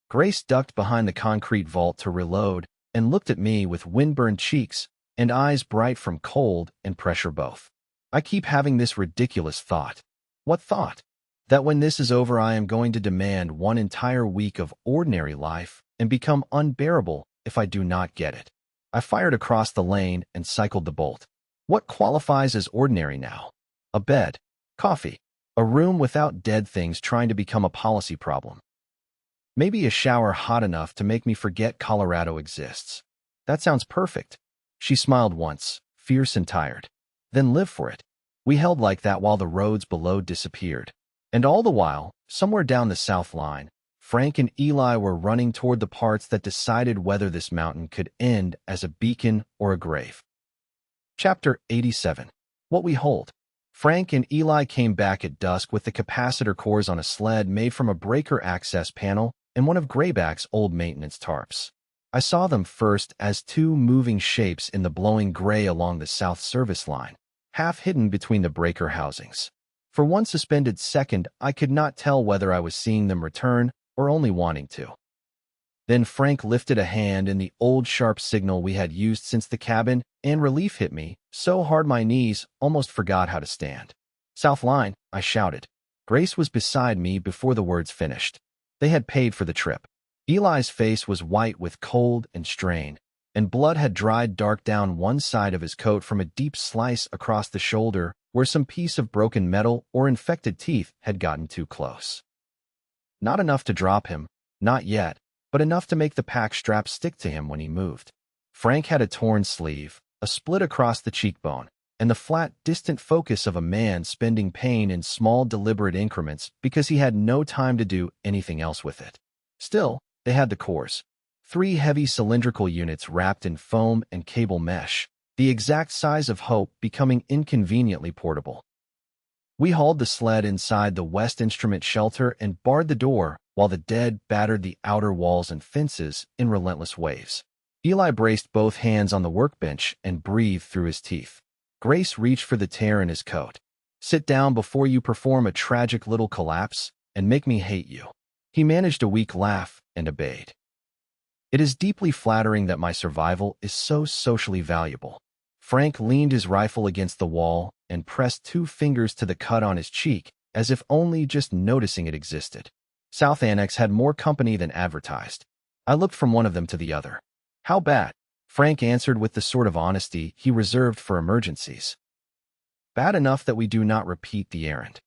Grace ducked behind the concrete vault to reload and looked at me with windburned cheeks and eyes bright from cold and pressure both. I keep having this ridiculous thought. What thought? That when this is over, I am going to demand one entire week of ordinary life and become unbearable if I do not get it. I fired across the lane and cycled the bolt. What qualifies as ordinary now? A bed, coffee, a room without dead things trying to become a policy problem. Maybe a shower hot enough to make me forget Colorado exists. That sounds perfect. She smiled once, fierce and tired. Then live for it. We held like that while the roads below disappeared. And all the while, somewhere down the south line, Frank and Eli were running toward the parts that decided whether this mountain could end as a beacon or a grave. Chapter 87. What We Hold. Frank and Eli came back at dusk with the capacitor cores on a sled made from a breaker access panel and one of Grayback's old maintenance tarps. I saw them first as two moving shapes in the blowing gray along the south service line, half hidden between the breaker housings. For one suspended second, I could not tell whether I was seeing them return or only wanting to. Then Frank lifted a hand in the old sharp signal we had used since the cabin, and relief hit me so hard my knees almost forgot how to stand. "South line," I shouted. Grace was beside me before the words finished. They had paid for the trip. Eli's face was white with cold and strain, and blood had dried dark down one side of his coat from a deep slice across the shoulder where some piece of broken metal or infected teeth had gotten too close. Not enough to drop him, not yet, but enough to make the pack strap stick to him when he moved. Frank had a torn sleeve, a split across the cheekbone, and the flat, distant focus of a man spending pain in small, deliberate increments because he had no time to do anything else with it. Still, they had the cores. 3 heavy cylindrical units wrapped in foam and cable mesh, the exact size of Hope, becoming inconveniently portable. We hauled the sled inside the West Instrument shelter and barred the door while the dead battered the outer walls and fences in relentless waves. Eli braced both hands on the workbench and breathed through his teeth. Grace reached for the tear in his coat. "Sit down before you perform a tragic little collapse and make me hate you." He managed a weak laugh and obeyed. "It is deeply flattering that my survival is so socially valuable." Frank leaned his rifle against the wall and pressed 2 fingers to the cut on his cheek, as if only just noticing it existed. South Annex had more company than advertised. I looked from one of them to the other. "How bad?" Frank answered with the sort of honesty he reserved for emergencies. "Bad enough that we do not repeat the errand."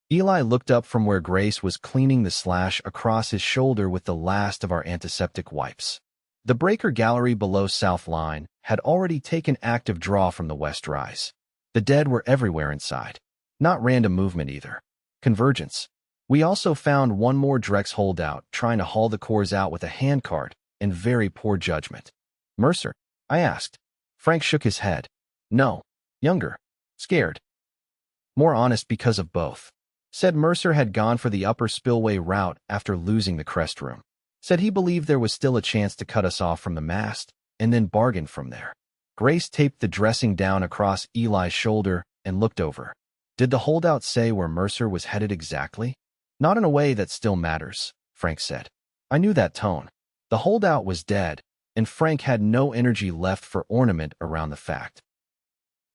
Eli looked up from where Grace was cleaning the slash across his shoulder with the last of our antiseptic wipes. The breaker gallery below South Line had already taken active draw from the west rise. The dead were everywhere inside. Not random movement either. Convergence. We also found one more Drex holdout trying to haul the cores out with a handcart in very poor judgment. "Mercer?" I asked. Frank shook his head. "No. Younger. Scared. More honest because of both. Said Mercer had gone for the upper spillway route after losing the crest room. Said he believed there was still a chance to cut us off from the mast, and then bargain from there." Grace taped the dressing down across Eli's shoulder and looked over. "Did the holdout say where Mercer was headed exactly?" "Not in a way that still matters," Frank said. I knew that tone. The holdout was dead, and Frank had no energy left for ornament around the fact.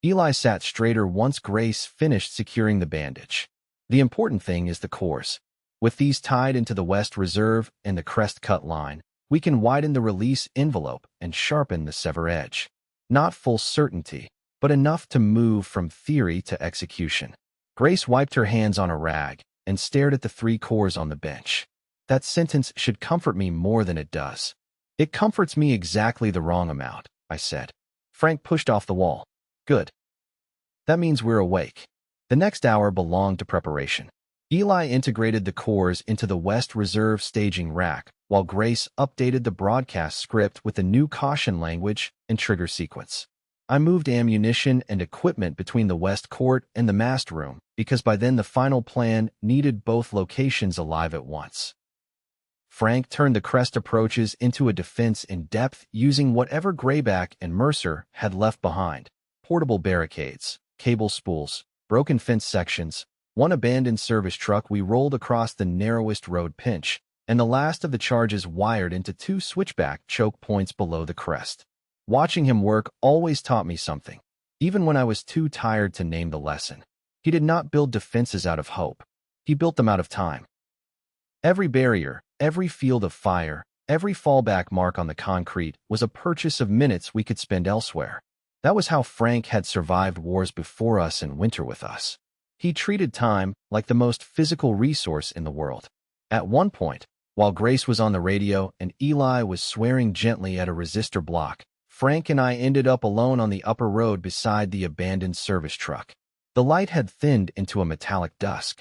Eli sat straighter once Grace finished securing the bandage. "The important thing is the cores. With these tied into the West Reserve and the crest cut line, we can widen the release envelope and sharpen the sever edge. Not full certainty, but enough to move from theory to execution." Grace wiped her hands on a rag and stared at the 3 cores on the bench. "That sentence should comfort me more than it does." "It comforts me exactly the wrong amount," I said. Frank pushed off the wall. "Good. That means we're awake." The next hour belonged to preparation. Eli integrated the cores into the West Reserve staging rack, while Grace updated the broadcast script with the new caution language and trigger sequence. I moved ammunition and equipment between the West Court and the mast room, because by then the final plan needed both locations alive at once. Frank turned the crest approaches into a defense in depth using whatever Grayback and Mercer had left behind: portable barricades, cable spools, broken fence sections, one abandoned service truck we rolled across the narrowest road pinch, and the last of the charges wired into 2 switchback choke points below the crest. Watching him work always taught me something, even when I was too tired to name the lesson. He did not build defenses out of hope. He built them out of time. Every barrier, every field of fire, every fallback mark on the concrete was a purchase of minutes we could spend elsewhere. That was how Frank had survived wars before us and winter with us. He treated time like the most physical resource in the world. At one point, while Grace was on the radio and Eli was swearing gently at a resistor block, Frank and I ended up alone on the upper road beside the abandoned service truck. The light had thinned into a metallic dusk.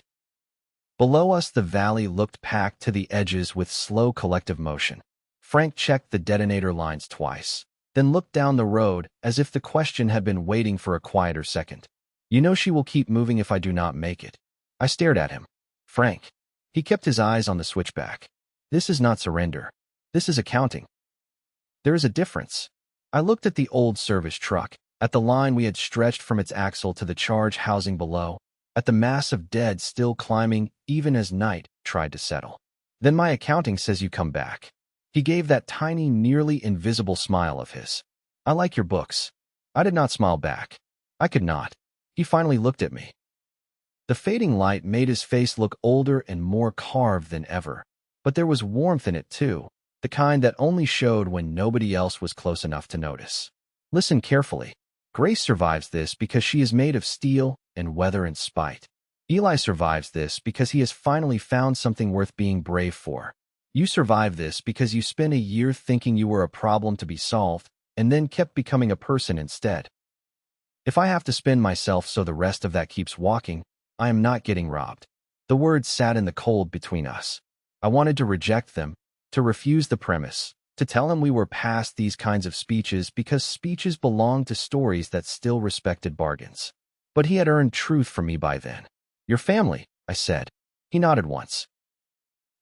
Below us, the valley looked packed to the edges with slow collective motion. Frank checked the detonator lines twice, then looked down the road as if the question had been waiting for a quieter second. You know she will keep moving if I do not make it. I stared at him. Frank. He kept his eyes on the switchback. This is not surrender. This is accounting. There is a difference. I looked at the old service truck, at the line we had stretched from its axle to the charge housing below, at the mass of dead still climbing even as night tried to settle. Then my accounting says you come back. He gave that tiny, nearly invisible smile of his. I like your books. I did not smile back. I could not. He finally looked at me. The fading light made his face look older and more carved than ever, but there was warmth in it too, the kind that only showed when nobody else was close enough to notice. Listen carefully. Grace survives this because she is made of steel and weather and spite. Eli survives this because he has finally found something worth being brave for. You survive this because you spent a year thinking you were a problem to be solved and then kept becoming a person instead. If I have to spin myself so the rest of that keeps walking, I am not getting robbed. The words sat in the cold between us. I wanted to reject them, to refuse the premise, to tell him we were past these kinds of speeches because speeches belonged to stories that still respected bargains. But he had earned truth from me by then. Your family, I said. He nodded once.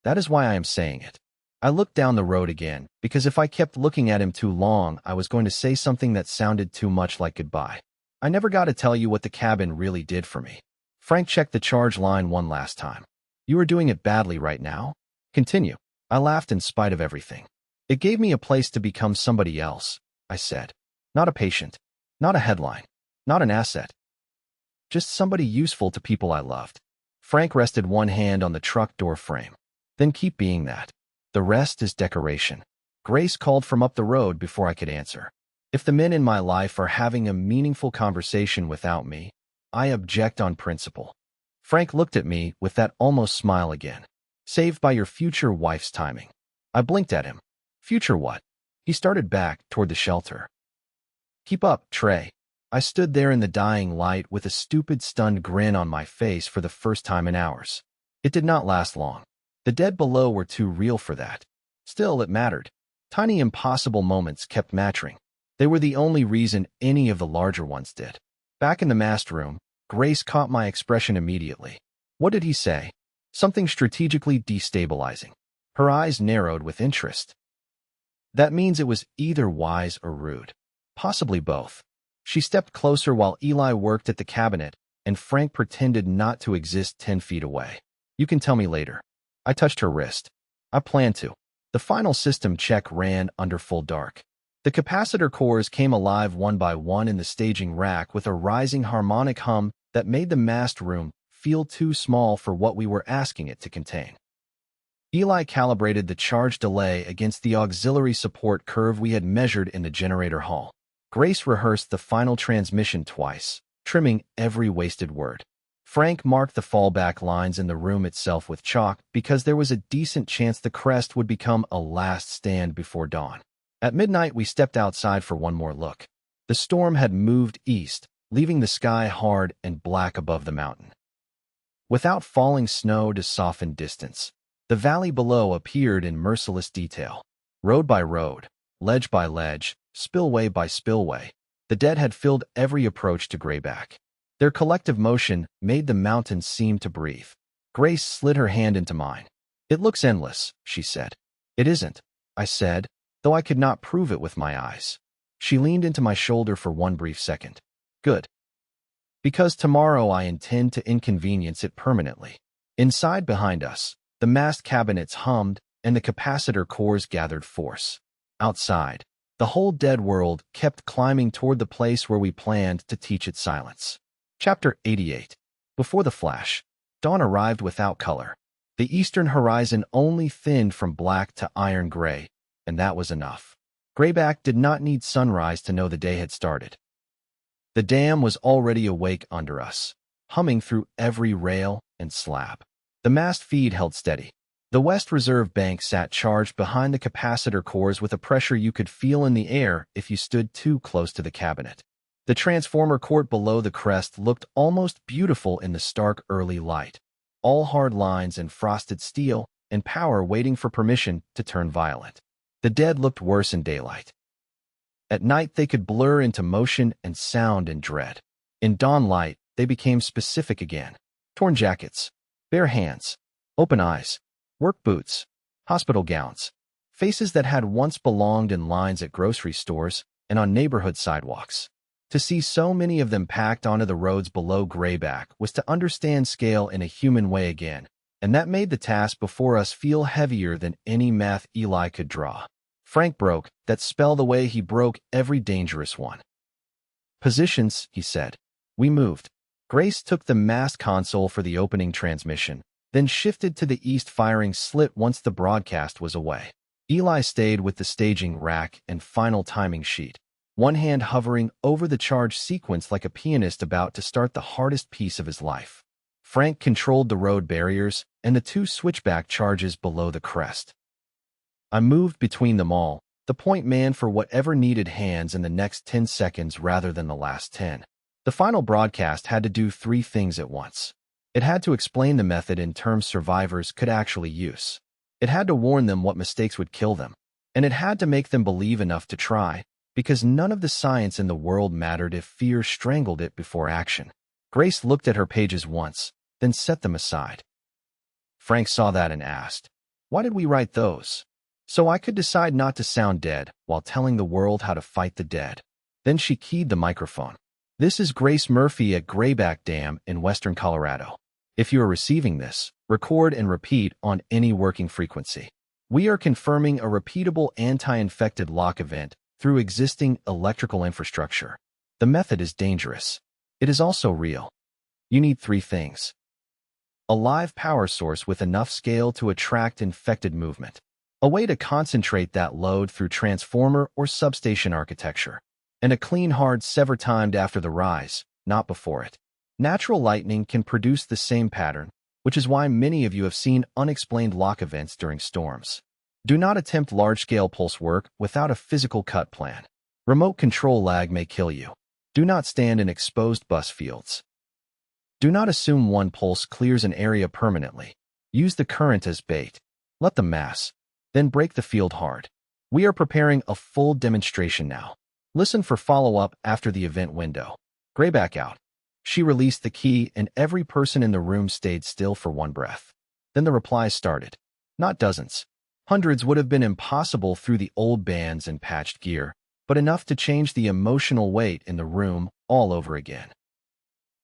That is why I am saying it. I looked down the road again, because if I kept looking at him too long, I was going to say something that sounded too much like goodbye. I never got to tell you what the cabin really did for me. Frank checked the charge line one last time. You are doing it badly right now? Continue. I laughed in spite of everything. It gave me a place to become somebody else, I said. Not a patient. Not a headline. Not an asset. Just somebody useful to people I loved. Frank rested one hand on the truck door frame. Then keep being that. The rest is decoration. Grace called from up the road before I could answer. If the men in my life are having a meaningful conversation without me, I object on principle. Frank looked at me with that almost smile again. Saved by your future wife's timing. I blinked at him. Future what? He started back toward the shelter. Keep up, Trey. I stood there in the dying light with a stupid, stunned grin on my face for the first time in hours. It did not last long. The dead below were too real for that. Still, it mattered. Tiny, impossible moments kept maturing. They were the only reason any of the larger ones did. Back in the mast room, Grace caught my expression immediately. What did he say? Something strategically destabilizing. Her eyes narrowed with interest. That means it was either wise or rude. Possibly both. She stepped closer while Eli worked at the cabinet, and Frank pretended not to exist 10 feet away. You can tell me later. I touched her wrist. I planned to. The final system check ran under full dark. The capacitor cores came alive one by one in the staging rack with a rising harmonic hum that made the mast room feel too small for what we were asking it to contain. Eli calibrated the charge delay against the auxiliary support curve we had measured in the generator hall. Grace rehearsed the final transmission twice, trimming every wasted word. Frank marked the fallback lines in the room itself with chalk because there was a decent chance the crest would become a last stand before dawn. At midnight, we stepped outside for one more look. The storm had moved east, leaving the sky hard and black above the mountain. Without falling snow to soften distance, the valley below appeared in merciless detail. Road by road, ledge by ledge, spillway by spillway, the dead had filled every approach to Grayback. Their collective motion made the mountains seem to breathe. Grace slid her hand into mine. It looks endless, she said. It isn't, I said, though I could not prove it with my eyes. She leaned into my shoulder for one brief second. Good. Because tomorrow I intend to inconvenience it permanently. Inside behind us, the mast cabinets hummed and the capacitor cores gathered force. Outside, the whole dead world kept climbing toward the place where we planned to teach it silence. Chapter 88. Before the flash. Dawn arrived without color. The eastern horizon only thinned from black to iron gray, and that was enough. Grayback did not need sunrise to know the day had started. The dam was already awake under us, humming through every rail and slab. The mast feed held steady. The West Reserve Bank sat charged behind the capacitor cores with a pressure you could feel in the air if you stood too close to the cabinet. The transformer court below the crest looked almost beautiful in the stark early light. All hard lines and frosted steel, and power waiting for permission to turn violent. The dead looked worse in daylight. At night they could blur into motion and sound and dread. In dawn light, they became specific again. Torn jackets, bare hands, open eyes, work boots, hospital gowns, faces that had once belonged in lines at grocery stores and on neighborhood sidewalks. To see so many of them packed onto the roads below Grayback was to understand scale in a human way again, and that made the task before us feel heavier than any math Eli could draw. Frank broke that spell the way he broke every dangerous one. Positions, he said. We moved. Grace took the mast console for the opening transmission, then shifted to the east firing slit once the broadcast was away. Eli stayed with the staging rack and final timing sheet, one hand hovering over the charge sequence like a pianist about to start the hardest piece of his life. Frank controlled the road barriers and the two switchback charges below the crest. I moved between them all, the point man for whatever needed hands in the next 10 seconds rather than the last 10. The final broadcast had to do 3 things at once. It had to explain the method in terms survivors could actually use. It had to warn them what mistakes would kill them. And it had to make them believe enough to try, because none of the science in the world mattered if fear strangled it before action. Grace looked at her pages once, then set them aside. Frank saw that and asked, "Why did we write those?" "So I could decide not to sound dead while telling the world how to fight the dead." Then she keyed the microphone. "This is Grace Murphy at Grayback Dam in western Colorado. If you are receiving this, record and repeat on any working frequency. We are confirming a repeatable anti-infected lock event through existing electrical infrastructure. The method is dangerous. It is also real. You need 3 things. A live power source with enough scale to attract infected movement. A way to concentrate that load through transformer or substation architecture. And a clean hard sever timed after the rise, not before it. Natural lightning can produce the same pattern, which is why many of you have seen unexplained lock events during storms. Do not attempt large-scale pulse work without a physical cut plan. Remote control lag may kill you. Do not stand in exposed bus fields. Do not assume one pulse clears an area permanently. Use the current as bait. Let them mass. Then break the field hard. We are preparing a full demonstration now. Listen for follow-up after the event window. Grayback out. She released the key and every person in the room stayed still for one breath. Then the replies started. Not dozens. Hundreds would have been impossible through the old bands and patched gear, but enough to change the emotional weight in the room all over again.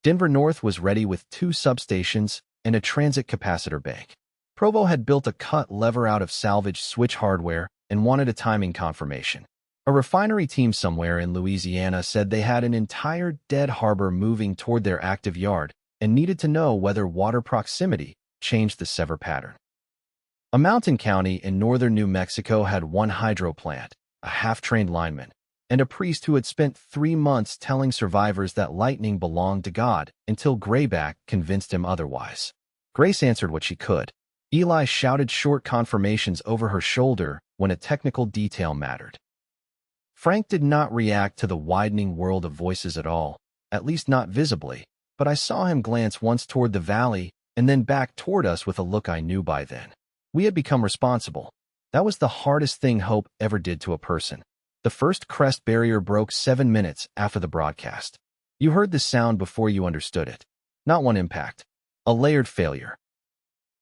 Denver North was ready with 2 substations and a transit capacitor bank. Provo had built a cut lever out of salvaged switch hardware and wanted a timing confirmation. A refinery team somewhere in Louisiana said they had an entire dead harbor moving toward their active yard and needed to know whether water proximity changed the sever pattern. A mountain county in northern New Mexico had 1 hydro plant, a half-trained lineman, and a priest who had spent 3 months telling survivors that lightning belonged to God until Grayback convinced him otherwise. Grace answered what she could. Eli shouted short confirmations over her shoulder when a technical detail mattered. Frank did not react to the widening world of voices at all, at least not visibly, but I saw him glance once toward the valley and then back toward us with a look I knew by then. We had become responsible. That was the hardest thing hope ever did to a person. The first crest barrier broke 7 minutes after the broadcast. You heard the sound before you understood it. Not one impact. A layered failure.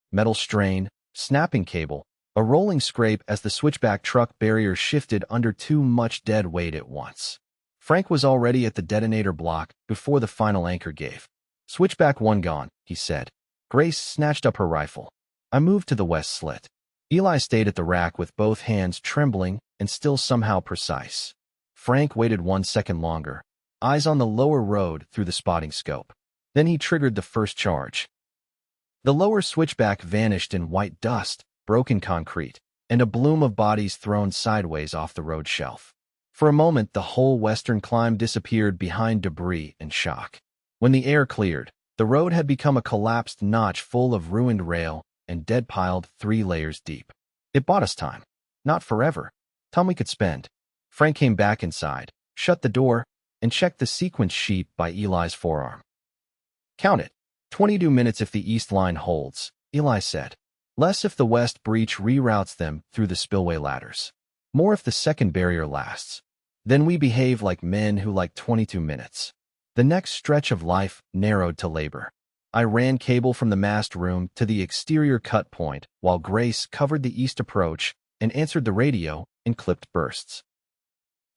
Metal strain, snapping cable, a rolling scrape as the switchback truck barrier shifted under too much dead weight at once. Frank was already at the detonator block before the final anchor gave. "Switchback 1 gone," he said. Grace snatched up her rifle. I moved to the west slit. Eli stayed at the rack with both hands trembling and still somehow precise. Frank waited 1 second longer, eyes on the lower road through the spotting scope. Then he triggered the first charge. The lower switchback vanished in white dust, broken concrete, and a bloom of bodies thrown sideways off the road shelf. For a moment, the whole western climb disappeared behind debris and shock. When the air cleared, the road had become a collapsed notch full of ruined rail and dead piled 3 layers deep. It bought us time. Not forever. Time we could spend. Frank came back inside, shut the door, and checked the sequence sheet by Eli's forearm. Count it. 22 minutes if the east line holds, Eli said. Less if the west breach reroutes them through the spillway ladders. More if the second barrier lasts. Then we behave like men who like 22 minutes. The next stretch of life narrowed to labor. I ran cable from the mast room to the exterior cut point while Grace covered the east approach and answered the radio in clipped bursts.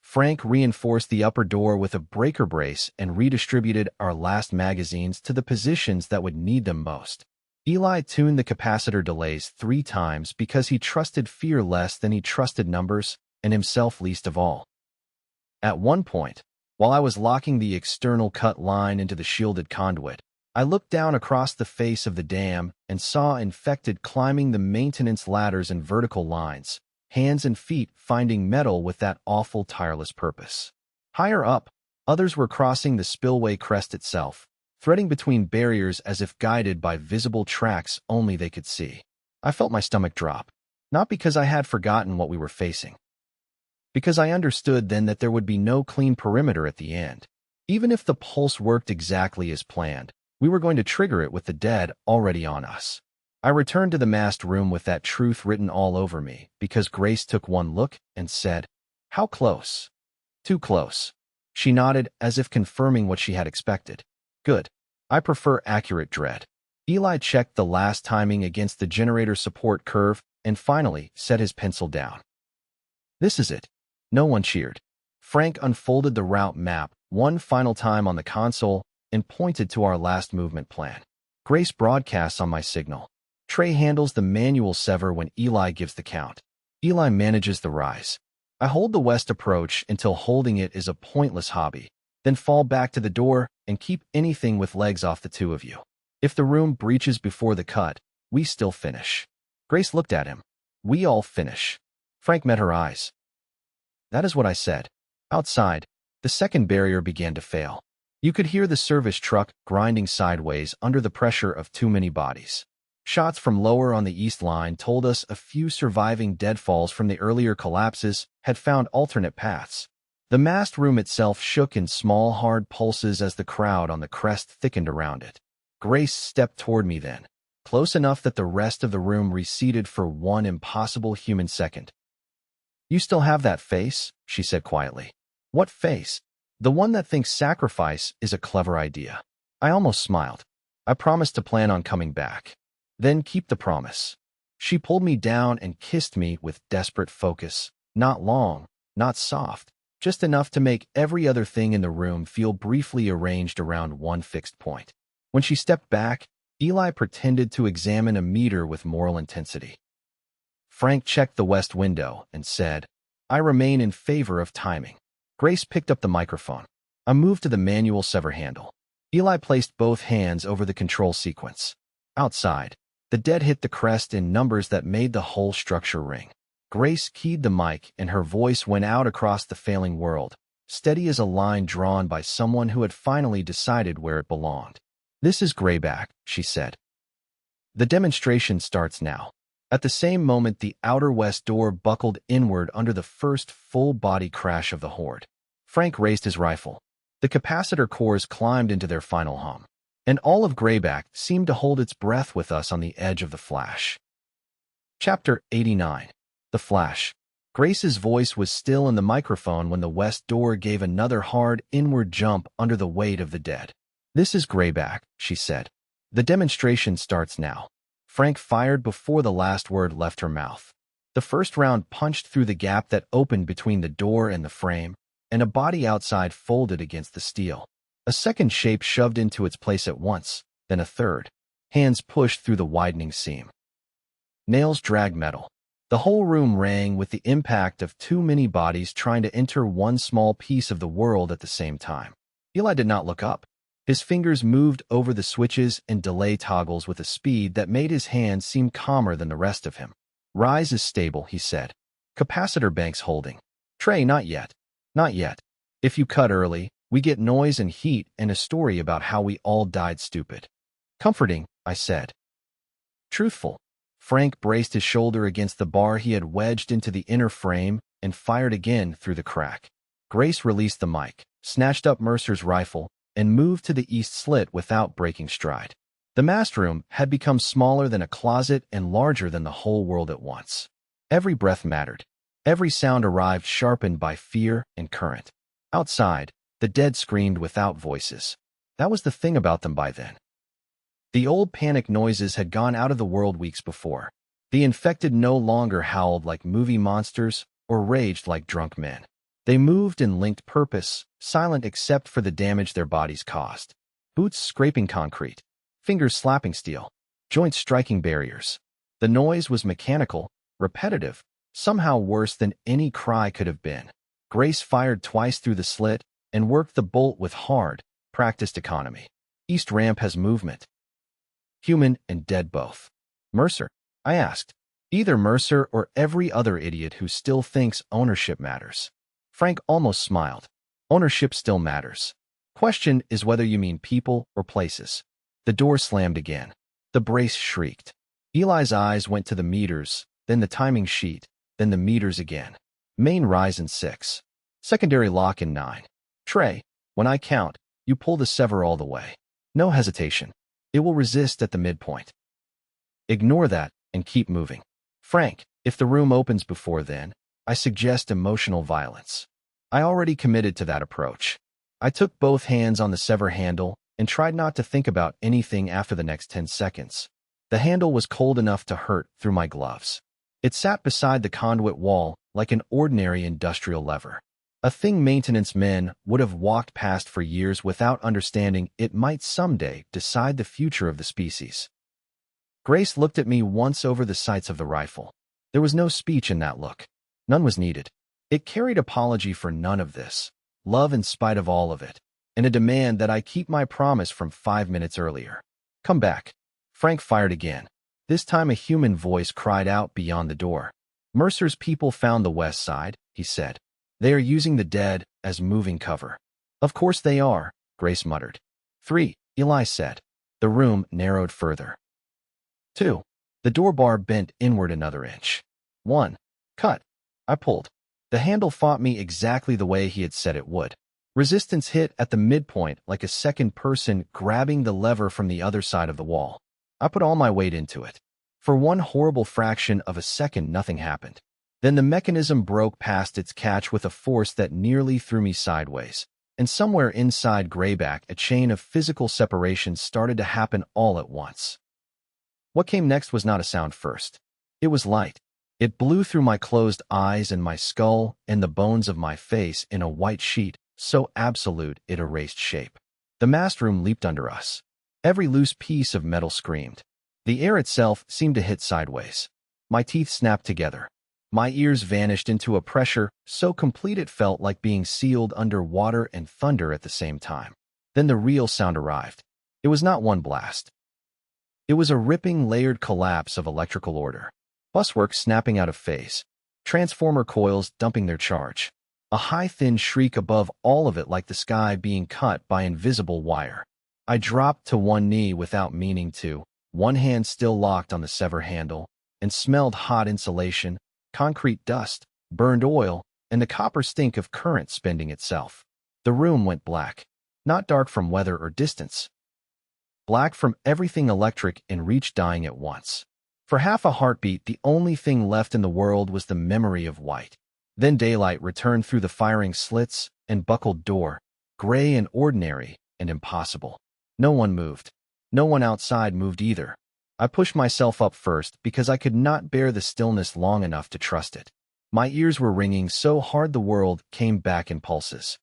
Frank reinforced the upper door with a breaker brace and redistributed our last magazines to the positions that would need them most. Eli tuned the capacitor delays 3 times because he trusted fear less than he trusted numbers, and himself least of all. At one point, while I was locking the external cut line into the shielded conduit, I looked down across the face of the dam and saw infected climbing the maintenance ladders in vertical lines, hands and feet finding metal with that awful tireless purpose. Higher up, others were crossing the spillway crest itself, threading between barriers as if guided by visible tracks only they could see. I felt my stomach drop, not because I had forgotten what we were facing, because I understood then that there would be no clean perimeter at the end. Even if the pulse worked exactly as planned, we were going to trigger it with the dead already on us. I returned to the mast room with that truth written all over me because Grace took one look and said, "How close?" "Too close." She nodded as if confirming what she had expected. "Good. I prefer accurate dread." Eli checked the last timing against the generator support curve and finally set his pencil down. "This is it." No one cheered. Frank unfolded the route map one final time on the console and pointed to our last movement plan. Grace broadcasts on my signal. Trey handles the manual sever when Eli gives the count. Eli manages the rise. I hold the west approach until holding it is a pointless hobby, then fall back to the door and keep anything with legs off the 2 of you. If the room breaches before the cut, we still finish. Grace looked at him. We all finish. Frank met her eyes. That is what I said. Outside, the second barrier began to fail. You could hear the service truck grinding sideways under the pressure of too many bodies. Shots from lower on the east line told us a few surviving deadfalls from the earlier collapses had found alternate paths. The mast room itself shook in small, hard pulses as the crowd on the crest thickened around it. Grace stepped toward me then, close enough that the rest of the room receded for one impossible human second. "You still have that face?" she said quietly. "What face?" "The one that thinks sacrifice is a clever idea." I almost smiled. I promised to plan on coming back. Then keep the promise. She pulled me down and kissed me with desperate focus. Not long, not soft, just enough to make every other thing in the room feel briefly arranged around one fixed point. When she stepped back, Eli pretended to examine a meter with moral intensity. Frank checked the west window and said, "I remain in favor of timing." Grace picked up the microphone. I moved to the manual sever handle. Eli placed both hands over the control sequence. Outside, the dead hit the crest in numbers that made the whole structure ring. Grace keyed the mic and her voice went out across the failing world, steady as a line drawn by someone who had finally decided where it belonged. "This is Grayback," she said. "The demonstration starts now." At the same moment, the outer west door buckled inward under the first full-body crash of the horde. Frank raised his rifle. The capacitor cores climbed into their final hum, and all of Grayback seemed to hold its breath with us on the edge of the flash. Chapter 89. The Flash. Grace's voice was still in the microphone when the west door gave another hard inward jump under the weight of the dead. "This is Grayback," she said. "The demonstration starts now." Frank fired before the last word left her mouth. The first round punched through the gap that opened between the door and the frame, and a body outside folded against the steel. A second shape shoved into its place at once, then a third. Hands pushed through the widening seam. Nails dragged metal. The whole room rang with the impact of too many bodies trying to enter one small piece of the world at the same time. Eli did not look up. His fingers moved over the switches and delay toggles with a speed that made his hands seem calmer than the rest of him. Rise is stable, he said. Capacitor banks holding. Trey, not yet. Not yet. If you cut early, we get noise and heat and a story about how we all died stupid. Comforting, I said. Truthful. Frank braced his shoulder against the bar he had wedged into the inner frame and fired again through the crack. Grace released the mic, snatched up Mercer's rifle, and moved to the east slit without breaking stride. The mast room had become smaller than a closet and larger than the whole world at once. Every breath mattered. Every sound arrived sharpened by fear and current. Outside, the dead screamed without voices. That was the thing about them by then. The old panic noises had gone out of the world weeks before. The infected no longer howled like movie monsters or raged like drunk men. They moved in linked purpose, silent except for the damage their bodies caused. Boots scraping concrete, fingers slapping steel, joints striking barriers. The noise was mechanical, repetitive, somehow worse than any cry could have been. Grace fired twice through the slit and worked the bolt with hard, practiced economy. East ramp has movement. Human and dead both. Mercer? I asked. Either Mercer or every other idiot who still thinks ownership matters. Frank almost smiled. Ownership still matters. Question is whether you mean people or places. The door slammed again. The brace shrieked. Eli's eyes went to the meters, then the timing sheet, then the meters again. Main rise in 6. Secondary lock in 9. Trey, when I count, you pull the sever all the way. No hesitation. It will resist at the midpoint. Ignore that and keep moving. Frank, if the room opens before then, I suggest emotional violence. I already committed to that approach. I took both hands on the sever handle and tried not to think about anything after the next 10 seconds. The handle was cold enough to hurt through my gloves. It sat beside the conduit wall like an ordinary industrial lever. A thing maintenance men would have walked past for years without understanding it might someday decide the future of the species. Grace looked at me once over the sights of the rifle. There was no speech in that look. None was needed. It carried apology for none of this, love in spite of all of it, and a demand that I keep my promise from 5 minutes earlier. Come back. Frank fired again. This time a human voice cried out beyond the door. Mercer's people found the west side, he said. They are using the dead as moving cover. Of course they are, Grace muttered. 3, Eli said. The room narrowed further. 2. The door bar bent inward another inch. 1. Cut. I pulled. The handle fought me exactly the way he had said it would. Resistance hit at the midpoint like a second person grabbing the lever from the other side of the wall. I put all my weight into it. For one horrible fraction of a second, nothing happened. Then the mechanism broke past its catch with a force that nearly threw me sideways, and somewhere inside Grayback a chain of physical separations started to happen all at once. What came next was not a sound first. It was light. It blew through my closed eyes and my skull and the bones of my face in a white sheet, so absolute it erased shape. The mast room leaped under us. Every loose piece of metal screamed. The air itself seemed to hit sideways. My teeth snapped together. My ears vanished into a pressure so complete it felt like being sealed under water and thunder at the same time. Then the real sound arrived. It was not one blast. It was a ripping, layered collapse of electrical order. Buswork snapping out of phase. Transformer coils dumping their charge. A high, thin shriek above all of it like the sky being cut by invisible wire. I dropped to one knee without meaning to, one hand still locked on the sever handle, and smelled hot insulation, concrete dust, burned oil, and the copper stink of current spending itself. The room went black. Not dark from weather or distance. Black from everything electric and reach dying at once. For half a heartbeat, the only thing left in the world was the memory of white. Then daylight returned through the firing slits and buckled door, gray and ordinary and impossible. No one moved. No one outside moved either. I pushed myself up first because I could not bear the stillness long enough to trust it. My ears were ringing so hard the world came back in pulses.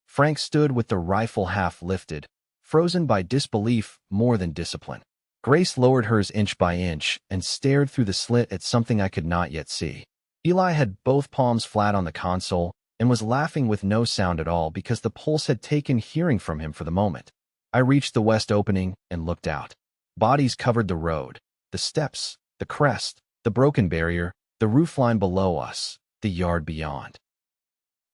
Frank stood with the rifle half lifted, frozen by disbelief more than discipline. Grace lowered hers inch by inch and stared through the slit at something I could not yet see. Eli had both palms flat on the console and was laughing with no sound at all because the pulse had taken hearing from him for the moment. I reached the west opening and looked out. Bodies covered the road, the steps, the crest, the broken barrier, the roofline below us, the yard beyond.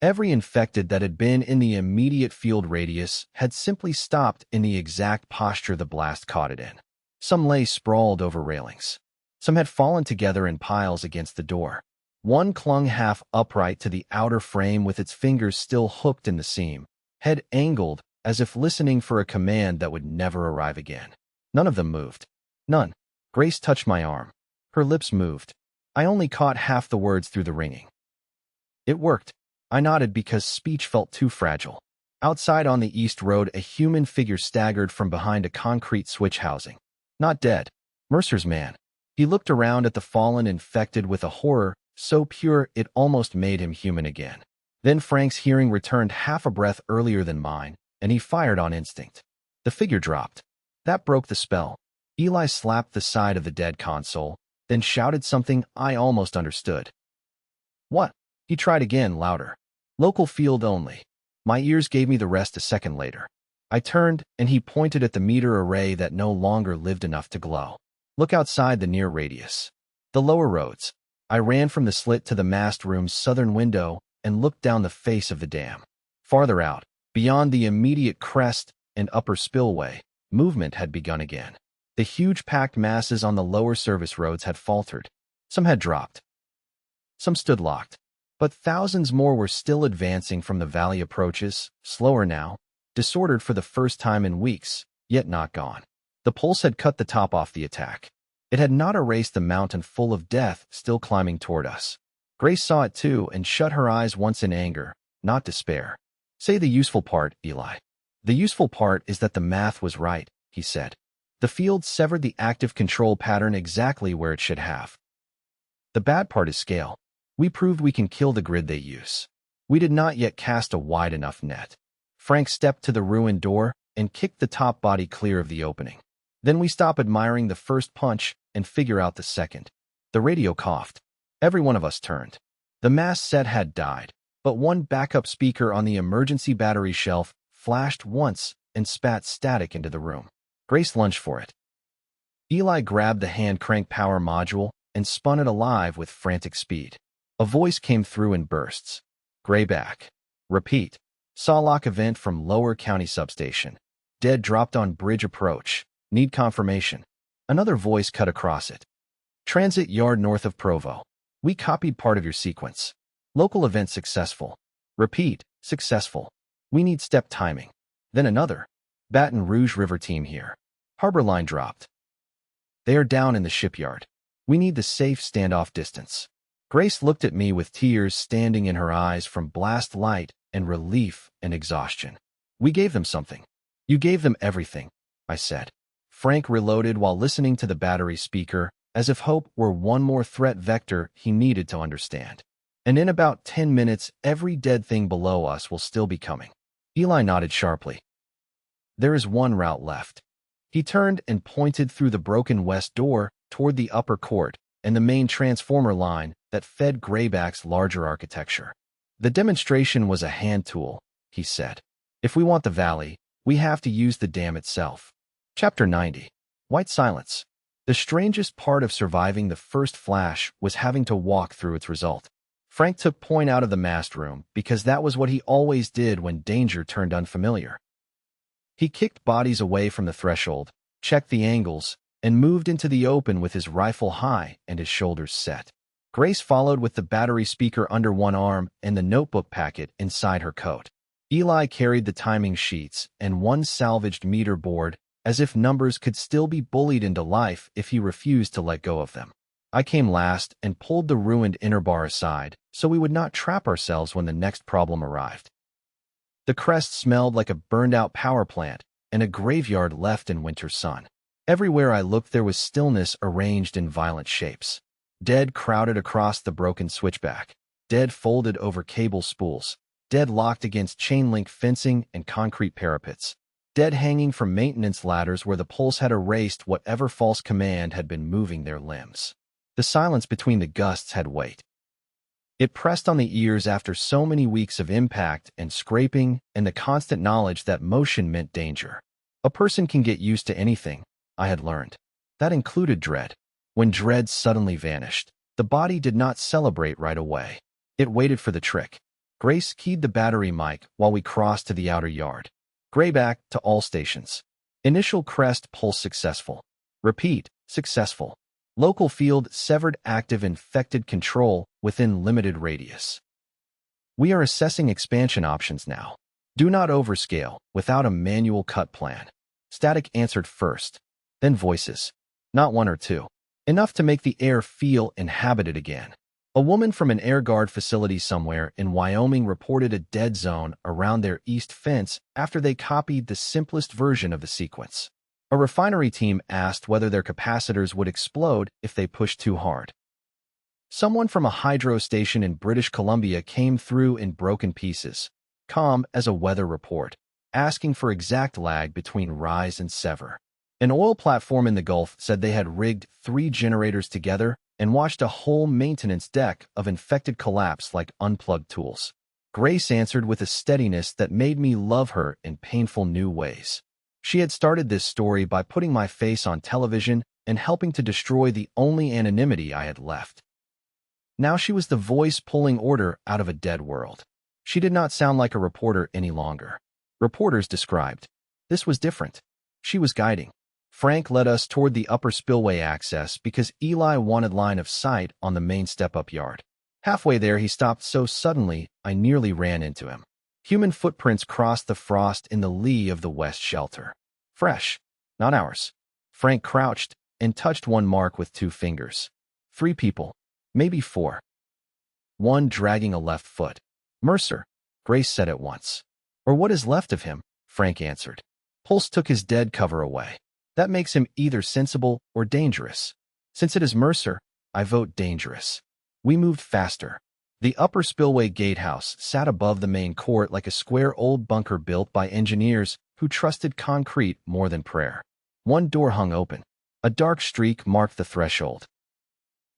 Every infected that had been in the immediate field radius had simply stopped in the exact posture the blast caught it in. Some lay sprawled over railings. Some had fallen together in piles against the door. One clung half upright to the outer frame with its fingers still hooked in the seam, head angled as if listening for a command that would never arrive again. None of them moved. None. Grace touched my arm. Her lips moved. I only caught half the words through the ringing. It worked. I nodded because speech felt too fragile. Outside on the east road, a human figure staggered from behind a concrete switch housing. Not dead. Mercer's man. He looked around at the fallen infected with a horror so pure it almost made him human again. Then Frank's hearing returned half a breath earlier than mine, and he fired on instinct. The figure dropped. That broke the spell. Eli slapped the side of the dead console, then shouted something I almost understood. What? He tried again, louder. Local field only. My ears gave me the rest a second later. I turned, and he pointed at the meter array that no longer lived enough to glow. Look outside the near radius. The lower roads. I ran from the slit to the mast room's southern window and looked down the face of the dam. Farther out, beyond the immediate crest and upper spillway, movement had begun again. The huge packed masses on the lower service roads had faltered. Some had dropped. Some stood locked. But thousands more were still advancing from the valley approaches, slower now, disordered for the first time in weeks, yet not gone. The pulse had cut the top off the attack. It had not erased the mountain full of death still climbing toward us. Grace saw it too and shut her eyes once in anger, not despair. Say the useful part, Eli. The useful part is that the math was right, he said. The field severed the active control pattern exactly where it should have. The bad part is scale. We proved we can kill the grid they use. We did not yet cast a wide enough net. Frank stepped to the ruined door and kicked the top body clear of the opening. Then we stop admiring the first punch and figure out the second. The radio coughed. Every one of us turned. The mass set had died, but one backup speaker on the emergency battery shelf flashed once and spat static into the room. Grace lunged for it. Eli grabbed the hand crank power module and spun it alive with frantic speed. A voice came through in bursts. Grayback. Repeat. Saw lock event from Lower County Substation. Dead dropped on bridge approach. Need confirmation. Another voice cut across it. Transit yard north of Provo. We copied part of your sequence. Local event successful. Repeat. Successful. We need step timing. Then another. Baton Rouge River team here. Harbor line dropped. They are down in the shipyard. We need the safe standoff distance. Grace looked at me with tears standing in her eyes from blast light and relief and exhaustion. We gave them something. You gave them everything, I said. Frank reloaded while listening to the battery speaker, as if hope were one more threat vector he needed to understand. And in about 10 minutes, every dead thing below us will still be coming. Eli nodded sharply. There is one route left. He turned and pointed through the broken west door toward the upper court and the main transformer line that fed Grayback's larger architecture. The demonstration was a hand tool, he said. If we want the valley, we have to use the dam itself. Chapter 90. White silence. The strangest part of surviving the first flash was having to walk through its result. Frank took point out of the mast room because that was what he always did when danger turned unfamiliar. He kicked bodies away from the threshold, checked the angles, and moved into the open with his rifle high and his shoulders set. Grace followed with the battery speaker under one arm and the notebook packet inside her coat. Eli carried the timing sheets and one salvaged meter board, as if numbers could still be bullied into life if he refused to let go of them. I came last and pulled the ruined inner bar aside so we would not trap ourselves when the next problem arrived. The crest smelled like a burned-out power plant and a graveyard left in winter sun. Everywhere I looked there was stillness arranged in violent shapes. Dead crowded across the broken switchback. Dead folded over cable spools. Dead locked against chain-link fencing and concrete parapets. Dead hanging from maintenance ladders where the pulse had erased whatever false command had been moving their limbs. The silence between the gusts had weight. It pressed on the ears after so many weeks of impact and scraping and the constant knowledge that motion meant danger. A person can get used to anything, I had learned. That included dread. When dread suddenly vanished, the body did not celebrate right away. It waited for the trick. Grace keyed the battery mic while we crossed to the outer yard. Grayback to all stations. Initial crest pulse successful. Repeat, successful. Local field severed active infected control within limited radius. We are assessing expansion options now. Do not overscale without a manual cut plan. Static answered first, then voices. Not one or two. Enough to make the air feel inhabited again. A woman from an air guard facility somewhere in Wyoming reported a dead zone around their east fence after they copied the simplest version of the sequence. A refinery team asked whether their capacitors would explode if they pushed too hard. Someone from a hydro station in British Columbia came through in broken pieces, calm as a weather report, asking for exact lag between rise and sever. An oil platform in the Gulf said they had rigged 3 generators together and watched a whole maintenance deck of infected collapse like unplugged tools. Grace answered with a steadiness that made me love her in painful new ways. She had started this story by putting my face on television and helping to destroy the only anonymity I had left. Now she was the voice pulling order out of a dead world. She did not sound like a reporter any longer. Reporters described. This was different. She was guiding. Frank led us toward the upper spillway access because Eli wanted line of sight on the main step-up yard. Halfway there, he stopped so suddenly I nearly ran into him. Human footprints crossed the frost in the lee of the west shelter. Fresh, not ours. Frank crouched and touched one mark with 2 fingers. 3 people, maybe 4. One dragging a left foot. Mercer, Grace said at once. Or what is left of him, Frank answered. Pulse took his dead cover away. That makes him either sensible or dangerous. Since it is Mercer, I vote dangerous. We moved faster. The upper spillway gatehouse sat above the main court like a square old bunker built by engineers who trusted concrete more than prayer. One door hung open. A dark streak marked the threshold.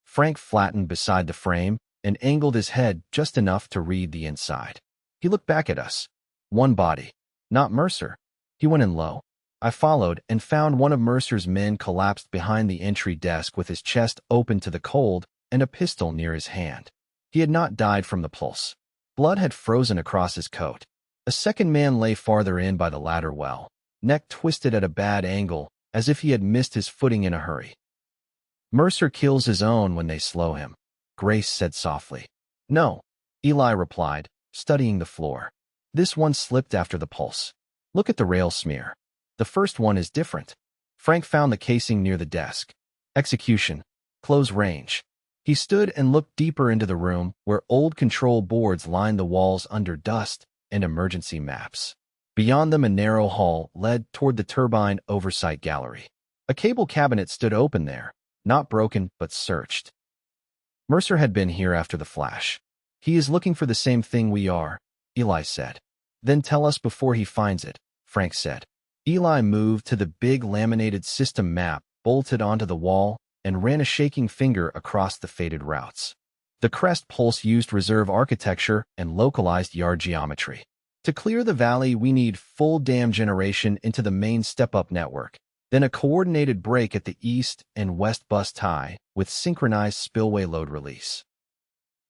Frank flattened beside the frame and angled his head just enough to read the inside. He looked back at us. One body. Not Mercer. He went in low. I followed and found one of Mercer's men collapsed behind the entry desk with his chest open to the cold and a pistol near his hand. He had not died from the pulse. Blood had frozen across his coat. A second man lay farther in by the ladder well, neck twisted at a bad angle, as if he had missed his footing in a hurry. Mercer kills his own when they slow him, Grace said softly. No, Eli replied, studying the floor. This one slipped after the pulse. Look at the rail smear. The first one is different. Frank found the casing near the desk. Execution. Close range. He stood and looked deeper into the room where old control boards lined the walls under dust and emergency maps. Beyond them, a narrow hall led toward the turbine oversight gallery. A cable cabinet stood open there, not broken but searched. Mercer had been here after the flash. He is looking for the same thing we are, Eli said. Then tell us before he finds it, Frank said. Eli moved to the big laminated system map bolted onto the wall and ran a shaking finger across the faded routes. The crest pulse used reserve architecture and localized yard geometry. To clear the valley, we need full dam generation into the main step-up network, then a coordinated break at the east and west bus tie with synchronized spillway load release.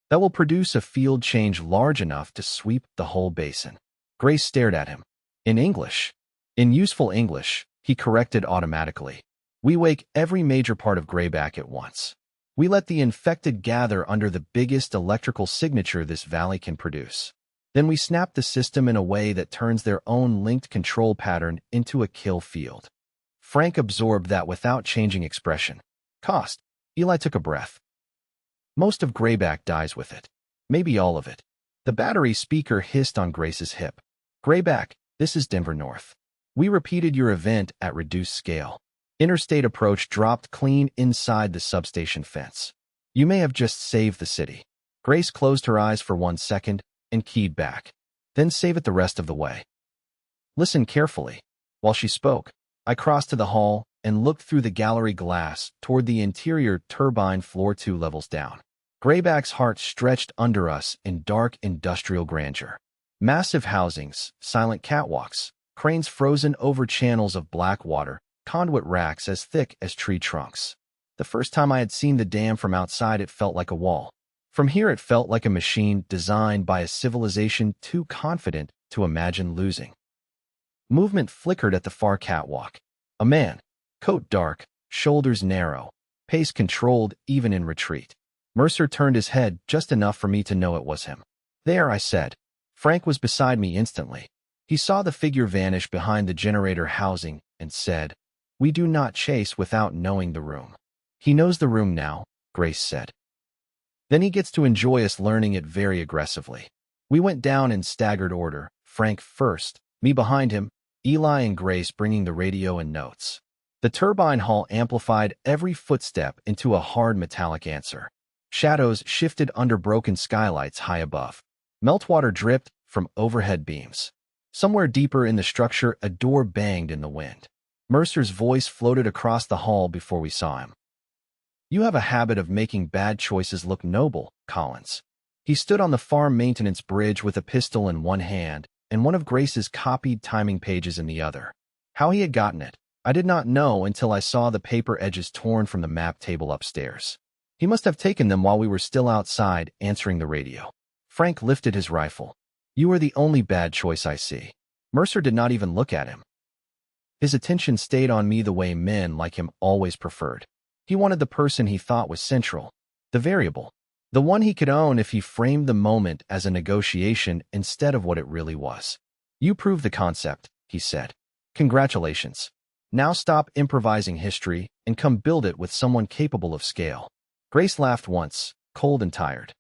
That will produce a field change large enough to sweep the whole basin. Grace stared at him. In English. In useful English, he corrected automatically. We wake every major part of Grayback at once. We let the infected gather under the biggest electrical signature this valley can produce. Then we snap the system in a way that turns their own linked control pattern into a kill field. Frank absorbed that without changing expression. Cost. Eli took a breath. Most of Grayback dies with it. Maybe all of it. The battery speaker hissed on Grace's hip. Grayback, this is Denver North. We repeated your event at reduced scale. Interstate approach dropped clean inside the substation fence. You may have just saved the city. Grace closed her eyes for 1 second and keyed back. Then save it the rest of the way. Listen carefully. While she spoke, I crossed to the hall and looked through the gallery glass toward the interior turbine floor 2 levels down. Grayback's heart stretched under us in dark industrial grandeur. Massive housings, silent catwalks, Cranes frozen over channels of black water, conduit racks as thick as tree trunks. The first time I had seen the dam from outside, it felt like a wall. From here, it felt like a machine designed by a civilization too confident to imagine losing. Movement flickered at the far catwalk. A man, coat dark, shoulders narrow, pace controlled even in retreat. Mercer turned his head just enough for me to know it was him. "There," I said. Frank was beside me instantly. He saw the figure vanish behind the generator housing and said, "We do not chase without knowing the room." "He knows the room now," Grace said. "Then he gets to enjoy us learning it very aggressively." We went down in staggered order, Frank first, me behind him, Eli and Grace bringing the radio and notes. The turbine hall amplified every footstep into a hard metallic answer. Shadows shifted under broken skylights high above. Meltwater dripped from overhead beams. Somewhere deeper in the structure, a door banged in the wind. Mercer's voice floated across the hall before we saw him. "You have a habit of making bad choices look noble, Collins." He stood on the farm maintenance bridge with a pistol in one hand and one of Grace's copied timing pages in the other. How he had gotten it, I did not know until I saw the paper edges torn from the map table upstairs. He must have taken them while we were still outside answering the radio. Frank lifted his rifle. "You are the only bad choice I see." Mercer did not even look at him. His attention stayed on me the way men like him always preferred. He wanted the person he thought was central, the variable, the one he could own if he framed the moment as a negotiation instead of what it really was. "You proved the concept," he said. "Congratulations. Now stop improvising history and come build it with someone capable of scale." Grace laughed once, cold and tired.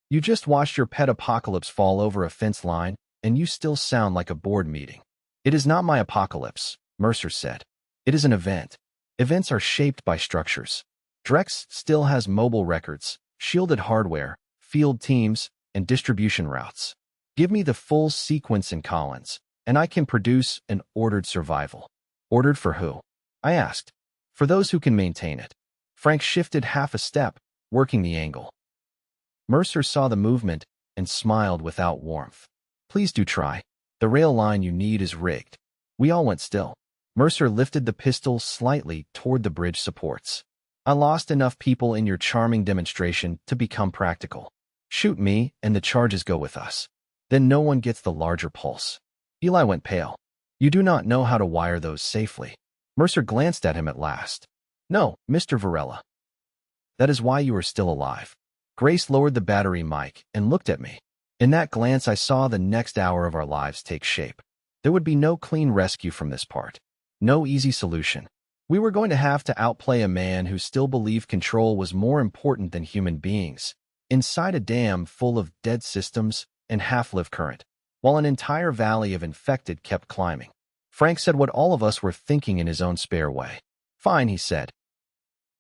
"You just watched your pet apocalypse fall over a fence line, and you still sound like a board meeting." "It is not my apocalypse," Mercer said. "It is an event. Events are shaped by structures. Drex still has mobile records, shielded hardware, field teams, and distribution routes. Give me the full sequence in Collins, and I can produce an ordered survival." "Ordered for who?" I asked. "For those who can maintain it." Frank shifted half a step, working the angle. Mercer saw the movement and smiled without warmth. "Please do try. The rail line you need is rigged." We all went still. Mercer lifted the pistol slightly toward the bridge supports. "I lost enough people in your charming demonstration to become practical. Shoot me, and the charges go with us. Then no one gets the larger pulse." Eli went pale. "You do not know how to wire those safely." Mercer glanced at him at last. "No, Mr. Varela. That is why you are still alive." Grace lowered the battery mic and looked at me. In that glance, I saw the next hour of our lives take shape. There would be no clean rescue from this part. No easy solution. We were going to have to outplay a man who still believed control was more important than human beings, inside a dam full of dead systems and half-lived current, while an entire valley of infected kept climbing. Frank said what all of us were thinking in his own spare way. "Fine," he said.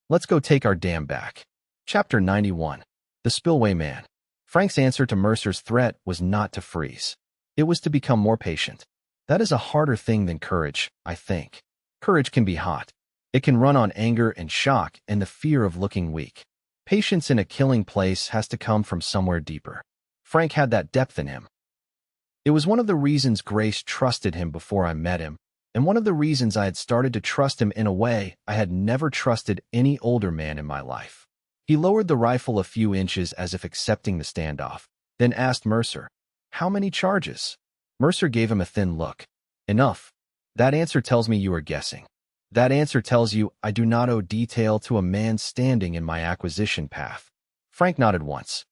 "Let's go take our dam back." Chapter 91. The Spillway Man. Frank's answer to Mercer's threat was not to freeze. It was to become more patient. That is a harder thing than courage, I think. Courage can be hot. It can run on anger and shock and the fear of looking weak. Patience in a killing place has to come from somewhere deeper. Frank had that depth in him. It was one of the reasons Grace trusted him before I met him, and one of the reasons I had started to trust him in a way I had never trusted any older man in my life. He lowered the rifle a few inches as if accepting the standoff, then asked Mercer, "How many charges?" Mercer gave him a thin look. "Enough. That answer tells me you are guessing. That answer tells you I do not owe detail to a man standing in my acquisition path." Frank nodded once.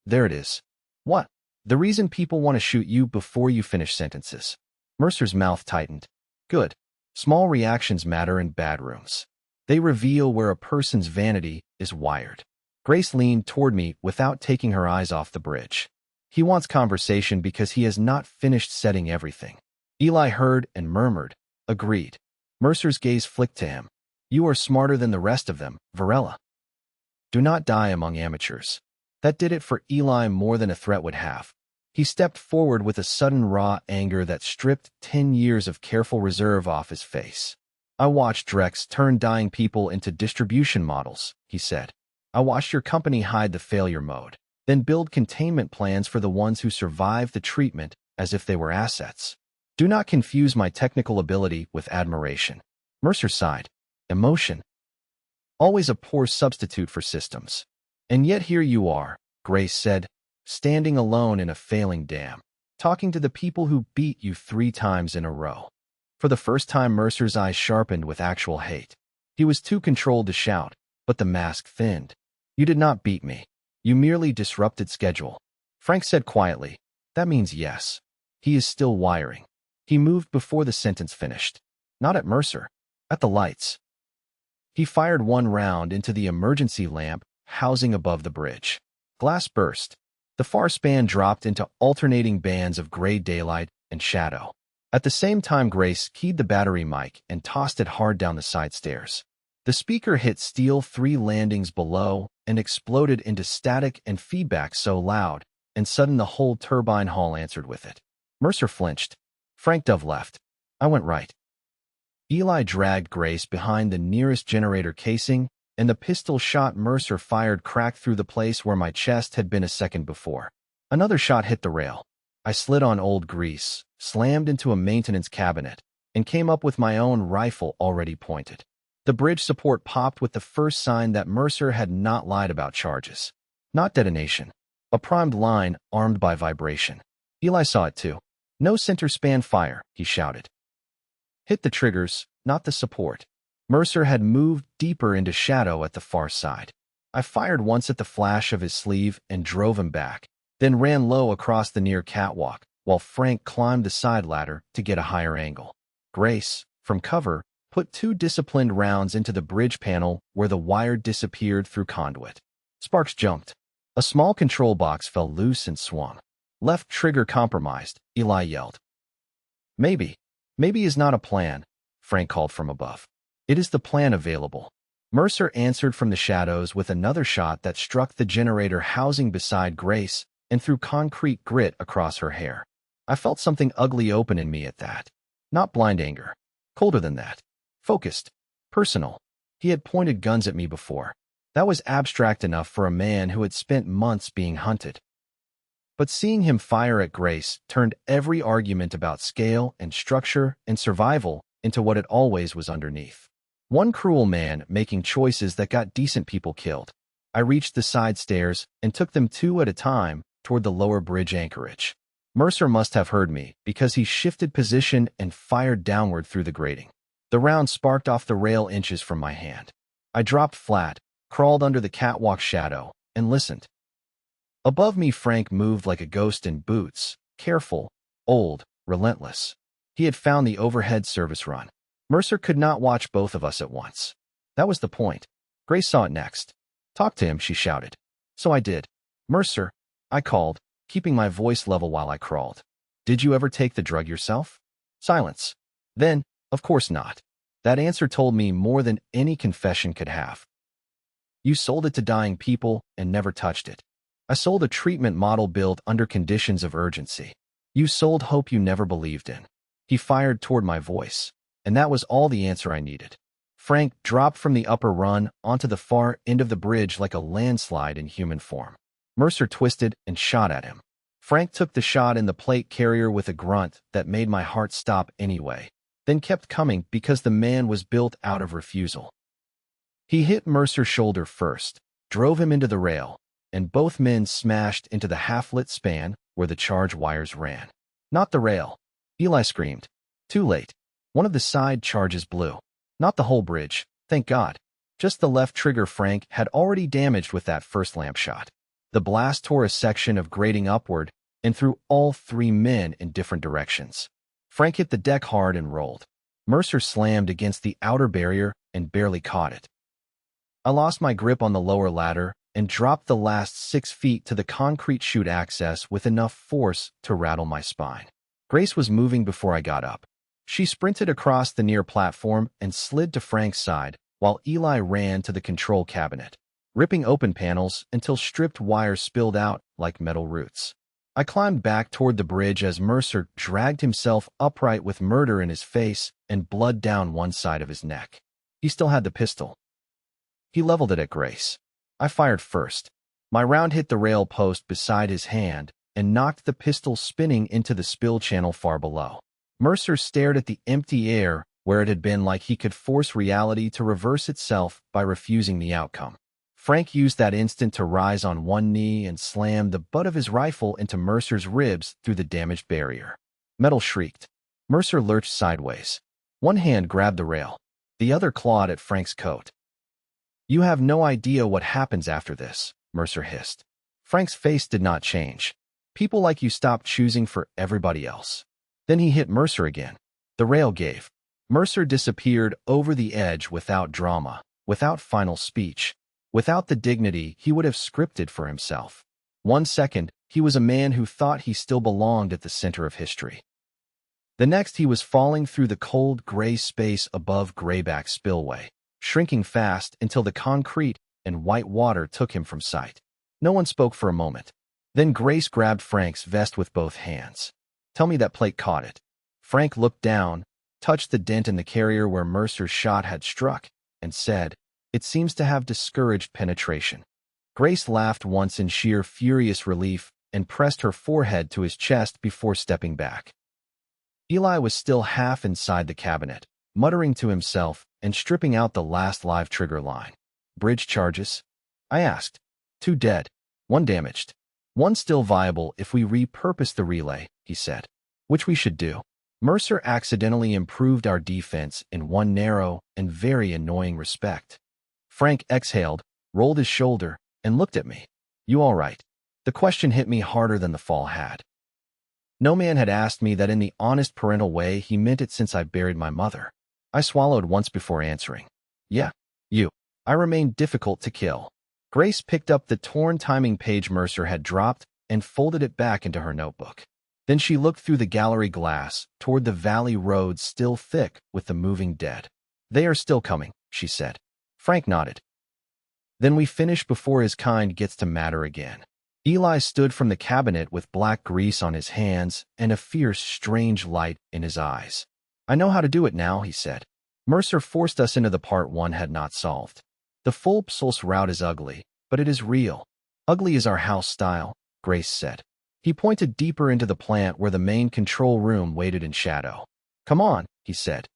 "There it is." "What?" "The reason people want to shoot you before you finish sentences." Mercer's mouth tightened. "Good. Small reactions matter in bad rooms. They reveal where a person's vanity is wired." Grace leaned toward me without taking her eyes off the bridge. "He wants conversation because he has not finished setting everything." Eli heard and murmured, "Agreed." Mercer's gaze flicked to him. "You are smarter than the rest of them, Varela. Do not die among amateurs." That did it for Eli more than a threat would have. He stepped forward with a sudden raw anger that stripped 10 years of careful reserve off his face. "I watched Drex turn dying people into distribution models," he said. "I watched your company hide the failure mode, then build containment plans for the ones who survived the treatment as if they were assets. Do not confuse my technical ability with admiration. Mercer sighed. Emotion. Always a poor substitute for systems. And yet here you are, Grace said, standing alone in a failing dam, talking to the people who beat you 3 times in a row. For the first time, Mercer's eyes sharpened with actual hate. He was too controlled to shout, but the mask thinned. You did not beat me. You merely disrupted schedule. Frank said quietly. That means yes. He is still wiring. He moved before the sentence finished. Not at Mercer. At the lights. He fired 1 round into the emergency lamp housing above the bridge. Glass burst. The far span dropped into alternating bands of gray daylight and shadow. At the same time, Grace keyed the battery mic and tossed it hard down the side stairs. The speaker hit steel 3 landings below and exploded into static and feedback so loud and sudden the whole turbine hall answered with it. Mercer flinched. Frank dove left. I went right. Eli dragged Grace behind the nearest generator casing, and the pistol shot Mercer fired cracked through the place where my chest had been a second before. Another shot hit the rail. I slid on old grease, slammed into a maintenance cabinet, and came up with my own rifle already pointed. The bridge support popped with the first sign that Mercer had not lied about charges. Not detonation. A primed line armed by vibration. Eli saw it too. No center span fire, he shouted. Hit the triggers, not the support. Mercer had moved deeper into shadow at the far side. I fired once at the flash of his sleeve and drove him back, then ran low across the near catwalk, while Frank climbed the side ladder to get a higher angle. Grace, from cover, put 2 disciplined rounds into the bridge panel where the wire disappeared through conduit. Sparks jumped. A small control box fell loose and swung. Left trigger compromised, Eli yelled. Maybe is not a plan, Frank called from above. It is the plan available. Mercer answered from the shadows with another shot that struck the generator housing beside Grace and threw concrete grit across her hair. I felt something ugly open in me at that. Not blind anger. Colder than that. Focused. Personal. He had pointed guns at me before. That was abstract enough for a man who had spent months being hunted. But seeing him fire at Grace turned every argument about scale and structure and survival into what it always was underneath. One cruel man making choices that got decent people killed. I reached the side stairs and took them 2 at a time toward the lower bridge anchorage. Mercer must have heard me because he shifted position and fired downward through the grating. The round sparked off the rail inches from my hand. I dropped flat, crawled under the catwalk shadow, and listened. Above me, Frank moved like a ghost in boots, careful, old, relentless. He had found the overhead service run. Mercer could not watch both of us at once. That was the point. Grace saw it next. Talk to him, she shouted. So I did. Mercer, I called, keeping my voice level while I crawled. Did you ever take the drug yourself? Silence. Then, of course not. That answer told me more than any confession could have. You sold it to dying people and never touched it. I sold a treatment model built under conditions of urgency. You sold hope you never believed in. He fired toward my voice, and that was all the answer I needed. Frank dropped from the upper run onto the far end of the bridge like a landslide in human form. Mercer twisted and shot at him. Frank took the shot in the plate carrier with a grunt that made my heart stop anyway, then kept coming because the man was built out of refusal. He hit Mercer's shoulder first, drove him into the rail, and both men smashed into the half-lit span where the charge wires ran. Not the rail. Eli screamed. Too late. One of the side charges blew. Not the whole bridge, thank God. Just the left trigger Frank had already damaged with that first lamp shot. The blast tore a section of grating upward and threw all 3 men in different directions. Frank hit the deck hard and rolled. Mercer slammed against the outer barrier and barely caught it. I lost my grip on the lower ladder and dropped the last 6 feet to the concrete chute access with enough force to rattle my spine. Grace was moving before I got up. She sprinted across the near platform and slid to Frank's side, while Eli ran to the control cabinet, ripping open panels until stripped wires spilled out like metal roots. I climbed back toward the bridge as Mercer dragged himself upright with murder in his face and blood down one side of his neck. He still had the pistol. He leveled it at Grace. I fired first. My round hit the rail post beside his hand and knocked the pistol spinning into the spill channel far below. Mercer stared at the empty air where it had been like he could force reality to reverse itself by refusing the outcome. Frank used that instant to rise on one knee and slam the butt of his rifle into Mercer's ribs through the damaged barrier. Metal shrieked. Mercer lurched sideways. One hand grabbed the rail. The other clawed at Frank's coat. "You have no idea what happens after this," Mercer hissed. Frank's face did not change. "People like you stop choosing for everybody else." Then he hit Mercer again. The rail gave. Mercer disappeared over the edge without drama, without final speech, without the dignity he would have scripted for himself. 1 second, he was a man who thought he still belonged at the center of history. The next, he was falling through the cold gray space above Grayback Spillway, shrinking fast until the concrete and white water took him from sight. No one spoke for a moment. Then Grace grabbed Frank's vest with both hands. "Tell me that plate caught it." Frank looked down, touched the dent in the carrier where Mercer's shot had struck, and said, "It seems to have discouraged penetration." Grace laughed once in sheer furious relief and pressed her forehead to his chest before stepping back. Eli was still half inside the cabinet, muttering to himself and stripping out the last live trigger line. "Bridge charges?" I asked. "2 dead, 1 damaged. 1 still viable if we repurpose the relay," he said. "Which we should do." Mercer accidentally improved our defense in one narrow and very annoying respect. Frank exhaled, rolled his shoulder, and looked at me. "You all right?" The question hit me harder than the fall had. No man had asked me that in the honest parental way he meant it since I buried my mother. I swallowed once before answering. "Yeah, you." I remained difficult to kill. Grace picked up the torn timing page Mercer had dropped and folded it back into her notebook. Then she looked through the gallery glass toward the valley road still thick with the moving dead. "They are still coming," she said. Frank nodded. "Then we finish before his kind gets to matter again." Eli stood from the cabinet with black grease on his hands and a fierce, strange light in his eyes. "I know how to do it now," he said. "Mercer forced us into the part 1 had not solved. The full Pulse route is ugly, but it is real. Ugly is our house style," Grace said. He pointed deeper into the plant where the main control room waited in shadow. "Come on," he said.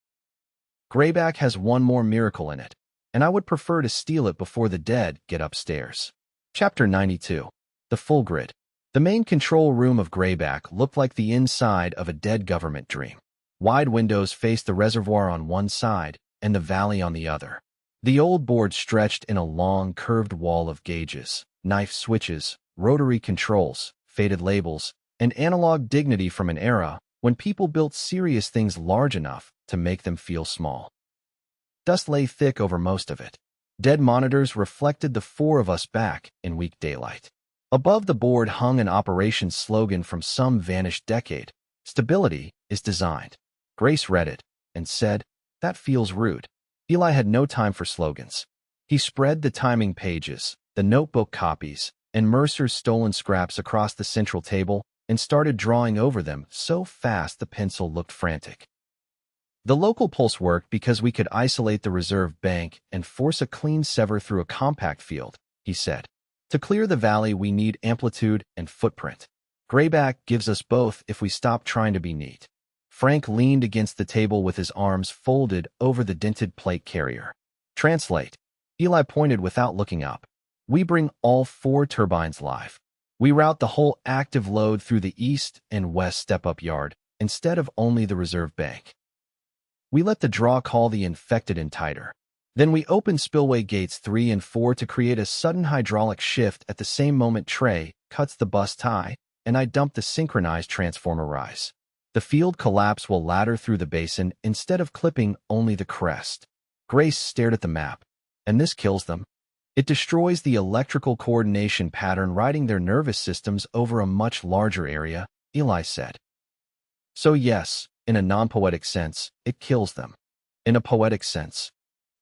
"Grayback has one more miracle in it, and I would prefer to steal it before the dead get upstairs." Chapter 92. The Full Grid. The main control room of Grayback looked like the inside of a dead government dream. Wide windows faced the reservoir on one side and the valley on the other. The old board stretched in a long, curved wall of gauges, knife switches, rotary controls, faded labels, and analog dignity from an era when people built serious things large enough to make them feel small. Dust lay thick over most of it. Dead monitors reflected the 4 of us back in weak daylight. Above the board hung an operations slogan from some vanished decade. "Stability is designed." Grace read it and said, "That feels rude." Eli had no time for slogans. He spread the timing pages, the notebook copies, and Mercer's stolen scraps across the central table and started drawing over them so fast the pencil looked frantic. "The local pulse worked because we could isolate the reserve bank and force a clean sever through a compact field," he said. "To clear the valley, we need amplitude and footprint. Grayback gives us both if we stop trying to be neat." Frank leaned against the table with his arms folded over the dented plate carrier. "Translate." Eli pointed without looking up. "We bring all 4 turbines live. We route the whole active load through the east and west step-up yard instead of only the reserve bank. We let the draw call the infected in tighter. Then we open spillway gates 3 and 4 to create a sudden hydraulic shift at the same moment Trey cuts the bus tie and I dump the synchronized transformer rise. The field collapse will ladder through the basin instead of clipping only the crest." Grace stared at the map. "And this kills them?" "It destroys the electrical coordination pattern riding their nervous systems over a much larger area," Eli said. "So yes, in a non-poetic sense, it kills them. In a poetic sense?"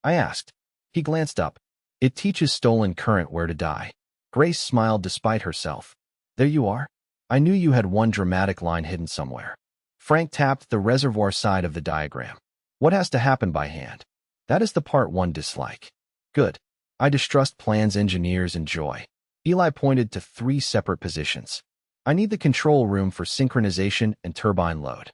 I asked. He glanced up. "It teaches stolen current where to die." Grace smiled despite herself. "There you are. I knew you had one dramatic line hidden somewhere." Frank tapped the reservoir side of the diagram. "What has to happen by hand?" "That is the part 1 dislike." "Good. I distrust plans engineers enjoy." Eli pointed to 3 separate positions. "I need the control room for synchronization and turbine load."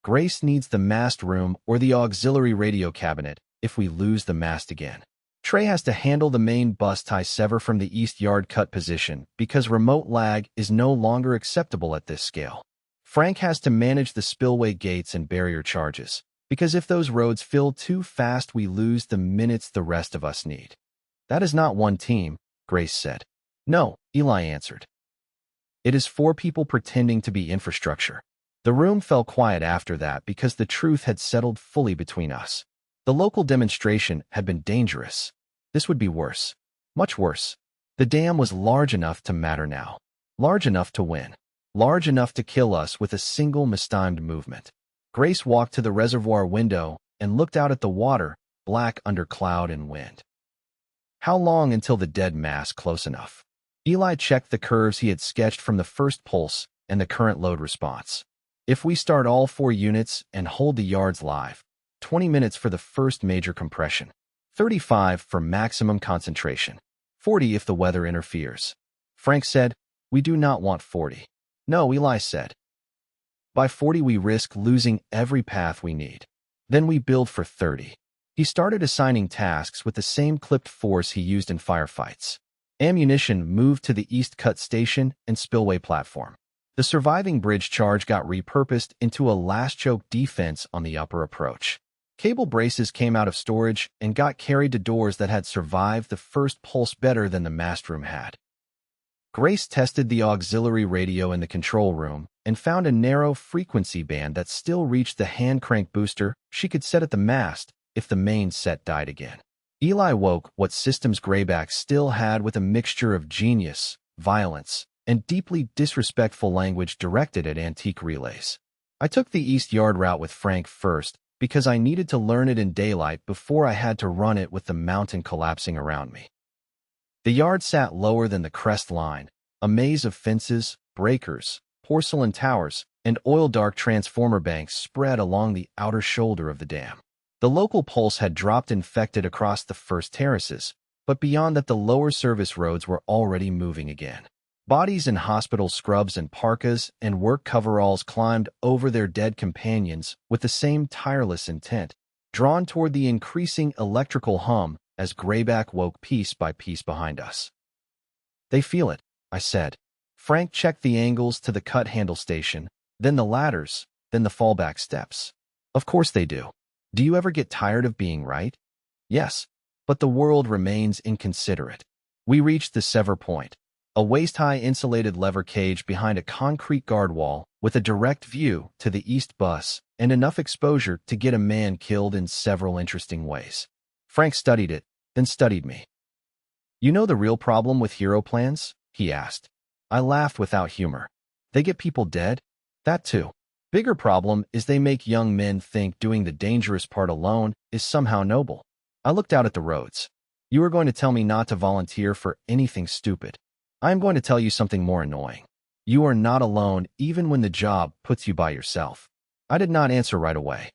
Grace needs the mast room or the auxiliary radio cabinet if we lose the mast again. Trey has to handle the main bus tie sever from the east yard cut position because remote lag is no longer acceptable at this scale. Frank has to manage the spillway gates and barrier charges, because if those roads fill too fast we lose the minutes the rest of us need. That is not one team, Grace said. No, Eli answered. It is 4 people pretending to be infrastructure. The room fell quiet after that because the truth had settled fully between us. The local demonstration had been dangerous. This would be worse. Much worse. The dam was large enough to matter now. Large enough to win. Large enough to kill us with a single mistimed movement. Grace walked to the reservoir window and looked out at the water, black under cloud and wind. How long until the dead mass close enough? Eli checked the curves he had sketched from the first pulse and the current load response. If we start all 4 units and hold the yards live, 20 minutes for the first major compression, 35 for maximum concentration, 40 if the weather interferes. Frank said, we do not want 40. No, Eli said. By 40 we risk losing every path we need. Then we build for 30. He started assigning tasks with the same clipped force he used in firefights. Ammunition moved to the East Cut Station and Spillway platform. The surviving bridge charge got repurposed into a last choke defense on the upper approach. Cable braces came out of storage and got carried to doors that had survived the first pulse better than the mast room had. Grace tested the auxiliary radio in the control room and found a narrow frequency band that still reached the hand crank booster she could set at the mast if the main set died again. Eli woke what systems Grayback still had with a mixture of genius, violence, and deeply disrespectful language directed at antique relays. I took the East Yard route with Frank first because I needed to learn it in daylight before I had to run it with the mountain collapsing around me. The yard sat lower than the crest line, a maze of fences, breakers, porcelain towers, and oil-dark transformer banks spread along the outer shoulder of the dam. The local pulse had dropped infected across the first terraces, but beyond that the lower service roads were already moving again. Bodies in hospital scrubs and parkas and work coveralls climbed over their dead companions with the same tireless intent, drawn toward the increasing electrical hum as Grayback woke piece by piece behind us. They feel it, I said. Frank checked the angles to the cut handle station, then the ladders, then the fallback steps. Of course they do. Do you ever get tired of being right? Yes, but the world remains inconsiderate. We reached the sever point, a waist-high insulated lever cage behind a concrete guard wall with a direct view to the east bus and enough exposure to get a man killed in several interesting ways. Frank studied it, then studied me. You know the real problem with hero plans? He asked. I laughed without humor. They get people dead? That too. Bigger problem is they make young men think doing the dangerous part alone is somehow noble. I looked out at the roads. You are going to tell me not to volunteer for anything stupid. I am going to tell you something more annoying. You are not alone even when the job puts you by yourself. I did not answer right away.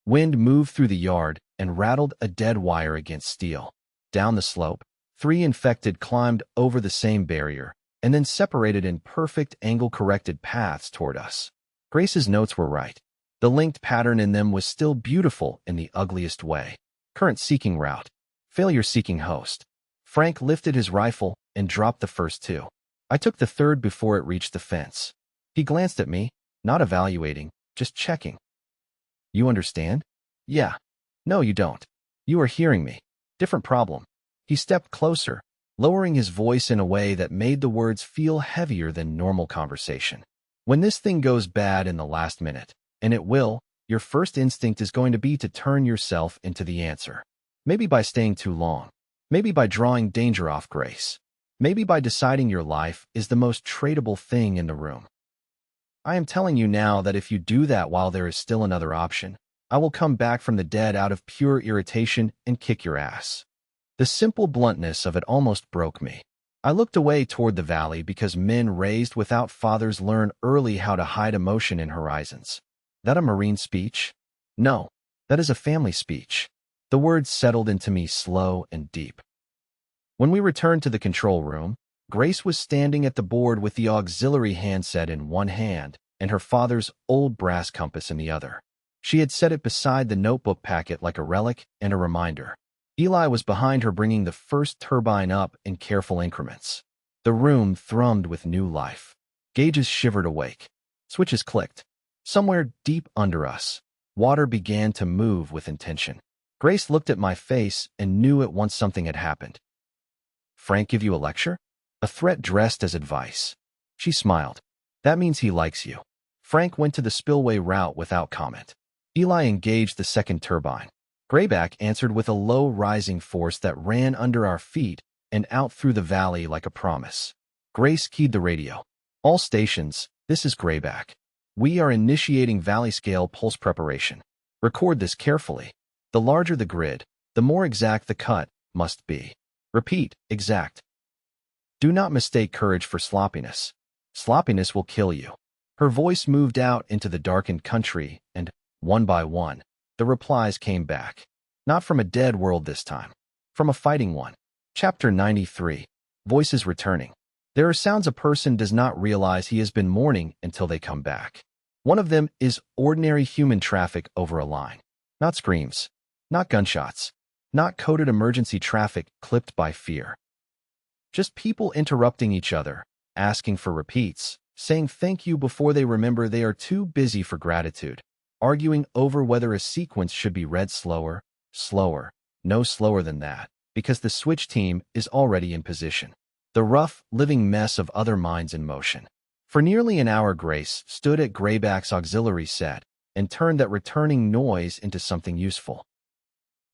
Wind moved through the yard and rattled a dead wire against steel. Down the slope, 3 infected climbed over the same barrier and then separated in perfect angle-corrected paths toward us. Grace's notes were right. The linked pattern in them was still beautiful in the ugliest way. Current seeking route. Failure seeking host. Frank lifted his rifle and dropped the first 2. I took the third before it reached the fence. He glanced at me, not evaluating, just checking. You understand? Yeah. No, you don't. You are hearing me. Different problem. He stepped closer, lowering his voice in a way that made the words feel heavier than normal conversation. When this thing goes bad in the last minute, and it will, your first instinct is going to be to turn yourself into the answer. Maybe by staying too long. Maybe by drawing danger off Grace. Maybe by deciding your life is the most tradable thing in the room. I am telling you now that if you do that while there is still another option, I will come back from the dead out of pure irritation and kick your ass. The simple bluntness of it almost broke me. I looked away toward the valley because men raised without fathers learn early how to hide emotion in horizons. That a Marine speech? No, that is a family speech. The words settled into me slow and deep. When we returned to the control room, Grace was standing at the board with the auxiliary handset in one hand and her father's old brass compass in the other. She had set it beside the notebook packet like a relic and a reminder. Eli was behind her, bringing the first turbine up in careful increments. The room thrummed with new life. Gauges shivered awake. Switches clicked. Somewhere deep under us, water began to move with intention. Grace looked at my face and knew at once something had happened. "Frank give you a lecture?" A threat dressed as advice. She smiled. "That means he likes you." Frank went to the spillway route without comment. Eli engaged the second turbine. Grayback answered with a low rising force that ran under our feet and out through the valley like a promise. Grace keyed the radio. "All stations, this is Grayback. We are initiating valley-scale pulse preparation. Record this carefully. The larger the grid, the more exact the cut must be. Repeat, exact. Do not mistake courage for sloppiness. Sloppiness will kill you." Her voice moved out into the darkened country, and, one by one, the replies came back. Not from a dead world this time. From a fighting one. Chapter 93. Voices returning. There are sounds a person does not realize he has been mourning until they come back. One of them is ordinary human traffic over a line. Not screams. Not gunshots. Not coded emergency traffic clipped by fear. Just people interrupting each other, asking for repeats, saying thank you before they remember they are too busy for gratitude, arguing over whether a sequence should be read slower, no slower than that, because the switch team is already in position. The rough, living mess of other minds in motion. For nearly an hour, Grace stood at Grayback's auxiliary set and turned that returning noise into something useful.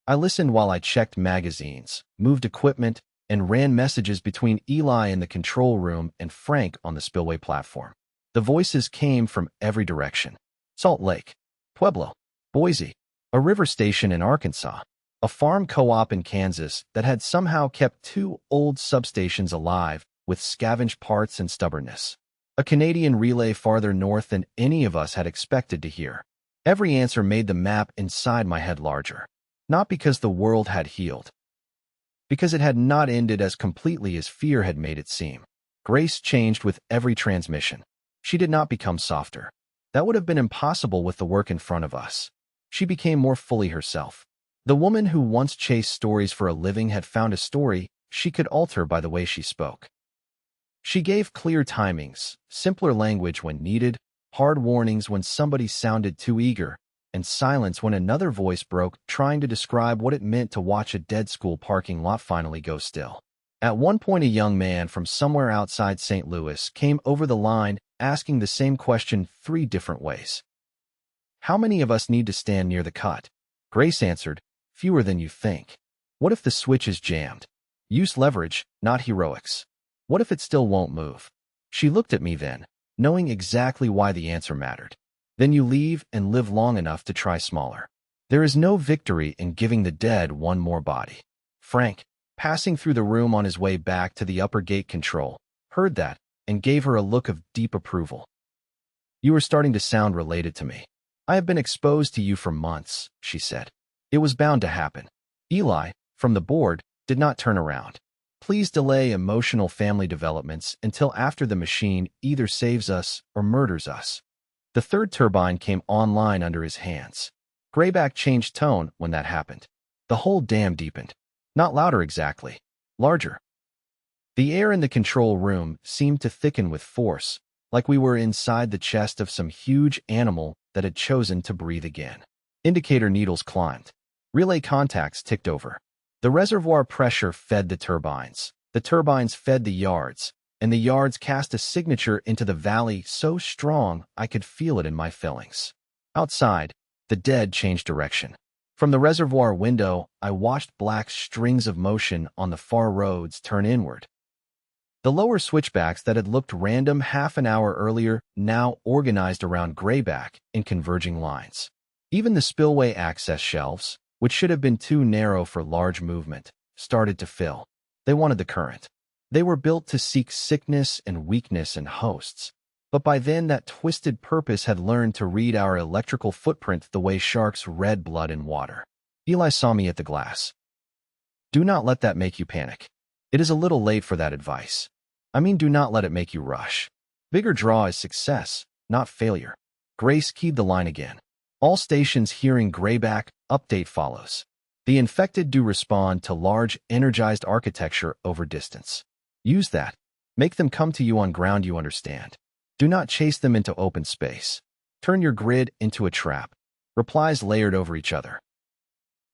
I listened while I checked magazines, moved equipment, and ran messages between Eli in the control room and Frank on the spillway platform. The voices came from every direction. Salt Lake, Pueblo, Boise, a river station in Arkansas, a farm co-op in Kansas that had somehow kept two old substations alive with scavenged parts and stubbornness, a Canadian relay farther north than any of us had expected to hear. Every answer made the map inside my head larger, not because the world had healed, because it had not ended as completely as fear had made it seem. Grace changed with every transmission. She did not become softer. That would have been impossible with the work in front of us. She became more fully herself. The woman who once chased stories for a living had found a story she could alter by the way she spoke. She gave clear timings, simpler language when needed, hard warnings when somebody sounded too eager, and silence when another voice broke trying to describe what it meant to watch a dead school parking lot finally go still. At one point, a young man from somewhere outside St. Louis came over the line asking the same question 3 different ways. "How many of us need to stand near the cut?" Grace answered, "Fewer than you think." "What if the switch is jammed?" "Use leverage, not heroics." "What if it still won't move?" She looked at me then, knowing exactly why the answer mattered. "Then you leave and live long enough to try smaller. There is no victory in giving the dead one more body." Frank, passing through the room on his way back to the upper gate control, heard that and gave her a look of deep approval. "You are starting to sound related to me. I have been exposed to you for months," she said. "It was bound to happen." Eli, from the board, did not turn around. "Please delay emotional family developments until after the machine either saves us or murders us." The third turbine came online under his hands. Grayback changed tone when that happened. The whole dam deepened. Not louder exactly. Larger. The air in the control room seemed to thicken with force, like we were inside the chest of some huge animal that had chosen to breathe again. Indicator needles climbed. Relay contacts ticked over. The reservoir pressure fed the turbines fed the yards, and the yards cast a signature into the valley so strong I could feel it in my fillings. Outside, the dead changed direction. From the reservoir window, I watched black strings of motion on the far roads turn inward. The lower switchbacks that had looked random half an hour earlier now organized around Grayback in converging lines. Even the spillway access shelves, which should have been too narrow for large movement, started to fill. They wanted the current. They were built to seek sickness and weakness in hosts. But by then that twisted purpose had learned to read our electrical footprint the way sharks read blood in water. Eli saw me at the glass. "Do not let that make you panic. It is a little late for that advice. I mean, do not let it make you rush. Bigger draw is success, not failure. Grace keyed the line again. All stations hearing Grayback, update follows. The infected do respond to large, energized architecture over distance. Use that. Make them come to you on ground you understand. Do not chase them into open space. Turn your grid into a trap. Replies layered over each other.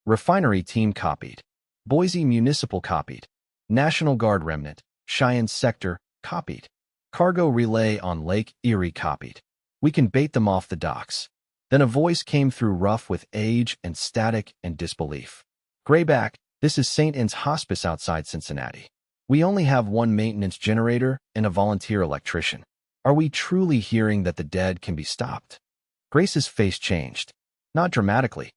Refinery team copied. Boise Municipal copied. National Guard remnant, Cheyenne sector, copied. Cargo relay on Lake Erie copied. We can bait them off the docks. Then a voice came through rough with age and static and disbelief. Grayback, this is St. Anne's Hospice outside Cincinnati. We only have one maintenance generator and a volunteer electrician. Are we truly hearing that the dead can be stopped? Grace's face changed. Not dramatically.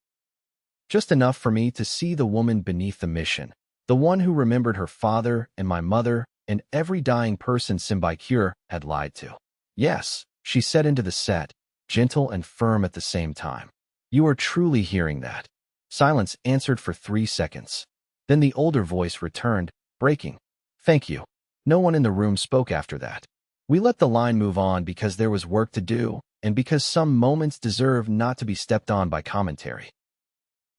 Just enough for me to see the woman beneath the mission, the one who remembered her father and my mother and every dying person Symbicure had lied to. Yes, she said into the set, gentle and firm at the same time. You are truly hearing that. Silence answered for 3 seconds. Then the older voice returned, breaking. Thank you. No one in the room spoke after that. We let the line move on because there was work to do, and because some moments deserve not to be stepped on by commentary.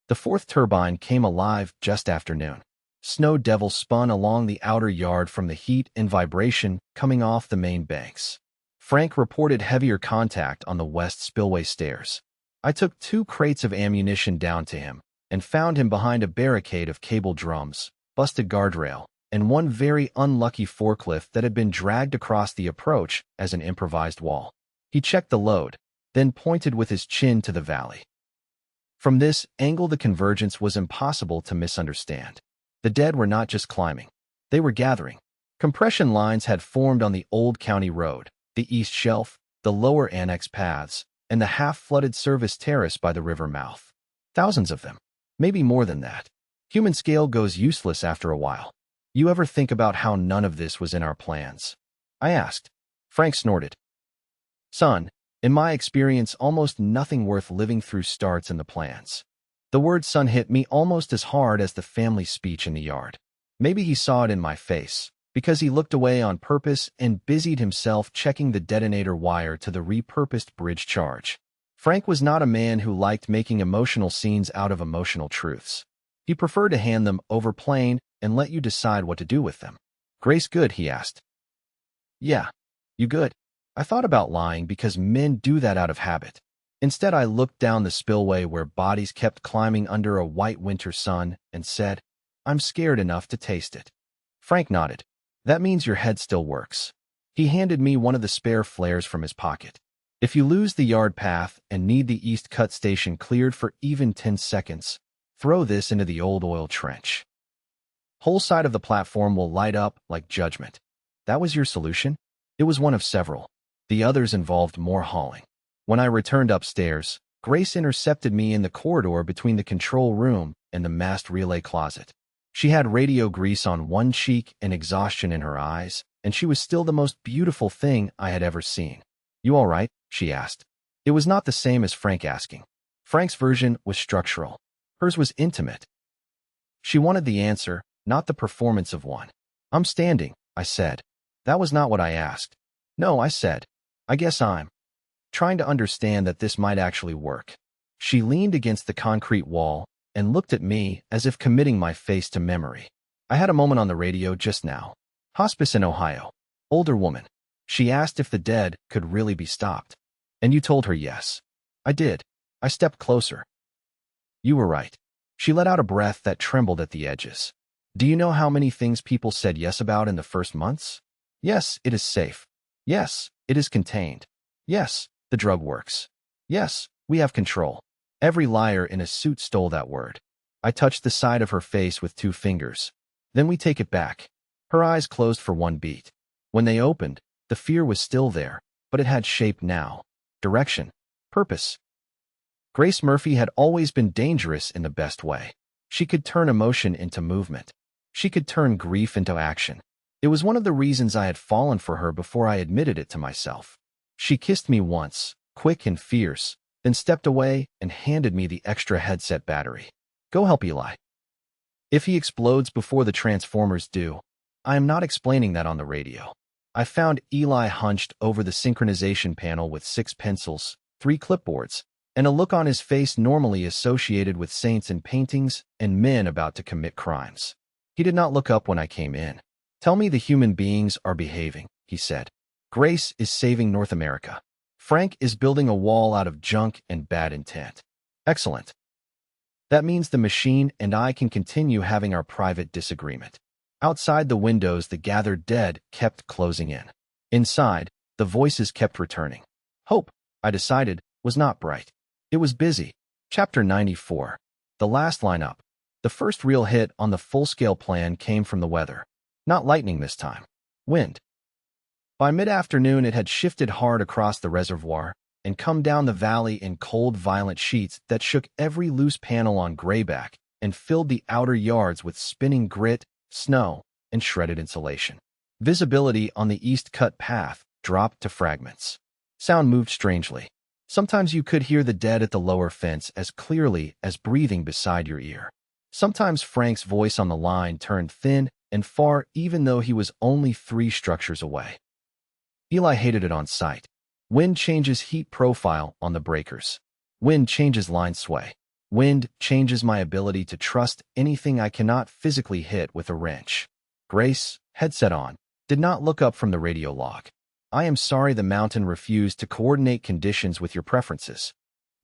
The fourth turbine came alive just after noon. Snow devils spun along the outer yard from the heat and vibration coming off the main banks. Frank reported heavier contact on the west spillway stairs. I took 2 crates of ammunition down to him and found him behind a barricade of cable drums, busted guardrail, and one very unlucky forklift that had been dragged across the approach as an improvised wall. He checked the load, then pointed with his chin to the valley. From this angle, the convergence was impossible to misunderstand. The dead were not just climbing. They were gathering. Compression lines had formed on the old county road, the east shelf, the lower annex paths, and the half-flooded service terrace by the river mouth. Thousands of them. Maybe more than that. Human scale goes useless after a while. You ever think about how none of this was in our plans? I asked. Frank snorted. Son, in my experience, almost nothing worth living through starts in the plans. The word son hit me almost as hard as the family speech in the yard. Maybe he saw it in my face, because he looked away on purpose and busied himself checking the detonator wire to the repurposed bridge charge. Frank was not a man who liked making emotional scenes out of emotional truths. He preferred to hand them over plain and let you decide what to do with them. Grace good? He asked. Yeah. You good? I thought about lying because men do that out of habit. Instead, I looked down the spillway where bodies kept climbing under a white winter sun and said, I'm scared enough to taste it. Frank nodded. That means your head still works. He handed me one of the spare flares from his pocket. If you lose the yard path and need the East Cut station cleared for even 10 seconds, throw this into the old oil trench. Whole side of the platform will light up like judgment. That was your solution? It was one of several. The others involved more hauling. When I returned upstairs, Grace intercepted me in the corridor between the control room and the mast relay closet. She had radio grease on one cheek and exhaustion in her eyes, and she was still the most beautiful thing I had ever seen. You all right? She asked. It was not the same as Frank asking. Frank's version was structural. Hers was intimate. She wanted the answer, not the performance of one. I'm standing, I said. That was not what I asked. No, I said. I guess I'm trying to understand that this might actually work. She leaned against the concrete wall and looked at me as if committing my face to memory. I had a moment on the radio just now. Hospice in Ohio. Older woman. She asked if the dead could really be stopped. And you told her yes. I did. I stepped closer. You were right. She let out a breath that trembled at the edges. Do you know how many things people said yes about in the first months? Yes, it is safe. Yes, it is contained. Yes, the drug works. Yes, we have control. Every liar in a suit stole that word. I touched the side of her face with 2 fingers. Then we take it back. Her eyes closed for one beat. When they opened, the fear was still there, but it had shape now. Direction. Purpose. Grace Murphy had always been dangerous in the best way. She could turn emotion into movement. She could turn grief into action. It was one of the reasons I had fallen for her before I admitted it to myself. She kissed me once, quick and fierce, then stepped away and handed me the extra headset battery. Go help Eli. If he explodes before the Transformers do, I am not explaining that on the radio. I found Eli hunched over the synchronization panel with 6 pencils, 3 clipboards, and a look on his face normally associated with saints in paintings and men about to commit crimes. He did not look up when I came in. "Tell me the human beings are behaving," he said. "Grace is saving North America. Frank is building a wall out of junk and bad intent." "Excellent. That means the machine and I can continue having our private disagreement." Outside the windows, the gathered dead kept closing in. Inside, the voices kept returning. Hope, I decided, was not bright. It was busy. Chapter 94. The last lineup. The first real hit on the full-scale plan came from the weather. Not lightning this time. Wind. By mid-afternoon, it had shifted hard across the reservoir and come down the valley in cold, violent sheets that shook every loose panel on Grayback and filled the outer yards with spinning grit, snow, and shredded insulation. Visibility on the east-cut path dropped to fragments. Sound moved strangely. Sometimes you could hear the dead at the lower fence as clearly as breathing beside your ear. Sometimes Frank's voice on the line turned thin and far even though he was only 3 structures away. Eli hated it on sight. Wind changes heat profile on the breakers. Wind changes line sway. Wind changes my ability to trust anything I cannot physically hit with a wrench. Grace, headset on, did not look up from the radio log. "I am sorry the mountain refused to coordinate conditions with your preferences.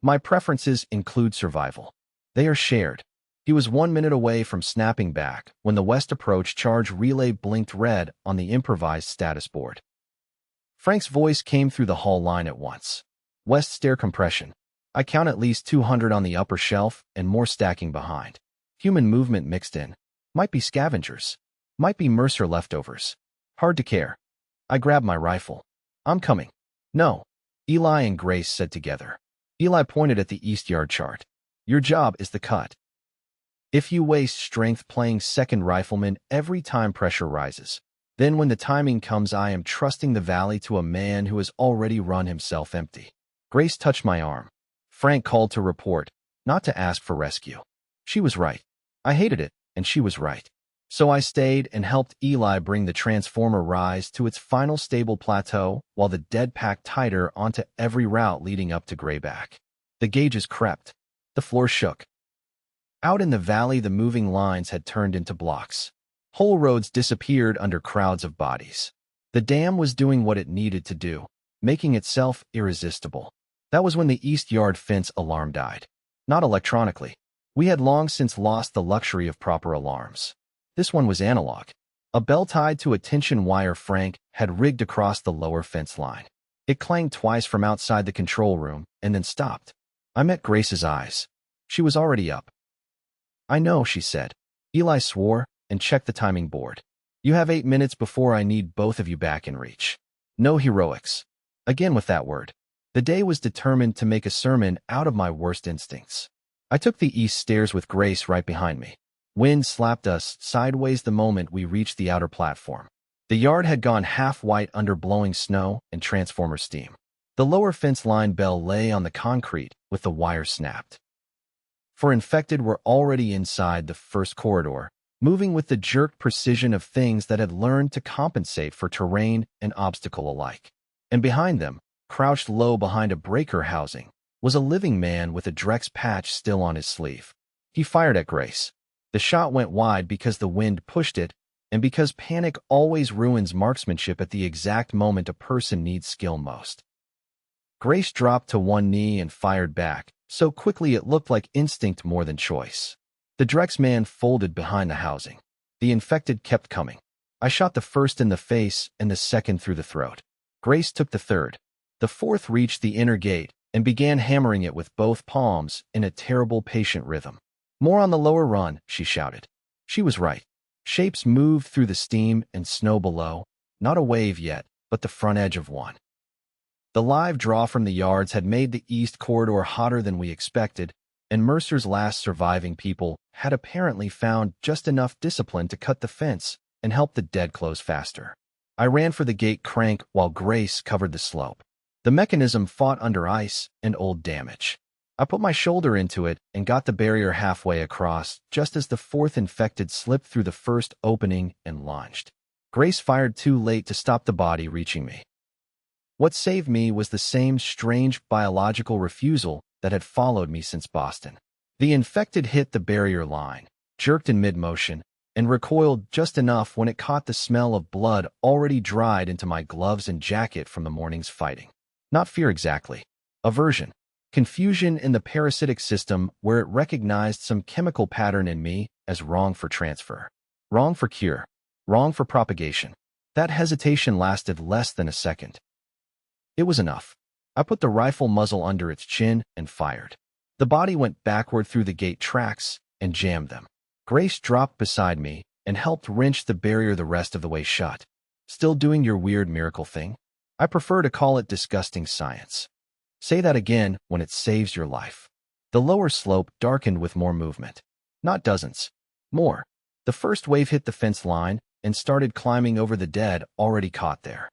My preferences include survival. They are shared." He was 1 minute away from snapping back when the West approach charge relay blinked red on the improvised status board. Frank's voice came through the hall line at once. "West stair compression. I count at least 200 on the upper shelf and more stacking behind. Human movement mixed in. Might be scavengers. Might be Mercer leftovers. Hard to care." I grabbed my rifle. "I'm coming." "No," Eli and Grace said together. Eli pointed at the east yard chart. "Your job is the cut. If you waste strength playing second rifleman every time pressure rises, then when the timing comes I am trusting the valley to a man who has already run himself empty." Grace touched my arm. Frank called to report, not to ask for rescue. She was right. I hated it, and she was right. So I stayed and helped Eli bring the transformer rise to its final stable plateau while the dead packed tighter onto every route leading up to Grayback. The gauges crept. The floor shook. Out in the valley, the moving lines had turned into blocks. Whole roads disappeared under crowds of bodies. The dam was doing what it needed to do, making itself irresistible. That was when the east yard fence alarm died. Not electronically. We had long since lost the luxury of proper alarms. This one was analog. A bell tied to a tension wire Frank had rigged across the lower fence line. It clanged twice from outside the control room and then stopped. I met Grace's eyes. She was already up. "I know," she said. Eli swore and checked the timing board. "You have 8 minutes before I need both of you back in reach. No heroics." Again with that word. The day was determined to make a sermon out of my worst instincts. I took the east stairs with Grace right behind me. Wind slapped us sideways the moment we reached the outer platform. The yard had gone half white under blowing snow and transformer steam. The lower fence line bell lay on the concrete with the wire snapped. For infected were already inside the first corridor, moving with the jerked precision of things that had learned to compensate for terrain and obstacle alike. And behind them, crouched low behind a breaker housing, was a living man with a Drex patch still on his sleeve. He fired at Grace. The shot went wide because the wind pushed it, and because panic always ruins marksmanship at the exact moment a person needs skill most. Grace dropped to one knee and fired back, so quickly it looked like instinct more than choice. The Drex man folded behind the housing. The infected kept coming. I shot the first in the face and the second through the throat. Grace took the third. The fourth reached the inner gate and began hammering it with both palms in a terrible patient rhythm. "More on the lower run," she shouted. She was right. Shapes moved through the steam and snow below, not a wave yet, but the front edge of one. The live draw from the yards had made the east corridor hotter than we expected, and Mercer's last surviving people had apparently found just enough discipline to cut the fence and help the dead close faster. I ran for the gate crank while Grace covered the slope. The mechanism fought under ice and old damage. I put my shoulder into it and got the barrier halfway across just as the fourth infected slipped through the first opening and lunged. Grace fired too late to stop the body reaching me. What saved me was the same strange biological refusal that had followed me since Boston. The infected hit the barrier line, jerked in mid-motion, and recoiled just enough when it caught the smell of blood already dried into my gloves and jacket from the morning's fighting. Not fear exactly. Aversion. Confusion in the parasitic system where it recognized some chemical pattern in me as wrong for transfer. Wrong for cure. Wrong for propagation. That hesitation lasted less than a second. It was enough. I put the rifle muzzle under its chin and fired. The body went backward through the gate tracks and jammed them. Grace dropped beside me and helped wrench the barrier the rest of the way shut. Still doing your weird miracle thing? I prefer to call it disgusting science. Say that again when it saves your life. The lower slope darkened with more movement. Not dozens. More. The first wave hit the fence line and started climbing over the dead already caught there.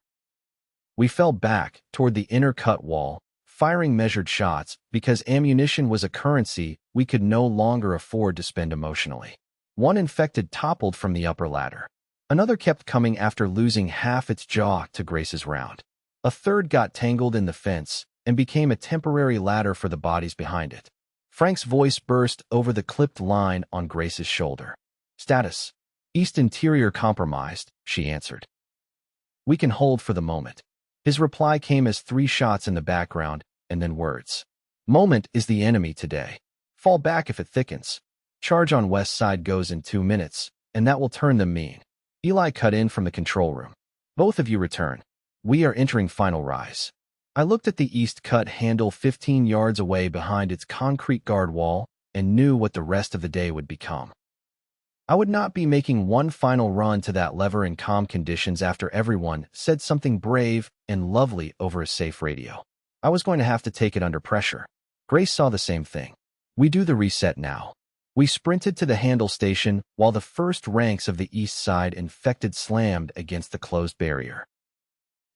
We fell back toward the inner cut wall, firing measured shots because ammunition was a currency we could no longer afford to spend emotionally. One infected toppled from the upper ladder. Another kept coming after losing half its jaw to Grace's round. A third got tangled in the fence and became a temporary ladder for the bodies behind it. Frank's voice burst over the clipped line on Grace's shoulder. Status. East interior compromised, she answered. We can hold for the moment. His reply came as 3 shots in the background, and then words. Moment is the enemy today. Fall back if it thickens. Charge on west side goes in 2 minutes, and that will turn them mean. Eli cut in from the control room. Both of you return. We are entering final rise. I looked at the east cut handle 15 yards away behind its concrete guard wall and knew what the rest of the day would become. I would not be making one final run to that lever in calm conditions after everyone said something brave and lovely over a safe radio. I was going to have to take it under pressure. Grace saw the same thing. We do the reset now. We sprinted to the handle station while the first ranks of the east side infected slammed against the closed barrier.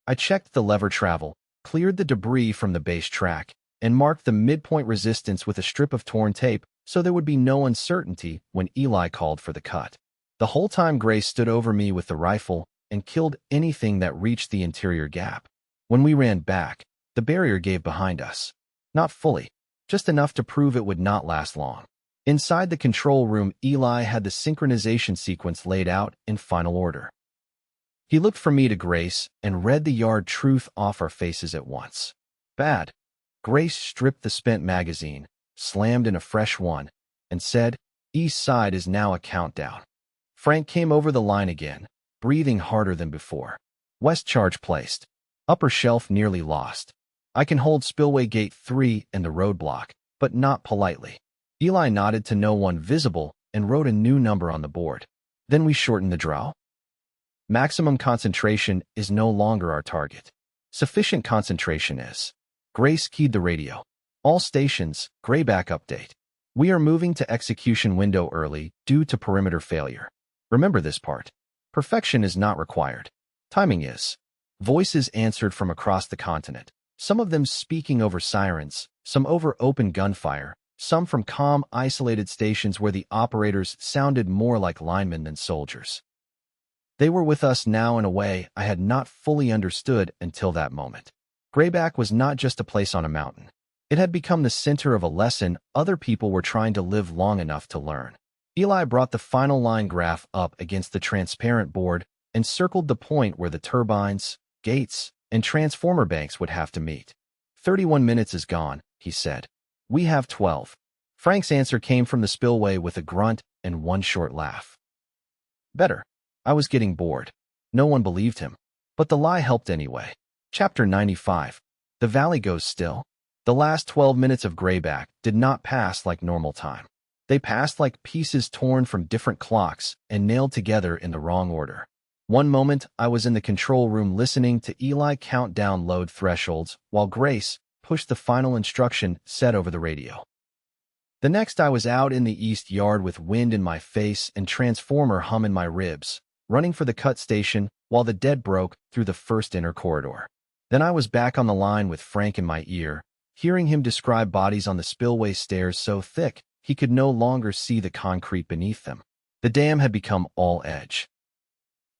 I checked the lever travel, cleared the debris from the base track, and marked the midpoint resistance with a strip of torn tape so there would be no uncertainty when Eli called for the cut. The whole time Grace stood over me with the rifle and killed anything that reached the interior gap. When we ran back, the barrier gave behind us. Not fully, just enough to prove it would not last long. Inside the control room, Eli had the synchronization sequence laid out in final order. He looked from me to Grace and read the yard truth off our faces at once. Bad. Grace stripped the spent magazine, slammed in a fresh one, and said, East side is now a countdown. Frank came over the line again, breathing harder than before. West charge placed. Upper shelf nearly lost. I can hold spillway gate 3 and the roadblock, but not politely. Eli nodded to no one visible and wrote a new number on the board. Then we shortened the draw. Maximum concentration is no longer our target. Sufficient concentration is. Grace keyed the radio. All stations, Grayback update. We are moving to execution window early due to perimeter failure. Remember this part. Perfection is not required. Timing is. Voices answered from across the continent, some of them speaking over sirens, some over open gunfire, some from calm, isolated stations where the operators sounded more like linemen than soldiers. They were with us now in a way I had not fully understood until that moment. Grayback was not just a place on a mountain. It had become the center of a lesson other people were trying to live long enough to learn. Eli brought the final line graph up against the transparent board and circled the point where the turbines, gates, and transformer banks would have to meet. 31 minutes is gone, he said. We have 12. Frank's answer came from the spillway with a grunt and one short laugh. Better. I was getting bored. No one believed him. But the lie helped anyway. Chapter 95. The valley goes still. The last 12 minutes of Grayback did not pass like normal time. They passed like pieces torn from different clocks and nailed together in the wrong order. One moment, I was in the control room listening to Eli count down load thresholds while Grace pushed the final instruction set over the radio. The next, I was out in the east yard with wind in my face and transformer hum in my ribs, running for the cut station while the dead broke through the first inner corridor. Then I was back on the line with Frank in my ear, hearing him describe bodies on the spillway stairs so thick he could no longer see the concrete beneath them. The dam had become all edge.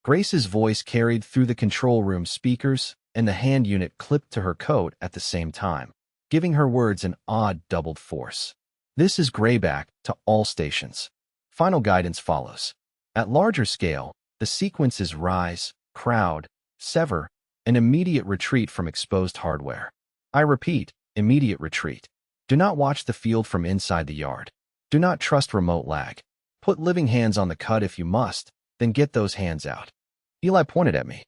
Grace's voice carried through the control room speakers, and the hand unit clipped to her coat at the same time, giving her words an odd doubled force. This is Greyback to all stations. Final guidance follows. At larger scale, the sequence is rise, crowd, sever, and immediate retreat from exposed hardware. I repeat, immediate retreat. Do not watch the field from inside the yard. Do not trust remote lag. Put living hands on the cut if you must, then get those hands out. Eli pointed at me.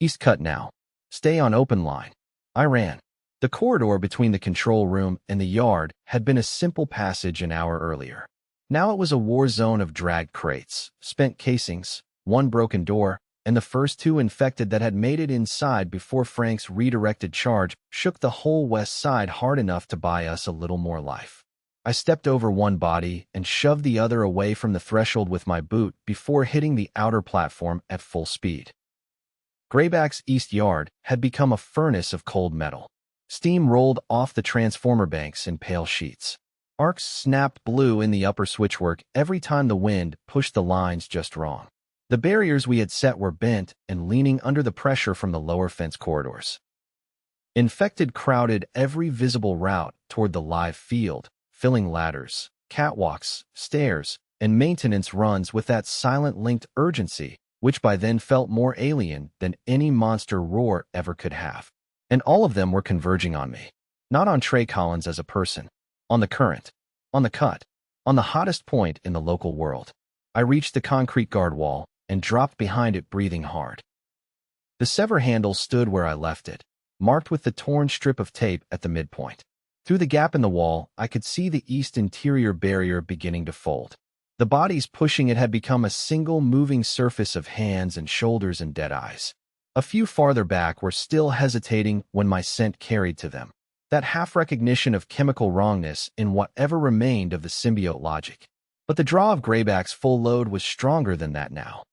East cut now. Stay on open line. I ran. The corridor between the control room and the yard had been a simple passage an hour earlier. Now it was a war zone of dragged crates, spent casings, one broken door, and the first two infected that had made it inside before Frank's redirected charge shook the whole west side hard enough to buy us a little more life. I stepped over one body and shoved the other away from the threshold with my boot before hitting the outer platform at full speed. Greyback's east yard had become a furnace of cold metal. Steam rolled off the transformer banks in pale sheets. Arcs snapped blue in the upper switchwork every time the wind pushed the lines just wrong. The barriers we had set were bent and leaning under the pressure from the lower fence corridors. Infected crowded every visible route toward the live field, filling ladders, catwalks, stairs, and maintenance runs with that silent linked urgency, which by then felt more alien than any monster roar ever could have. And all of them were converging on me. Not on Trey Collins as a person. On the current. On the cut. On the hottest point in the local world. I reached the concrete guard wall and dropped behind it, breathing hard. The sever handle stood where I left it, marked with the torn strip of tape at the midpoint. Through the gap in the wall, I could see the east interior barrier beginning to fold. The bodies pushing it had become a single moving surface of hands and shoulders and dead eyes. A few farther back were still hesitating when my scent carried to them. That half-recognition of chemical wrongness in whatever remained of the symbiote logic. But the draw of Greyback's full load was stronger than that now.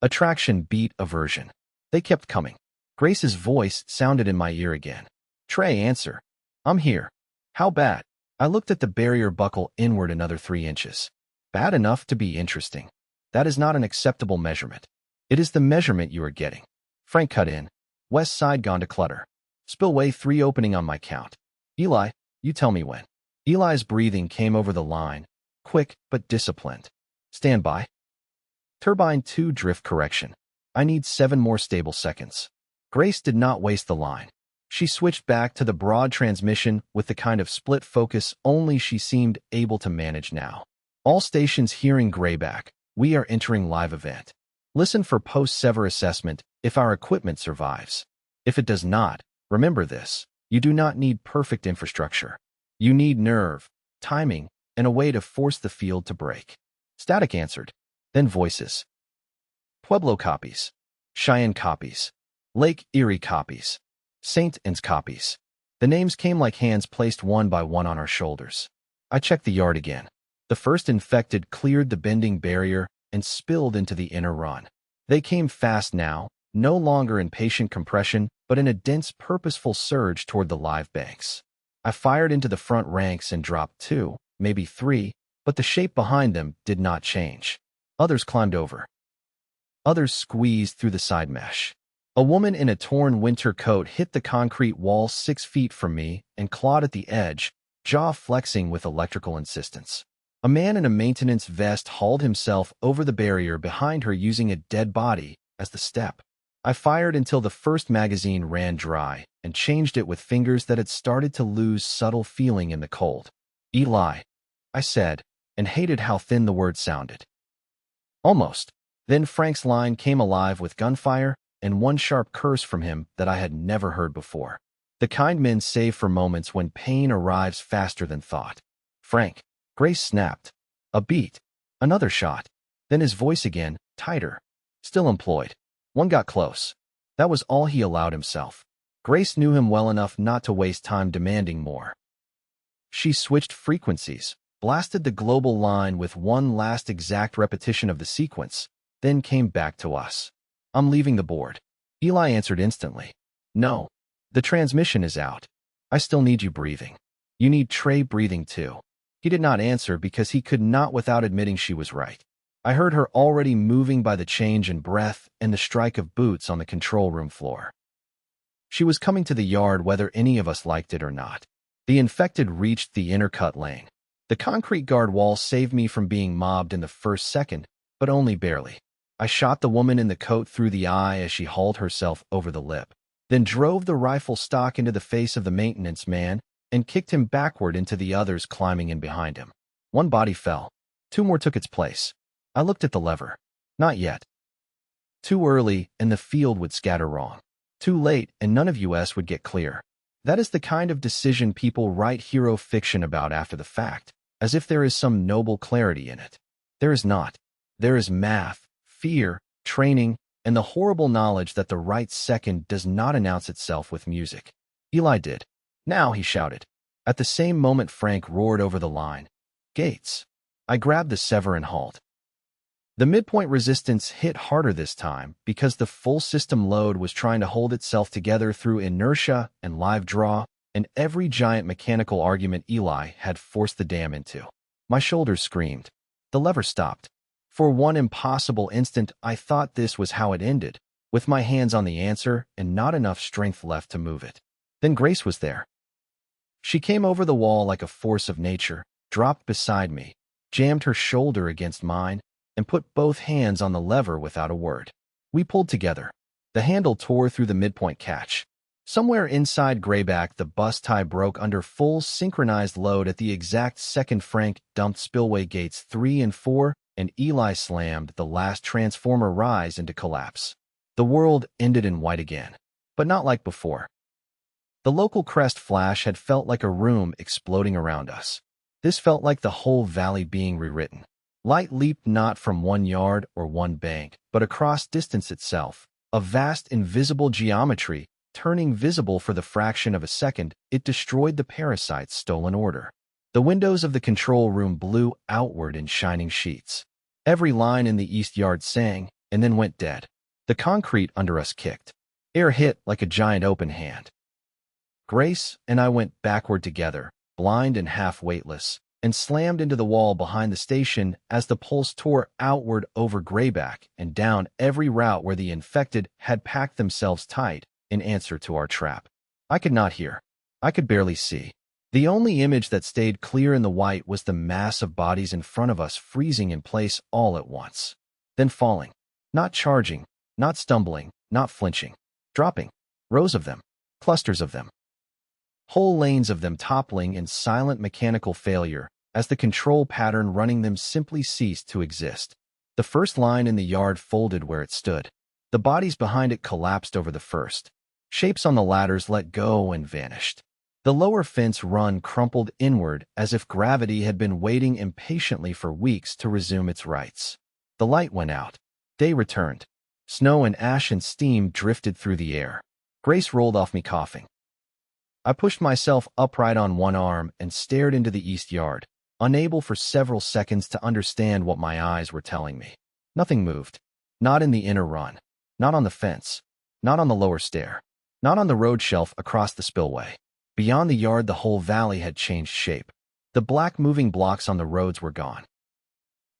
Attraction beat aversion. They kept coming. Grace's voice sounded in my ear again. Trey, answer. I'm here. How bad? I looked at the barrier buckle inward another 3 inches. Bad enough to be interesting. That is not an acceptable measurement. It is the measurement you are getting. Frank cut in. West side gone to clutter. Spillway 3 opening on my count. Eli, you tell me when. Eli's breathing came over the line, quick but disciplined. Stand by. Turbine 2 drift correction. I need 7 more stable seconds. Grace did not waste the line. She switched back to the broad transmission with the kind of split focus only she seemed able to manage now. All stations hearing Greyback, we are entering live event. Listen for post-sever assessment if our equipment survives. If it does not, remember this, you do not need perfect infrastructure. You need nerve, timing, and a way to force the field to break. Static answered. Then voices. Pueblo copies. Cheyenne copies. Lake Erie copies. St. Anne's copies. The names came like hands placed one by one on our shoulders. I checked the yard again. The first infected cleared the bending barrier and spilled into the inner run. They came fast now, no longer in patient compression, but in a dense, purposeful surge toward the live banks. I fired into the front ranks and dropped 2, maybe 3, but the shape behind them did not change. Others climbed over. Others squeezed through the side mesh. A woman in a torn winter coat hit the concrete wall 6 feet from me and clawed at the edge, jaw flexing with electrical insistence. A man in a maintenance vest hauled himself over the barrier behind her using a dead body as the step. I fired until the first magazine ran dry and changed it with fingers that had started to lose subtle feeling in the cold. Eli, I said, and hated how thin the word sounded. Almost. Then Frank's line came alive with gunfire and one sharp curse from him that I had never heard before. The kind men save for moments when pain arrives faster than thought. Frank. Grace snapped. A beat. Another shot. Then his voice again, tighter. Still employed. One got close. That was all he allowed himself. Grace knew him well enough not to waste time demanding more. She switched frequencies, blasted the global line with one last exact repetition of the sequence, then came back to us. I'm leaving the board. Eli answered instantly. No. The transmission is out. I still need you breathing. You need Trey breathing too. He did not answer because he could not without admitting she was right. I heard her already moving by the change in breath and the strike of boots on the control room floor. She was coming to the yard whether any of us liked it or not. The infected reached the intercut lane. The concrete guard wall saved me from being mobbed in the first second, but only barely. I shot the woman in the coat through the eye as she hauled herself over the lip, then drove the rifle stock into the face of the maintenance man and kicked him backward into the others climbing in behind him. One body fell. 2 more took its place. I looked at the lever. Not yet. Too early, and the field would scatter wrong. Too late, and none of us would get clear. That is the kind of decision people write hero fiction about after the fact, as if there is some noble clarity in it. There is not. There is math, fear, training, and the horrible knowledge that the right second does not announce itself with music. Eli did. Now, he shouted. At the same moment, Frank roared over the line. Gates. I grabbed the sever and halt. The midpoint resistance hit harder this time because the full system load was trying to hold itself together through inertia and live draw and every giant mechanical argument Eli had forced the dam into. My shoulders screamed. The lever stopped. For one impossible instant, I thought this was how it ended, with my hands on the answer and not enough strength left to move it. Then Grace was there. She came over the wall like a force of nature, dropped beside me, jammed her shoulder against mine, and put both hands on the lever without a word. We pulled together. The handle tore through the midpoint catch. Somewhere inside Grayback, the bus tie broke under full synchronized load at the exact second Frank dumped spillway gates 3 and 4, and Eli slammed the last transformer rise into collapse. The world ended in white again, but not like before. The local crest flash had felt like a room exploding around us. This felt like the whole valley being rewritten. Light leaped not from 1 yard or 1 bank, but across distance itself, a vast invisible geometry, turning visible for the fraction of a second. It destroyed the parasite's stolen order. The windows of the control room blew outward in shining sheets. Every line in the east yard sang, and then went dead. The concrete under us kicked. Air hit like a giant open hand. Grace and I went backward together, blind and half weightless, and slammed into the wall behind the station as the pulse tore outward over Grayback and down every route where the infected had packed themselves tight in answer to our trap. I could not hear. I could barely see. The only image that stayed clear in the white was the mass of bodies in front of us freezing in place all at once. Then falling. Not charging, not stumbling, not flinching. Dropping. Rows of them. Clusters of them. Whole lanes of them toppling in silent mechanical failure as the control pattern running them simply ceased to exist. The first line in the yard folded where it stood. The bodies behind it collapsed over the first. Shapes on the ladders let go and vanished. The lower fence run crumpled inward as if gravity had been waiting impatiently for weeks to resume its rights. The light went out. Day returned. Snow and ash and steam drifted through the air. Grace rolled off me coughing. I pushed myself upright on one arm and stared into the east yard, unable for several seconds to understand what my eyes were telling me. Nothing moved. Not in the inner run. Not on the fence. Not on the lower stair. Not on the road shelf across the spillway. Beyond the yard, the whole valley had changed shape. The black moving blocks on the roads were gone.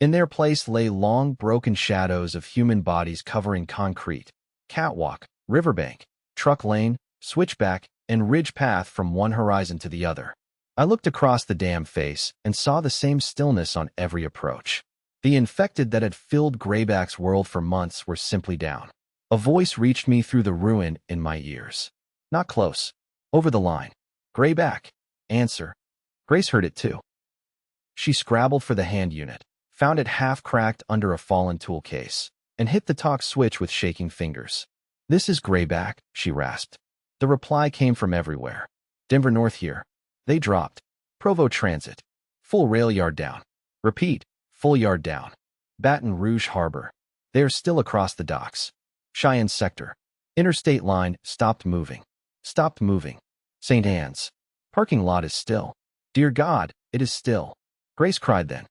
In their place lay long, broken shadows of human bodies covering concrete, catwalk, riverbank, truck lane, switchback, and ridge path from one horizon to the other. I looked across the dam face and saw the same stillness on every approach. The infected that had filled Grayback's world for months were simply down. A voice reached me through the ruin in my ears. Not close. Over the line. Grayback. Answer. Grace heard it too. She scrabbled for the hand unit, found it half-cracked under a fallen tool case, and hit the talk switch with shaking fingers. This is Grayback, she rasped. The reply came from everywhere. Denver North here. They dropped. Provo Transit. Full rail yard down. Repeat. Full yard down. Baton Rouge Harbor. They're still across the docks. Cheyenne Sector. Interstate line stopped moving. Stopped moving. St. Anne's. Parking lot is still. Dear God, it is still. Grace cried then.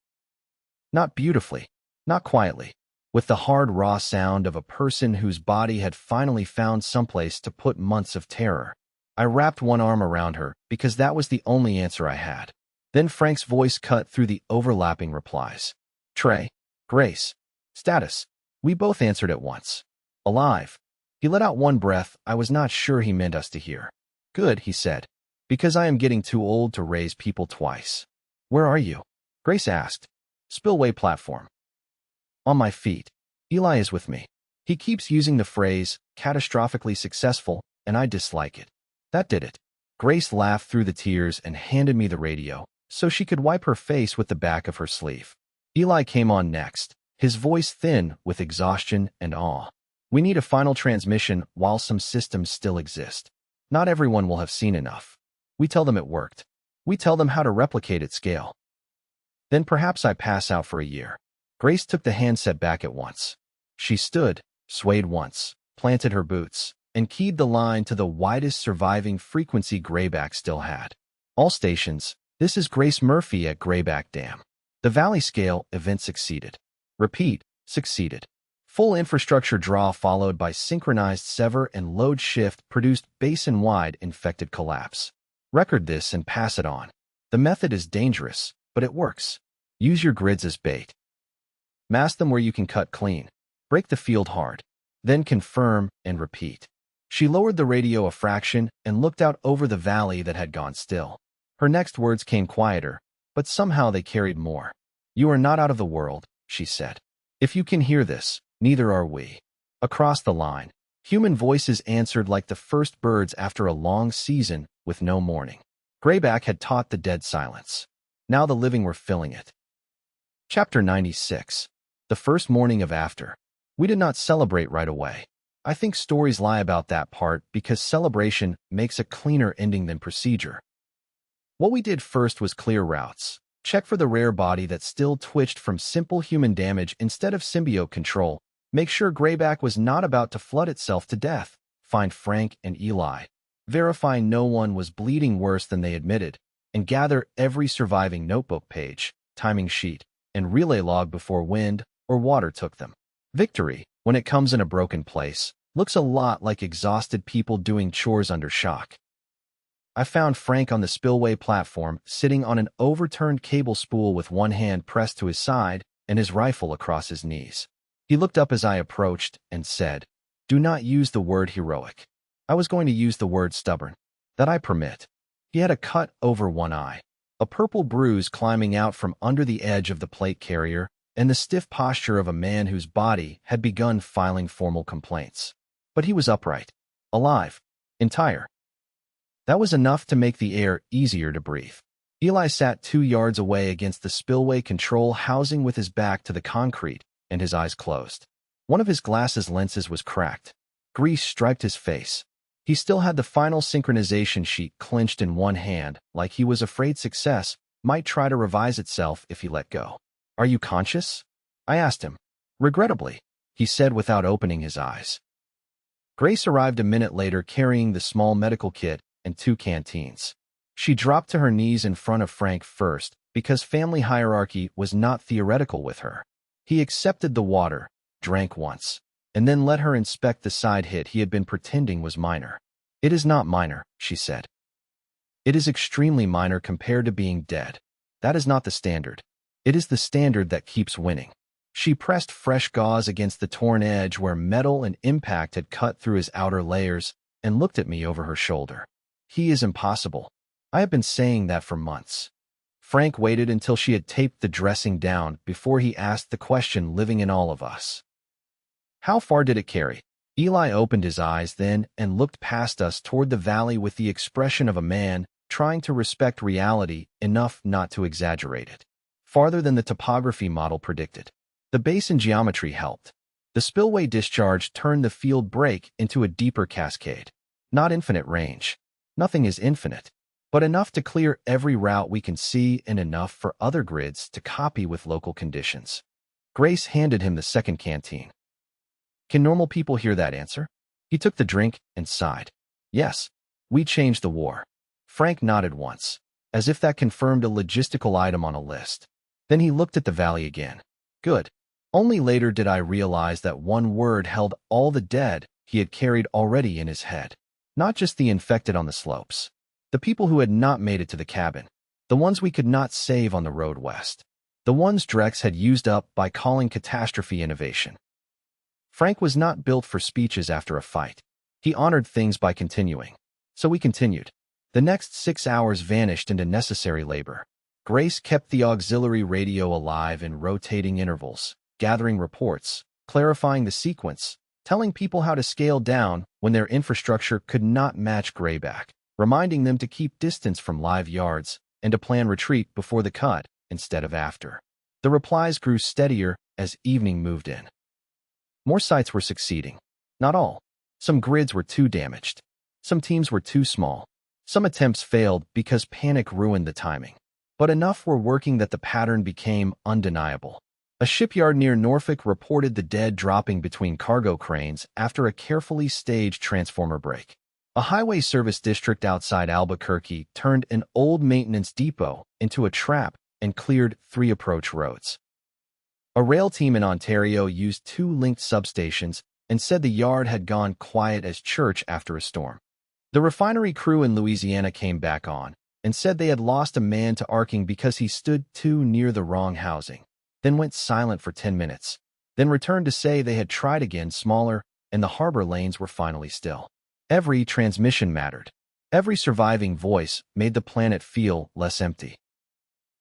Not beautifully. Not quietly. With the hard, raw sound of a person whose body had finally found someplace to put months of terror. I wrapped one arm around her because that was the only answer I had. Then Frank's voice cut through the overlapping replies. Trey. Grace. Status. We both answered at once. Alive. He let out one breath I was not sure he meant us to hear. Good, he said. Because I am getting too old to raise people twice. Where are you? Grace asked. Spillway platform. On my feet. Eli is with me. He keeps using the phrase, catastrophically successful, and I dislike it. That did it. Grace laughed through the tears and handed me the radio, so she could wipe her face with the back of her sleeve. Eli came on next, his voice thin with exhaustion and awe. We need a final transmission while some systems still exist. Not everyone will have seen enough. We tell them it worked. We tell them how to replicate at scale. Then perhaps I pass out for a year. Grace took the handset back at once. She stood, swayed once, planted her boots, and keyed the line to the widest surviving frequency Grayback still had. All stations, this is Grace Murphy at Grayback Dam. The Valley Scale event succeeded. Repeat, succeeded. Full infrastructure draw followed by synchronized sever and load shift produced basin-wide infected collapse. Record this and pass it on. The method is dangerous, but it works. Use your grids as bait. Mass them where you can cut clean. Break the field hard. Then confirm and repeat. She lowered the radio a fraction and looked out over the valley that had gone still. Her next words came quieter, but somehow they carried more. You are not out of the world, she said. If you can hear this, neither are we. Across the line, human voices answered like the first birds after a long season with no morning. Grayback had taught the dead silence. Now the living were filling it. Chapter 96. The first morning of after. We did not celebrate right away. I think stories lie about that part because celebration makes a cleaner ending than procedure. What we did first was clear routes. Check for the rare body that still twitched from simple human damage instead of symbiote control. Make sure Grayback was not about to flood itself to death. Find Frank and Eli. Verify no one was bleeding worse than they admitted. And gather every surviving notebook page, timing sheet, and relay log before wind or water took them. Victory, when it comes in a broken place, looks a lot like exhausted people doing chores under shock. I found Frank on the spillway platform, sitting on an overturned cable spool with one hand pressed to his side and his rifle across his knees. He looked up as I approached and said, "Do not use the word heroic." I was going to use the word stubborn. That I permit. He had a cut over one eye, a purple bruise climbing out from under the edge of the plate carrier, and the stiff posture of a man whose body had begun filing formal complaints. But he was upright, alive, entire. That was enough to make the air easier to breathe. Eli sat 2 yards away against the spillway control housing with his back to the concrete and his eyes closed. One of his glasses lenses was cracked. Grease striped his face. He still had the final synchronization sheet clenched in one hand, like he was afraid success might try to revise itself if he let go. "Are you conscious?" I asked him. "Regrettably," he said without opening his eyes. Grace arrived a minute later carrying the small medical kit and 2 canteens. She dropped to her knees in front of Frank first because family hierarchy was not theoretical with her. He accepted the water, drank once, and then let her inspect the side hit he had been pretending was minor. "It is not minor," she said. "It is extremely minor compared to being dead. That is not the standard. It is the standard that keeps winning." She pressed fresh gauze against the torn edge where metal and impact had cut through his outer layers and looked at me over her shoulder. "He is impossible. I have been saying that for months." Frank waited until she had taped the dressing down before he asked the question living in all of us. "How far did it carry?" Eli opened his eyes then and looked past us toward the valley with the expression of a man trying to respect reality enough not to exaggerate it. "Farther than the topography model predicted. The basin geometry helped. The spillway discharge turned the field break into a deeper cascade. Not infinite range. Nothing is infinite. But enough to clear every route we can see and enough for other grids to copy with local conditions." Grace handed him the second canteen. "Can normal people hear that answer?" He took the drink and sighed. "Yes. We changed the war." Frank nodded once, as if that confirmed a logistical item on a list. Then he looked at the valley again. "Good." Only later did I realize that one word held all the dead he had carried already in his head. Not just the infected on the slopes. The people who had not made it to the cabin. The ones we could not save on the road west. the ones Drex had used up by calling catastrophe innovation. Frank was not built for speeches after a fight. He honored things by continuing. So we continued. The next 6 hours vanished into necessary labor. Grace kept the auxiliary radio alive in rotating intervals, gathering reports, clarifying the sequence, telling people how to scale down when their infrastructure could not match Greyback, reminding them to keep distance from live yards and to plan retreat before the cut instead of after. The replies grew steadier as evening moved in. More sites were succeeding. Not all. Some grids were too damaged. Some teams were too small. Some attempts failed because panic ruined the timing. But enough were working that the pattern became undeniable. A shipyard near Norfolk reported the dead dropping between cargo cranes after a carefully staged transformer break. A highway service district outside Albuquerque turned an old maintenance depot into a trap and cleared 3 approach roads. A rail team in Ontario used 2 linked substations and said the yard had gone quiet as church after a storm. The refinery crew in Louisiana came back on and said they had lost a man to arcing because he stood too near the wrong housing, then went silent for 10 minutes, then returned to say they had tried again smaller and the harbor lanes were finally still. Every transmission mattered. Every surviving voice made the planet feel less empty.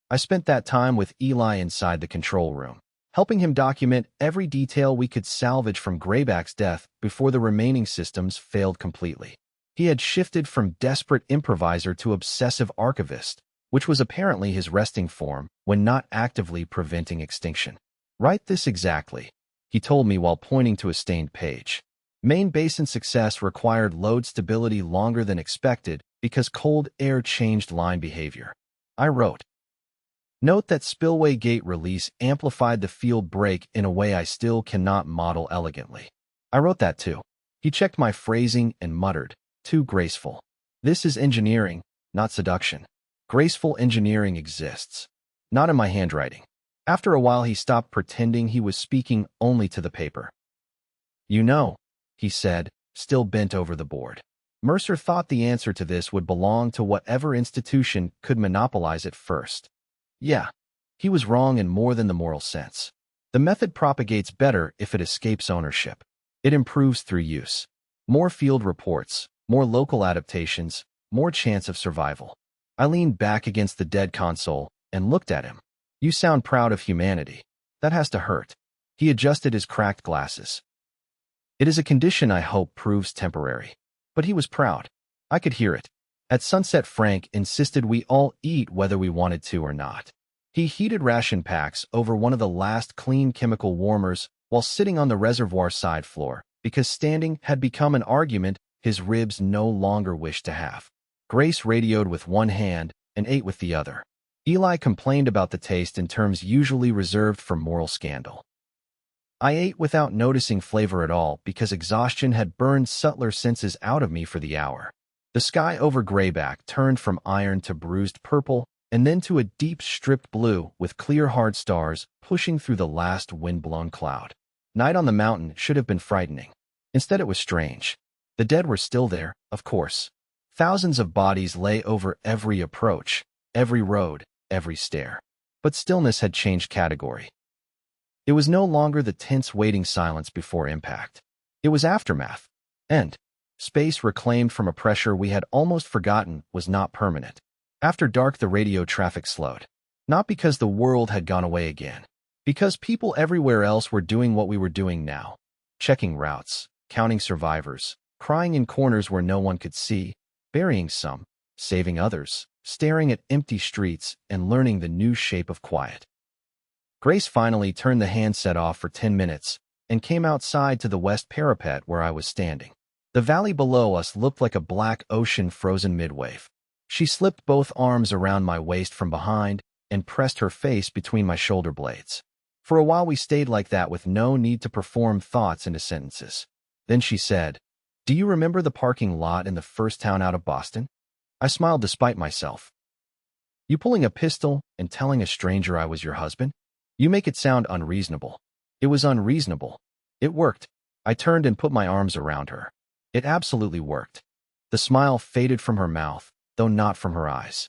I spent that time with Eli inside the control room, helping him document every detail we could salvage from Greyback's death before the remaining systems failed completely. He had shifted from desperate improviser to obsessive archivist, which was apparently his resting form when not actively preventing extinction. Write this exactly, he told me while pointing to a stained page. Main basin success required load stability longer than expected because cold air changed line behavior. I wrote, note that spillway gate release amplified the field break in a way I still cannot model elegantly. I wrote that too. He checked my phrasing and muttered, too graceful. This is engineering, not seduction. Graceful engineering exists. Not in my handwriting. After a while he stopped pretending he was speaking only to the paper. You know, he said, still bent over the board. Mercer thought the answer to this would belong to whatever institution could monopolize it first. Yeah, he was wrong in more than the moral sense. The method propagates better if it escapes ownership. It improves through use. More field reports, more local adaptations, more chance of survival. I leaned back against the dead console and looked at him. You sound proud of humanity. That has to hurt. He adjusted his cracked glasses. It is a condition I hope proves temporary. But he was proud. I could hear it. At sunset, Frank insisted we all eat whether we wanted to or not. He heated ration packs over one of the last clean chemical warmers while sitting on the reservoir side floor because standing had become an argument his ribs no longer wished to have. Grace radioed with one hand and ate with the other. Eli complained about the taste in terms usually reserved for moral scandal. I ate without noticing flavor at all because exhaustion had burned subtler senses out of me for the hour. The sky over Greyback turned from iron to bruised purple and then to a deep stripped blue with clear hard stars pushing through the last wind-blown cloud. Night on the mountain should have been frightening. Instead it was strange. The dead were still there, of course. Thousands of bodies lay over every approach, every road, every stair. But stillness had changed category. It was no longer the tense waiting silence before impact. It was aftermath. End. Space reclaimed from a pressure we had almost forgotten was not permanent. After dark the radio traffic slowed. Not because the world had gone away again. Because people everywhere else were doing what we were doing now. Checking routes, counting survivors, crying in corners where no one could see, burying some, saving others, staring at empty streets and learning the new shape of quiet. Grace finally turned the handset off for 10 minutes and came outside to the west parapet where I was standing. The valley below us looked like a black ocean frozen midwave. She slipped both arms around my waist from behind and pressed her face between my shoulder blades. For a while we stayed like that with no need to perform thoughts into sentences. Then she said, "Do you remember the parking lot in the first town out of Boston?" I smiled despite myself. "You pulling a pistol and telling a stranger I was your husband? You make it sound unreasonable." It was unreasonable. It worked. I turned and put my arms around her. It absolutely worked. The smile faded from her mouth, though not from her eyes.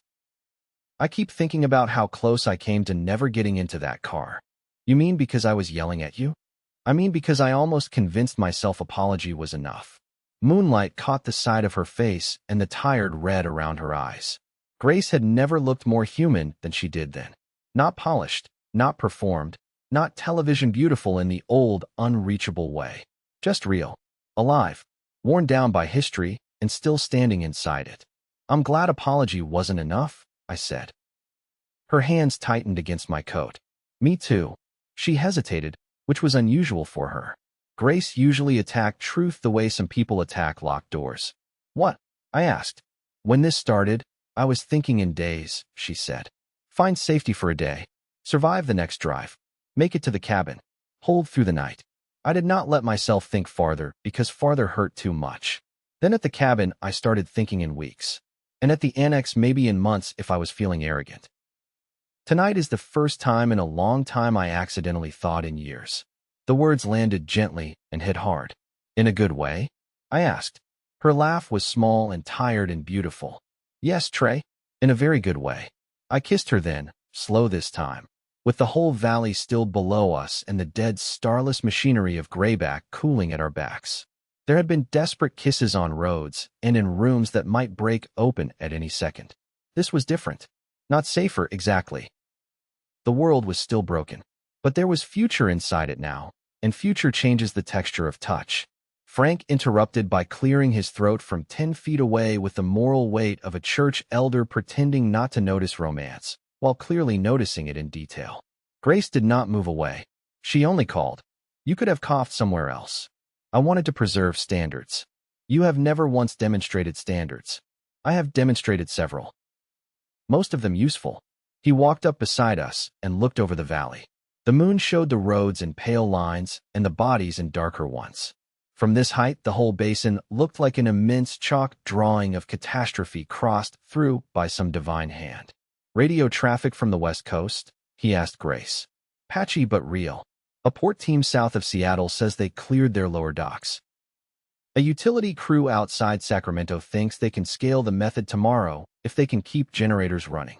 I keep thinking about how close I came to never getting into that car. You mean because I was yelling at you? I mean because I almost convinced myself apology was enough. Moonlight caught the side of her face and the tired red around her eyes. Grace had never looked more human than she did then. Not polished, not performed, not television beautiful in the old, unreachable way. Just real. Alive. Worn down by history and still standing inside it. I'm glad apology wasn't enough, I said. Her hands tightened against my coat. Me too. She hesitated, which was unusual for her. Grace usually attacked truth the way some people attack locked doors. What? I asked. When this started, I was thinking in days, she said. Find safety for a day. Survive the next drive. Make it to the cabin. Hold through the night. I did not let myself think farther because farther hurt too much. Then at the cabin, I started thinking in weeks. And at the annex, maybe in months if I was feeling arrogant. Tonight is the first time in a long time I accidentally thought in years. The words landed gently and hit hard. In a good way? I asked. Her laugh was small and tired and beautiful. Yes, Trey, in a very good way. I kissed her then, slow this time. With the whole valley still below us and the dead starless machinery of Greyback cooling at our backs. There had been desperate kisses on roads and in rooms that might break open at any second. This was different. Not safer exactly. The world was still broken. But there was future inside it now, and future changes the texture of touch. Frank interrupted by clearing his throat from 10 feet away with the moral weight of a church elder pretending not to notice romance, while clearly noticing it in detail. Grace did not move away. She only called. You could have coughed somewhere else. I wanted to preserve standards. You have never once demonstrated standards. I have demonstrated several. Most of them useful. He walked up beside us and looked over the valley. The moon showed the roads in pale lines and the bodies in darker ones. From this height, the whole basin looked like an immense chalk drawing of catastrophe crossed through by some divine hand. Radio traffic from the west coast? He asked Grace. Patchy but real. A port team south of Seattle says they cleared their lower docks. A utility crew outside Sacramento thinks they can scale the method tomorrow if they can keep generators running.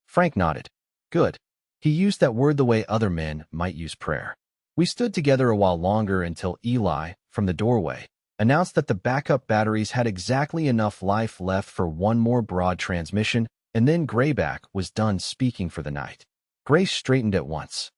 Frank nodded. Good. He used that word the way other men might use prayer. We stood together a while longer until Eli, from the doorway, announced that the backup batteries had exactly enough life left for one more broad transmission, and then Greyback was done speaking for the night. Grace straightened at once.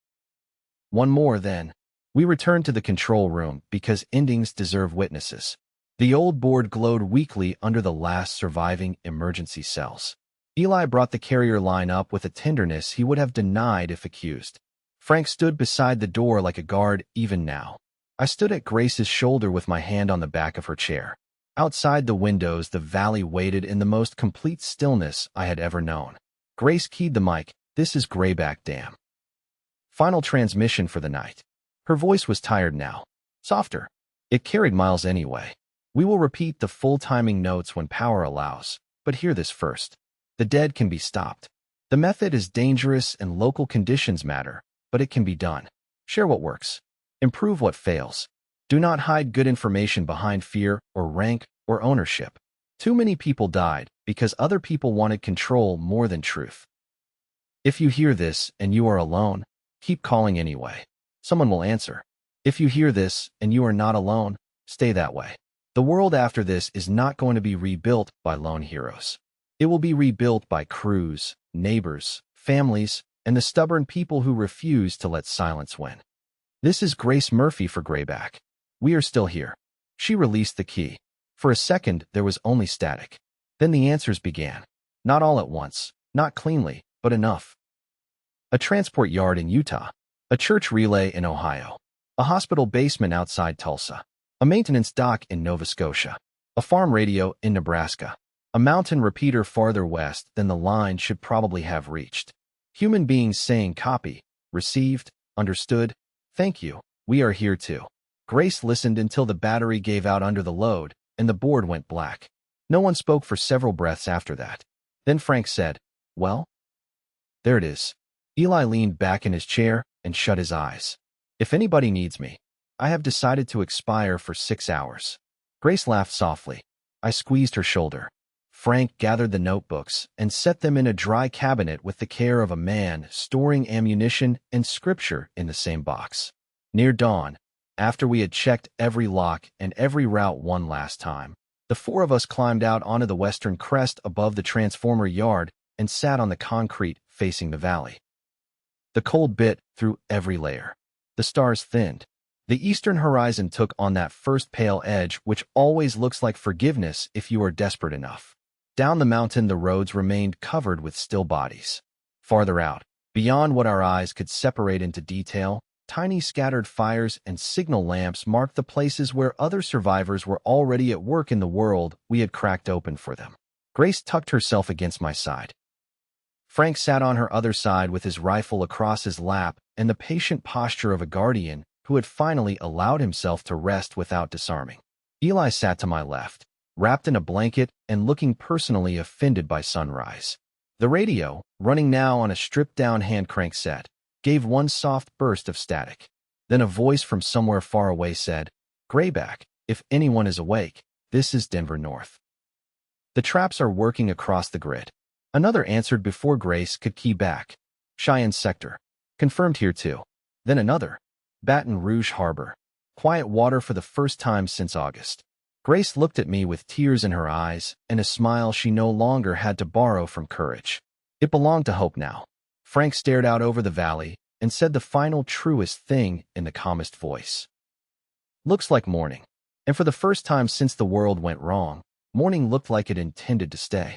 One more, then. We returned to the control room because endings deserve witnesses. The old board glowed weakly under the last surviving emergency cells. Eli brought the carrier line up with a tenderness he would have denied if accused. Frank stood beside the door like a guard even now. I stood at Grace's shoulder with my hand on the back of her chair. Outside the windows, the valley waited in the most complete stillness I had ever known. Grace keyed the mic. This is Greyback Dam. Final transmission for the night. Her voice was tired now. Softer. It carried miles anyway. We will repeat the full timing notes when power allows, but hear this first. The dead can be stopped. The method is dangerous and local conditions matter, but it can be done. Share what works. Improve what fails. Do not hide good information behind fear or rank or ownership. Too many people died because other people wanted control more than truth. If you hear this and you are alone, keep calling anyway. Someone will answer. If you hear this and you are not alone, stay that way. The world after this is not going to be rebuilt by lone heroes. It will be rebuilt by crews, neighbors, families, and the stubborn people who refuse to let silence win. This is Grace Murphy for Greyback. We are still here. She released the key. For a second, there was only static. Then the answers began. Not all at once, not cleanly, but enough. A transport yard in Utah. A church relay in Ohio. A hospital basement outside Tulsa. A maintenance dock in Nova Scotia. A farm radio in Nebraska. A mountain repeater farther west than the line should probably have reached. Human beings saying copy, received, understood, thank you, we are here too. Grace listened until the battery gave out under the load, and the board went black. No one spoke for several breaths after that. Then Frank said, well? There it is. Eli leaned back in his chair and shut his eyes. If anybody needs me, I have decided to expire for 6 hours. Grace laughed softly. I squeezed her shoulder. Frank gathered the notebooks and set them in a dry cabinet with the care of a man storing ammunition and scripture in the same box. Near dawn, after we had checked every lock and every route one last time, the four of us climbed out onto the western crest above the transformer yard and sat on the concrete facing the valley. The cold bit through every layer. The stars thinned. The eastern horizon took on that first pale edge which always looks like forgiveness if you are desperate enough. Down the mountain the roads remained covered with still bodies. Farther out, beyond what our eyes could separate into detail, tiny scattered fires and signal lamps marked the places where other survivors were already at work in the world we had cracked open for them. Grace tucked herself against my side. Frank sat on her other side with his rifle across his lap and the patient posture of a guardian who had finally allowed himself to rest without disarming. Eli sat to my left, wrapped in a blanket and looking personally offended by sunrise. The radio, running now on a stripped-down hand-crank set, gave one soft burst of static. Then a voice from somewhere far away said, "Grayback, if anyone is awake, this is Denver North. The traps are working across the grid." Another answered before Grace could key back. "Cheyenne Sector. Confirmed here too." Then another. "Baton Rouge Harbor. Quiet water for the first time since August." Grace looked at me with tears in her eyes and a smile she no longer had to borrow from courage. It belonged to hope now. Frank stared out over the valley and said the final truest thing in the calmest voice. "Looks like morning." And for the first time since the world went wrong, morning looked like it intended to stay.